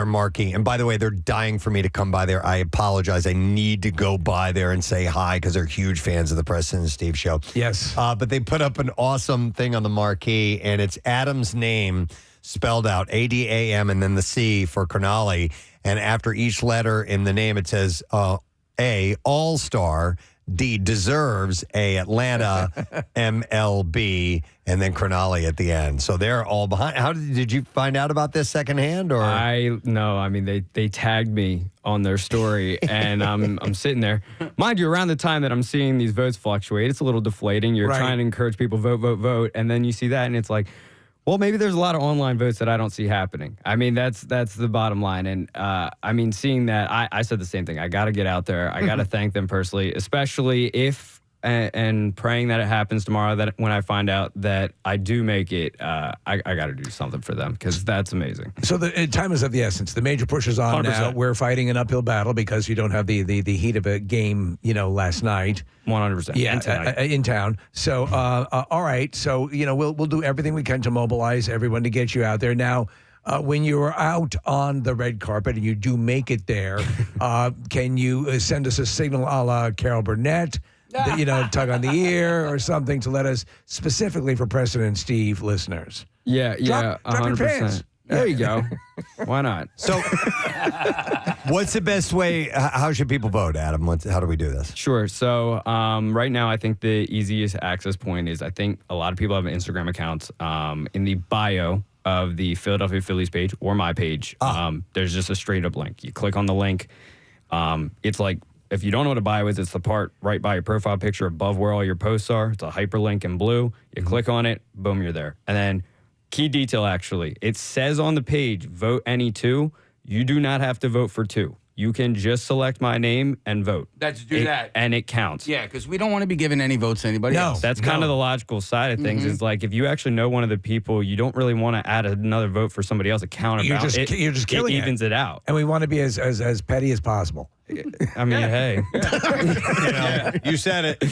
marquee. And by the way, they're dying for me to come by there. I apologize. I need to go by there and say hi because they're huge fans of the Preston and Steve show. Yes. But they put up an awesome thing on the marquee, and it's Adam's name spelled out, A-D-A-M, and then the C for Crognale. And after each letter in the name, it says A, All-Star, D, Deserves, A, Atlanta, MLB, and then Crognale at the end. So they're all behind. How did you find out about this secondhand? Or No, I mean, they tagged me on their story, and I'm sitting there. Mind you, around the time that I'm seeing these votes fluctuate, it's a little deflating. You're trying to encourage people, vote, and then you see that, and it's like, well, maybe there's a lot of online votes that I don't see happening. I mean, that's the bottom line. And I mean, seeing that, I said the same thing. I got to get out there. I got to thank them personally, especially if and praying that it happens tomorrow, that when I find out that I do make it, I got to do something for them because that's amazing. So the time is of the essence. The major push is on 100%. Now. We're fighting an uphill battle because you don't have the heat of a game, last night. 100%. Yeah, in town. So, all right. So, we'll do everything we can to mobilize everyone to get you out there. Now, when you are out on the red carpet and you do make it there, can you send us a signal a la Carol Burnett? Tug on the ear or something to let us, specifically for Preston and Steve listeners. Yeah, drop 100%. Your pants. There you go. Why not? So What's the best way? How should people vote, Adam? How do we do this? Sure. So right now, I think the easiest access point is I think a lot of people have Instagram accounts. In the bio of the Philadelphia Phillies page or my page, there's just a straight up link. You click on the link. It's like, if you don't know what a bio is, it's the part right by your profile picture above where all your posts are. It's a hyperlink in blue. You click on it, boom, you're there. And then key detail, actually, it says on the page, vote any two. You do not have to vote for two. You can just select my name and vote. Let's do that. And it counts. Yeah, because we don't want to be giving any votes to anybody else. That's kind of the logical side of things. Is like, if you actually know one of the people, you don't really want to add another vote for somebody else to count You're about. just killing it. Evens it out. And we want to be as petty as possible. I mean, hey. You said it.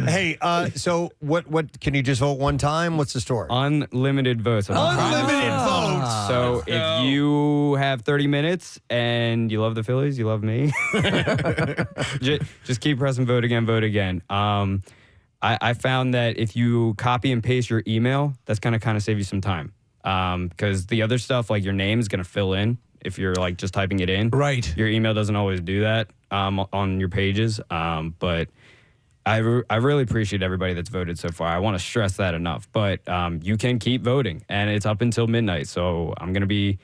Hey, so what? Can you just vote one time? What's the story? Unlimited votes. Unlimited votes. So if you have 30 minutes and you love the Phillies, you love me, just keep pressing vote again. I found that if you copy and paste your email, that's going to kind of save you some time. Because the other stuff, like your name, is going to fill in. If you're like just typing it in, right? Your email doesn't always do that on your pages, but I really appreciate everybody that's voted so far. I want to stress that enough, but you can keep voting, and it's up until midnight. So I'm gonna be,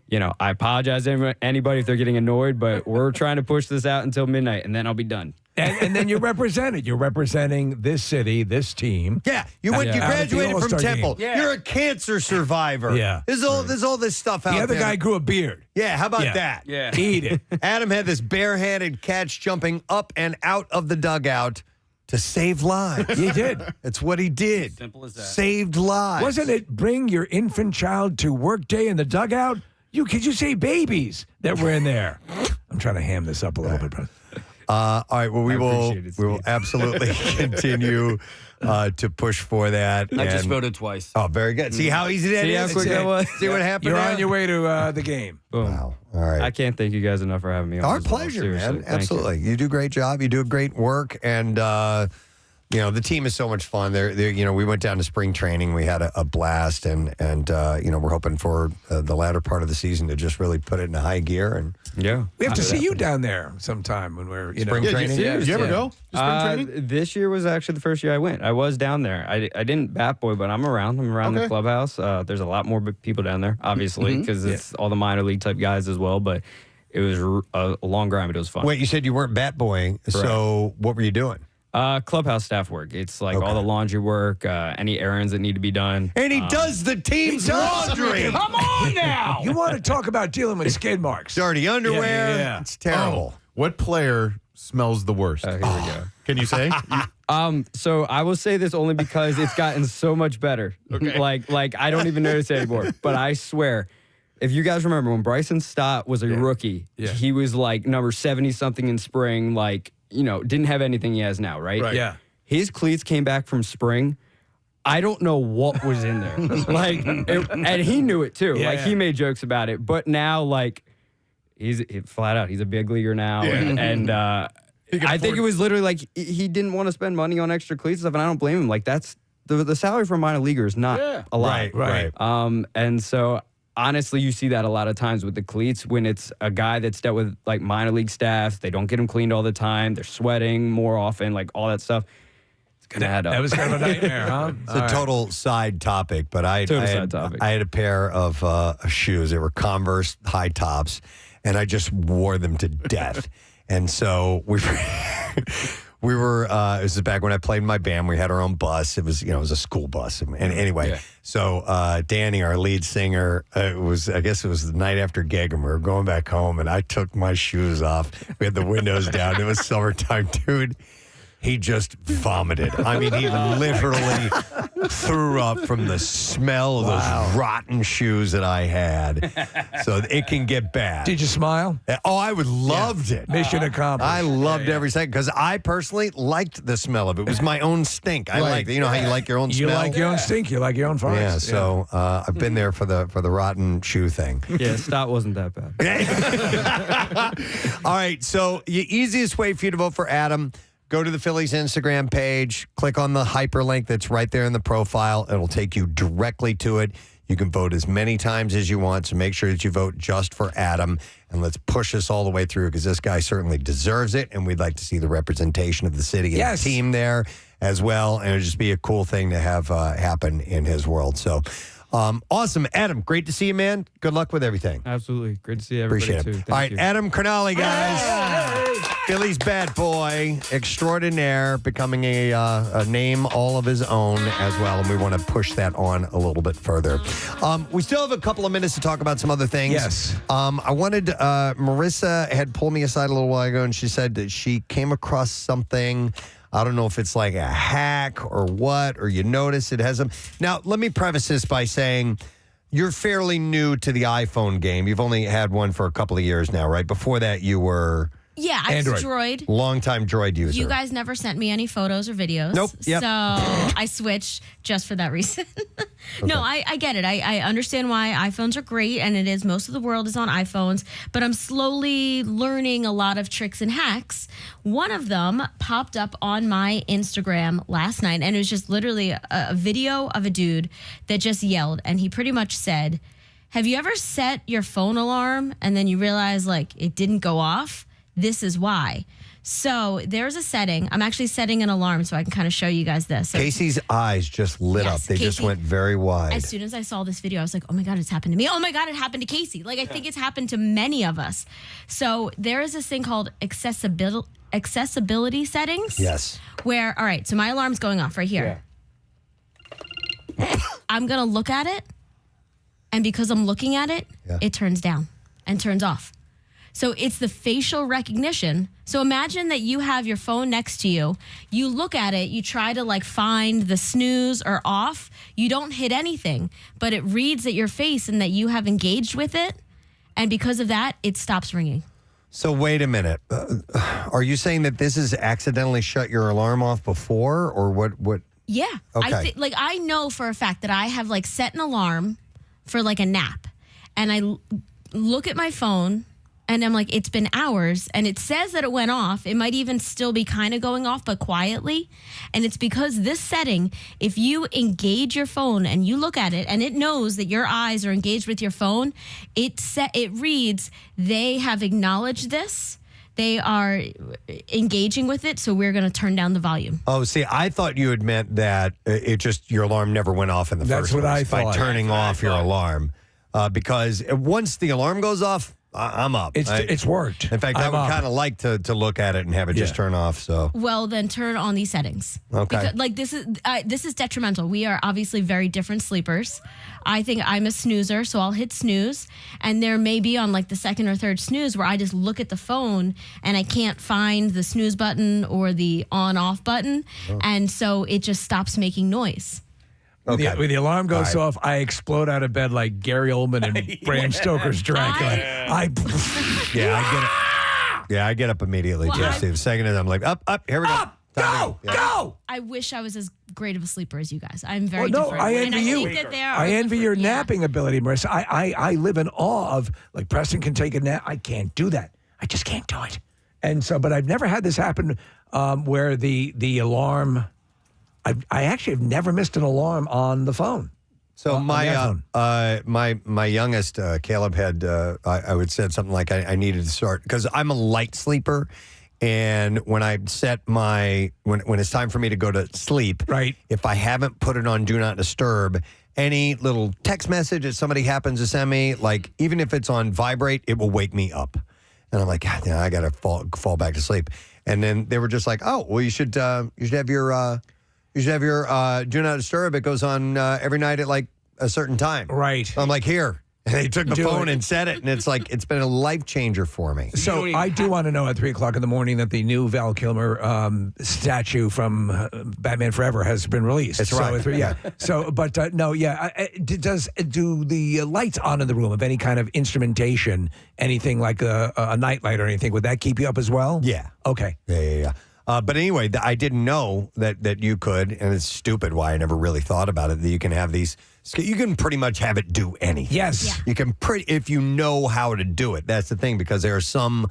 I apologize to anybody if they're getting annoyed, but we're trying to push this out until midnight, and then I'll be done. And then you're represented. You're representing this city, this team. Yeah, you graduated from Temple. Yeah. You're a cancer survivor. Yeah. There's all this stuff out there. The other guy grew a beard. Yeah, how about that? Yeah. Eat it. Adam had this barehanded catch jumping up and out of the dugout to save lives. He did. That's what he did. Simple as that. Saved lives. Wasn't it bring your infant child to work day in the dugout? Could you say babies that were in there? I'm trying to ham this up a little bit, brother. All right. Well, we will absolutely continue to push for that. I just voted twice. Oh, very good. See how easy that See is? how quick that was? See what happened? You're there? on your way to the game. Boom. Wow. All right. I can't thank you guys enough for having me on. Our as well. pleasure, Seriously. man. Thank Absolutely. You do a great job. You do great work, and the team is so much fun. We went down to spring training. We had a blast, and we're hoping for the latter part of the season to just really put it in a high gear. And yeah, we have to see you down there sometime when we're spring training. Did you ever go to spring training? This year was actually the first year I went. I was down there. I didn't bat boy, but I'm around. I'm around the clubhouse. There's a lot more people down there, obviously, because it's all the minor league type guys as well. But it was a long grind, but it was fun. Wait, you said you weren't bat boying, so what were you doing? Clubhouse staff work. It's like all the laundry work, any errands that need to be done. And he does the team's laundry. Come on now. You want to talk about dealing with skid marks? Dirty underwear. Yeah. It's terrible. What player smells the worst? Here we go. Can you say? So I will say this only because it's gotten so much better. Okay. Like I don't even notice it anymore. But I swear, if you guys remember when Bryson Stott was a rookie, he was like number 70-something in spring, didn't have anything he has now, right? Yeah. His cleats came back from spring. I don't know what was in there. And he knew it too. Yeah, he made jokes about it. But now, he's flat out, he's a big leaguer now. Yeah. And I think it was literally like he didn't want to spend money on extra cleats stuff, and I don't blame him. Like, that's the salary for a minor leaguer is not a lot. Right. And so honestly, you see that a lot of times with the cleats when it's a guy that's dealt with like minor league staffs. They don't get them cleaned all the time. They're sweating more often, like all that stuff. It's gonna add up. That was kind of a nightmare, huh? It's a total side topic, but I had a pair of shoes. They were Converse high tops, and I just wore them to death. And so we were this is back when I played in my band. We had our own bus. It was, it was a school bus. And anyway, so Danny, our lead singer, I guess it was the night after gig, and we were going back home, and I took my shoes off. We had the windows down. It was summertime, dude. He just vomited. I mean, he literally threw up from the smell of those rotten shoes that I had. So it can get bad. Did you smile? Oh, I loved it. Mission accomplished. I loved every second because I personally liked the smell of it. It was my own stink. I liked it. You know how you like your own smell? You like your own stink. You like your own farts. Yeah, so I've been there for the rotten shoe thing. Yeah, Stott wasn't that bad. All right, so the easiest way for you to vote for Adam, go to the Phillies Instagram page, click on the hyperlink that's right there in the profile. It'll take you directly to it. You can vote as many times as you want, so make sure that you vote just for Adam, and let's push this all the way through because this guy certainly deserves it, and we'd like to see the representation of the city and the team there as well, and it would just be a cool thing to have happen in his world. So awesome. Adam, great to see you, man. Good luck with everything. Absolutely. Great to see everybody, Appreciate it. too. Thank All right, you. Adam Crognale, guys. Phillies bad boy extraordinaire, becoming a name all of his own as well, and we want to push that on a little bit further. We still have a couple of minutes to talk about some other things. Yes. I wanted, Marissa had pulled me aside a little while ago, and she said that she came across something. I don't know if it's like a hack or what, or you notice it has them. Now, let me preface this by saying you're fairly new to the iPhone game. You've only had one for a couple of years now, right? Before that, you were... Yeah, I was Droid. Longtime Droid user. You guys never sent me any photos or videos. Nope. Yep. So I switched just for that reason. No, I get it. I understand why iPhones are great, and it is. Most of the world is on iPhones, but I'm slowly learning a lot of tricks and hacks. One of them popped up on my Instagram last night, and it was just literally a video of a dude that just yelled, and he pretty much said, have you ever set your phone alarm and then you realize like it didn't go off? This is why. So there's a setting. I'm actually setting an alarm so I can kind of show you guys this. So Casey's eyes just lit up. They just went very wide. as soon as I saw this video, I was like, oh my God, it's happened to me. Oh my God, it happened to Casey. Like, I think it's happened to many of us. So there is this thing called accessibility settings. Yes. Where, all right, so my alarm's going off right here. I'm going to look at it. And because I'm looking at it, it turns down and turns off. So it's the facial recognition. So imagine that you have your phone next to you. You look at it, you try to like find the snooze or off. You don't hit anything, but it reads at your face and that you have engaged with it. And because of that, it stops ringing. So wait a minute. Are you saying that this has accidentally shut your alarm off before, or what? Yeah. Okay. I know for a fact that I have like set an alarm for like a nap, and I look at my phone and I'm like, it's been hours, and it says that it went off. It might even still be kind of going off, but quietly. And it's because this setting, if you engage your phone and you look at it and it knows that your eyes are engaged with your phone, it reads, they have acknowledged this. They are engaging with it, so we're going to turn down the volume. Oh, see, I thought you had meant that it just, your alarm never went off in the first place. That's what I thought. By turning off your alarm. Because once the alarm goes off, I'm up. It's worked. In fact, I would kind of like to look at it and have it just turn off. So well, then turn on these settings. Okay. Because, like this is detrimental. We are obviously very different sleepers. I think I'm a snoozer, so I'll hit snooze, and there may be on like the second or third snooze where I just look at the phone and I can't find the snooze button or the on-off button, and so it just stops making noise. Okay. When the alarm goes off, I explode out of bed like Gary Oldman and Bram Stoker's Dracula. I get up immediately. Well, Just the second I'm like, up, here we go. Go! I wish I was as great of a sleeper as you guys. I'm very Well, no, different. I envy and you. I think that there are I envy your different- napping ability, Marissa. I live in awe of, like, Preston can take a nap. I can't do that. I just can't do it. And so, but I've never had this happen where the alarm, I actually have never missed an alarm on the phone. So on my the iPhone. my youngest Caleb had I would said something like I needed to start because I'm a light sleeper, and when I set when it's time for me to go to sleep, right? If I haven't put it on Do Not Disturb, any little text message that somebody happens to send me, like even if it's on vibrate, it will wake me up, and I'm like, God, I gotta fall back to sleep. And then they were just like, oh, well, you should have your Do Not Disturb. It goes on every night at like a certain time. Right. So I'm like, here. And they took the phone and set it, and it's like, it's been a life changer for me. So I do want to know at 3 o'clock in the morning that the new Val Kilmer statue from Batman Forever has been released. That's right. So, yeah. So, but no, yeah. Do the lights on in the room of any kind of instrumentation, anything like a nightlight or anything, would that keep you up as well? Yeah. Okay. Yeah. But anyway, I didn't know that you could, and it's stupid why I never really thought about it, that you can have these, you can pretty much have it do anything. Yes. Yeah. You can if you know how to do it. That's the thing, because there are some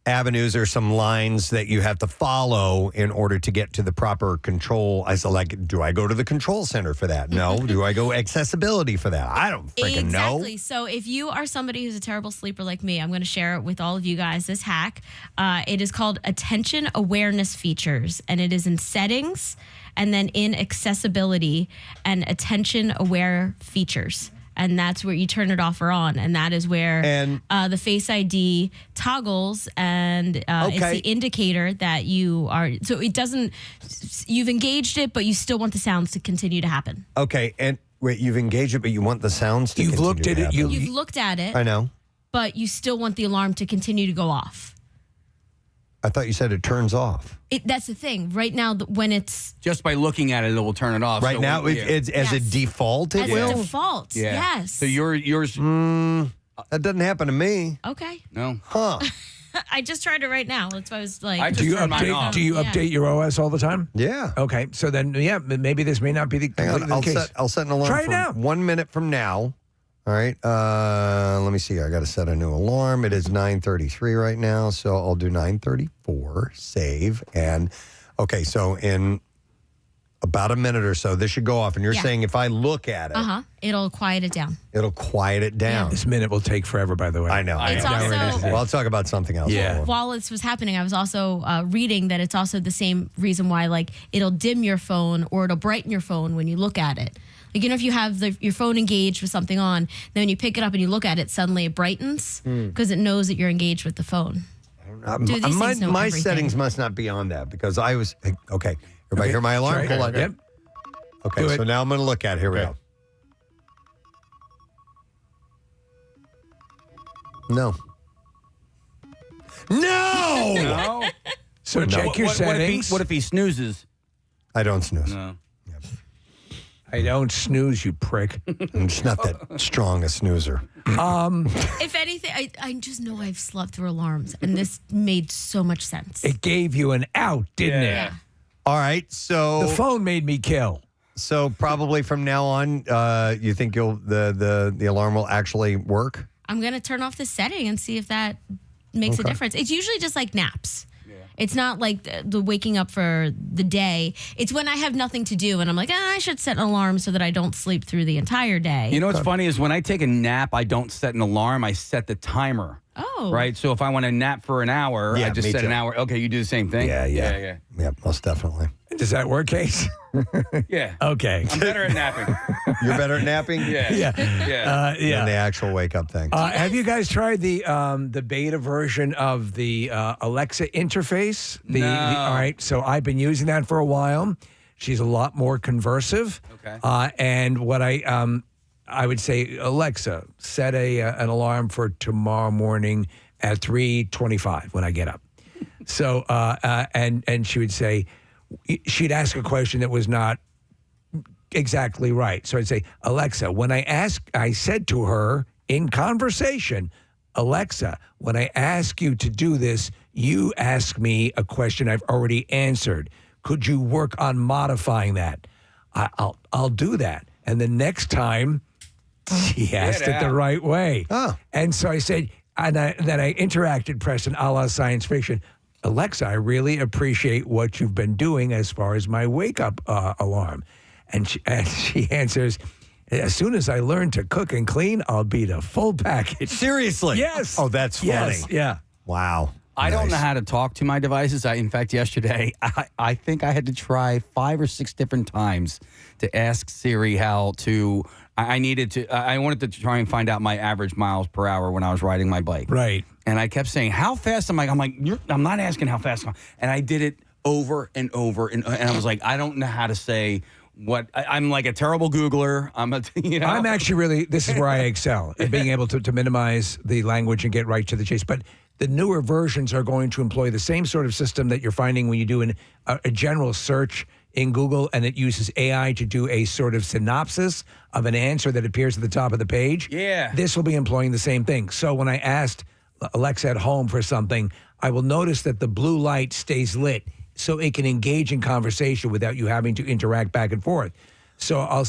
avenues or some lines that you have to follow in order to get to the proper control. I said, like, do I go to the control center for that? No. Do I go accessibility for that? I don't freaking know. Exactly. So if you are somebody who's a terrible sleeper like me, I'm going to share it with all of you guys, this hack. It is called Attention Awareness Features, and it is in settings and then in accessibility and attention aware features. And that's where you turn it off or on. And that is where the Face ID toggles, and it's the indicator that you are. So it doesn't, you've engaged it, but you still want the sounds to continue to happen. Okay. And wait, you've engaged it, but you want the sounds to continue looked at to it. happen. You've looked at it. I know. But you still want the alarm to continue to go off. I thought you said it turns off. That's the thing. Right now, when it's... Just by looking at it, it will turn it off. Right So now, it's as a default, it As will? a default, yes. So yours... that doesn't happen to me. Okay. No. Huh. I just tried it right now. That's why I was like... Do you update your OS all the time? Yeah. Okay. So then, maybe this may not be the, Hang on, completely the case. I'll set an alarm Try it for now. 1 minute from now. All right. Let me see. I got to set a new alarm. It is 9:33 right now, so I'll do 9:34. Save and okay. So in about a minute or so, this should go off. And you're saying if I look at it, it'll quiet it down. it'll quiet it down. This minute will take forever, by the way. I know. It's also- Well, I'll talk about something else. Yeah. While this was happening, I was also reading that it's also the same reason why, like, it'll dim your phone or it'll brighten your phone when you look at it. Like, if you have your phone engaged with something on, then when you pick it up and you look at it, suddenly it brightens because it knows that you're engaged with the phone. Dude, these things know My everything. settings must not be on that because I was okay. Everybody hear my alarm? Right. Hold on. Yep. Okay, Do so it. now I'm going to look at it. Here we go. No. No. So No. check your settings. What if he snoozes? I don't snooze. No. I don't snooze, you prick. I'm just not that strong a snoozer. If anything, I just know I've slept through alarms, and this made so much sense. It gave you an out, didn't it? All right, so The phone made me kill. So probably from now on, you think the alarm will actually work? I'm going to turn off the setting and see if that makes a Okay. difference. It's usually just like naps. It's not like the waking up for the day. It's when I have nothing to do and I'm like, I should set an alarm so that I don't sleep through the entire day. You know what's funny is when I take a nap, I don't set an alarm. I set the timer. Oh. Right? So if I want to nap for an hour, Yeah, I just me set too. an hour. Okay, you do the same thing? Yeah. Yeah, most definitely. Does that work, Case? Yeah. Okay. I'm better at napping. You're better at napping? Yeah. Yeah. Yeah. Than the actual wake up thing. Have you guys tried the beta version of the Alexa interface? No. All right, so I've been using that for a while. She's a lot more conversive. Okay. And what I would say, Alexa, set an alarm for tomorrow morning at 3:25 when I get up. So and she would say, she'd ask a question that was not exactly right. So I'd say, Alexa, I said to her in conversation, Alexa, when I ask you to do this, you ask me a question I've already answered. Could you work on modifying that? I'll do that. And the next time, she asked it the right way. Oh. And so I said, then I interacted, Preston, a la science fiction. Alexa, I really appreciate what you've been doing as far as my wake-up alarm. And she answers, as soon as I learn to cook and clean, I'll be the full package. Seriously? Yes. Oh, that's funny. Yes. Yeah. Wow. I don't know how to talk to my devices. In fact, yesterday, I think I had to try 5 or 6 different times to ask Siri how to. I wanted to try and find out my average miles per hour when I was riding my bike. Right. And I kept saying, how fast am I? I'm not asking how fast. And I did it over and over. And I was like, I don't know how to say what. I'm like a terrible Googler. I'm actually really, this is where I excel at being able to minimize the language and get right to the chase. But the newer versions are going to employ the same sort of system that you're finding when you do a general search in Google, and it uses AI to do a sort of synopsis of an answer that appears at the top of the page. Yeah. This will be employing the same thing. So when I asked Alexa at home for something, I will notice that the blue light stays lit so it can engage in conversation without you having to interact back and forth. So I'll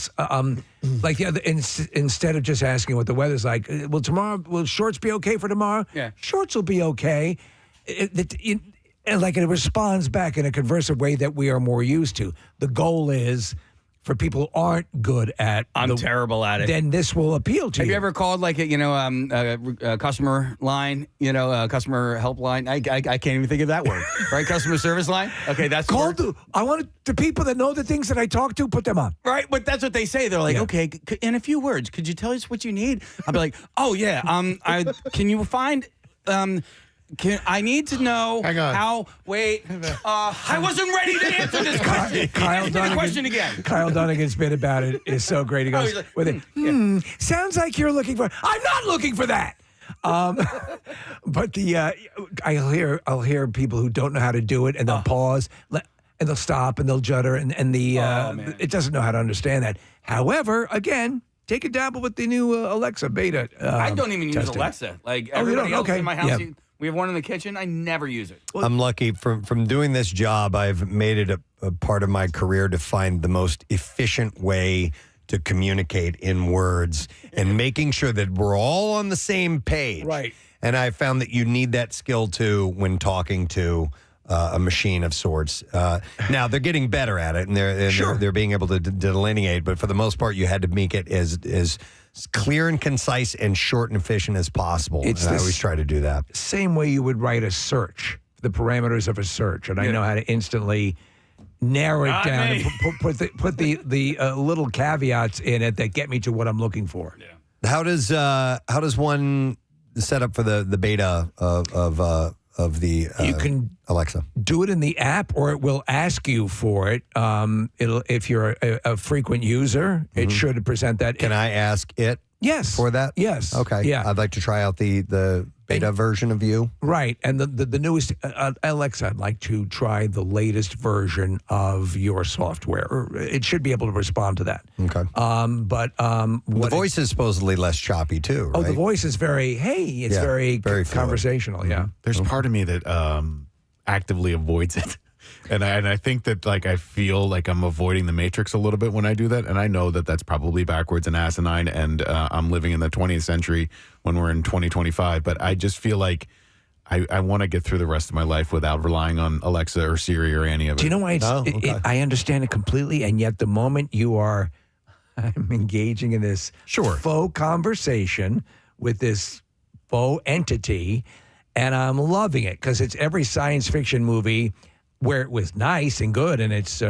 instead of just asking what the weather's like, will shorts be okay for tomorrow? Yeah. Shorts will be okay. it responds back in a conversive way that we are more used to. The goal is for people who aren't good at. I'm terrible at it. Then this will appeal to you. Have you ever called like a customer line, customer helpline? I can't even think of that word, right? Customer service line. Okay, that's I want the people that know the things that I talk to, put them on. Right, but that's what they say. They're like, okay, in a few words, could you tell us what you need? I'll be like, oh yeah, can you find I need to know how. Wait, I wasn't ready to answer this question. Kyle Dunnigan, question again. Kyle Dunnigan's bit about it is so great. He goes, sounds like you're looking for. I'm not looking for that. But I'll hear people who don't know how to do it, and they'll pause, and they'll stop, and they'll judder, and it doesn't know how to understand that. However, again. Take a dabble with the new Alexa beta. I don't even use Alexa. Like everybody else in my house, we have one in the kitchen. I never use it. I'm lucky from doing this job. I've made it a part of my career to find the most efficient way to communicate in words and making sure that we're all on the same page. Right. And I found that you need that skill too when talking to a machine of sorts. Now they're getting better at it, and they're being able to delineate. But for the most part, you had to make it as clear and concise and short and efficient as possible. I always try to do that. Same way you would write a search, the parameters of a search, and I know how to instantly narrow it down and put the little caveats in it that get me to what I'm looking for. Yeah. How does one set up for the beta of the you can Alexa? Do it in the app, or it will ask you for it. If you're a frequent user, it should present that. Can I ask it? Yes. For that? Yes. Okay. Yeah. I'd like to try out the beta version of you. Right. And the newest, Alexa, I'd like to try the latest version of your software. It should be able to respond to that. Okay. The voice is supposedly less choppy too, right? Oh, the voice is very very conversational, yeah. There's part of me that actively avoids it. And I think that I feel like I'm avoiding the Matrix a little bit when I do that, and I know that that's probably backwards and asinine, and I'm living in the 20th century when we're in 2025. But I just feel like I want to get through the rest of my life without relying on Alexa or Siri or any of it. Do you know why? I understand it completely, and yet the moment I'm engaging in this faux conversation with this faux entity, and I'm loving it because it's every science fiction movie where it was nice and good, and it's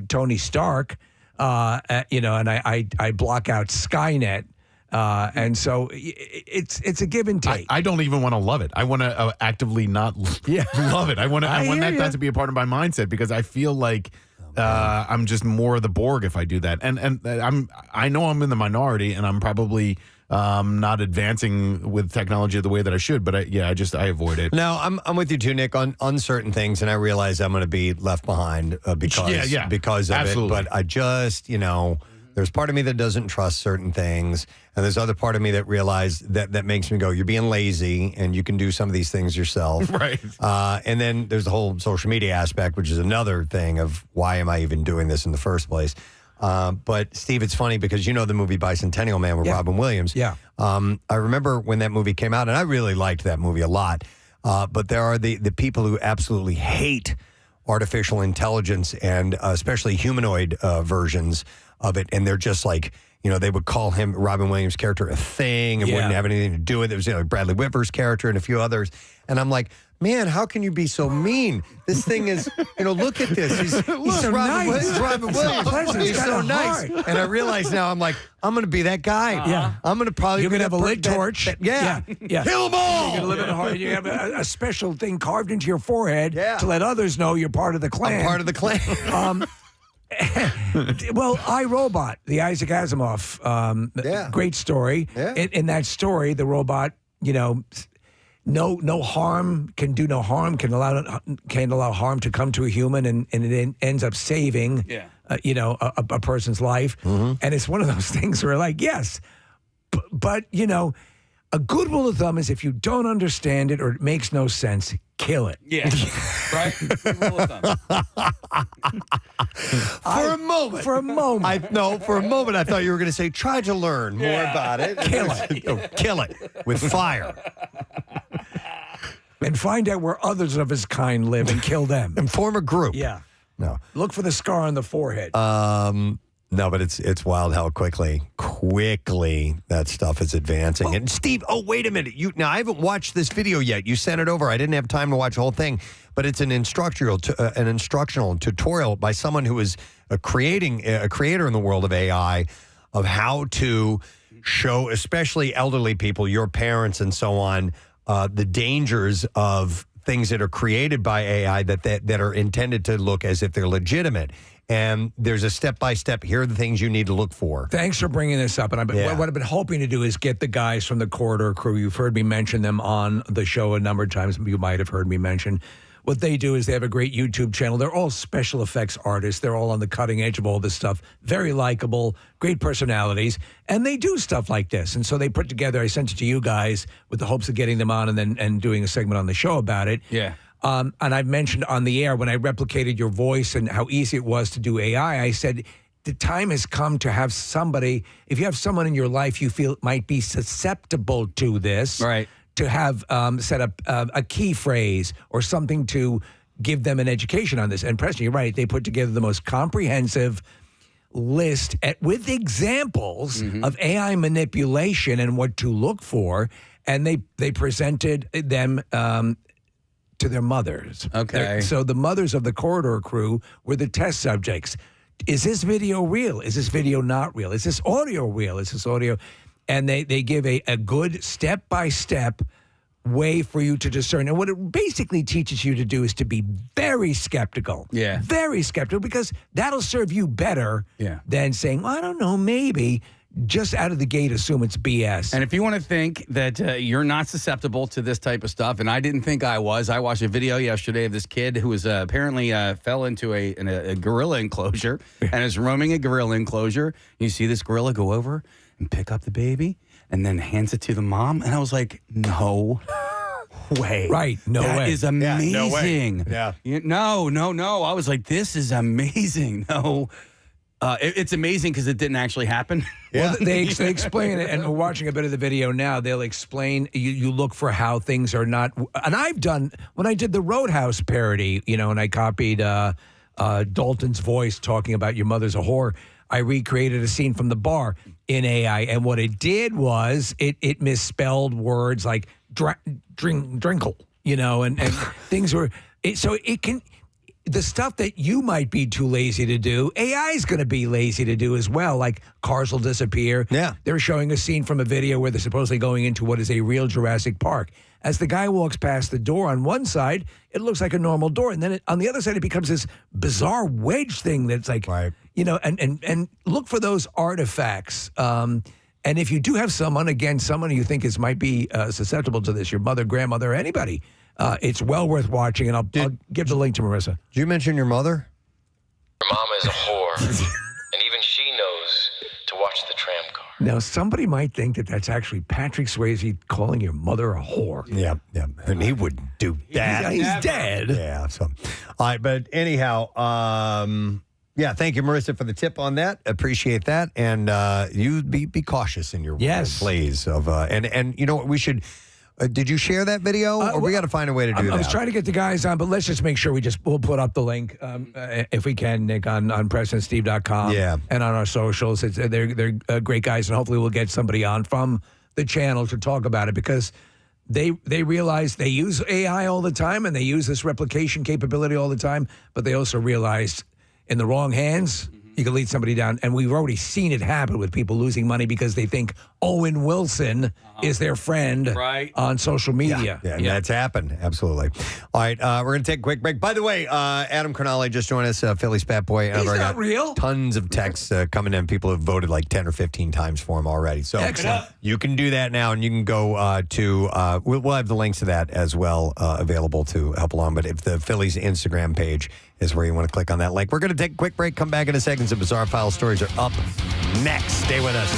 Tony Stark, and I block out Skynet, and so it's a give and take. I don't even want to love it. I want to actively not love it. I want that to be a part of my mindset because I feel like I'm just more of the Borg if I do that, and I know I'm in the minority, and I'm probably not advancing with technology the way that I should, but I avoid it. No, I'm with you too, Nick, on certain things, and I realize I'm going to be left behind because of absolutely. it. But I just, there's part of me that doesn't trust certain things, and there's other part of me that realize that makes me go, you're being lazy, and you can do some of these things yourself. Right. And then there's the whole social media aspect, which is another thing of why am I even doing this in the first place? But Steve, it's funny because you know the movie Bicentennial Man with Robin Williams. Yeah. I remember when that movie came out, and I really liked that movie a lot. But there are the people who absolutely hate artificial intelligence and especially humanoid versions of it, and they're just like, they would call him, Robin Williams' character, a thing and wouldn't have anything to do with it. It was Bradley Whitford's character and a few others. And I'm like, man, how can you be so mean? This thing is, look at this. He's so nice. Robin Williams. He's so nice. And I realize now, I'm like, I'm going to be that guy. Yeah. I'm going to probably You're going to have a lit torch. Yeah. Kill them all. You're going to live in a heart. You have a special thing carved into your forehead to let others know you're part of the clan. I'm part of the clan. Well, iRobot, the Isaac Asimov, great story. Yeah. In that story, the robot, no harm, can do no harm, can allow harm to come to a human, and it ends up saving, a person's life. Mm-hmm. And it's one of those things where, yes, but a good rule of thumb is if you don't understand it or it makes no sense, kill it. Yeah, right? For a moment, I thought you were going to say, try to learn more about it. Kill it. Kill it with fire. And find out where others of his kind live and kill them. And form a group. Yeah. No. Look for the scar on the forehead. No, but it's wild how quickly that stuff is advancing. And Steve, wait a minute. Now I haven't watched this video yet. You sent it over. I didn't have time to watch the whole thing, but it's an instructional tutorial by someone who is a creator in the world of AI of how to show, especially elderly people, your parents and so on, the dangers of things that are created by AI that are intended to look as if they're legitimate. And there's a step-by-step, here are the things you need to look for. Thanks for bringing this up. And what I've been hoping to do is get the guys from the Corridor Crew. You've heard me mention them on the show a number of times. You might have heard me mention. What they do is they have a great YouTube channel. They're all special effects artists. They're all on the cutting edge of all this stuff. Very likable, great personalities. And they do stuff like this. And so they put together, I sent it to you guys with the hopes of getting them on and doing a segment on the show about it. Yeah. And I've mentioned on the air when I replicated your voice and how easy it was to do AI, I said, the time has come to have somebody, if you have someone in your life you feel might be susceptible to this, right, to have set up a key phrase or something to give them an education on this. And Preston, you're right. They put together the most comprehensive list with examples of AI manipulation and what to look for. And they presented them to their mothers. Okay. So the mothers of the Corridor Crew were the test subjects. Is this video real? Is this video not real? Is this audio real? Is this audio? And they give a good step-by-step way for you to discern. And what it basically teaches you to do is to be very skeptical. Yeah. Very skeptical, because that'll serve you better than saying, well, I don't know, maybe. Just out of the gate, assume it's BS. And if you want to think that you're not susceptible to this type of stuff, and I didn't think I was, I watched a video yesterday of this kid who was apparently fell into a gorilla enclosure and is roaming a gorilla enclosure. You see this gorilla go over and pick up the baby and then hands it to the mom. And I was like, no way. Right, no way. That is amazing. Yeah, no way. Yeah. No. I was like, this is amazing. No. It's amazing because it didn't actually happen. Well, they explain it, and we're watching a bit of the video now. They'll explain, you look for how things are not. And I've done, when I did the Roadhouse parody, and I copied Dalton's voice talking about your mother's a whore, I recreated a scene from the bar in AI. And what it did was it misspelled words like drinkle, and things were, so it can. The stuff that you might be too lazy to do, AI is going to be lazy to do as well. Like cars will disappear. Yeah. They're showing a scene from a video where they're supposedly going into what is a real Jurassic Park. As the guy walks past the door on one side, it looks like a normal door. And then on the other side, it becomes this bizarre wedge thing that's like, and look for those artifacts. And if you do have someone you think might be susceptible to this, your mother, grandmother, anybody, it's well worth watching, and I'll give the link to Marissa. Did you mention your mother? Your mama is a whore, and even she knows to watch the tram car. Now, somebody might think that that's actually Patrick Swayze calling your mother a whore. Yeah, and he wouldn't do that. He's dead. Yeah, so, all right, but anyhow, thank you, Marissa, for the tip on that. Appreciate that, and you be cautious in your plays of, and you know what, we should. Did you share that video? Or we got to find a way to do that. I was trying to get the guys on, but let's just make sure we'll put up the link if we can, Nick, on PrestonandSteve.com and on our socials. They're great guys, and hopefully we'll get somebody on from the channel to talk about it, because they realize they use AI all the time and they use this replication capability all the time, but they also realized in the wrong hands, you can lead somebody down. And we've already seen it happen with people losing money because they think Owen Wilson is their friend on social media. Yeah, that's happened. Absolutely. All right, we're going to take a quick break. By the way, Adam Crognale just joined us, Phillies Bat Boy. He's not real. Tons of texts coming in. People have voted like 10 or 15 times for him already. So you can do that now, and you can go to, we'll have the links to that as well available to help along. But if the Phillies Instagram page is where you want to click on that link. We're going to take a quick break, come back in a second. Some Bizarre File stories are up next. Stay with us.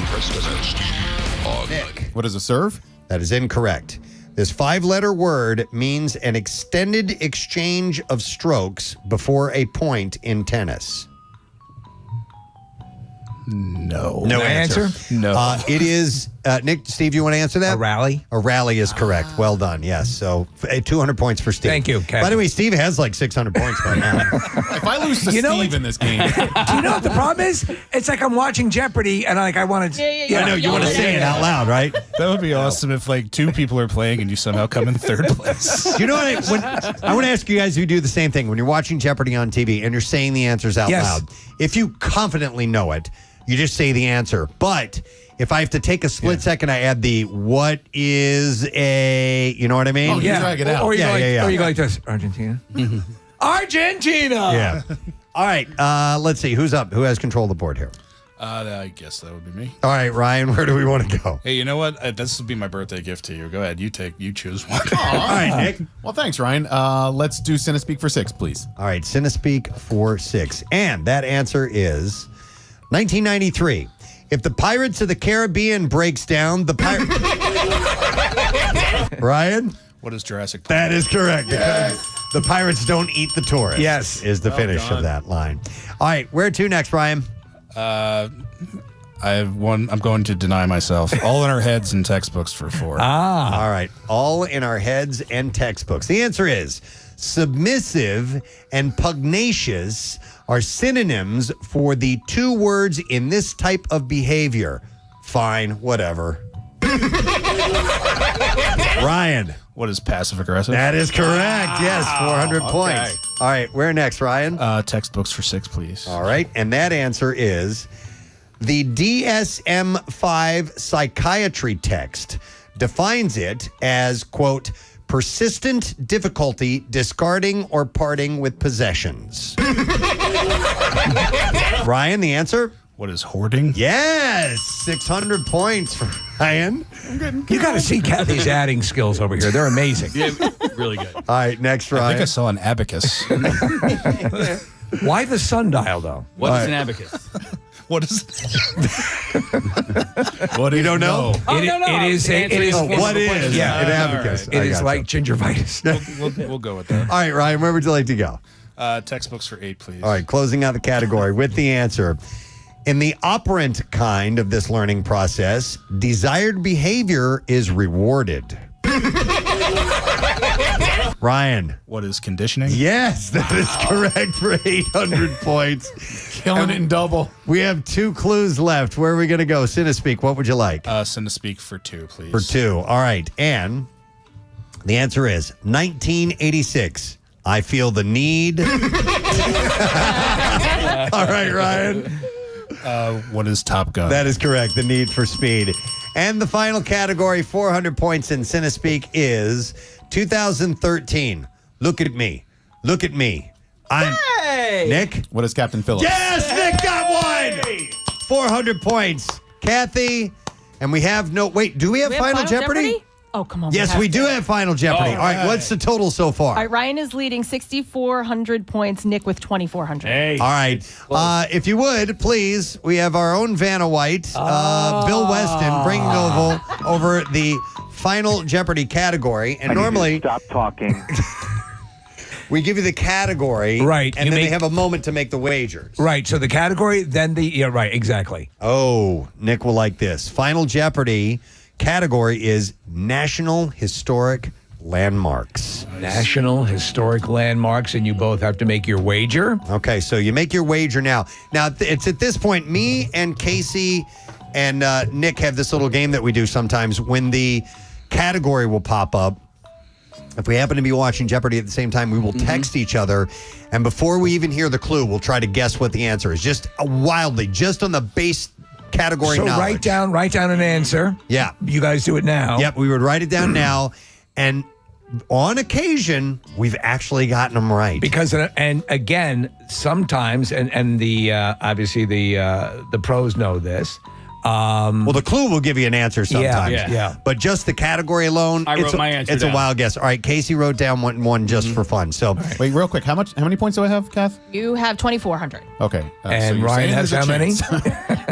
Preston and Steve on Nick. What is a serve? That is incorrect. This 5-letter word means an extended exchange of strokes before a point in tennis. No. No answer? No. It is Nick, Steve, you want to answer that? A rally? A rally is correct. Well done. Yes. So 200 points for Steve. Thank you, Kevin. By the way, Steve has like 600 points by now. If I lose to Steve in this game. Do you know what the problem is? It's like I'm watching Jeopardy and I want to. I know you want to say it out loud, right? That would be awesome if like two people are playing and you somehow come in third place. You know what? I want to ask you guys who do the same thing when you're watching Jeopardy on TV and you're saying the answers out loud. If you confidently know it, you just say the answer. But if I have to take a split second, I add the what is a, you know what I mean? Oh, you drag it out. Or you go like this, Argentina. Argentina. Yeah. All right. Let's see. Who's up? Who has control of the board here? I guess that would be me. All right, Ryan, where do we want to go? Hey, you know what? This would be my birthday gift to you. Go ahead. You choose one. All right, Nick. Well, thanks, Ryan. Let's do Cinespeak for 6, please. All right, Cinespeak for 6. And that answer is 1993. If the Pirates of the Caribbean breaks down, the Ryan? What is Jurassic Park? That is correct. Yes. The pirates don't eat the tourists. Yes. Is the finish of that line. All right, where to next, Ryan? I have one. I'm going to deny myself. All in our heads and textbooks for 4. All right. All in our heads and textbooks. The answer is submissive and pugnacious are synonyms for the 2 words in this type of behavior. Fine, whatever. Ryan. What is passive aggressive? That is correct. Yes, 400 points. All right, where next, Ryan? Textbooks for 6, please. All right, and that answer is the DSM-5 psychiatry text defines it as, quote, persistent difficulty discarding or parting with possessions. Ryan, the answer? What is hoarding? Yes, 600 points for Ryan. You got to see Kathy's adding skills over here. They're amazing. Yeah, really good. All right, next, Ryan. I think I saw an abacus. Why the sundial, though? What is an abacus? What is? What you don't know? It is. What is? Yeah, an abacus. It is like gingivitis. We'll go with that. All right, Ryan, where would you like to go? Textbooks for 8, please. All right, closing out the category with the answer. In the operant kind of this learning process, desired behavior is rewarded. Ryan. What is conditioning? Yes, that is correct for 800 points. Killing it in double. We have 2 clues left. Where are we going to go? Cinespeak, what would you like? Cinespeak for 2, please. For 2. All right. And the answer is 1986. I feel the need. All right, Ryan. What is Top Gun? That is correct. The need for speed. And the final category, 400 points in Cinespeak, is 2013. Look at me. Look at me. I'm Nick. What is Captain Phillips? Yes, Nick got one. 400 points. Kathy, and we have no. Wait, do we have Final Jeopardy? Oh, come on. Yes, we do have Final Jeopardy. All right, what's the total so far? All right, Ryan is leading 6,400 points. Nick with 2,400. Hey. All right. If you would, please, we have our own Vanna White, Bill Weston, bringing over the Final Jeopardy category. And normally, stop talking. We give you the category, right? And then they have a moment to make the wagers, right? So the category, then right, exactly. Oh, Nick will like this. Final Jeopardy category is National Historic Landmarks. National Historic Landmarks, and you both have to make your wager. Okay, so you make your wager now. Now, it's at this point, me and Casey and Nick have this little game that we do sometimes when the category will pop up. If we happen to be watching Jeopardy at the same time, we will text each other. And before we even hear the clue, we'll try to guess what the answer is. Just wildly, just on the base category so knowledge. write down an answer. Yeah. You guys do it now. Yep, we would write it down now. And on occasion, we've actually gotten them right. Because, and again, sometimes, and the obviously the pros know this. Well, the clue will give you an answer sometimes. Yeah. But just the category alone, I wrote my answer it's down. a wild guess. All right, Casey wrote down one just for fun. So wait, real quick, how many points do I have, Kath? You have 2,400. Okay. And so Ryan has how many?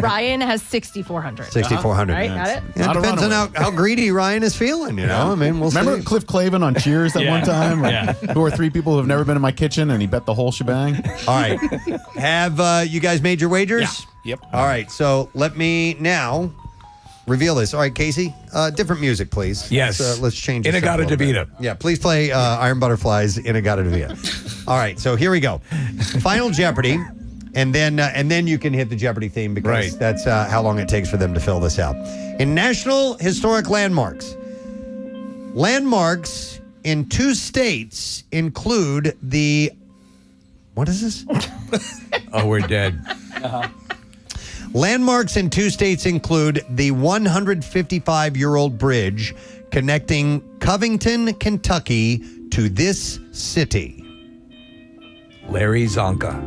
Ryan has 6,400. 6,400. Right, got it? Yeah, it depends on how gready Ryan is feeling, you know? I mean, we'll Remember see. Cliff Clavin on Cheers that one time? Who are 3 people who have never been in my kitchen and he bet the whole shebang? All right. Have you guys made your wagers? Yep. All right, so let me now reveal this. All right, Casey, different music, please. Yes. Let's change this up a Inagata little bit. Devita. Yeah, please play Iron Butterflies, Inagata Devita. All right, so here we go. Final Jeopardy, and then you can hit the Jeopardy theme because that's how long it takes for them to fill this out. In National Historic Landmarks, landmarks in 2 states include the... What is this? Oh, we're dead. Landmarks in 2 states include the 155-year-old bridge connecting Covington, Kentucky to this city. Larry Zonka.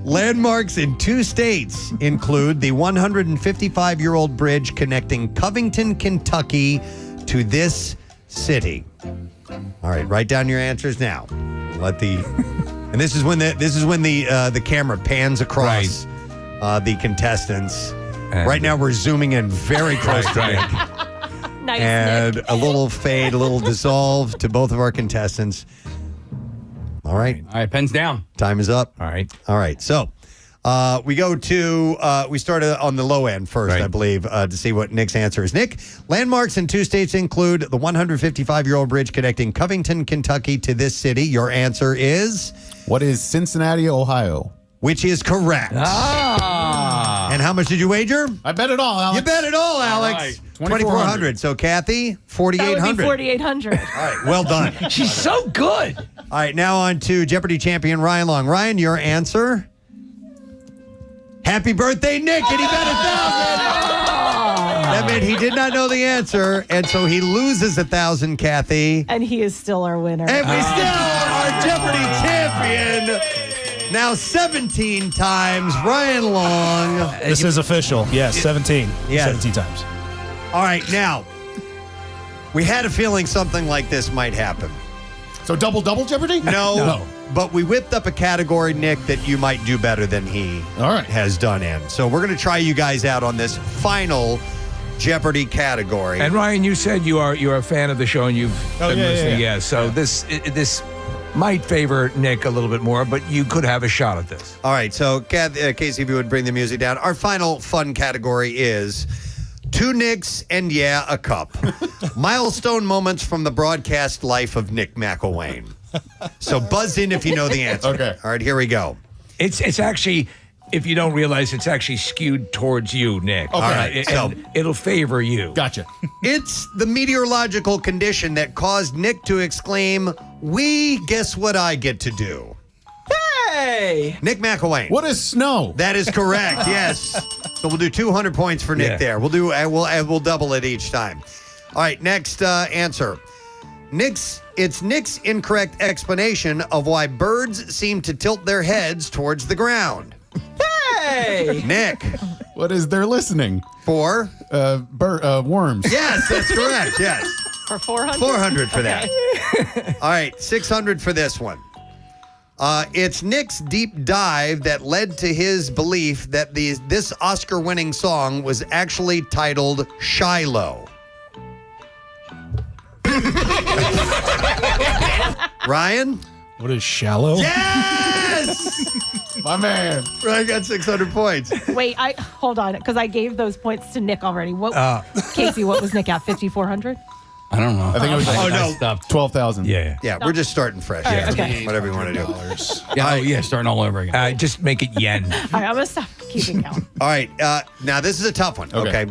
Landmarks in 2 states include the 155-year-old bridge connecting Covington, Kentucky to this city. All right, write down your answers now. And this is when the camera pans across the contestants. And right now we're zooming in very close to Nick. Nice, And Nick. a little fade, a little dissolve to both of our contestants. All right. All right, pens down. Time is up. All right. All right. So we go to, we started on the low end first, I believe, to see what Nick's answer is. Nick, landmarks in 2 states include the 155-year-old bridge connecting Covington, Kentucky to this city. Your answer is? What is Cincinnati, Ohio? Which is correct. And how much did you wager? I bet it all, Alex. You bet it all, Alex. Right. 2,400. So, Kathy, 4,800. That would be 4,800. All right, well done. She's so good. All right, now on to Jeopardy champion Ryan Long. Ryan, your answer? Happy birthday, Nick, and he bet 1,000. That meant he did not know the answer, and so he loses 1,000, Kathy. And he is still our winner. And we still are Jeopardy champion. Now 17 times, Ryan Long. This is official. Yes, 17. Yes. 17 times. All right, now, we had a feeling something like this might happen. So double Jeopardy? No. But we whipped up a category, Nick, that you might do better than he has done in. So we're going to try you guys out on this final Jeopardy category. And Ryan, you said you're a fan of the show and you've been listening. Yeah. So this might favor Nick a little bit more, but you could have a shot at this. All right, so Casey, if you would bring the music down. Our final fun category is 2 Nicks and a cup. Milestone moments from the broadcast life of Nick McElwain. So buzz in if you know the answer. Okay. All right, here we go. It's actually, if you don't realize, it's actually skewed towards you, Nick. Okay. All right, so it'll favor you. Gotcha. It's the meteorological condition that caused Nick to exclaim, guess what I get to do? Hey! Nick McElwain. What is snow? That is correct, yes. So we'll do 200 points for Nick there. We'll double it each time. All right, next answer. It's Nick's incorrect explanation of why birds seem to tilt their heads towards the ground. Hey! Nick. What is they're listening? For? Worms. Yes, that's correct, yes. For 400? 400 for that. All right, 600 for this one. It's Nick's deep dive that led to his belief that this Oscar-winning song was actually titled Shiloh. Ryan? What is shallow? Yes! My man. Ryan got 600 points. Wait, hold on, because I gave those points to Nick already. Casey, what was Nick at? 5,400? I don't know. I think it was no. Stopped. 12,000. Yeah, we're just starting fresh. All right, okay. Whatever you want to do. Starting all over again. Just make it yen. All right, I'm going to stop keeping count. All right, now this is a tough one, okay?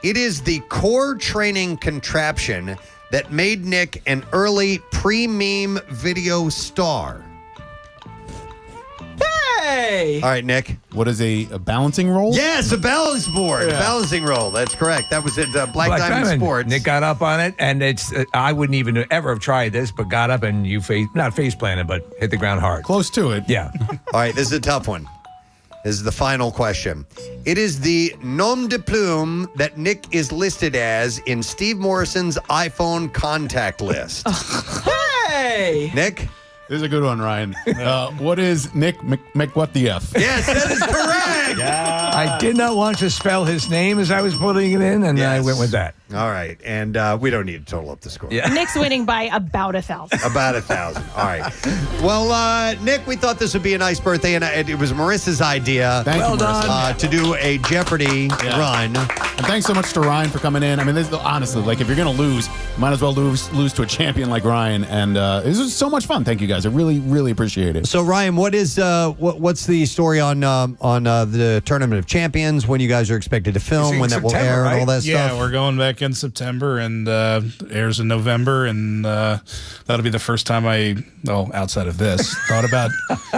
It is the core training contraption that made Nick an early pre-meme video star. Hey! All right, Nick. What is a balancing roll? Yes, a balance board. Balancing roll. That's correct. That was at Black Diamond Sports. Nick got up on it, and it's I wouldn't even ever have tried this, but got up and you not face planted, but hit the ground hard. Close to it. Yeah. All right, this is a tough one. This is the final question. It is the nom de plume that Nick is listed as in Steve Morrison's iPhone contact list. Hey! Nick? This is a good one, Ryan. What is Nick what the F? Yes, that is correct. I did not want to spell his name as I was putting it in, and I went with that. All right. And we don't need to total up the score. Nick's winning by about 1,000. About 1,000. All right. Well, Nick, we thought this would be a nice birthday, and it was Marissa's idea. Thank you, Marissa. To do a Jeopardy run. And thanks so much to Ryan for coming in. I mean, honestly, like if you're going to lose, you might as well lose to a champion like Ryan. And it was so much fun. Thank you guys. I really, really appreciate it. So, Ryan, what's the story on the Tournament of Champions? When you guys are expected to film? When that will air and all that stuff? Yeah, we're going back in September and airs in November, and that'll be the first time outside of this, thought about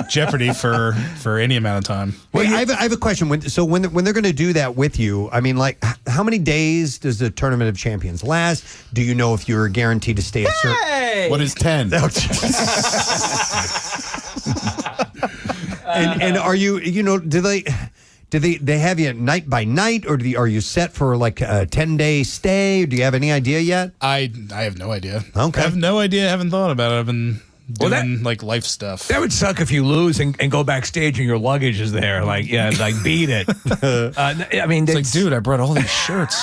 Jeopardy for any amount of time. Wait, I have a question. When they're going to do that with you, I mean, like, how many days does the Tournament of Champions last? Do you know if you're guaranteed to stay a certain? What is 10? And are you do they have you night by night, or are you set for like a 10-day stay? Do you have any idea yet? I have no idea. Okay. I have no idea. I haven't thought about it. I've been doing like life stuff. That would suck if you lose and go backstage and your luggage is there. Like, beat it. I mean, it's like, dude, I brought all these shirts.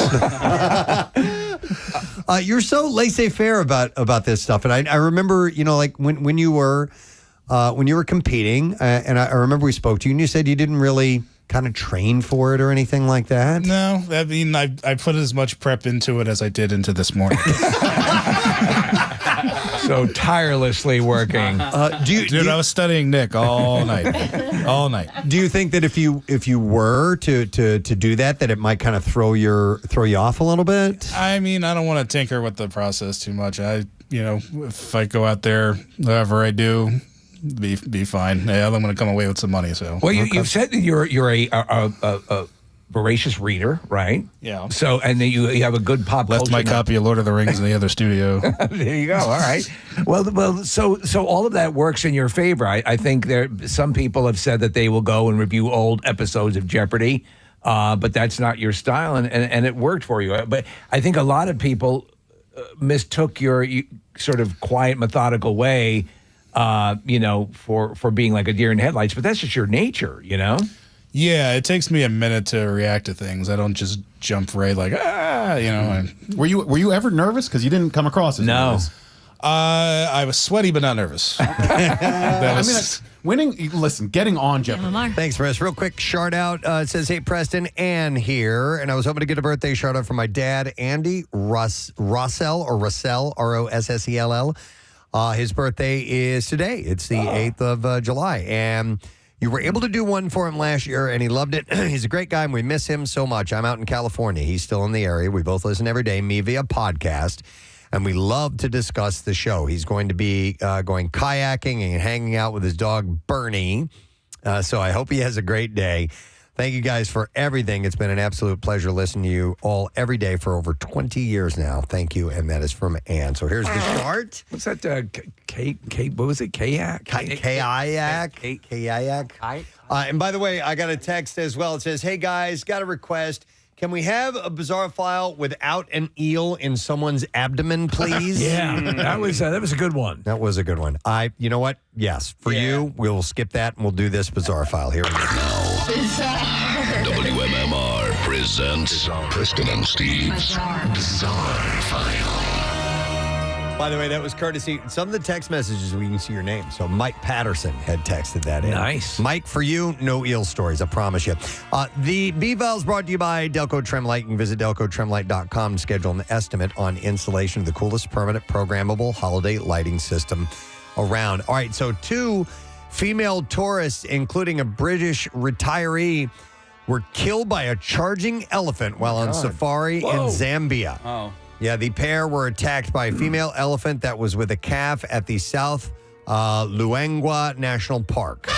You're so laissez-faire about this stuff, and I remember, like when you were competing, and I remember we spoke to you, and you said you didn't really kind of train for it or anything like that. No, I mean, I put as much prep into it as I did into this morning. So tirelessly working. I was studying Nick all night. All night. Do you think that if you were to do that it might kind of throw you off a little bit? I mean, I don't want to tinker with the process too much. If I go out there, whatever I do, be fine. Yeah, I'm going to come away with some money. So, well, you've said that you're a voracious reader, right? Yeah. So, and then you have a good pop Left culture. my copy of Lord of the Rings in the other studio. There you go. All right. Well, so all of that works in your favor. I think some people have said that they will go and review old episodes of Jeopardy, but that's not your style, and it worked for you. But I think a lot of people mistook your sort of quiet, methodical way, for being like a deer in headlights. But that's just your nature, Yeah, it takes me a minute to react to things. I don't just jump right like, Were you ever nervous? Because you didn't come across as nervous. I was sweaty, but not nervous. Winning, listen, getting on Jeopardy. Thanks, Chris. Real quick shout out. It says, hey, Preston, Ann here. And I was hoping to get a birthday shout out from my dad, Andy Rossell, Rossell. His birthday is today. It's the 8th of July. And you were able to do one for him last year, and he loved it. He's a great guy, and we miss him so much. I'm out in California. He's still in the area. We both listen every day, me via podcast, and we love to discuss the show. He's going to be going kayaking and hanging out with his dog, Bernie. So I hope he has a great day. Thank you guys for everything. It's been an absolute pleasure listening to you all every day for over 20 years now. Thank you. And that is from Ann. So here's the chart. What's that? What was it? Kayak? Kayak. And by the way, I got a text as well. It says, hey guys, got a request. Can we have a bizarre file without an eel in someone's abdomen, please? Yeah, that was a good one. That was a good one. You know what? Yes, for you, we'll skip that and we'll do this bizarre file. Here we go. WMMR presents Preston and Steve's Bizarre File. By the way, that was courtesy. Some of the text messages, we can see your name. So Mike Patterson had texted that in. Nice. Mike, for you, no eel stories, I promise you. The B-Val is brought to you by Delco Trimlight. You can visit delcotrimlight.com to schedule an estimate on installation of the coolest permanent programmable holiday lighting system around. All right, so 2 female tourists, including a British retiree, were killed by a charging elephant while on safari in Zambia. Oh. Yeah, the pair were attacked by a female elephant that was with a calf at the South Luangwa National Park.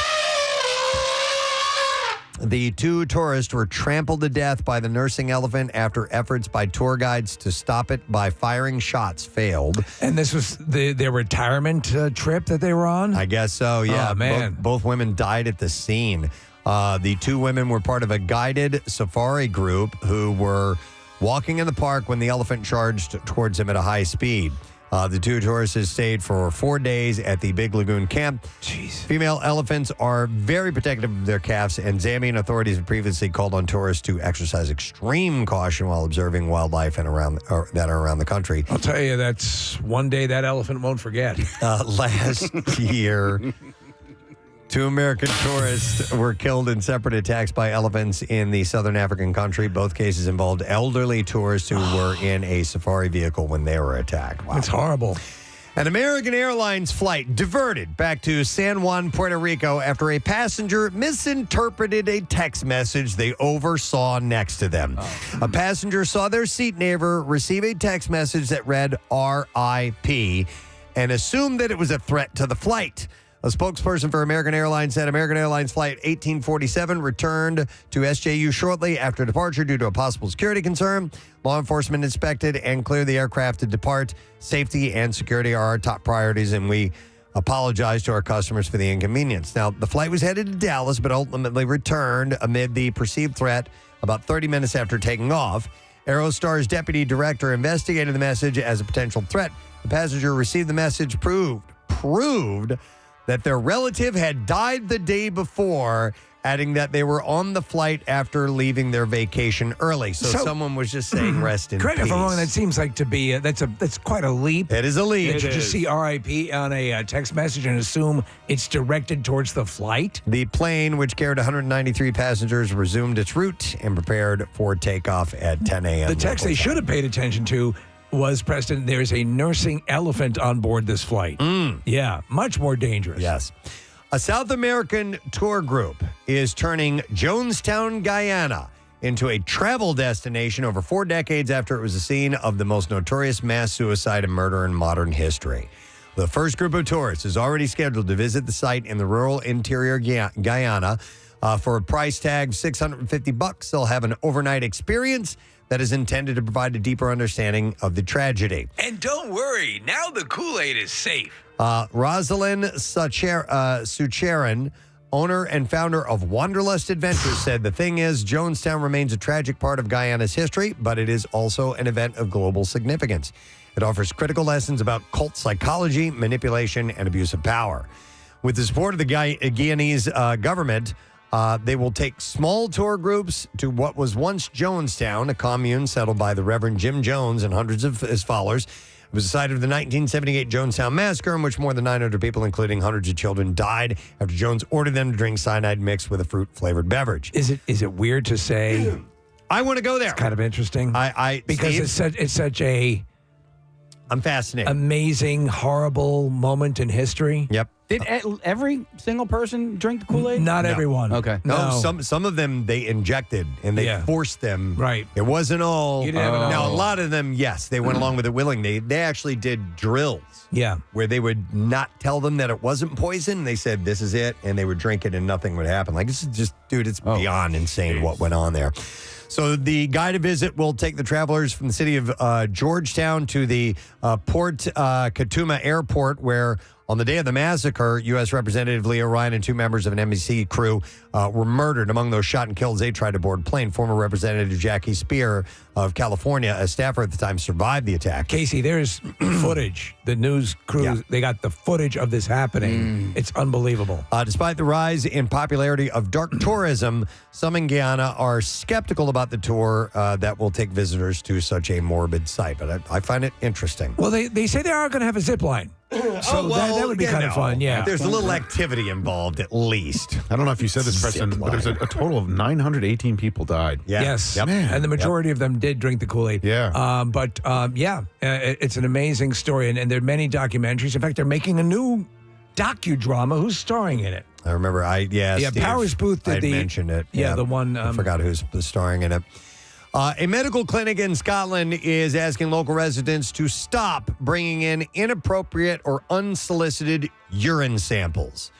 The 2 tourists were trampled to death by the nursing elephant after efforts by tour guides to stop it by firing shots failed. And this was their retirement trip that they were on? I guess so, yeah. Oh, man. Both women died at the scene. The 2 women were part of a guided safari group who were walking in the park when the elephant charged towards them at a high speed. The two tourists stayed for 4 days at the Big Lagoon camp. Jeez. Female elephants are very protective of their calves, and Zambian authorities have previously called on tourists to exercise extreme caution while observing wildlife that are around the country. I'll tell you, that's one day that elephant won't forget. Last year, 2 American tourists were killed in separate attacks by elephants in the southern African country. Both cases involved elderly tourists who were in a safari vehicle when they were attacked. Wow. It's horrible. An American Airlines flight diverted back to San Juan, Puerto Rico after a passenger misinterpreted a text message they oversaw next to them. A passenger saw their seat neighbor receive a text message that read RIP and assumed that it was a threat to the flight. A spokesperson for American Airlines said American Airlines Flight 1847 returned to SJU shortly after departure due to a possible security concern. Law enforcement inspected and cleared the aircraft to depart. Safety and security are our top priorities, and we apologize to our customers for the inconvenience. Now, the flight was headed to Dallas, but ultimately returned amid the perceived threat about 30 minutes after taking off. Aerostar's deputy director investigated the message as a potential threat. The passenger received the message proved that their relative had died the day before, adding that they were on the flight after leaving their vacation early. So someone was just saying rest in peace. Correct me if I'm wrong, that seems like to be, that's quite a leap. It is a leap. To just see RIP on a text message and assume it's directed towards the flight. The plane, which carried 193 passengers, resumed its route and prepared for takeoff at 10 a.m. The text they should have paid attention to was, Preston, there's a nursing elephant on board this flight. Yeah, much more dangerous. Yes. A South American tour group is turning Jonestown, Guyana into a travel destination over 4 decades after it was the scene of the most notorious mass suicide and murder in modern history. The first group of tourists is already scheduled to visit the site in the rural interior Guyana. For a price tag of $650, they'll have an overnight experience that is intended to provide a deeper understanding of the tragedy. And don't worry, now the Kool-Aid is safe. Rosalind Sucharan, owner and founder of Wanderlust Adventures, said the thing is, Jonestown remains a tragic part of Guyana's history, but it is also an event of global significance. It offers critical lessons about cult psychology, manipulation, and abuse of power. With the support of the Guyanese government, they will take small tour groups to what was once Jonestown, a commune settled by the Reverend Jim Jones and hundreds of his followers. It was the site of the 1978 Jonestown Massacre, in which more than 900 people, including hundreds of children, died after Jones ordered them to drink cyanide mixed with a fruit-flavored beverage. Is it weird to say? I want to go there. It's kind of interesting. Because Steve, it's such a I'm fascinated. Amazing, horrible moment in history. Yep. Did every single person drink the Kool-Aid? Not everyone. Okay. No, some of them they injected and they forced them. Right. It wasn't all. You didn't Now, a lot of them, yes, they went along with it willingly. They actually did drills. Yeah. Where they would not tell them that it wasn't poison. They said, this is it. And they would drink it and nothing would happen. Like, this is just, dude, it's beyond insane what went on there. So the guided visit will take the travelers from the city of Georgetown to the Port Katuma Airport, where on the day of the massacre, U.S. Representative Leo Ryan and 2 members of an NBC crew were murdered. Among those shot and killed as they tried to board a plane. Former Representative Jackie Spear of California, a staffer at the time, survived the attack. Casey, there's footage. The news crews, they got the footage of this happening. It's unbelievable. Despite the rise in popularity of dark tourism, some in Guyana are skeptical about the tour that will take visitors to such a morbid site. But I find it interesting. Well, they say they are going to have a zip line. So that would be kind of fun, yeah. There's a little activity involved, at least. I don't know if you said this, Preston, but there's a total of 918 people died. Yeah. Yes, Yep. and the majority of them did drink the Kool-Aid. Yeah. It's an amazing story, and there are many documentaries. In fact, they're making a new docudrama. Who's starring in it? I remember, Steve, Powers Booth did I mentioned it. Yeah, the one. I forgot who's starring in it. A medical clinic in Scotland is asking local residents to stop bringing in inappropriate or unsolicited urine samples.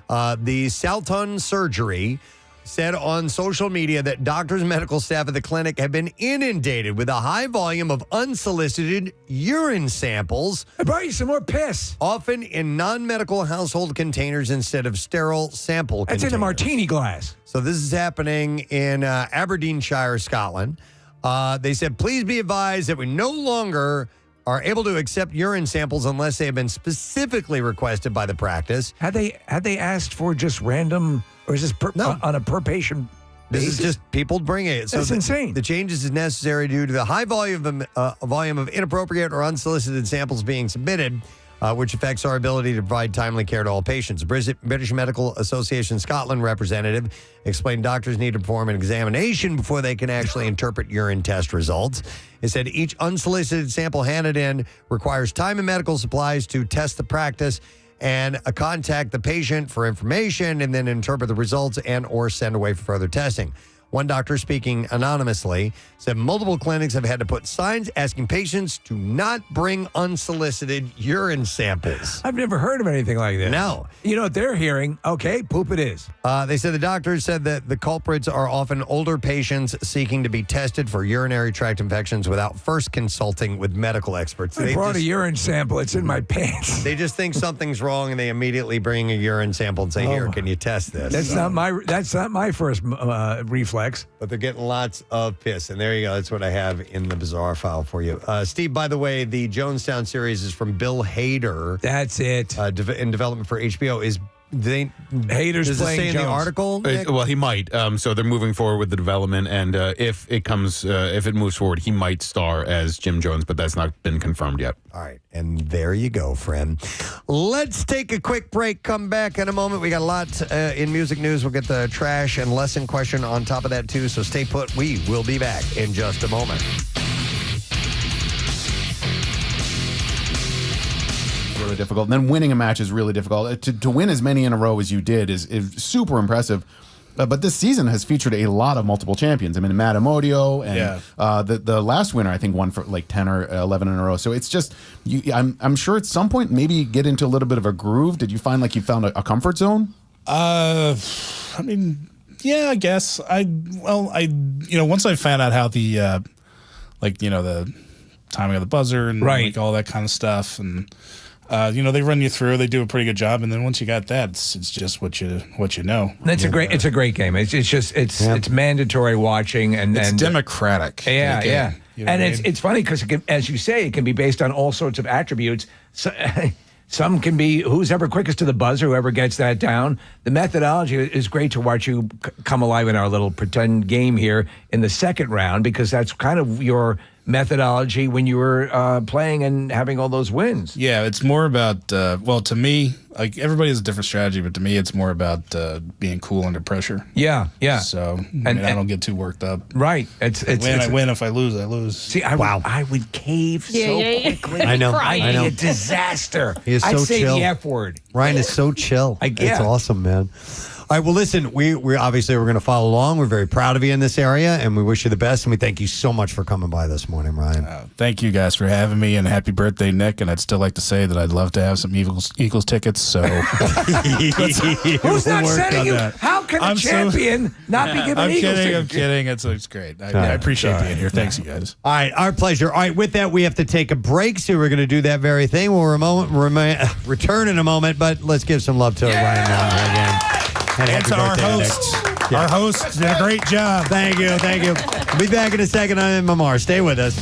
The Salton Surgery said on social media that doctors and medical staff at the clinic have been inundated with a high volume of unsolicited urine samples. I brought you some more piss. Often in non-medical household containers instead of sterile sample containers. That's in a martini glass. So this is happening in Aberdeenshire, Scotland. They said, please be advised that we no longer are able to accept urine samples unless they have been specifically requested by the practice. Had they asked for just random, or is this on a per patient This basis? is just people bringing it. That's insane. The changes is necessary due to the high volume of inappropriate or unsolicited samples being submitted, which affects our ability to provide timely care to all patients. British Medical Association Scotland representative explained doctors need to perform an examination before they can actually interpret urine test results. It said each unsolicited sample handed in requires time and medical supplies to test the practice and contact the patient for information and then interpret the results and or send away for further testing. One doctor, speaking anonymously, said multiple clinics have had to put signs asking patients to not bring unsolicited urine samples. I've never heard of anything like this. No. You know what they're hearing? Okay, poop it is. They said the doctors said that the culprits are often older patients seeking to be tested for urinary tract infections without first consulting with medical experts. I brought a urine sample. It's in my pants. They just think something's wrong and they immediately bring a urine sample and say, here, can you test this? That's not my first reflex. But they're getting lots of piss. And there you go. That's what I have in the bizarre file for you. Steve, by the way, the Jonestown series is from Bill Hader. That's it. In development for HBO. Hader's does it playing say in Jones. the article? Nick? Well, he might. So they're moving forward with the development, and if it moves forward, he might star as Jim Jones, but that's not been confirmed yet. All right, and there you go, friend. Let's take a quick break. Come back in a moment. We got a lot in music news. We'll get the trash and lesson question on top of that, too, so stay put. We will be back in just a moment. Really difficult. And then winning a match is really difficult. To win as many in a row as you did is super impressive. But this season has featured a lot of multiple champions. I mean, Matt Amodio and the last winner, I think, won for like 10 or 11 in a row. So it's just, I'm sure at some point maybe get into a little bit of a groove. Did you find like you found a comfort zone? I mean, yeah, I guess. Once I found out how the, the timing of the buzzer and like all that kind of stuff, and they run you through. They do a pretty good job, and then once you got that, it's just what you know. It's a great game. It's mandatory watching, and it's democratic. Yeah, yeah. You know And what I mean? it's funny because, as you say, it can be based on all sorts of attributes. So, some can be who's ever quickest to the buzzer, whoever gets that down. The methodology is great to watch you come alive in our little pretend game here in the second round, because that's kind of your methodology when you were playing and having all those wins. Yeah, it's more about, to me, like everybody has a different strategy, but to me, it's more about being cool under pressure. Yeah, yeah. So I don't get too worked up. Right. I win. If I lose, I lose. See, I would cave so quickly. I know. I'd be a disaster. He is so I'd say chill. the F word. Ryan is so chill. It's awesome, man. All right, well, listen, we're obviously we're going to follow along. We're very proud of you in this area, and we wish you the best, and we thank you so much for coming by this morning, Ryan. Thank you guys for having me, and happy birthday, Nick. And I'd still like to say that I'd love to have some Eagles tickets. So Who's not sending you? How can a champion not be given Eagles tickets? I'm kidding. It's great. I appreciate being here. Thanks, you guys. All right, our pleasure. All right, with that, we have to take a break, so we're going to do that very thing. We'll return in a moment, but let's give some love to Ryan now again. And to our host. Yeah. Our host did a great job. Thank you. We'll be back in a second. I'm Mamar. Stay with us.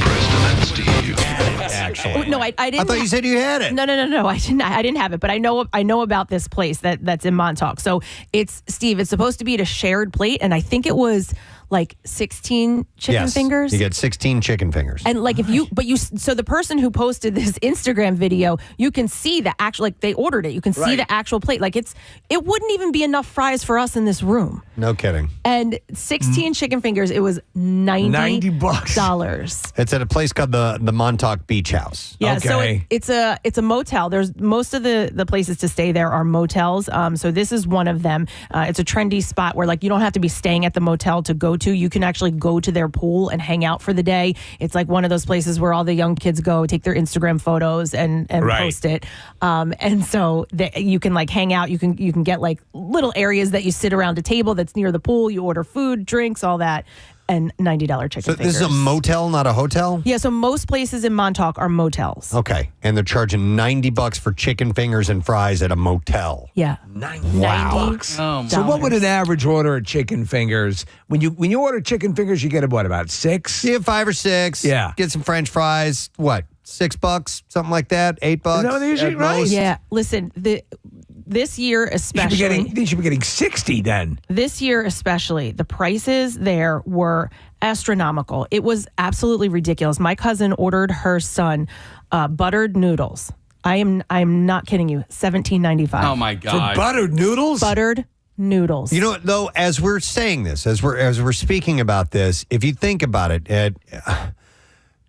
Preston and Steve. Actually. No, I didn't. I thought you said you had it. No. I didn't have it, but I know about this place that's in Montauk. So it's Steve. It's supposed to be at a shared plate, and I think it was like 16 chicken fingers. You get 16 chicken fingers. And like so the person who posted this Instagram video, you can see the actual, like they ordered it. You can see the actual plate. Like it wouldn't even be enough fries for us in this room. No kidding. And 16 chicken fingers, it was $90. It's at a place called the Montauk Beach House. Yeah, so it's a motel. There's most of the places to stay there are motels. So this is one of them. It's a trendy spot where like you don't have to be staying at the motel to go to. You can actually go to their pool and hang out for the day. It's like one of those places where all the young kids go, take their Instagram photos and post it. And so you can like hang out. You can get like little areas that you sit around a table that's near the pool. You order food, drinks, all that. and $90 chicken So fingers. this is a motel, not a hotel? Yeah, so most places in Montauk are motels. Okay. And they're charging $90 for chicken fingers and fries at a motel. Yeah. $90. Oh, So what would an average order of chicken fingers? When you order chicken fingers, you get about 6? Yeah, 5 or 6. Yeah. Get some French fries. What? $6, something like that. $8. No, they're usually right. Yeah, listen, this year especially. They should be getting 60 then. This year especially, the prices there were astronomical. It was absolutely ridiculous. My cousin ordered her son buttered noodles. I'm not kidding you. $17.95. Oh my God. For buttered noodles? Buttered noodles. You know what, though, as we're saying this, as we're speaking about this, if you think about it,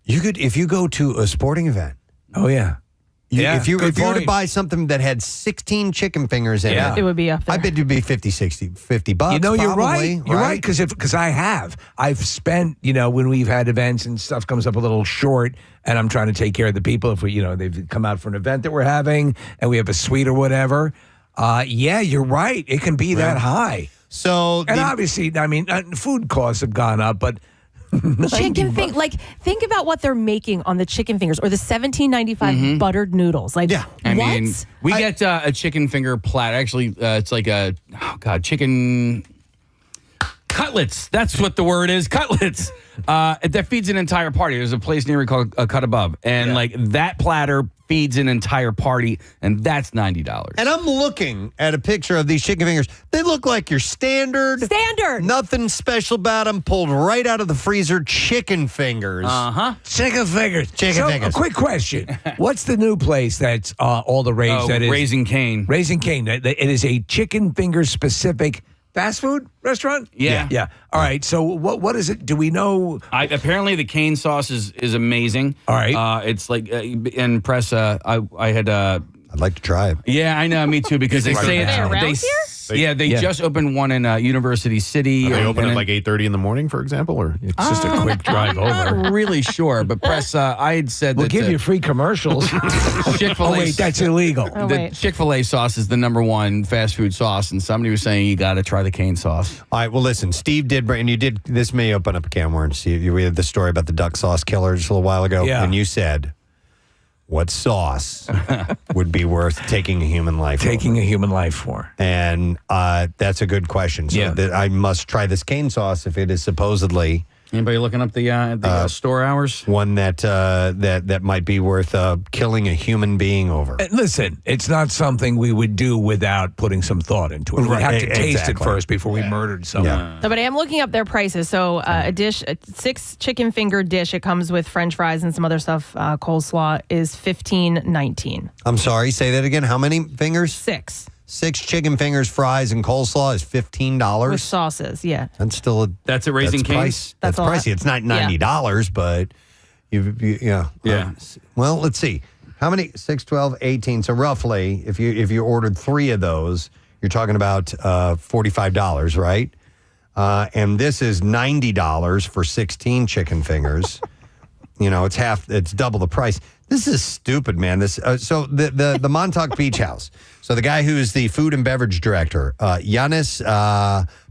you could, if you go to a sporting event. Oh yeah. If you were to buy something that had 16 chicken fingers in it, it would be up there. I bet it'd be $50. You know, you're probably, right. You're right because I've spent, when we've had events and stuff comes up a little short, and I'm trying to take care of the people if they've come out for an event that we're having and we have a suite or whatever. Yeah, you're right. It can be that high. So, obviously, I mean, food costs have gone up, but. Chicken think about what they're making on the chicken fingers or the $17.95 buttered noodles. Like, I mean, we get a chicken finger platter. Actually, it's like chicken cutlets. That's what the word is, cutlets. That feeds an entire party. There's a place near me called Cut Above, and that platter feeds an entire party, and that's $90. And I'm looking at a picture of these chicken fingers. They look like your standard. Nothing special about them. Pulled right out of the freezer chicken fingers. Chicken fingers. Chicken fingers. A quick question. What's the new place that's all the rage that is? Raising Cane. Raising Cane. It is a chicken finger specific fast food restaurant? Yeah. All right. So what is it? Do we know? Apparently the cane sauce is amazing. All right. It's like in press. I had. I'd like to try it. Yeah, I know. Me too. Because they say they just opened one in University City. They open at like 8:30 in the morning, for example, or it's just a quick drive over. I'm not really sure, but press. I had said we'll that give you free commercials. Chick-fil-A. Oh wait, that's illegal. The Chick-fil-A sauce is the #1 fast food sauce, and somebody was saying you got to try the cane sauce. All right. Well, listen, Steve did bring, and you did. This may open up a can of worms. See, we had the story about the duck sauce killer just a little while ago, and you said, what sauce would be worth taking a human life for? And that's a good question. So I must try this cane sauce if it is supposedly. Anybody looking up the store hours? One that might be worth killing a human being over. Listen, it's not something we would do without putting some thought into it. We'd have to taste it first before we murdered someone. No, but I am looking up their prices. So a 6 chicken finger dish, it comes with French fries and some other stuff. Coleslaw is $15.19. I'm sorry, say that again. How many fingers? 6. 6 chicken fingers, fries, and coleslaw is $15 with sauces. Yeah, that's still that's a Raising Cane. That's pricey. It's not $90, but well, let's see. How many? 6, 12, 18. So roughly, if you ordered 3 of those, you're talking about $45, right? And this is $90 for 16 chicken fingers. It's double the price. This is stupid, man. So the Montauk Beach House. So the guy who is the food and beverage director, Yanis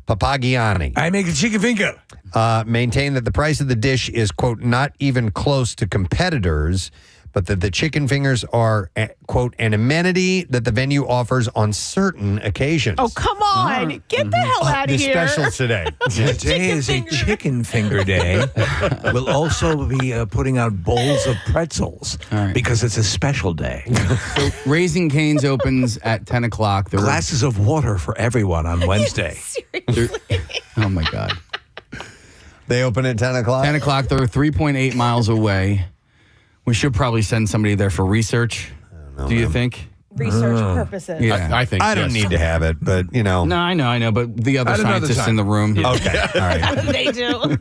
Papagianni. I make a chicken finger. Maintained that the price of the dish is, quote, not even close to competitors, but that the chicken fingers are, quote, an amenity that the venue offers on certain occasions. Oh, come on. Get the hell out of here. The specials today. Today is a chicken finger day. We'll also be putting out bowls of pretzels because it's a special day. So Raising Cane's opens at 10 o'clock. Glasses of water for everyone on Wednesday. Oh, my God. They open at 10 o'clock? 10 o'clock. They're 3.8 miles away. We should probably send somebody there for research. Do you think? Research purposes. Yeah, I think I don't need to have it, but No, I know, but the other scientists in the room. Okay, all right. They do.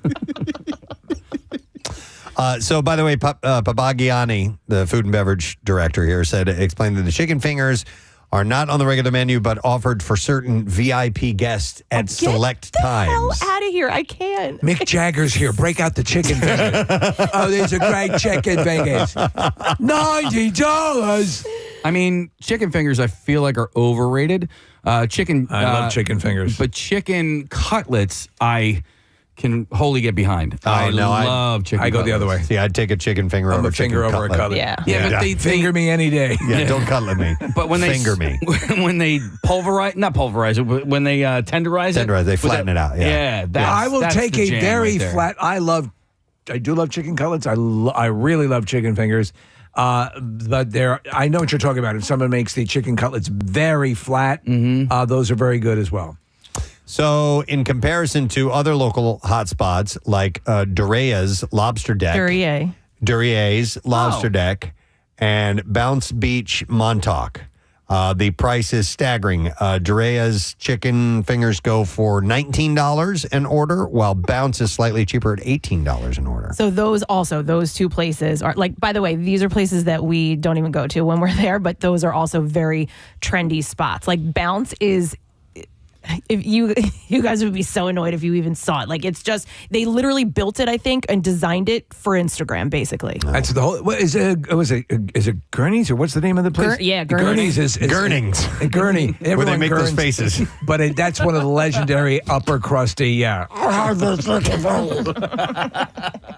So, by the way, Papagianni, the food and beverage director here, explained that the chicken fingers are not on the regular menu, but offered for certain VIP guests at select times. Hell out of here! I can't. Mick Jagger's here. Break out the chicken fingers. These are great chicken fingers. $90. I mean, chicken fingers, I feel like are overrated. I love chicken fingers, but chicken cutlets, I can wholly get behind. I love chicken. I go the other way. See, I'd take a chicken finger I'm over a finger chicken over a cutlet. Yeah. But they finger me any day. Yeah, don't cutlet me. But when finger me. when they not pulverize it, but when they tenderize it, they flatten it out. Yeah, I will take the a jam very right there. flat. I do love chicken cutlets. I really love chicken fingers. But I know what you're talking about. If someone makes the chicken cutlets very flat, those are very good as well. So, in comparison to other local hotspots like Duryea's Lobster Deck, Duryea's Lobster Deck, and Bounce Beach Montauk, the price is staggering. Duryea's chicken fingers go for $19 an order, while Bounce is slightly cheaper at $18 an order. So those two places are like, by the way, these are places that we don't even go to when we're there, but those are also very trendy spots. Like Bounce is, if you guys would be so annoyed if you even saw it. Like it's just, they literally built it, I think, and designed it for Instagram, basically. That's the whole. What is it? Is it Gurney's or what's the name of the place? Gurney's is Gurney's. Gurney. Where they make those faces. But that's one of the legendary upper crusty. Yeah.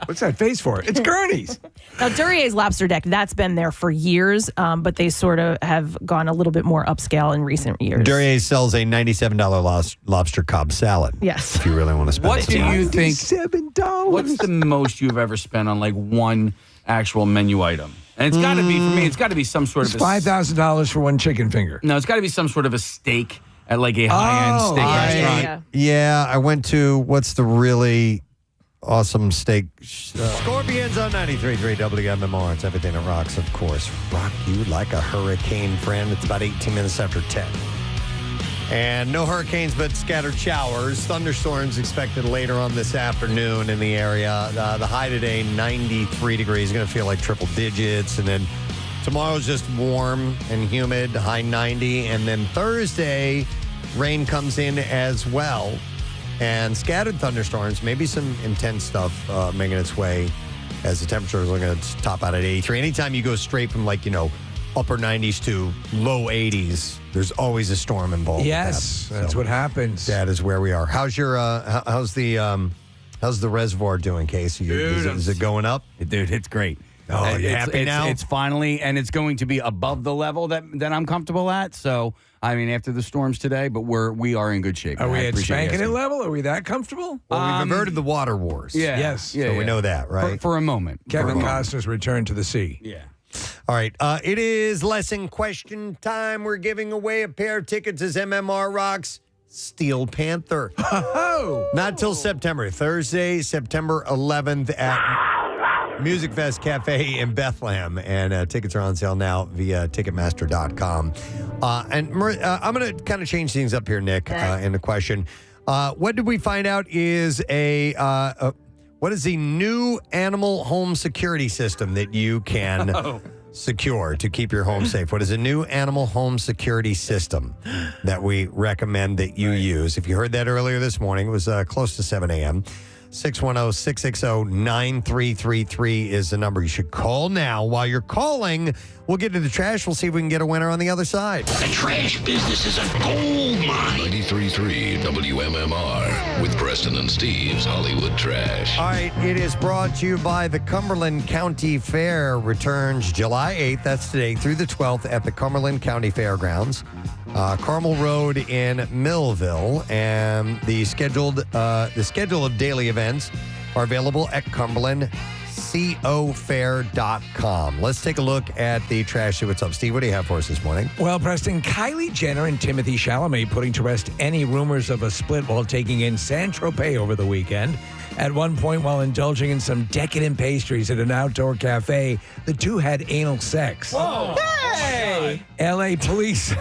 What's that face for? It's Gurney's. Now, Duryea's Lobster Deck, that's been there for years, but they sort of have gone a little bit more upscale in recent years. Duryea's sells a $97 lobster Cobb salad. Yes. If you really want to spend What do you think? $7. What's the most you've ever spent on like one actual menu item? And it's got to be, for me, it's got to be some sort of $5,000 for one chicken finger. No, it's got to be some sort of a steak at like a high-end steak restaurant. Yeah, I went to, what's the really awesome steak? Scorpions on 93.3 WMMR. It's everything that rocks, of course. Rock you like a hurricane, friend. It's about 18 minutes after 10. And no hurricanes, but scattered showers. Thunderstorms expected later on this afternoon in the area. The high today, 93 degrees. Going to feel like triple digits. And then tomorrow's just warm and humid, high 90. And then Thursday, rain comes in as well. And scattered thunderstorms, maybe some intense stuff making its way as the temperatures are going to top out at 83. Anytime you go straight from upper 90s to low 80s, there's always a storm involved. Yes, that's what happens. That is where we are. How's your how's the reservoir doing, Casey? Is it going up? Dude, it's great. Oh, you happy now? It's finally, and it's going to be above the level that I'm comfortable at. So, I mean, after the storms today, but we are in good shape. Are we at spanking it level? Are we that comfortable? Well, we've averted the water wars. Yeah. Yes. So we know that, right? For a moment. Kevin Costner's return to the sea. Yeah. All right. It is lesson question time. We're giving away a pair of tickets as MMR rocks Steel Panther. Not till September. Thursday, September 11th at Music Fest Cafe in Bethlehem. And tickets are on sale now via Ticketmaster.com. I'm going to kind of change things up here, Nick, in the question. What did we find out is what is the new animal home security system that you can secure to keep your home safe? What is a new animal home security system that we recommend that you use? If you heard that earlier this morning, it was close to 7 a.m. 610-660-9333 is the number you should call now. While you're calling, we'll get to the trash. We'll see if we can get a winner on the other side. The trash business is a gold mine. 93.3 WMMR with Preston and Steve's Hollywood Trash. All right, it is brought to you by the Cumberland County Fair. Returns July 8th, that's today, through the 12th at the Cumberland County Fairgrounds. Carmel Road in Millville, and the schedule of daily events are available at CumberlandCoFair.com. Let's take a look at the trash. See what's up, Steve. What do you have for us this morning? Well, Preston, Kylie Jenner and Timothée Chalamet putting to rest any rumors of a split while taking in Saint-Tropez over the weekend. At one point, while indulging in some decadent pastries at an outdoor cafe, the two had anal sex. Whoa! Hey! LA police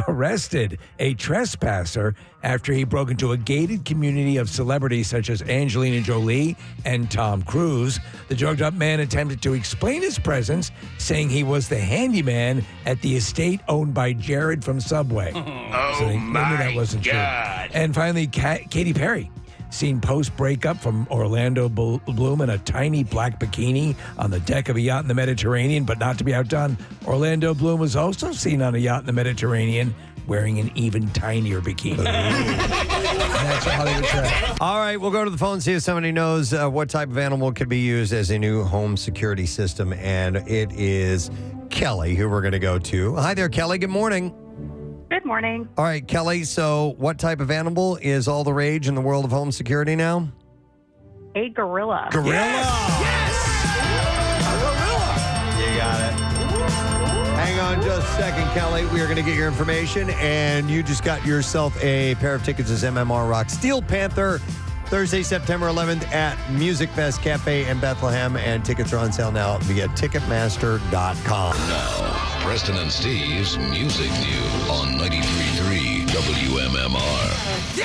arrested a trespasser after he broke into a gated community of celebrities such as Angelina Jolie and Tom Cruise. The drugged-up man attempted to explain his presence, saying he was the handyman at the estate owned by Jared from Subway. So they knew that wasn't true. And finally, Katy Perry, seen post-breakup from Orlando Bloom in a tiny black bikini on the deck of a yacht in the Mediterranean, but not to be outdone, Orlando Bloom was also seen on a yacht in the Mediterranean wearing an even tinier bikini. much, Hollywood Trash. All right, we'll go to the phone, see if somebody knows what type of animal could be used as a new home security system. And it is Kelly, who we're going to go to. Hi there, Kelly. Good morning. Good morning. All right, Kelly. So what type of animal is all the rage in the world of home security now? A gorilla. Gorilla. You got it. Hang on just a second, Kelly. We are going to get your information, and you just got yourself a pair of tickets as MMR Rock Steel Panther, Thursday, September 11th at Music Fest Cafe in Bethlehem, and tickets are on sale now via Ticketmaster.com. Now, Preston and Steve's Music News on 93.3 WMMR.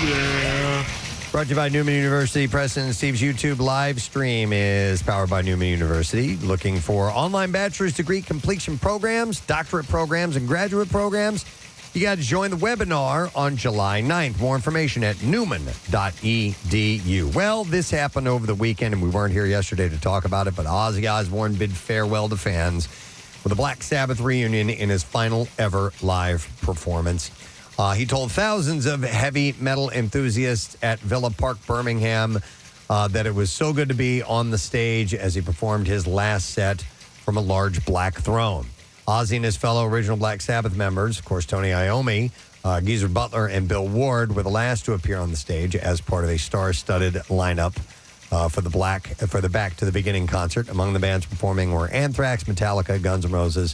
Yeah. Brought to you by Neumann University. Preston and Steve's YouTube live stream is powered by Neumann University. Looking for online bachelor's degree completion programs, doctorate programs, and graduate programs? You got to join the webinar on July 9th. More information at Neumann.edu. Well, this happened over the weekend, and we weren't here yesterday to talk about it, but Ozzy Osbourne bid farewell to fans with a Black Sabbath reunion in his final ever live performance. He told thousands of heavy metal enthusiasts at Villa Park, Birmingham, that it was so good to be on the stage as he performed his last set from a large black throne. Ozzy and his fellow original Black Sabbath members, of course, Tony Iommi, Geezer Butler, and Bill Ward, were the last to appear on the stage as part of a star-studded lineup for the Back to the Beginning concert. Among the bands performing were Anthrax, Metallica, Guns N' Roses,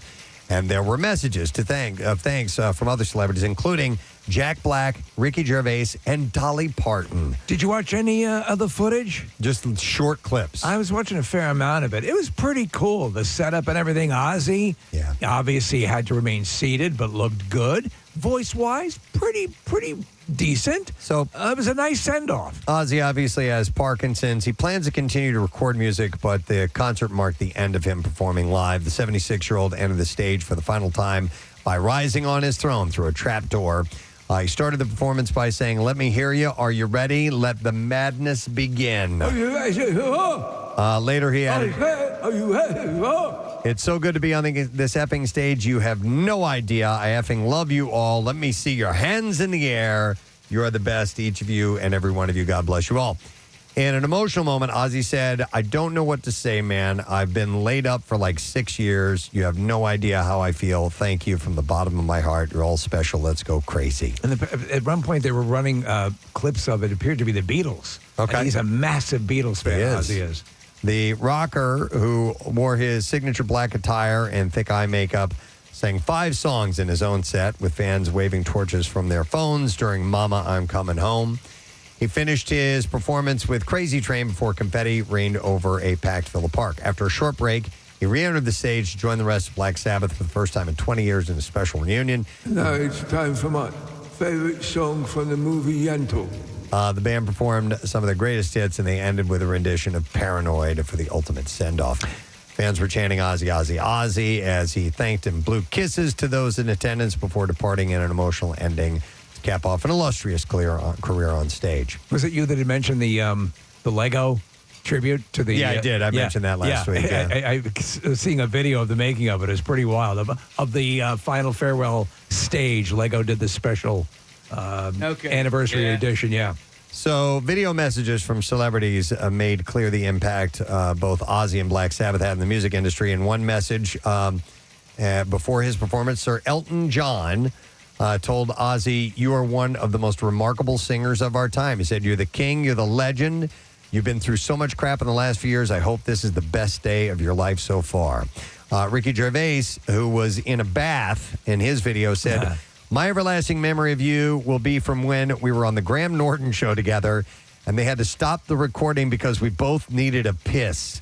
and there were messages of thanks from other celebrities, including Jack Black, Ricky Gervais, and Dolly Parton. Did you watch any of the footage? Just short clips. I was watching a fair amount of it. It was pretty cool, the setup and everything. Ozzy, obviously had to remain seated, but looked good. Voice-wise, pretty decent. So it was a nice send-off. Ozzy obviously has Parkinson's. He plans to continue to record music, but the concert marked the end of him performing live. The 76-year-old entered the stage for the final time by rising on his throne through a trapdoor. He started the performance by saying, "Let me hear you. Are you ready? Let the madness begin." Later he added, "It's so good to be on this effing stage. You have no idea. I effing love you all. Let me see your hands in the air. You are the best, each of you and every one of you. God bless you all." In an emotional moment, Ozzy said, "I don't know what to say, man. I've been laid up for like 6 years. You have no idea how I feel. Thank you from the bottom of my heart. You're all special. Let's go crazy." And at one point, they were running clips of it. Appeared to be the Beatles. Okay. And he's a massive Beatles fan, Ozzy is. The rocker, who wore his signature black attire and thick eye makeup, sang 5 songs in his own set, with fans waving torches from their phones during Mama, I'm Coming Home. He finished his performance with Crazy Train before confetti rained over a packed Villa Park. After a short break, he re-entered the stage to join the rest of Black Sabbath for the first time in 20 years in a special reunion. Now it's time for my favorite song from the movie Yentl. The band performed some of their greatest hits, and they ended with a rendition of Paranoid for the ultimate send-off. Fans were chanting Ozzy, Ozzy, Ozzy as he thanked and blew kisses to those in attendance before departing in an emotional ending to cap off an illustrious career on stage. Was it you that had mentioned the Lego tribute to the... Yeah, I did. I mentioned that last week. Yeah. I was seeing a video of the making of it. It's pretty wild. Of the final farewell stage, Lego did the special anniversary edition, So video messages from celebrities made clear the impact both Ozzy and Black Sabbath had in the music industry. In one message before his performance, Sir Elton John told Ozzy, "You are one of the most remarkable singers of our time." He said, "You're the king, you're the legend. You've been through so much crap in the last few years. I hope this is the best day of your life so far." Ricky Gervais, who was in a bath in his video, said, "My everlasting memory of you will be from when we were on the Graham Norton show together, and they had to stop the recording because we both needed a piss.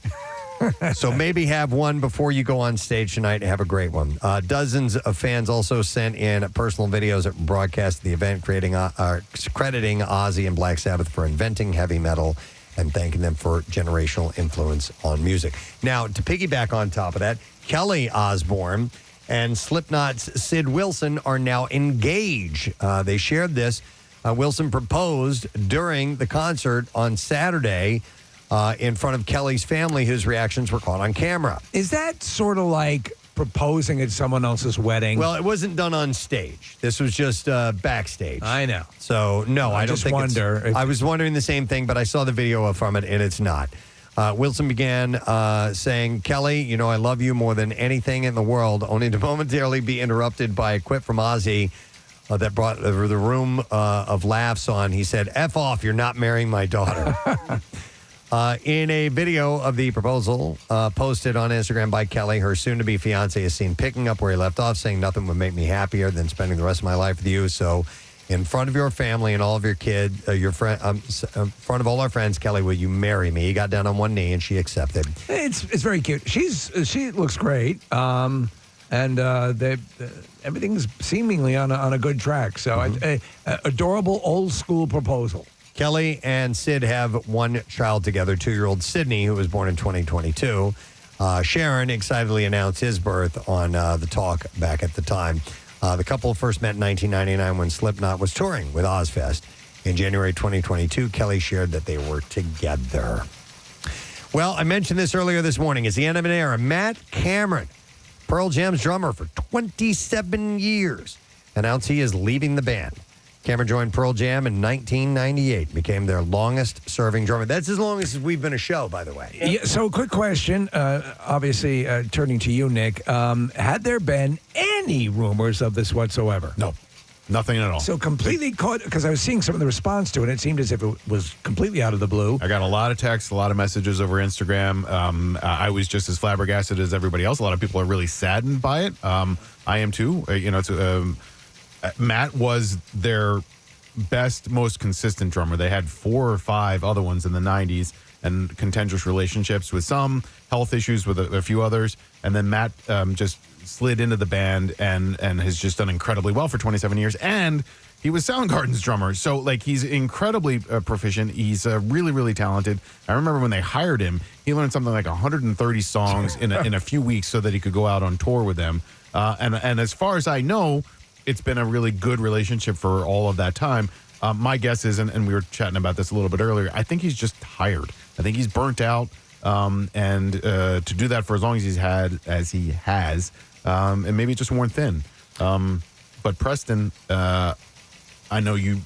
So maybe have one before you go on stage tonight and have a great one." Dozens of fans also sent in personal videos that broadcast the event, crediting Ozzy and Black Sabbath for inventing heavy metal and thanking them for generational influence on music. Now, to piggyback on top of that, Kelly Osbourne and Slipknot's Sid Wilson are now engaged. They shared this. Wilson proposed during the concert on Saturday in front of Kelly's family, whose reactions were caught on camera. Is that sort of like proposing at someone else's wedding. Well, it wasn't done on stage. This was just backstage. I know. So, no, I don't just think wonder I was wondering the same thing, but I saw the video from it, and it's not. Wilson began saying, Kelly, I love you more than anything in the world, only to momentarily be interrupted by a quip from Ozzy that brought the room of laughs on. He said, F off, you're not marrying my daughter. In a video of the proposal posted on Instagram by Kelly, her soon-to-be fiance is seen picking up where he left off, saying nothing would make me happier than spending the rest of my life with you. So in front of your family and all of your kids, in front of all our friends, Kelly, will you marry me? He got down on one knee and she accepted. It's very cute. She looks great. And everything's seemingly on a good track. So adorable old school proposal. Kelly and Sid have one child together, 2-year-old Sydney, who was born in 2022. Sharon excitedly announced his birth on the talk back at the time. The couple first met in 1999 when Slipknot was touring with Ozfest. In January 2022, Kelly shared that they were together. Well, I mentioned this earlier this morning. It's the end of an era. Matt Cameron, Pearl Jam's drummer for 27 years, announced he is leaving the band. Cameron joined Pearl Jam in 1998, became their longest-serving drummer. That's as long as we've been a show, by the way. Yeah, so, quick question, obviously turning to you, Nick. Had there been any rumors of this whatsoever? No, nothing at all. So completely caught, because I was seeing some of the response to it, and it seemed as if it was completely out of the blue. I got a lot of texts, a lot of messages over Instagram. I was just as flabbergasted as everybody else. A lot of people are really saddened by it. I am too. Matt was their best, most consistent drummer. They had 4 or 5 other ones in the 90s and contentious relationships with some, health issues with a few others. And then Matt just slid into the band and has just done incredibly well for 27 years. And he was Soundgarden's drummer. So, he's incredibly proficient. He's really, really talented. I remember when they hired him, he learned something like 130 songs in a few weeks so that he could go out on tour with them. And as far as I know, it's been a really good relationship for all of that time. My guess is, and we were chatting about this a little bit earlier, I think he's just tired. I think he's burnt out. And to do that for as long as he has, and maybe just worn thin. But Preston, I know you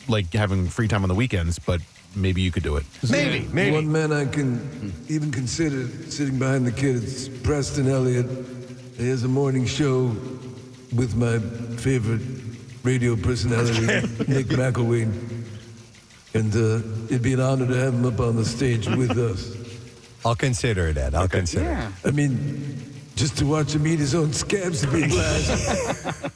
like having free time on the weekends, but maybe you could do it. Maybe. One man I can even consider sitting behind the kid is Preston Elliott. He has a morning show with my favorite radio personality, Nick McElwain. And it'd be an honor to have him up on the stage with us. I'll consider it, Ed. I'll consider it. I mean, just to watch him eat his own scabs would be a blast.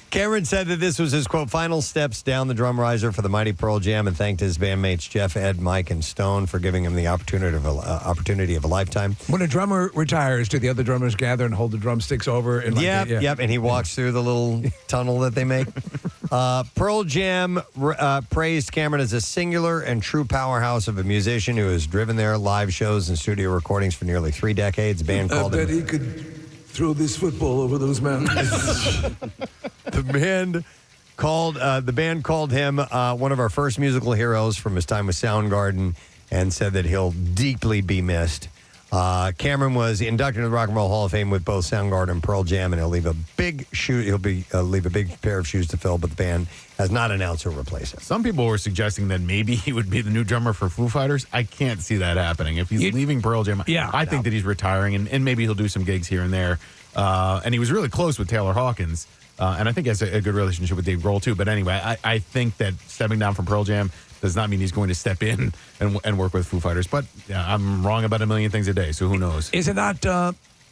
Cameron said that this was his, quote, final steps down the drum riser for the mighty Pearl Jam and thanked his bandmates Jeff, Ed, Mike, and Stone for giving him the opportunity of a lifetime. When a drummer retires, do the other drummers gather and hold the drumsticks over? And Yep, and he walks through the little tunnel that they make. Pearl Jam praised Cameron as a singular and true powerhouse of a musician who has driven their live shows and studio recordings for nearly 3 decades. Band I called bet him... he could throw this football over those mountains. The band called him one of our first musical heroes from his time with Soundgarden and said that he'll deeply be missed. Cameron was inducted into the Rock and Roll Hall of Fame with both Soundgarden and Pearl Jam, and he'll leave a big pair of shoes to fill, but the band has not announced who'll replace him. Some people were suggesting that maybe he would be the new drummer for Foo Fighters. I can't see that happening. If he's leaving Pearl Jam, I think that he's retiring, and maybe he'll do some gigs here and there. And he was really close with Taylor Hawkins, and I think he has a good relationship with Dave Grohl, too. But anyway, I think that stepping down from Pearl Jam does not mean he's going to step in and work with Foo Fighters. But I'm wrong about a million things a day, so who knows? Is it not,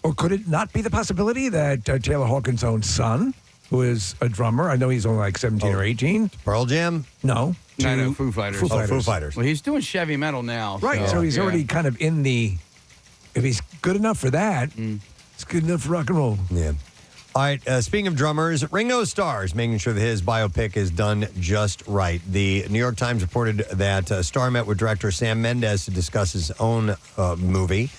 or could it not be the possibility that Taylor Hawkins' own son, who is a drummer, I know he's only like 17 or 18. Pearl Jam? No. No, Foo Fighters. Foo Fighters. Foo Fighters. Well, he's doing heavy metal now. Right, so he's already kind of in the, if he's good enough for that, it's good enough for rock and roll. Yeah. All right, speaking of drummers, Ringo Starr is making sure that his biopic is done just right. The New York Times reported that Starr met with director Sam Mendes to discuss his own movie.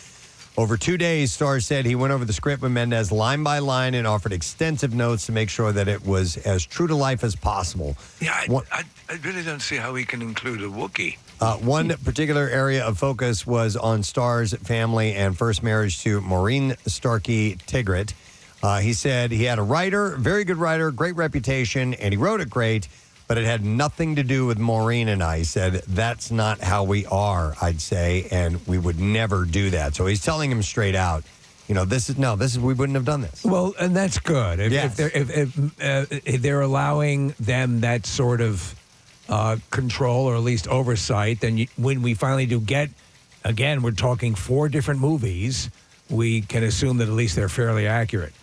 Over 2 days, Starr said he went over the script with Mendes line by line and offered extensive notes to make sure that it was as true to life as possible. Yeah, I really don't see how we can include a Wookiee. One particular area of focus was on Starr's family and first marriage to Maureen Starkey Tigrit. He said he had a writer, very good writer, great reputation, and he wrote it great, but it had nothing to do with Maureen and I. He said, that's not how we are, I'd say, and we would never do that. So he's telling him straight out, we wouldn't have done this. Well, and that's good. If they're allowing them that sort of control or at least oversight, then when we finally do get, again, we're talking 4 different movies, we can assume that at least they're fairly accurate.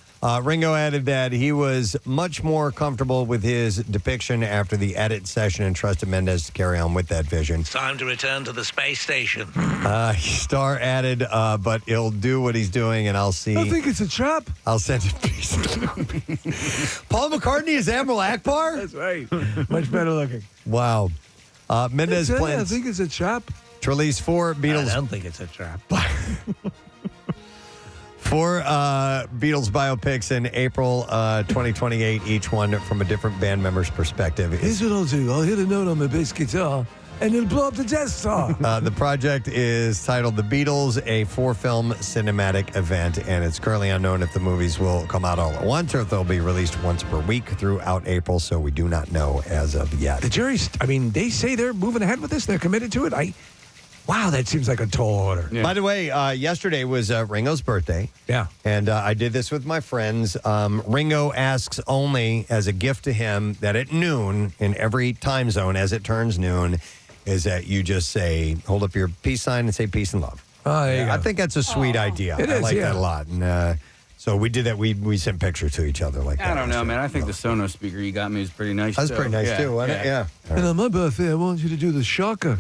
Ringo added that he was much more comfortable with his depiction after the edit session and trusted Mendes to carry on with that vision. It's time to return to the space station. Starr added, but he'll do what he's doing, and I'll see. I think it's a trap. I'll send it. Paul McCartney is Admiral Akbar? That's right. Much better looking. Wow. Mendes plans I think it's a trap. to release 4 Beatles. I don't think it's a trap. 4 Beatles biopics in April 2028, each one from a different band member's perspective. Here's what I'll do. I'll hit a note on my bass guitar, and it'll blow up the Death Star. The project is titled The Beatles, a 4-film cinematic event, and it's currently unknown if the movies will come out all at once or if they'll be released once per week throughout April, so we do not know as of yet. The jury's, they say they're moving ahead with this. They're committed to it. Wow, that seems like a tall order. Yeah. By the way, yesterday was Ringo's birthday. Yeah. And I did this with my friends. Ringo asks only as a gift to him that at noon in every time zone, as it turns noon, is that you just say, hold up your peace sign and say peace and love. Oh, there you go. I think that's a sweet idea. It I is, like yeah. that a lot. And so we did that. We sent pictures to each other like that. I don't know, man. I think the Sonos speaker you got me is pretty nice. That was pretty nice, too, wasn't it? Yeah. And on my birthday, I want you to do the shocker.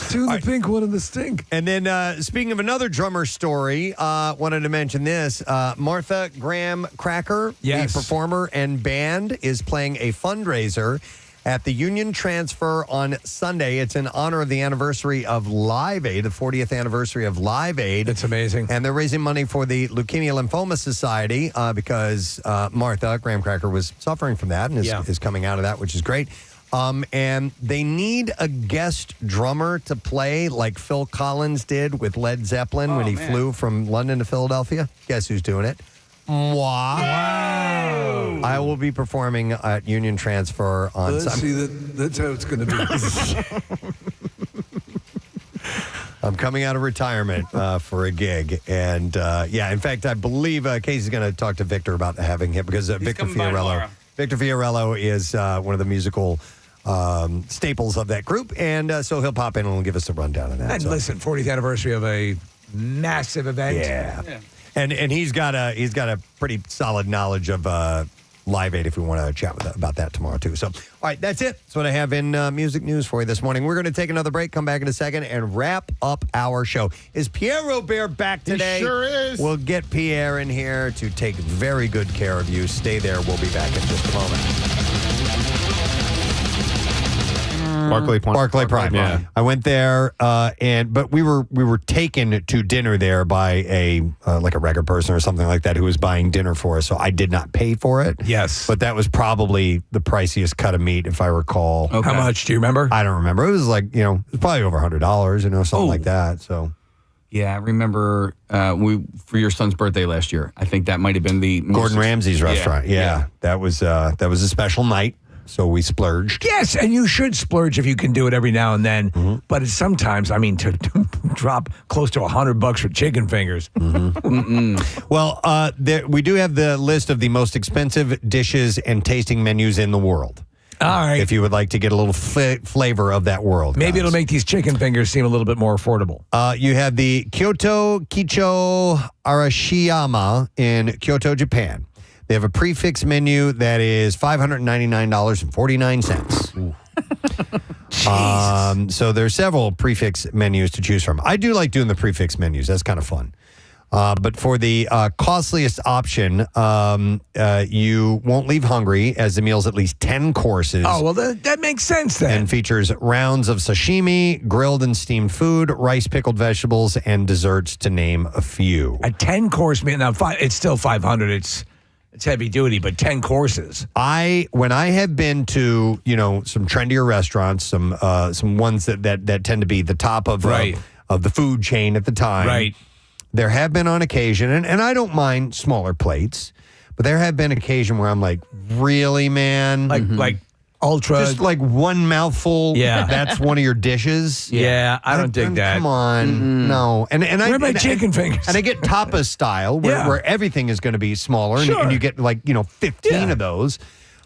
Do the pink one and the stink. And then, speaking of another drummer story, wanted to mention this. Martha Graham Cracker, yes, the performer and band, is playing a fundraiser at the Union Transfer on Sunday. It's in honor of the anniversary of Live Aid, the 40th anniversary of Live Aid. It's amazing. And they're raising money for the Leukemia Lymphoma Society because Martha Graham Cracker was suffering from that and is coming out of that, which is great. And they need a guest drummer to play like Phil Collins did with Led Zeppelin when he flew from London to Philadelphia. Guess who's doing it? Moi. Wow. I will be performing at Union Transfer on Let's see, that's how it's going to be. I'm coming out of retirement for a gig. And, in fact, I believe Casey's going to talk to Victor about having him because Victor Fiorello is one of the musical staples of that group, and so he'll pop in and give us a rundown of that. And listen, 40th anniversary of a massive event. Yeah. And he's got a pretty solid knowledge of Live Aid if we want to chat about that tomorrow too. So, all right, that's it. That's what I have in music news for you this morning. We're going to take another break, come back in a second, and wrap up our show. Is Pierre Robert back today? He sure is. We'll get Pierre in here to take very good care of you. Stay there. We'll be back in just a moment. Barclay Prime. Yeah. I went there, but we were taken to dinner there by a record person or something like that who was buying dinner for us. So I did not pay for it. Yes, but that was probably the priciest cut of meat, if I recall. Okay. How much do you remember? I don't remember. It was like it was probably over $100, something like that. So. Yeah, I remember for your son's birthday last year. I think that might have been the Gordon Ramsay's restaurant. Yeah. That was a special night. So we splurged. Yes, and you should splurge if you can do it every now and then. Mm-hmm. But it's sometimes, to drop close to $100 for chicken fingers. Mm-hmm. Well, we do have the list of the most expensive dishes and tasting menus in the world. All right. If you would like to get a little flavor of that world. Maybe it'll make these chicken fingers seem a little bit more affordable. You have the Kyoto Kicho Arashiyama in Kyoto, Japan. They have a prefix menu that is $599.49. So there are several prefix menus to choose from. I do like doing the prefix menus. That's kind of fun. But for the costliest option, you won't leave hungry as the meal's at least 10 courses. Oh, well, that makes sense then. And features rounds of sashimi, grilled and steamed food, rice, pickled vegetables, and desserts, to name a few. A 10-course meal. Now, it's still $500. It's heavy duty, but 10 courses. When I have been to, some trendier restaurants, some ones that tend to be the top of the food chain at the time. Right. There have been on occasion, and I don't mind smaller plates, but there have been occasion where I'm like, really, man? Like ultra. Just like one mouthful. Yeah. That's one of your dishes. Yeah, I don't dig that. Come on. No. And Where are my chicken fingers? And I get tapas style where everything is going to be smaller and you get 15 of those.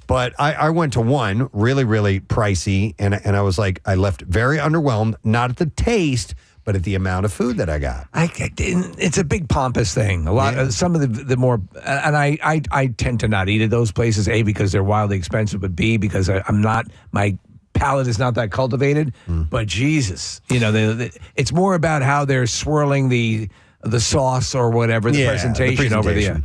But I went to one really, really pricey and I was like, I left very underwhelmed, not at the taste, but at the amount of food that I got. It's a big pompous thing. A lot. Some of the more, and I tend to not eat at those places. A, because they're wildly expensive, but B, because I'm not, my palate is not that cultivated. But Jesus, it's more about how they're swirling the sauce or whatever, the presentation over the.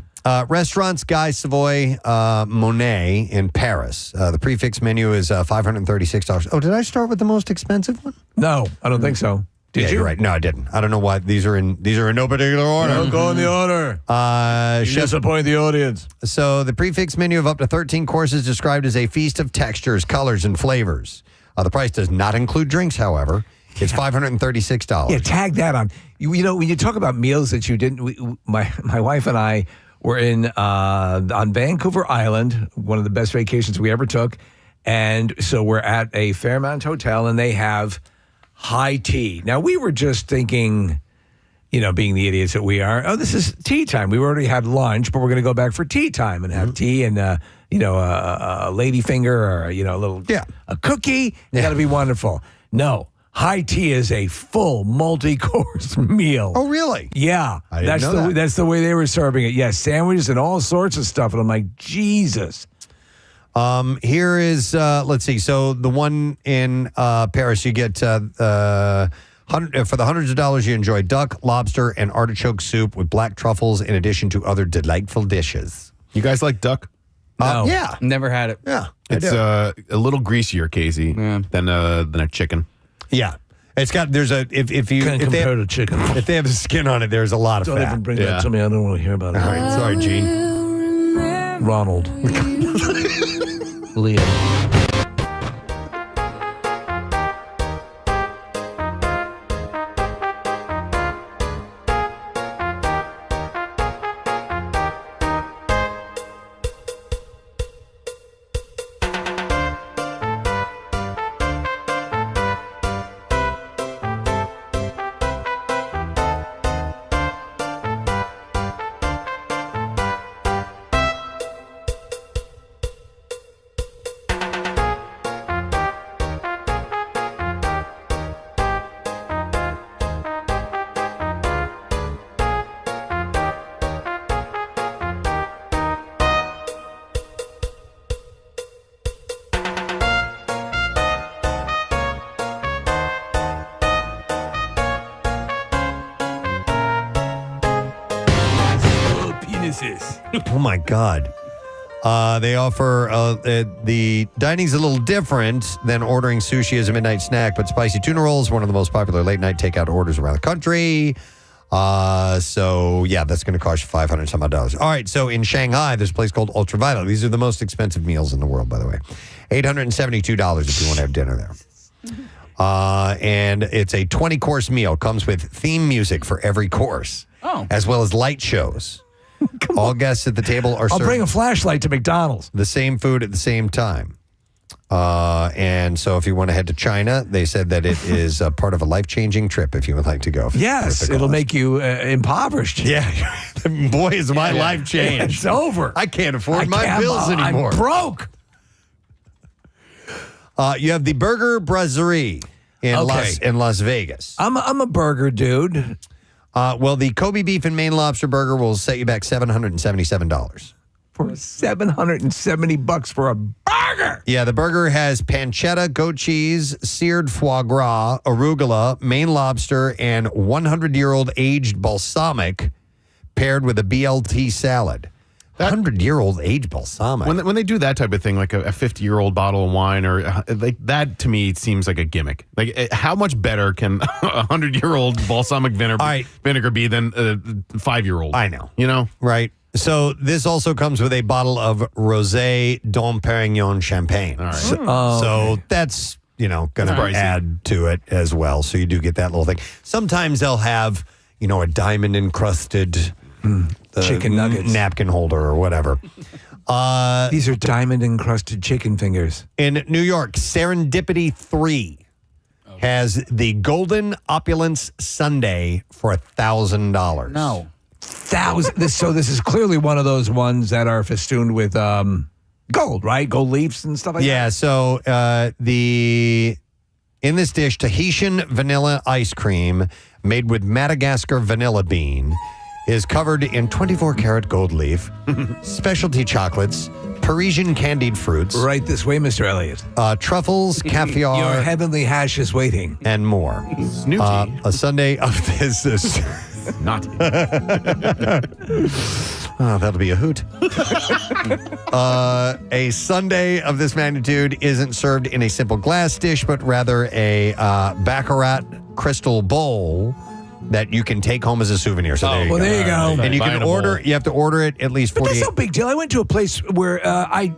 Restaurants, Guy Savoy, Monet in Paris. The prefix menu is $536. Oh, did I start with the most expensive one? No, I don't think so. Did you? You're right. No, I didn't. I don't know why these are in no particular order. Don't go in the order. You disappoint the audience. So the prefix menu of up to 13 courses described as a feast of textures, colors, and flavors. The price does not include drinks, however. It's $536. Yeah, tag that on. When you talk about meals that you didn't, my wife and I were on Vancouver Island, one of the best vacations we ever took. And so we're at a Fairmount Hotel, and they have high tea. Now, we were just thinking, being the idiots that we are, this is tea time. We already had lunch, but we're going to go back for tea time and have tea and, a lady finger or, a cookie. That'll be wonderful. No. High tea is a full multi-course meal. Oh, really? Yeah. I didn't know that. That's the way they were serving it. Yes, sandwiches and all sorts of stuff. And I'm like, Jesus. Here is, let's see. So the one in Paris, you get for the hundreds of dollars, you enjoy duck, lobster, and artichoke soup with black truffles in addition to other delightful dishes. You guys like duck? No. Yeah. Never had it. Yeah. It's a little greasier, Casey, than a chicken. Yeah. It's got, there's a, if they have to chicken. If they have a skin on it, there's a lot of Don't fat. even bring that to me. I don't want to hear about it. All right. Sorry, Gene. Ronald. Leo. Oh, my God. They offer the dining's a little different than ordering sushi as a midnight snack, but spicy tuna rolls, one of the most popular late night takeout orders around the country. So, yeah, that's going to cost you $500 some odd. All right, so in Shanghai, there's a place called Ultraviolet. These are the most expensive meals in the world, by the way. $872 if you want to have dinner there. And it's a 20-course meal. Comes with theme music for every course, as well as light shows. All guests at the table are I'll served bring a flashlight to McDonald's. the same food at the same time. And so if you want to head to China, they said that it is a part of a life-changing trip if you would like to go. Yes, it'll make you impoverished. Yeah. Boy, is my life changed. It's over. I can't afford my bills anymore. I'm broke. You have the Burger Brasserie in Las Vegas. I'm a burger dude. Well, the Kobe beef and Maine lobster burger will set you back $777. For $770 for a burger. Yeah, the burger has pancetta, goat cheese, seared foie gras, arugula, Maine lobster, and 100-year-old aged balsamic paired with a BLT salad. 100-year-old aged balsamic. When they do that type of thing, like a 50-year-old bottle of wine, or like that, to me, it seems like a gimmick. Like, how much better can a 100-year-old balsamic vinegar be than a 5-year-old? I know. You know? Right. So this also comes with a bottle of Rosé Dom Perignon champagne. All right. So that's, going to add to it as well. So you do get that little thing. Sometimes they'll have, a diamond encrusted chicken nuggets, napkin holder or whatever. These are diamond encrusted chicken fingers. In New York, Serendipity 3 has the Golden Opulence Sundae for $1,000. No. So this is clearly one of those ones that are festooned with gold, right? Gold leaves and stuff like that. Yeah. So in this dish, Tahitian vanilla ice cream made with Madagascar vanilla bean is covered in 24-karat gold leaf, specialty chocolates, Parisian candied fruits. Right this way, Mr. Elliott. Truffles, caviar. Your heavenly hash is waiting. And more. A Sunday of this. Not. That'll be a hoot. A sundae of this magnitude isn't served in a simple glass dish, but rather a Baccarat crystal bowl that you can take home as a souvenir. So there you go. And you can order. You have to order it at least 48. But that's no big deal. I went to a place where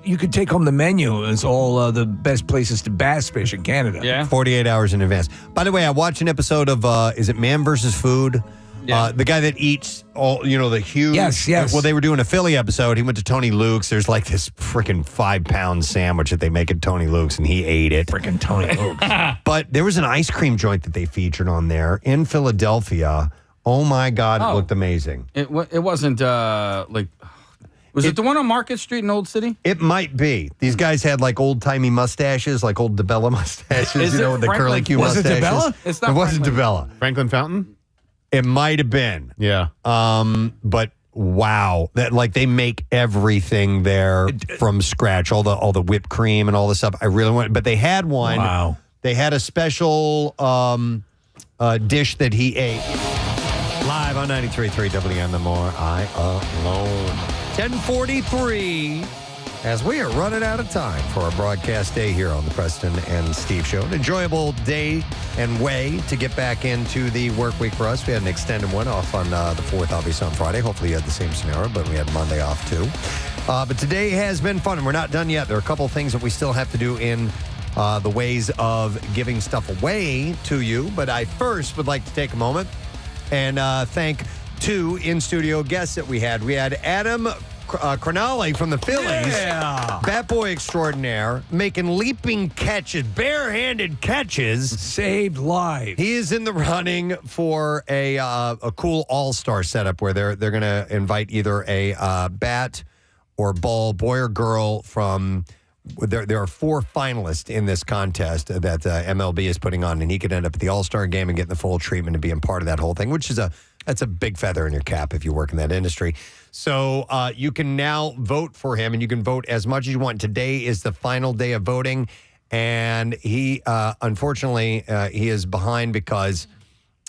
you could take home the menu. It's all the best places to bass fish in Canada. Yeah. 48 hours in advance. By the way, I watched an episode of is it Man vs. Food? Yeah. The guy that eats all, the huge. Yes. Well, they were doing a Philly episode. He went to Tony Luke's. There's like this freaking 5-pound sandwich that they make at Tony Luke's, and he ate it. Freaking Tony Luke's. But there was an ice cream joint that they featured on there in Philadelphia. Oh my God, it looked amazing. It wasn't Was it the one on Market Street in Old City? It might be. These guys had like old timey mustaches, like old DeBella mustaches. With the curly Q mustaches. Was it DeBella? It's not. It wasn't DeBella. Franklin Fountain? It might have been. Yeah. But wow, that like they make everything there from scratch, all the whipped cream and all this stuff. I really want, but they had one. Wow. They had a special dish that he ate live on 93.3 WMMR. I Alone. 10:43. As we are running out of time for our broadcast day here on the Preston and Steve Show. An enjoyable day and way to get back into the work week for us. We had an extended one off on the 4th, obviously on Friday. Hopefully you had the same scenario, but we had Monday off too. But today has been fun, and we're not done yet. There are a couple of things that we still have to do in the ways of giving stuff away to you. But I first would like to take a moment and thank two in-studio guests that we had. We had Adam Crognale from the Phillies, bat boy extraordinaire, making leaping catches, barehanded catches, saved lives. He is in the running for a cool all-star setup where they're going to invite either a bat or ball, boy or girl from. There are 4 finalists in this contest that MLB is putting on, and he could end up at the All-Star game and getting the full treatment and being part of that whole thing, which is that's a big feather in your cap if you work in that industry. So you can now vote for him, and you can vote as much as you want. Today is the final day of voting, and he, unfortunately, he is behind because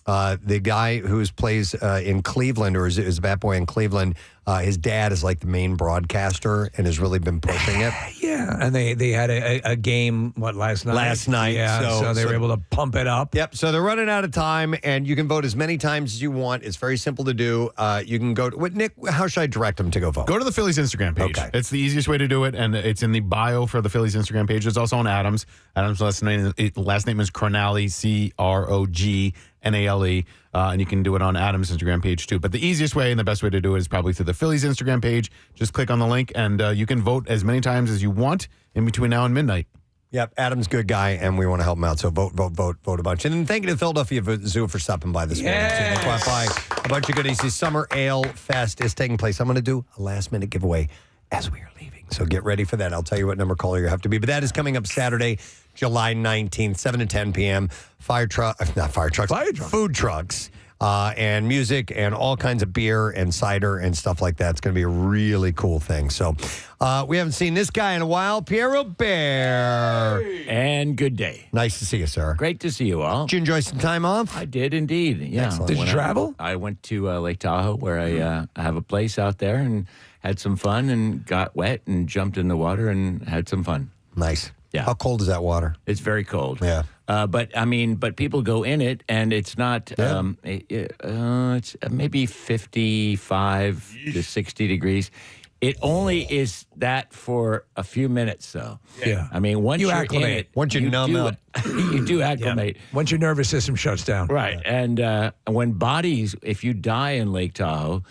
the guy who plays in Cleveland, or is a bat boy in Cleveland, his dad is like the main broadcaster and has really been pushing it. Yeah, and they had a game, last night? Last night. Yeah, so they were able to pump it up. Yep, so they're running out of time, and you can vote as many times as you want. It's very simple to do. You can go to, Nick, how should I direct them to go vote? Go to the Phillies Instagram page. Okay. It's the easiest way to do it, and it's in the bio for the Phillies Instagram page. It's also on Adam's. Adam's last name is Crognale, Crognale. And you can do it on Adam's Instagram page too. But the easiest way and the best way to do it is probably through the Phillies Instagram page. Just click on the link, and you can vote as many times as you want in between now and midnight. Yep, Adam's a good guy, and we want to help him out. So vote a bunch. And then thank you to the Philadelphia Zoo for stopping by this morning. They brought by a bunch of goodies. The Summer Ale Fest is taking place. I'm going to do a last-minute giveaway as we are leaving. So get ready for that. I'll tell you what number caller you have to be. But that is coming up Saturday, July 19th, 7 to 10 p.m. Food trucks. And music and all kinds of beer and cider and stuff like that. It's going to be a really cool thing. So we haven't seen this guy in a while. Pierre Robert. And good day. Nice to see you, sir. Great to see you all. Did you enjoy some time off? I did indeed. Yeah. Excellent. Did you travel? I went to Lake Tahoe where I have a place out there and had some fun and got wet and jumped in the water and had some fun. Nice. Yeah. How cold is that water? It's very cold. Yeah. But people go in it, and it's not. It's maybe 55 to 60 degrees. It only is that for a few minutes, though. Yeah. I mean, once You you're acclimate. in it, Once you numb up. you do acclimate. Once your nervous system shuts down. Right. And when bodies, if you die in Lake Tahoe,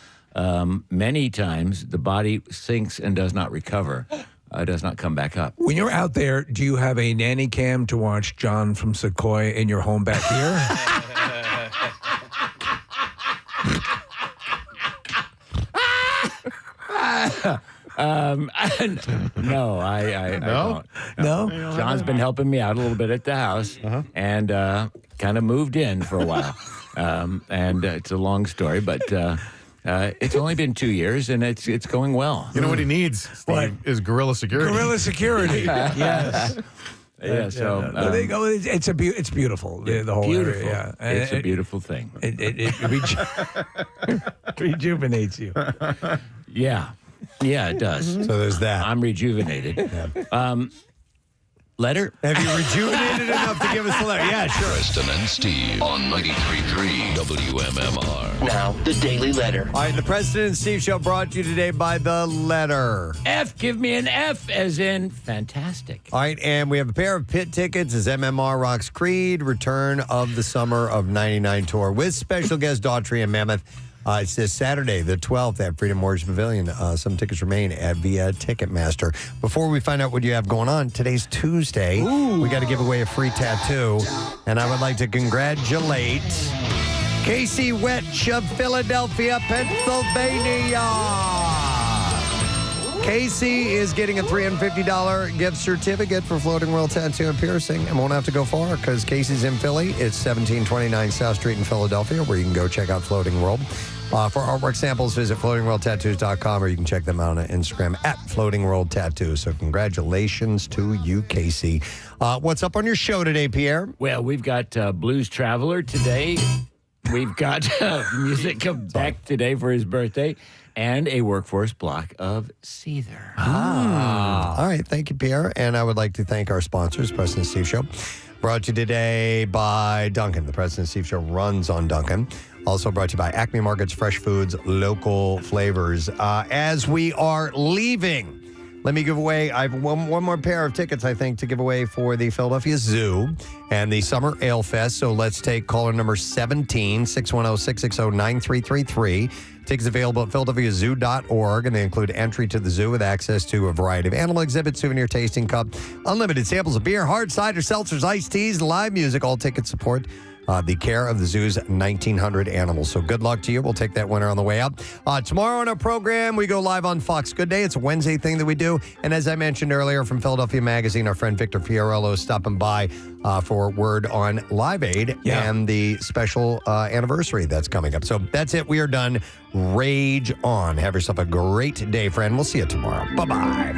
many times the body sinks and does not recover, does not come back up. When you're out there, do you have a nanny cam to watch John from Sequoia in your home back here? No, I don't. No? John's been helping me out a little bit at the house and kind of moved in for a while. And it's a long story, but it's only been 2 years and it's going well. You know what he needs, Steve, is guerrilla security. Guerrilla security. Yes. Yeah, so they go. It's beautiful. The whole beautiful. area. Yeah. It's a beautiful thing. It rejuvenates you. Yeah, it does. So there's that. I'm rejuvenated. Letter? Have you rejuvenated enough to give us a letter? Yeah, sure. Preston and Steve on 93.3 WMMR. Now, the Daily Letter. All right, the Preston and Steve Show brought to you today by The Letter. F, give me an F as in fantastic. All right, and we have a pair of pit tickets as MMR rocks Creed, Return of the Summer of 99 tour with special guest Daughtry and Mammoth. It's this Saturday, the 12th, at Freedom Mortgage Pavilion. Some tickets remain via Ticketmaster. Before we find out what you have going on, today's Tuesday. We got to give away a free tattoo. And I would like to congratulate Casey Wetch of Philadelphia, Pennsylvania. Casey is getting a $350 gift certificate for Floating World Tattoo and Piercing and won't have to go far because Casey's in Philly. It's 1729 South Street in Philadelphia, where you can go check out Floating World. For artwork samples, visit floatingworldtattoos.com, or you can check them out on Instagram at Floating World Tattoo. So congratulations to you, Casey. What's up on your show today, Pierre? Well, we've got Blues Traveler today. We've got music of Beck today for his birthday, and a workforce block of Seether. All right. Thank you, Pierre. And I would like to thank our sponsors, Preston and Steve Show. Brought to you today by Dunkin'. The Preston and Steve Show runs on Dunkin'. Also brought to you by Acme Markets, Fresh Foods, Local Flavors. As we are leaving, let me give away, I have one more pair of tickets, I think, to give away for the Philadelphia Zoo and the Summer Ale Fest. So let's take caller number 17, 610-660-9333. Tickets available at philadelphiazoo.org, and they include entry to the zoo with access to a variety of animal exhibits, souvenir tasting cup, unlimited samples of beer, hard cider, seltzers, iced teas, live music. All tickets support the care of the zoo's 1,900 animals. So good luck to you. We'll take that winner on the way out. Tomorrow on our program, we go live on Fox Good Day. It's a Wednesday thing that we do. And as I mentioned earlier from Philadelphia Magazine, our friend Victor Fiorello is stopping by for word on Live Aid and the special anniversary that's coming up. So that's it. We are done. Rage on. Have yourself a great day, friend. We'll see you tomorrow. Bye-bye.